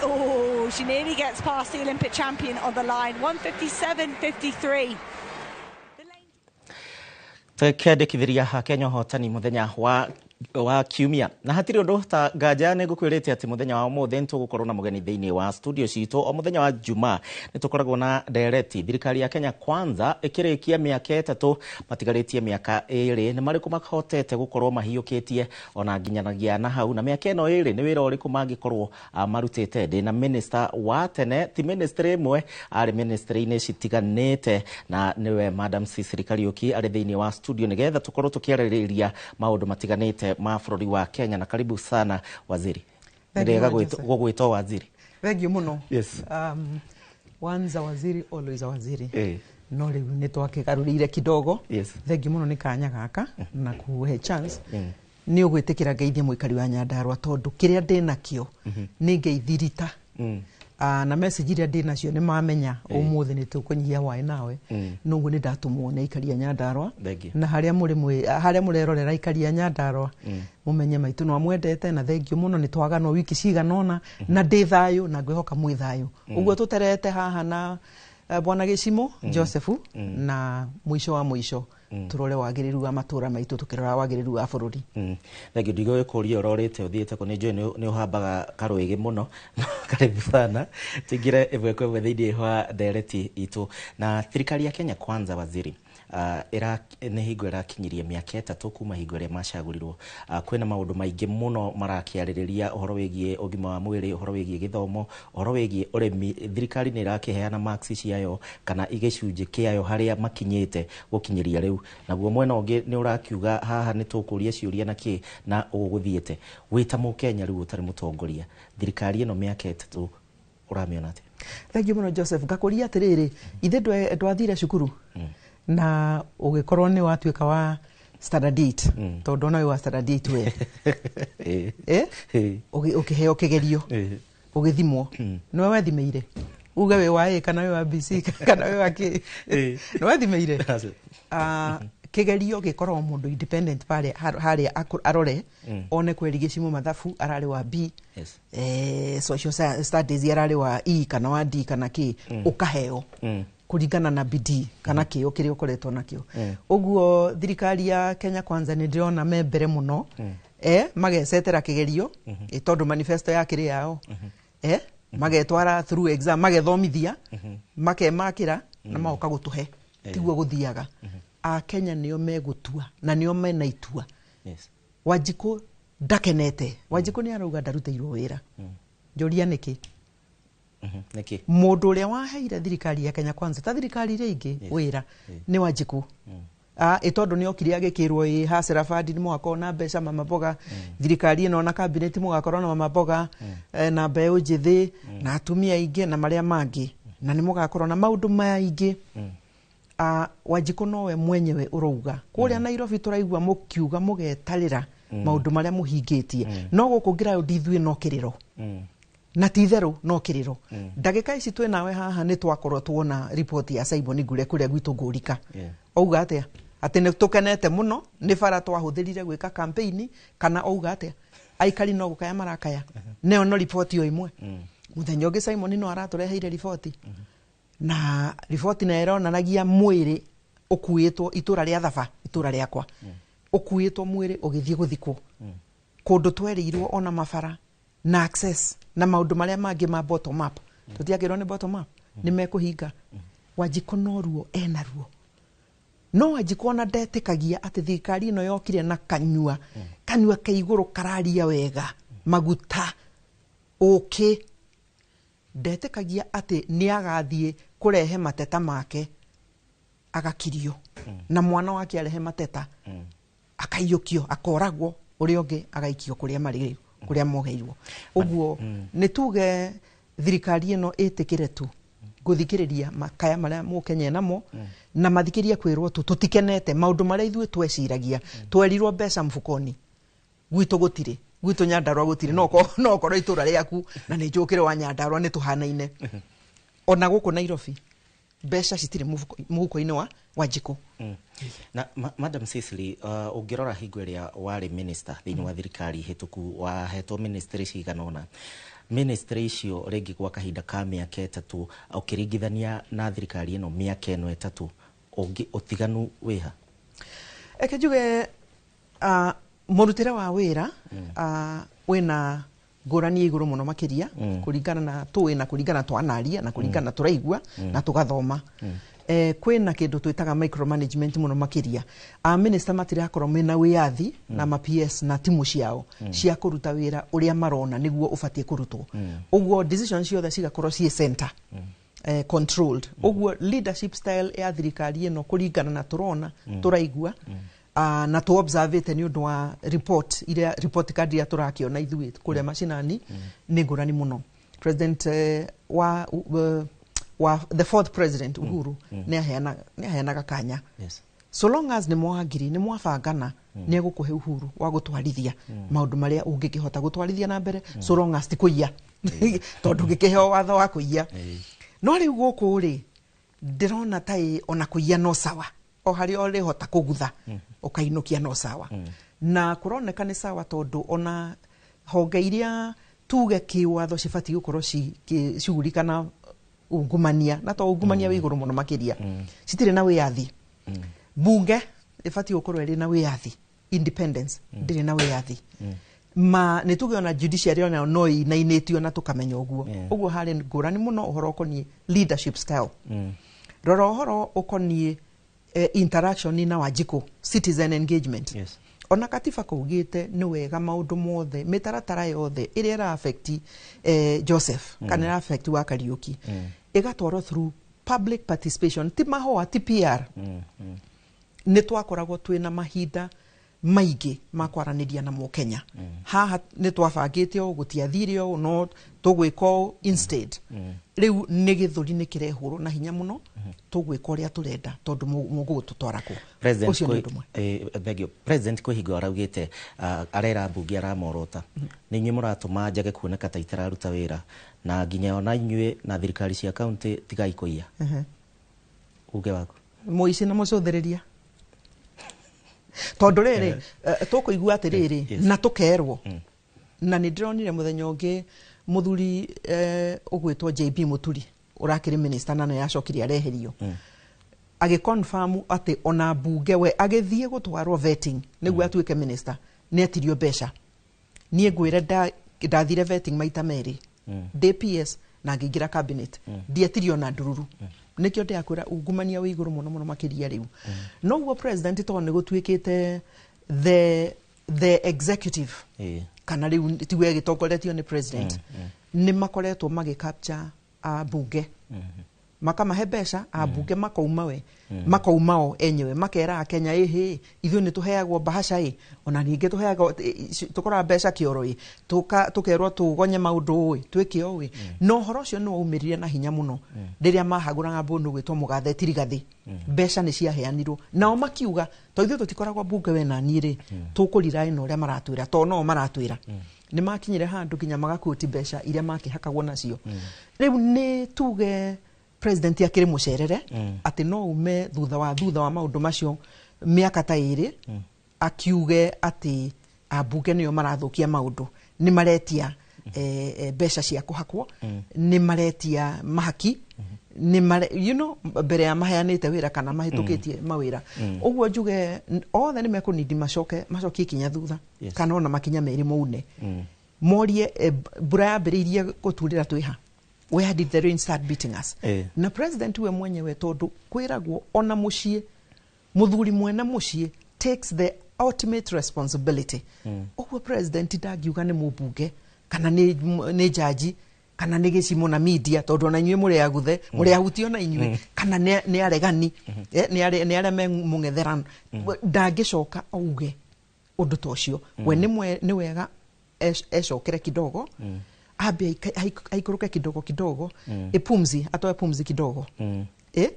nearly gets past the Olympic champion on the line. 1:57.53. Tekendekithiria Kenya hotani muthenya wa kiumia na hatiri undu ta nganja ne gukwirite ati muthenya wa umuthi ntugukorwo na mugeni thiini wa studio citu o muthenya wa Juma nitukoragwo na direct thirikari ya Kenya Kwanza ikirikia miaka 3 matigaritie miaka 2 ni mariku makahotete gukorwo mahiukitie ona nginyanagia na hau na miaka ino 2 ni wira uriku mangikorwo marutite ndi na minister wa tene ti minister imwe ari ministry-ini citiganite na niwe Madam Cicely Kariuki ari thiini wa studio nigetha tukorwo tukiaririria maundu matiganite ma bũrũri wa Kenya. Na karibu sana waziri. Ndirega gwĩtwo waziri. Thank you muno. Yes. Once a waziri, always a waziri. No rĩu nĩ twakĩgarũrĩire kidogo. Yes. Thank you muno nĩ kanya gaka na kuhe chance. Nĩ ũgwĩtĩkĩra ngeithie mũikari wa Nyandarua tondũ kĩrĩa ndĩnakĩo nĩ ngeithirita. Na message iria ndĩ nacio nĩ mamenya ũmũthĩ nĩ tũkũnyihia wae nawe noguo nĩ ndatumwo nĩ aikari a Nyandarua na harĩa mũrerorera aikari a Nyandarua mumenye maitũ no amwendete na thank you muno nĩ twagano wiki ciganona na ndĩ thayũ na ngwĩhoka mwĩ thayũ ũguo tũterete haha na bwana Gĩcimo Joseph na mwisho wa mwisho turore wagiriru wa matura maitu tukirora wagiriru wa bururi. Thank you. Ndigo kuria urorete uthiete ko nejo ni uhambaga karwege muno karibu sana tigire evekwe thiini wa direct itu na thirikari ya Kenya Kwanza waziri nĩ hingo ĩrakinyirie mĩaka 3 kuma hingo ĩrĩa macagurirwo kwĩna maũndũ maingĩ mũno marakĩarĩrĩria ũhoro wĩgiĩ ũgima wa mwĩrĩ ũhoro wĩgiĩ gĩthomo ũhoro wĩgiĩ ũrĩmi thirikari nĩ ĩrakĩheana marks ciayo kana igĩcunjĩ kĩayo harĩa makinyĩte gũkinyĩria rĩu naguo mwena ũngĩ nĩ ũrakiuga haha nĩ tũkũria ciũria na kĩ na ũgũthiĩte wĩta mũkenya rĩu ũtarĩ mũtongoria thirikari ĩno mĩaka 3 ũramĩona atĩa? Thank you muno Joseph. Ngakuria atiriri ithe ndwathire cukuru na ugikorwo ni watuika wa standard 8 tondu na wa standard 8 we ukiheo kigerio ugithimwo no wethimeire uga we wa kana we wa BC kana we wa ki no wethimeire kigerio gikorwo mundu independent pale haria arore one kweri Gĩcimo mathabu arari wa B social studies arari wa E kana wa D kana ki ukaheo kuringana na bidii kana kĩo kĩrĩa ũkoretwo nakĩo ũguo thirikari ya Kenya Kwanza nĩ ndĩrona membere mũno magecetera kĩgerio tondũ manifesto ya kĩrĩ yao magetwara through exam magethomithia makemakĩra na magoka gũtũhe tiguo gũthiaga a Kenya nio megutua na nio mena itua. Wanjiku ndakenete. Wanjiku ni arauga ndaruteirwo wira. Njoria niki? Niki? Mundu uria waheire thirikari ya Kenya Kwanza ta thirikari ria ingi wira ni Wanjiku. Itondu ni okiri agikirwo Hasira Fund ni mwakona mbeca mama boga thirikari ino na cabinet mugakorwo na mama boga na mbeu njithi na atumia ingi na maria mangi na ni mugakorwo na maundu maingi. Wanjiku nowe mwenyewe urouga kuria Nairobi turaigua mukiuga mugetarira maundu maria muhingitie no guku ngirayo ndithue no kiriro na titheru no kiriro. Ndagika ici twe nawe haha ni twakorwo tuona report ya Simon Ngure kuria gwitu Ngurika. Ouga atia ati ni tukenete muno ni bara twahuthirire gwika campaign kana ouga atia aikari no gukaya marakaya neo no report yo imwe. Muthenya ungi Simon no aratureheire report na report na ironanagia mwiri ukuitwo itura ria Thaba itura riakwa ukuitwo mwiri ugithie guthikwo kundu twerirwo ona mabara na access na maundu maria mangi ma bottom up tutiagirwo ni bottom up ni mekuhinga. Wanjiku noruo enaruo no Wanjiku ona ndetikagia ati thirikari ino yokire na kanyua ka iguru kararia wega maguta ndetikagia ati ni agathie kurehe mateta make agakirio na mwana wake arehe mateta akaiyukio akoragwo uria ungi agaikio kuria marigirwo kuria mogeirwo. Uguo ni tuge thirikari ino itikire tu guthikiriria makaya maria mukenya namo na mathikiria kwirwo tutikenete maundu maria ithuĩ tweciragia twerirwo mbeca mfukoni gwitu gutire gwitu Nyandarua gutire no korwo itura riaku na ni njukire wa Nyandarua ni tuhanaine ona guku Nairobi mbeca citire muhuko-ini wa Wanjiku. Na Madam Cecily ungirora hingo iria wari minister thiini wa thirikari hituku wahetwo ministry ciganona ministry icio ringi gwa kahinda ka miaka 3 ukiringithania na thirikari ino miaka ino 3 ungi utiganu wiha? Eke njuge murutire wa wira wina ngurani iguru muno makiria kuringana na tuwina kuringana twanaria na kuringana turaigua na tugathoma. Kwina kindu twitaga micromanagement muno makiria. Minister matire akorwo mena wiathi na ma PS na timu ciao cia kuruta wira uria marona niguo ubatie kurutwo. Uguo decisions ciothe cigakorwo cie center controlled. Uguo leadership style ya thirikari ino kuringana na turona turaigua na tu observe ni undu wa report card ya turakiona ithuĩ kuria macinani ni ngurani muno. President wa the fourth president Uhuru ni aheanaga kanya so long as ni mwagiri ni mwabangana ni egukuhe uhuru wa gutwarithia maundu maria ungikihota gutwarithia na mbere so long as ti kuiya tondu ngikiheo watho wa kuiya no riu guku ri ndirona tai ona kuiya no sawa o hari ori hota kugutha ukainukia no sawa na kuroneka ni sawa tondu ona honge iria tuge kiwatho cibati gukorwo cigurikana ungumania na to ungumania wiguru muno makiria citire na wiathi bunge ifati gukorwo iri na wiathi independence ndire na wiathi ma nituge ona judiciary ona no inainitio na tukamenya uguo hari ngurani muno uhoro koni leadership style roro uhoro ukoni interaction na Wanjiku citizen engagement ona katiba kugite ni wega maundu mothe mitaratara yothe iria ra affect Joseph kana ra affect wa Kariuki igatwaro through public participation ti mahoa ti PR ni twakoragwo twina mahinda maigi makwaraniria na mukenya haha ni twabangite o gutiathire o no tugwiko instead riu ni githuri ni kirehuro na hinya muno tugwiko ria turenda tondu mugu tutwara ku president ko higo araugite arera mbunge aramorota ni nywe muratuma njage kuoneka ta itararuta wira na nginya ona inywe na thirikari cia county tigai kuiya uge wako moici na mucuthireria tondu riri tukuigua atiriri na tukerwo na ni ndironire muthenya ungi muthuri ugwitwo JB Muturi urakiri minister na yacokiri areherio agi confirm ati ona bunge we agithie gutwarwo vetting niguo atuike minister ni atirio besha nie ngwire ndathire vetting maita meri DPS na ngingira cabinet ndietirio na ndururu nikio ndiakwira ungumania wi iguru muno makiria riu no guo president to ne gutwikite the executive kana riu tiwe gitongoretio ni president ni makoretwo magicapture bunge makamahe mbeca abunge makaumao enyewe makera Kenya ithuĩ nĩ tũheagwo bahasha ona ningĩ tũheagwo tũkora mbeca kĩoro tũkerwo tũgonye maũndũ twĩke no horo ũcio nĩ waumĩrire na hinya mũno rĩrĩa mahagũraga mbũndũ gwĩtwo mũgathe tirigathi mbeca nĩ ciaheanirwo nao makiuga to ithuĩ tũtikoragwo bunge we na niĩ tũkũrira ĩno ũrĩa maratwĩra to no maratwĩra nĩ makinyire handũ nginya magakũti mbeca iria makĩhakagwo nacio rĩu nĩ tuge president akire mucerere ati no ume thutha wa maundu macio miaka ta iri akiuge ati abunge niyo marathukia maundu ni maretia mbeca cia kuhakwo ni maretia mahaki ni mbere ya maheanite wira kana mahitukitie mawira uguo njuge othe ni mekunidi macokie kinya thutha kana ona makinya meri muune morie mbura yambiriirie guturira twiha where did the rain start beating us na president we mwenyewe tondu kwiragwo ona mucie muthuri mwena mucie takes the ultimate responsibility uguo president ndagiuga ni mubunge kana ni jaji kana ni gicimo na media tondu ona inywe muri aguthe muri ahutio na inywe kana ni aregani ni are mung'etherano ndagicoka auge undu tocio we ni wega ecokere kidogo abe aikuruke kidogo ipumzi atoe pumzi kidogo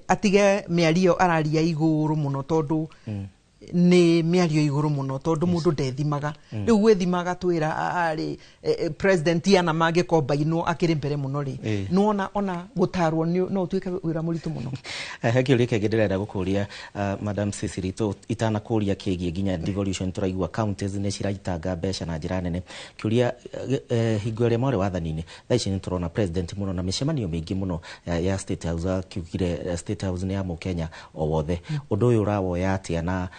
atige miario araria iguru muno tondu ni miario iguru muno tondu mundu ndethimaga riu gwethimaga twira ari president yana mage kombaino akiri mbere muno ri no ona gutarwo no twike wira muritu muno hakiri kege ndirenda gukuria madam Cecily to itana kuria kigie ginya devolution turaigua counties ne ciraitanga mbeca na njira nene kuria hingo ria mare wathanini thaici ni turona president muno na micemanio mingi muno ya state house kiugire state house ni ya Kenya o wothe undu uyu urawoya atia na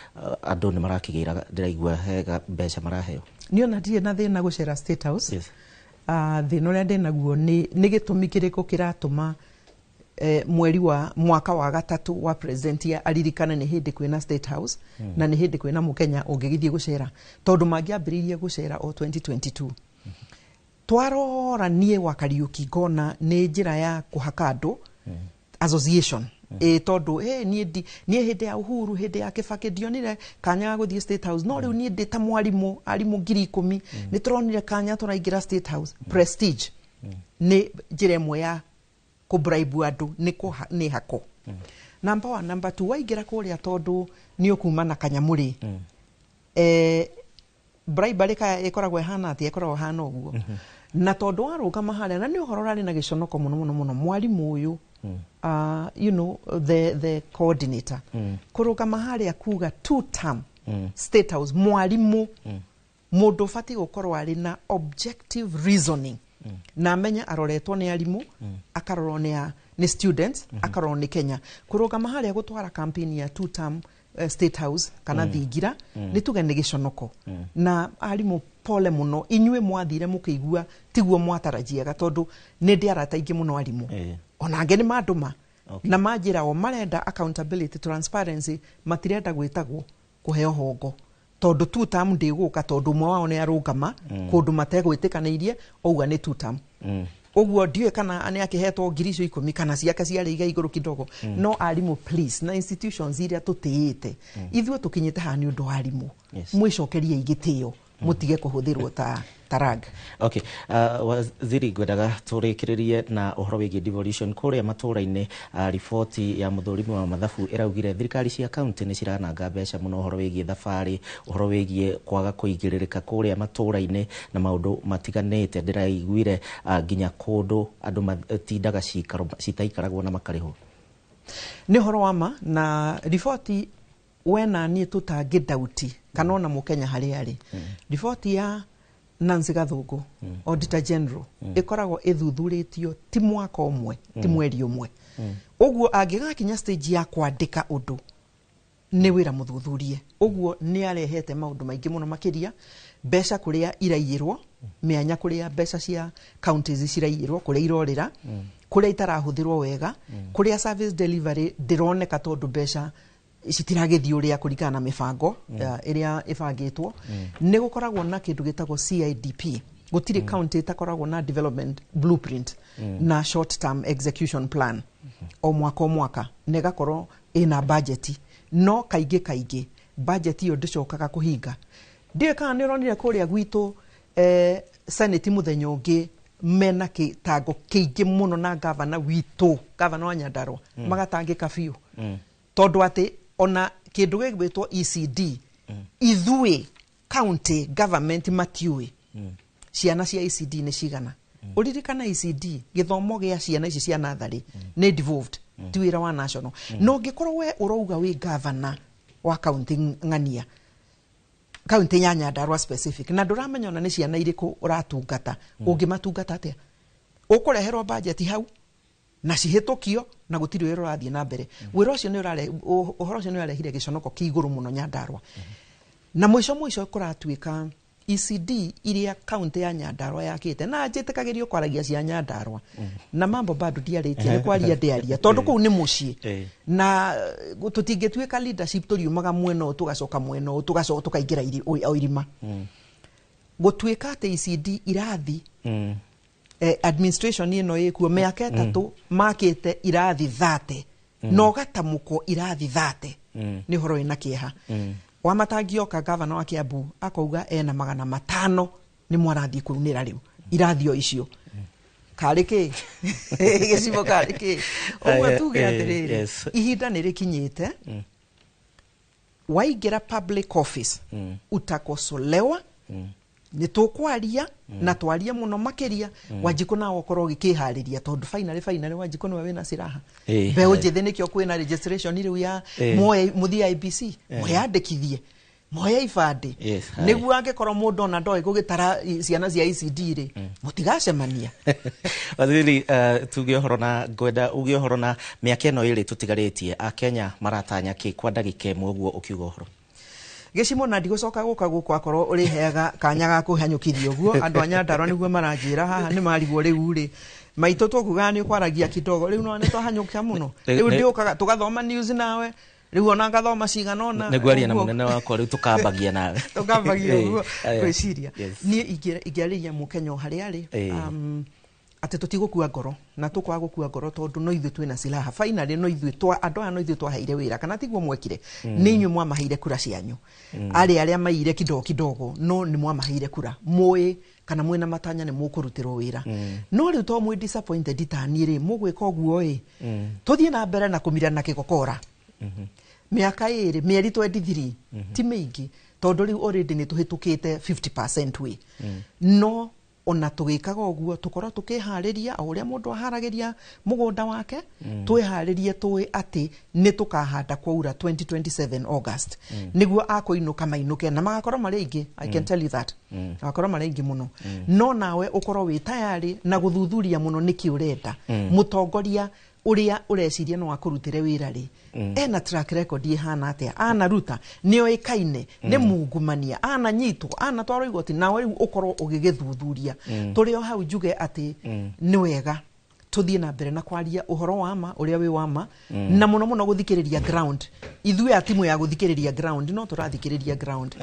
andu ni marakigira ndiraigua hega mbeca maraheo niona ndie na thina gucera state house thina uria ndinaguo ni gitumi kiriko kiratuma mweri wa mwaka wa gatatu wa president ya aririkana ni hindi kwina state house na ni hindi kwina Mukenya ungigithie gucera tondu mangiambiririe gucera o 2022 twarora nie wa Kariuki ngona ni njira ya kuhaka andu association tondu nie hindi ya Uhuru hindi ya Kibaki ndionire kanya guthie state house no riu nie ndi ta mwarimu arimu 10,000 ni turonire kanya turaingira state house prestige ni njira imwe ya kubraibu andu ni hako number 1 number 2 waingira kuria tondu ni ukuma na kanyamuri bribery ka ikoragwo hana ati ikoragwo hana uguo na tondu waruka mahali na ni uhoro rari na giconoko muno mwalimu uyu the coordinator kuruka mahali akuga 2 term state house mwalimu mundu fati gukorwo ari na objective reasoning na menya aroretwo ni arimu akarorwo ni students akarorwo ni Kenya kuruka mahali agutwara campaign ya 2 term state house kana thingira ni tuge ni giconoko na arimu pole muno inywe mwathire mukigua tiguo mwatarajiaga tondu ni ndiarata ingi muno arimu ona ngeni maduma na majira o marenda accountability transparency matirenda gwitagwo kuheo hongo tondu 2 term ndiguka tondu mwa wao ni arugama kundu mategwitikanirie ouga ni 2 term uguo ndiwe kana ane akihetwo 10,000 kana ciake ciari iga iguru kidogo no arimu please na institutions iria tutiite ithuĩ tukinyite hani undu arimu mwicokerie igitio mutige kuhuthirwo ta tarag okay waziri gwedaga turikiririe na uhoro wigi devolution kuria matura-ini ripoti ya muthurimi wa mathabu iraugire thirikari cia county ni cirananga mbeca muno uhoro wigi thabari uhoro wigi kwaga kuigiririka kuria matura-ini na maundu matiganite ndiraiguire nginya kundu andu matindaga citaikaragwo na makariho ni uhoro wama na ripoti wena ni tutangidauti kana ona Mukenya hari ari ripoti ya Nancy Gathungu Auditor General ikoragwo ithuthuritio ti mwaka umwe ti mweri umwe uguo angigakinya stage ya kwandika undu ni wira muthuthurie uguo ni arehete maundu maingi muno makiria mbeca kuria iraiyirwo mianya kuria mbeca cia counties ciraiyirwo kuria irorira kuria itarahuthirwo wega kuria service delivery ndironeka tondu mbeca citiragithio uria kurikana na mibango iria ibangitwo ni gukoragwo na kindu gitagwo CIDP gutiri county itakoragwo na development blueprint na short term execution plan o mwaka negakorwo ina budget no kaige budget iyo ndicokaga kuhinga ndiye kana ni ronire kuria gwitu senate muthenya ungi mena kitango kiingi muno na governor witu governor wa Nyandarua magatangika biu tondu ati ona kindu gigwitwo ECD ithui county government matiui ciana cia ECD ni cigana uririkana ECD githomo gia ciana ici cia nathari ni devolved tiwira wa national no ngikorwo we urouga wi governor wa county ng'ania county ya Nyandarua specific na nduramenya ona ni ciana iriku uratungata ungimatungata atia ukureherwo budget hau na cihitukio na gutiri wira urathie na mbere wira ucio ni urare uhoro ucio ni urarehire giconoko kiiguru muno Nyandarua na mwisho kuratuika ECD iria county ya Nyandarua yakite na njitikagirio kwaragia cia Nyandarua na mambo bado diaritie ni kwaria ndiaria tondu kuu ni mucii na tutingituika leadership turiumaga mweno tugacoka mweno tugacoka tukaingira irima gutuika ate ECD irathi administration ino ikuo miaka 3 makite irathi 30 no gatamuko irathi 30 ni horo ina kieha wamatangioka governor wa Kiambu akauga ena 500 ni mwarathi kurunira riu irathio icio kariki gicibo kariki ogwa tuge atiriri ihinda nirikinyite waingira public office utakosolewa ni tukwaria na twaria muno makiria Wanjiku na okorwo gikihariria tondu finally Wanjiku ni we na siraha beo njithe nikyo kwina registration iriu ya muthia IBC mwiyandikithie moya ibande niguo angikorwo mundu ona ndoi gugitara ciana cia ECD ri mutigacemania wathiri tuge horo na ngwenda uge horo na miaka ino iri tutigaritie a Kenya maratanya ki kwa ndagika imwe uguo ukiuga horo gicimo na ndigucoka guka guko akorwo uri heaga kanya ga kuhanyukithio uguo andu a Nyandarua niguo maranjira haha ni marigwo riu ri maito tukuga ni kwaragia kidogo riu no ni twahanyukia muno riu ndiukaga tugathoma news nawe riu ona ngathoma cigana ona negwaria na munene wako riu tukambagia nawe tukambagia uguo kwiciria ni ingeriria Mukenya hari ari ate tutigukua ngoro na tukwa gukua ngoro tondu no ithu twina silaha finally no ithu twa andu no ithu twaheire wira kana tiguo mwekire ni nyu mwamaheire kura cianyu aria maire kidogo no ni mwamaheire kura moe kana mwena matanya ni mukurutirwo wira no riu to mwe disappointed itanire mugwika oguo tuthie na mbere na kumira na kigokora miaka iri mieri 23 ti mingi tondu riu already ni tuhitukite 50% we no ona tugikaga oguo tukora tukihariria o uria mundu aharagiria mugunda wake twiharirie tui ati ni tukahanda kwaura 2027 August niguo akoinuka mainuke na magakorwo mari ingi I can tell you that magakorwo mari ingi muno no nawe ukorwo wi tayari na guthuthuria muno niki urenda mutongoria uria ureciria no akurutire wira ri ena track record ihana atia ana ruta nio ikaine ni mungumania ana nyitwo ana twaro igoti nawe ukorwo ugigithuthuria turio hau juge ati ni wega tuthie na mbere na kwaria uhoro wa ma uria wi wa ma na muno guthikiriria ground ithui atimu ya guthikiriria ground no turathikiriria ground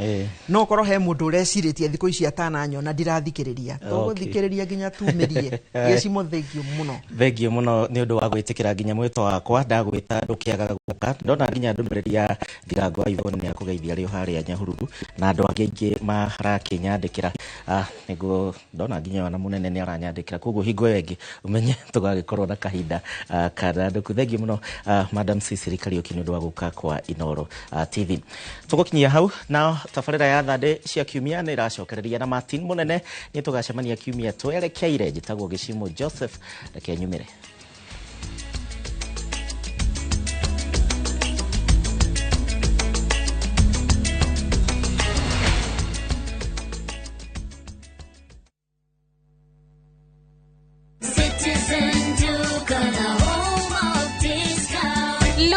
no korwo he mundu ureciritie thiko ici atana nyona ndirathikiriria to guthikiriria ginya tumirie gicimo thengio muno ni undu wa gwitikira ginya mwito wakwa ndagwita ndukiagaga guka ndona ginya ndumiriria Ndirango wa Ivoni ya kugeithia rio haria Nyahururu na andu angi marakinyandikira niguo ndona ginya wana munene ni aranyandikira koguo hingo wengi umenye tugagikorwo na kahinda kana ndukuthengia muno Madam Cicely Kariuki ni undu wa guka kwa Inoro TV tugukinyia hau na tabarira ya thande cia kiumia ni iracokereria na Martin munene ni tugacemania kiumia twerekeire njitagwo Gicimo Joseph reke nyumire.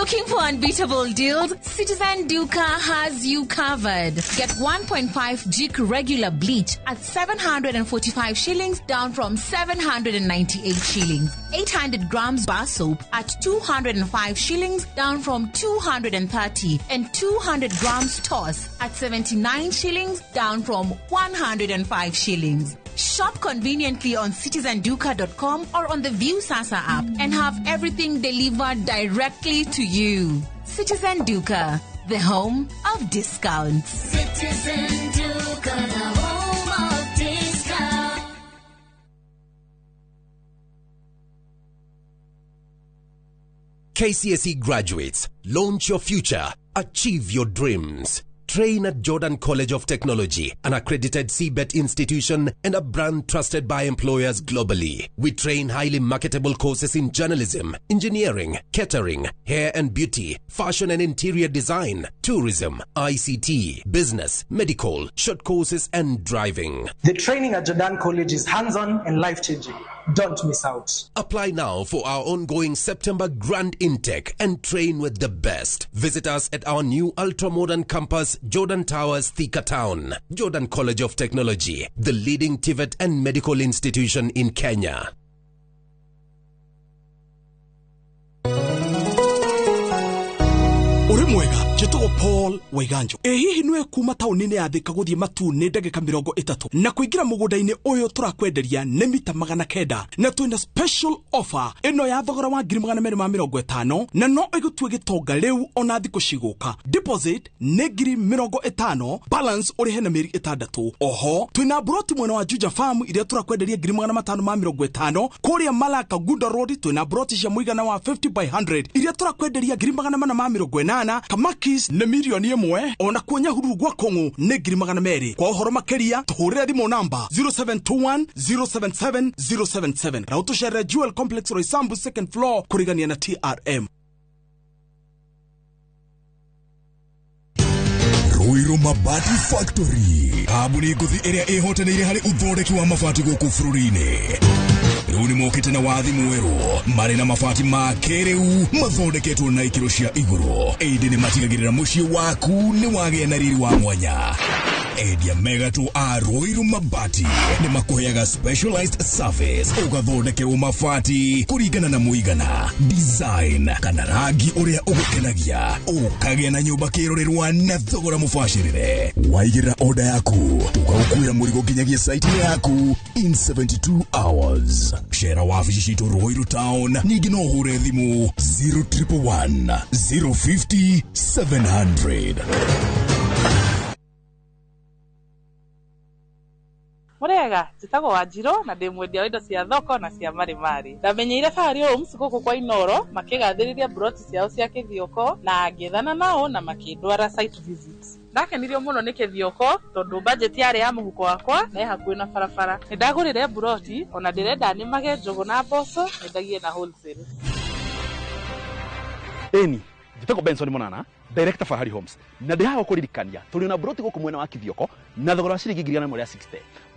Looking for unbeatable deals? Citizen Duca has you covered. Get 1.5 jig regular bleach at 745 shillings, down from 798 shillings. 800 grams bar soap at 205 shillings, down from 230. And 200 grams toss at 79 shillings, down from 105 shillings. Shop conveniently on citizenduca.com or on the View Sasa app and have everything delivered directly to you. Citizen Duca, the home of discounts. Citizen Duca, the home of discounts. KCSE graduates, launch your future, achieve your dreams. Train at Jordan College of Technology, an accredited CBET institution and a brand trusted by employers globally. We train highly marketable courses in journalism, engineering, catering, hair and beauty, fashion and interior design, tourism, ICT, business, medical, short courses and driving. The training at Jordan College is hands-on and life-changing. Don't miss out. Apply now for our ongoing September Grand Intake and train with the best. Visit us at our new ultra-modern campus, Jordan Towers, Thika Town. Jordan College of Technology, the leading TVET and medical institution in Kenya. Uri mwega, jetogo Paul Waiganjo. Hihi nwe kuma taunini ya Thika guthie Matune ndagika 30 na kuingira mugundaini uyu turakwenderia ni mita 900 na twina special offer ino ya thogora wa 250 na no igutue gitonga riu ona thiku ciguka. Deposit ni 50, balance uri hena meri 6. Oho twina broti mwena wa Juja Farm iria turakwenderia 550 kuria Malaka Gunda Road. Twina broti cia muigana wa 50 by 100 iria turakwenderia 450 Kamakis ne milioni 1 ona kuonya huru gwa Kongo ne 200. Kwa uhoro makeria tuhurira thimo namba 0721 077 077 Rauto Share Jewel Complex Roysambu second floor kurigania na TRM. Ruiru Mabati Factory, kabuni guthi iria ihotanire hari uthondeki wa mabati guku bururi-ini. Riu ni mokite na wathi mweru mari na mabati ma kiriu mathondeketwo na ikiro cia iguru. Indi ni matigagirira mucii waku ni wagia na riri wa mwanya. Endia megatu a Ruiru Mabati ni makuheaga specialized service ugathondekerwo mabati kuringana na muigana, design kana rangi uria ugukenagia, ukagia na nyumba kirorerwa na thogora mubashirire. Waigirira order yaku tugagukwira murigo nginyagia site yaku in 72 hours. Shera wabici citu Ruiru Town, ningi no hure thimu 0111 050 700. Murega, jitago Wanjiro na ndimwendia indo cia thoko na cia marimari. Ndamenyeire Fahari Homes guku kwa Inoro makigathiriria broti ciao cia kithioko na ngethana nao na makindwara site visits. Ndakenirio muno ni kithioko tondu budget yari ya muhuko wakwa na hakuhi na barabara. Ndagurire broti ona ndirenda ni mage njogo na mboco ndagie na wholesale. Eni, jitago Benson Monana, Director Fahari Homes. Na ndihaga kuririkania tuli na broti guku mwena wa kithioko na thogora ciringi 60.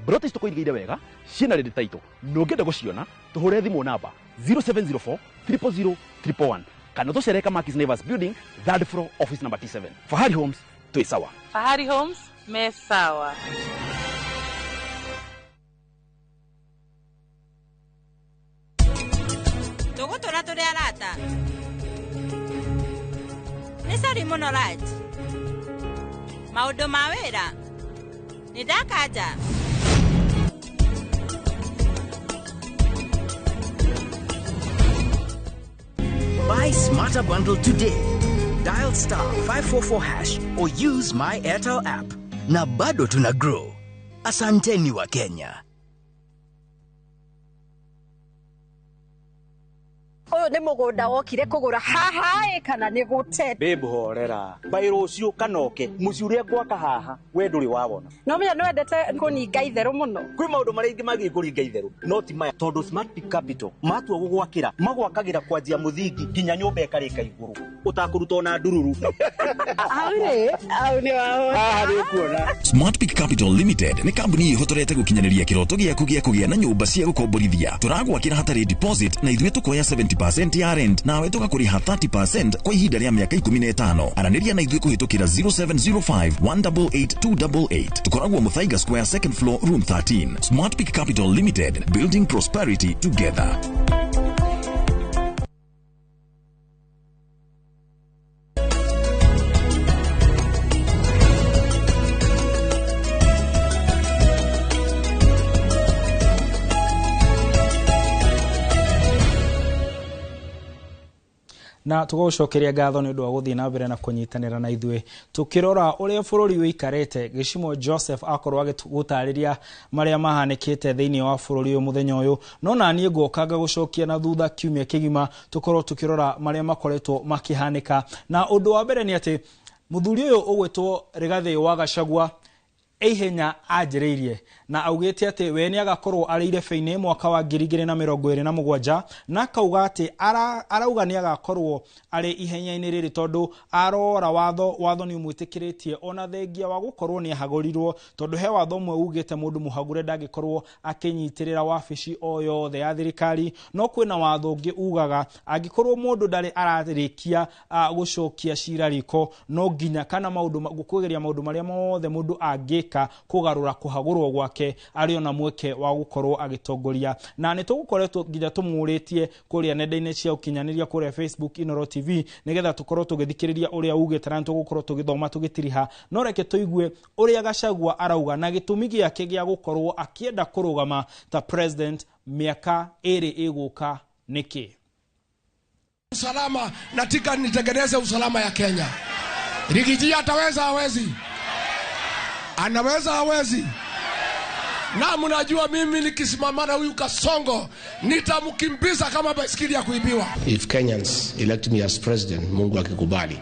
Broti tukoigire wega ciena ready title. Nongenda guciona tuhure thimu namba 0704 000 111 kana tucereka Markis Nevers Building, 3rd floor, office number T7. Fahari Homes, tu sawa. Fahari Homes, me sawa. Tugutura turi arata. Nisari muno right. Maundu ma wira. Nidakaja. Buy Smarter Bundle today. Dial *544# or use my Airtel app. Na bado tuna grow. Asanteni wa Kenya. Oyo ni mugunda wokire kugura haha kana ni gute. Babe horera. Bairo ucio kanoke. Muci uria gwaka haha we nduri wabona. No menya no endete kuninga itheru muno. Kwi maundu maringi magi kuringa itheru. No ti maya tondu Smart Peak Capital matua gugwakira magwakagira kwanjia muthingi nginya nyumba ikarika iguru. utakuruta na ndururu. Smart Peak Capital Limited ni kambuni ihotorete gukinyanĩria kiroto giaku gĩa kũgĩa na nyũmba cia gũkomborithia. Tũragwakĩra hatarĩ deposit na ithuĩ tũkoya 70% ya rent, nawe tũgakũrĩha 30% kwa ihinda rĩa mĩaka 15. Aranĩria na ithuĩ kũhĩtũkĩra 0705 188 288. Tũkoragwo Muthaiga Square, second floor, room 13. Smart Peak Capital Limited, building prosperity together. na tugocokeria ngatho ni undu wa guthii na mbere na kunyitanira na ithuĩ tukirora uria bururi wikarete. Gĩchimo Joseph akorwo agĩgũtarĩria maria mahanĩkĩte thĩinĩ wa bururi uyu muthenya uyu, no naniĩ ngokanga gucokia na thutha kiumia kĩgima tukorwo tukirora maria makoretwo makihanĩka. Na undu wa mbere ni ati muthuri uyu ugwĩtwo Rigathi wa Gachagua ihenya anjĩrĩirie na augĩte atĩ we nĩ agakorwo arĩ irebe-inĩ mwaka wa 2027 na kauga atĩ arauga nĩ agakorwo arĩ ihenya-inĩ rĩrĩ tondũ arora watho nĩ umwĩtĩkĩrĩtie ona thengia wa gũkorwo nĩ ahagũrirwo tondũ he watho ũmwe ugĩte mũndũ mũhagũre ndangĩkorwo akĩnyitĩrĩra wabici o yothe ya thirikari, no kwĩna watho ũngĩ ugaga angĩkorwo mũndũ ndarĩ ararĩkia gũcokia cira riko no nginya kana gũkũgeria maũndũ marĩa mothe mũndũ angĩka kugarura kuhagurwo gwake ari ona mweke wa gukorwo agitongoria. Na nĩ tũgũkoretwo nginya tũmũrĩtie kũrĩa nenda-inĩ cia ũkinyanĩria kũrĩa Facebook, Inoro TV nigetha tũkorwo tũgĩthikĩrĩria ũrĩa ugĩte na tũgũkorwo tũgĩthoma tũgĩtiriha. No reke tũigue ũrĩa Gachagua arauga na gĩtũmi gĩake gĩa gũkorwo akĩenda kũrũgama ta president miaka ĩrĩ ĩgũka nĩkĩ. Usalama nataka nitengeneze usalama ya Kenya. Rigiji ataweza hawezi? Anaweza hawezi? Na mnajua mimi nikisimama na huyu Kasongo nitamkimbiza kama baiskeli ya kuibiwa. If Kenyans elect me as president, Mungu akikubali,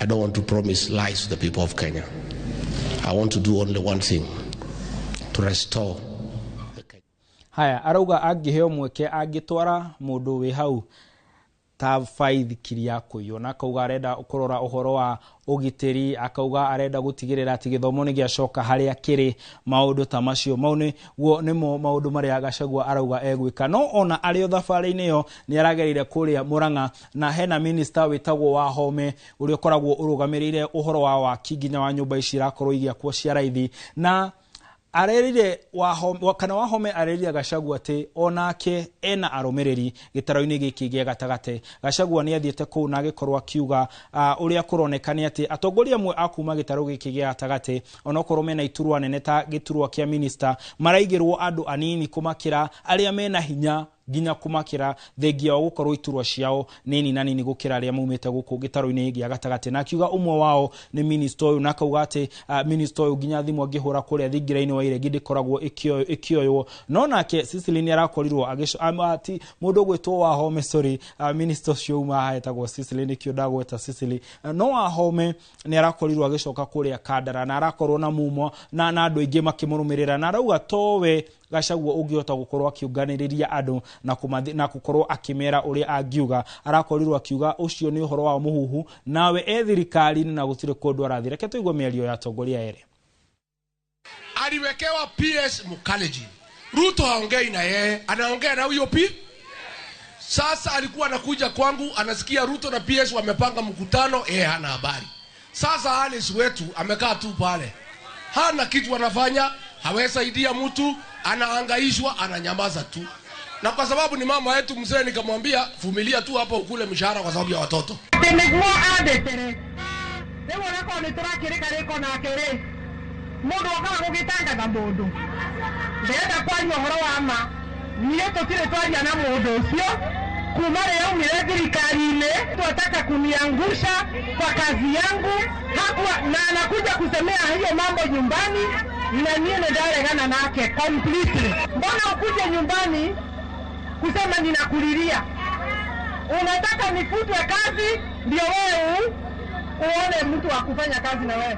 I don't want to promise lies to the people of Kenya. I want to do only one thing, to restore the Kenya. Haya, arauga angĩheo mweke angĩtwara mũndũ wĩ hau ta faithikiri kũiywo na akauga arenda kurora uhoro wa ugitiri, akauga arenda gutigirira ati githomo ni giacoka haria kiri maundu ta macio. Mau nimo maundu maria Gachagua arauga egwika. No ona ario thabarĩ-inĩ yo ni aragereire kuria Murang'a na hena minister witagwo Wahome uria koragwo urugamirire uhoro wa waki nginya wa nyumba ici irakorwo igiakwo cia raithi, na arerire Wahome arerire Gachagua ati onake ena arũmĩrĩri gĩtaro-inĩ gĩkĩ gĩa gatagate. Gachagua nĩ athiĩte kũu na agĩkorwo akiuga ũrĩa kũroneka nĩ atĩ atongoria amwe akuma gĩtaro gĩkĩ gĩa gatagate onokorwo mena iturwa nene ta gĩturwa kĩa minister maraigĩrwo andũ anini kumakĩra arĩa mena hinya nginya kumakira thengia wa gukorwo iturwa ciao nini na nini gukira aria maumite guku gitaro-ini gĩa gatagate. Na akiuga umwe wao ni minister uyu na akauga ati minister uyu nginya thimu angihura kuria thingira-ini wa iregi ndikoragwo ikioywo. No nake Cecily ni arakorirwo ati mundu gwitwo Wahome, sorry, minister cio uma haetagwo Cecily nikio ndagweta Cecily. No Wahome ni arakorirwo agicoka kuria Kandara na arakorwo na mumo na andu aingi makimũrũmĩrĩra na arauga towe Gachagua ũngĩhota gukorwo akiunganĩrĩria andũ na gukorwo akimera uria angiuga. Arakorirwo akiuga ucio ni uhoro wa muhuhu nawe thirikari-inĩ na gũtirĩ kũndũ arathire. Reke tuigue mĩario ya atongoria erĩ. Aliwekewa PS Mukaleji. Ruto haongei na yeye, anaongea na huyo P. Sasa alikuwa anakuja kwangu, anasikia Ruto na PS wamepanga mkutano, hana habari. Sasa Alice wetu amekaa tu pale, hana kitu anafanya, hawesaidia mtu, anahangaishwa, ananyamaza tu. Na kwa sababu ni mama yetu mzee, nikamwambia vumilia tu hapo ukule mshahara kwa sababu ya watoto. Mundu wakaga gugitangatha mundu ndenda kwaria uhoro wa ma niĩ tũtirĩ twaria na mundu ucio kuma rĩrĩa aumire thirikari-inĩ. Tunataka kuniangusha kwa kazi yangu hakuwa na anakuja kusemea hiyo mambo nyumbani na niĩ nĩndaregana nake completely. Mbona ukuje nyumbani kusema ninakulilia? Unataka nifutwe kazi ndio wewe uone mtu wa kufanya kazi na wewe?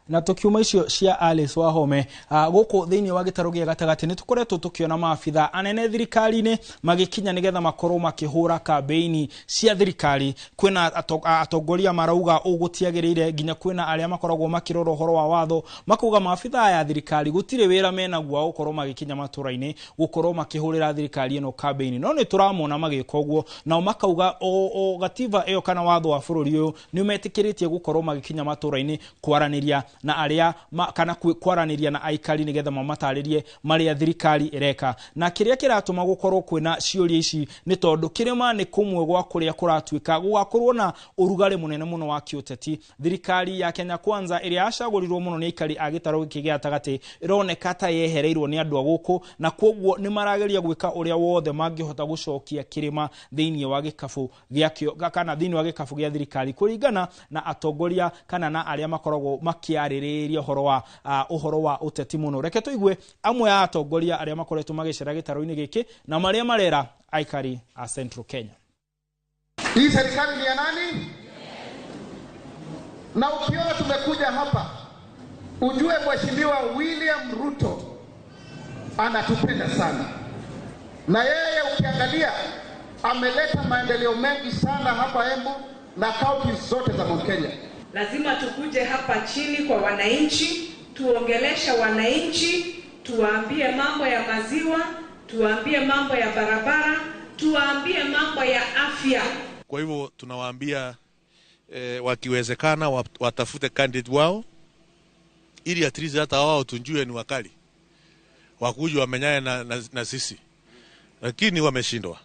na tukiuma icio cia Alice Wahome guku thiini wa gitaro gia gatagati ni tukoretwo tukiona maabitha anene thirikari-ini magikinya nigetha makorwo makihura kampeini cia thirikari. Kwina atongoria marauga ugutiagirire nginya kwina aria makoragwo makirora uhoro wa watho makuga maabitha ya thirikari gutire wira mena gwa gukorwo magikinya matura-ini gukorwo makihurira thirikari ino kampeini. No ni turamona magika uguo na makauga o gativa iyo kana watho wa bururi uyu ni umetikiritie gukorwo magikinya matura-ini kwaraniria na aria kana kwaraniria na aikari nigetha mamataririe maria thirikari ireka. Na kiria kiratuma gukorwo kwina ciuria ici ni tondu kirima ni kumwe gwa kuria kuratuika gugakorwo na urugari munene muno wa kiuteti. Thirikari ya Kenya Kwanza iria acagurirwo muno ni aikari agitaro giki gia tagati ironeka ta yehereirwo ni andu aguku, na koguo ni marageria gwika uria wothe mangihota gucokia kirima thiini wa gikabu giakio kana thiini wa gikabu gia thirikari kuringana na atongoria kana na aria makoragwo makiaririria uhoro wa uteti muno. Reke tuigue amwe ya atongoria aria makoretwo magicera gitaro-ini giki na maria marera aikari a Central Kenya. Hii serikali ni ya nani? Na ukiona tumekuja hapa ujue Mheshimiwa William Ruto anatupenda sana, na yeye ukiangalia ameleta maendeleo mengi sana hapa Embu na kaunti zote za Mount Kenya. Lazima tukuje hapa chini kwa wananchi, tuongelesha wananchi, tuwaambie mambo ya maziwa, tuwaambie mambo ya barabara, tuwaambie mambo ya afya. Kwa hivyo tunawaambia wakiwezekana watafute candidate wao ili at least hata wao tunjue ni wakali wakuja wamenyane na sisi, lakini wameshindwa.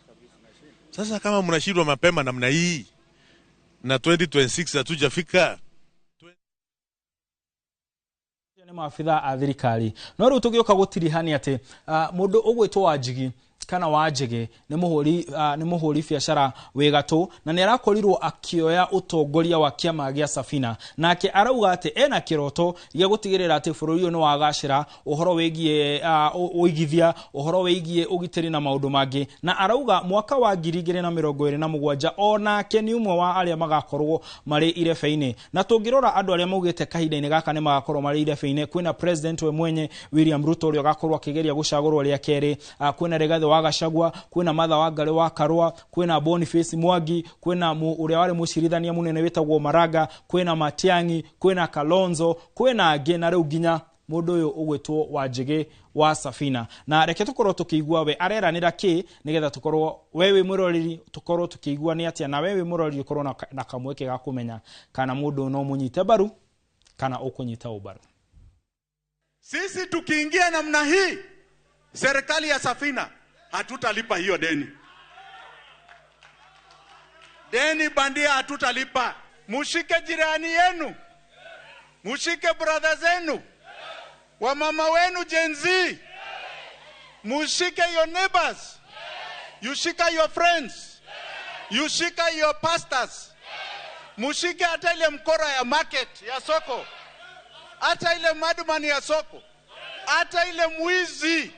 Sasa kama mnashindwa mapema namna hii na 2026 hatujafika ni maabitha a thirikari. No riu tugioka gutirihani ati mundu ugwitwo Wanjigi kana Wanjigi ni muhuri biashara wegatu na ni arakorirwo akioya utongoria wa kiama gia Safina, nake arauga ati ena kiroto gia gutigirira ati bururi uyu ni wagacira uhoro wegie uigithia uhoro wegie ugitiri na maundu mangi, na arauga mwaka wa 2027 onake ni umwe wa aria magakorwo mari irebe-ini. Na tungirora andu aria maugite kahinda-ini gaka ni magakorwo mari irebe-ini, kwina president we mwenye William Ruto uria gakorwo akigeria gucagurwo ria keri, kwina Rigathi wa Gachagua, kwina Martha Wangari wa Karua, kwina Boniface Mwangi, kwina uria wari mucirithania munene witagwo Maraga, kwina Matiang'i, kwina Kalonzo, kwina angi na riu ginya mundu uyu ugwitwo Wanjigi wa Safina. Na reke tukorwo tukigua we areranira ki nigetha tukorwo wewe muroreri tukorwo tukigua ni atia na wewe muroreri ukorwo na kamweke ga kumenya kana mundu no munyite baru kana ukunyita ubaru. Sisi tukiingia namna hii serikali ya Safina hatutalipa hiyo deni. Deni bandia hatutalipa. Mushike jirani yenu, mushike brother zenu, wamama wenu Gen Z, mushike your neighbors, you shika your friends, you shika your pastors, mushike hata ile mkora ya market ya soko, hata ile madman ya soko, hata ile mwizi.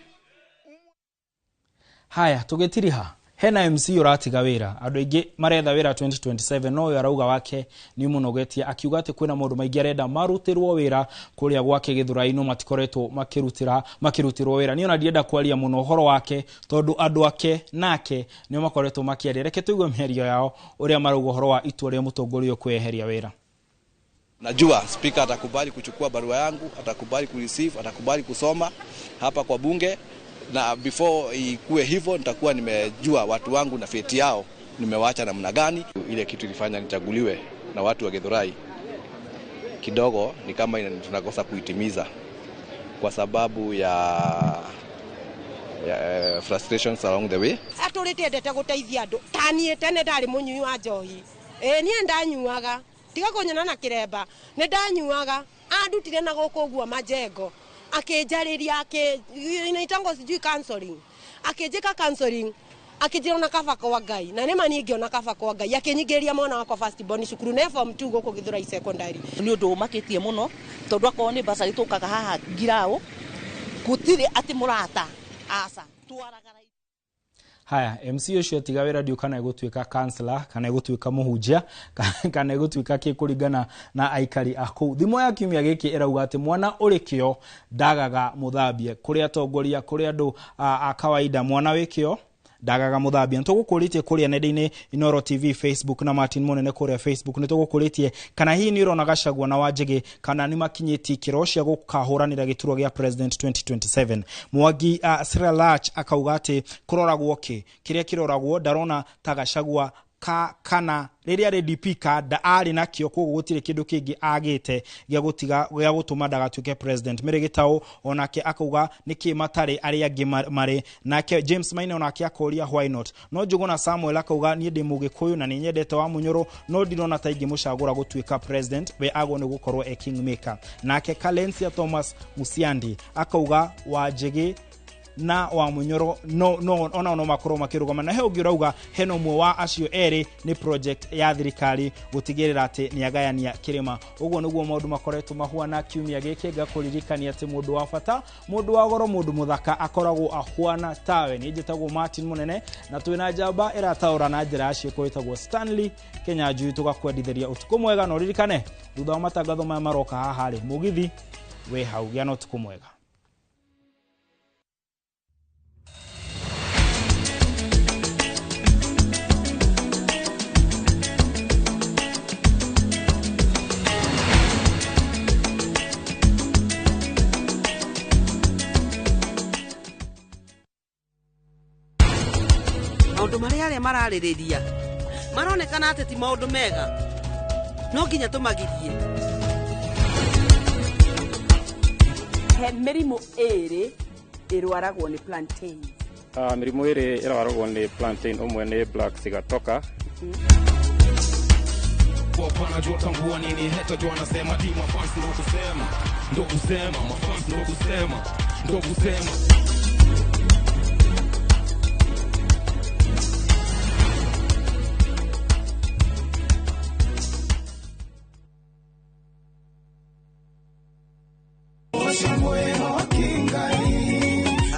Haya tugitiriha hena MC uratiga wira andu aingi maretha wira 2027 no yo arauga wake ni munogetia akiuga ati kwina mundu maingi arenda marutirwo wira kuria gwake Githuraino matikoretwo makirutirwo wira. Ni ona ndienda kwaria muno horo wake tondu andu ake nake ni makoretwo makiaria. Reke tuigue mherio yao uria marauga horo wa itua ria mutongoria kweheria wira. Najua speaker atakubali kuchukua barua yangu, atakubali kureceive, atakubali kusoma hapa kwa bunge, na before ikuwe hivyo nitakuwa nimejua watu wangu na feti yao nimewaacha namna gani. Ile kitu ilifanya nichaguliwe na watu wa Githurai kidogo ni kama tunakosa kuitimiza kwa sababu ya frustrations along the way. Aturitendete guteithia andu tanie tene ndari munyui wa njohi nie ndanyuaga tiga kunyana na kiremba ni ndanyuaga andutire na gukugua majengo akijariria inaitangwa sijui counseling akijeka counseling akijira na kafa kwa Ngai na nema ninge na kafa kwa Ngai akinyigeria mwana wako first born cukuru na form 2 guku Githurai secondary ni undu makitie muno tondu akoo ni basari tukaga haha ngirao gutire ati murata asa twaragara. haya MC ucio tiga wira ndio kana gutuika councillor kana gutuika muhunjia kana gutuika kikuringana na aikari aku thimo ya kiumia giki irauga ati mwana urikio ndagaga muthambie kuri atongoria kuri andu a kawaida mwana wikio ndagaga muthambia ntugukuritie kuria nenda-ini Inoro TV Facebook na Martin Monene kuria Facebook nitugukuritie kana hii ni urona Gachagua na Wanjigi kana ni makinyiti kiro cia gukahuranira gituro gia president 2027 Mwangi Siralach akauga ati kuroragwo kiria kiroragwo ndarona ta Gachagua kana riria RDP kada ari nakio koguo gutire kindu kingi agite gya gutiga gya gutuma ndagatuke president Mirigitao onake akauga niki matari ari angi mari nake James Maina onake akoria why not no Njuguna Samuel akauga ni ndi mugikuyu na ni nyendete wa Munyoro no ndirona ta ingi mucagura gutuika president we ago ni gukorwo e kingmaker nake Kalensia Thomas Musiandi akauga Wanjigi na wa Munyoro no makoro makirugama na he ugirauga heno mwe wa acio eri ni project ya thirikari gutigirira ati ni agayania kirima uguo niguo maundu makoretwo mahuana kiumia giki gakuririkania ati mundu wa bata mundu wa goro mundu muthaka akoragwo ahuana tawe ni njitagwo Martin Munene na twina jamba irataura na njira acio kwitagwo Stanley Kenya Njui tugakwendithĩria utuku mwega no ririkane thutha wa matangatho maya maroka haha ri mugithi we hau gĩa no utuku mwega. Maundu maria maraririria maronekana ati ti maundu mega no nginya tumagirie he mirimu eri irwaragwo ni plantain mirimu eri irwaragwo ni plantain umwe ni black sigatoka Wapana jua tambua nini heta jua nasema di mafans ndo kusema mafans ndo kusema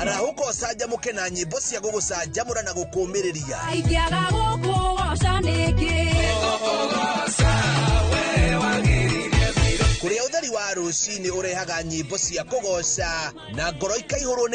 Arahuko saja muke na nyimbo cia gugucanjamura na gukumiriria aikiaga gukugoca niki kuria utheri wa rucini urehaga nyimbo cia kugoca na ngoro ikaihurwo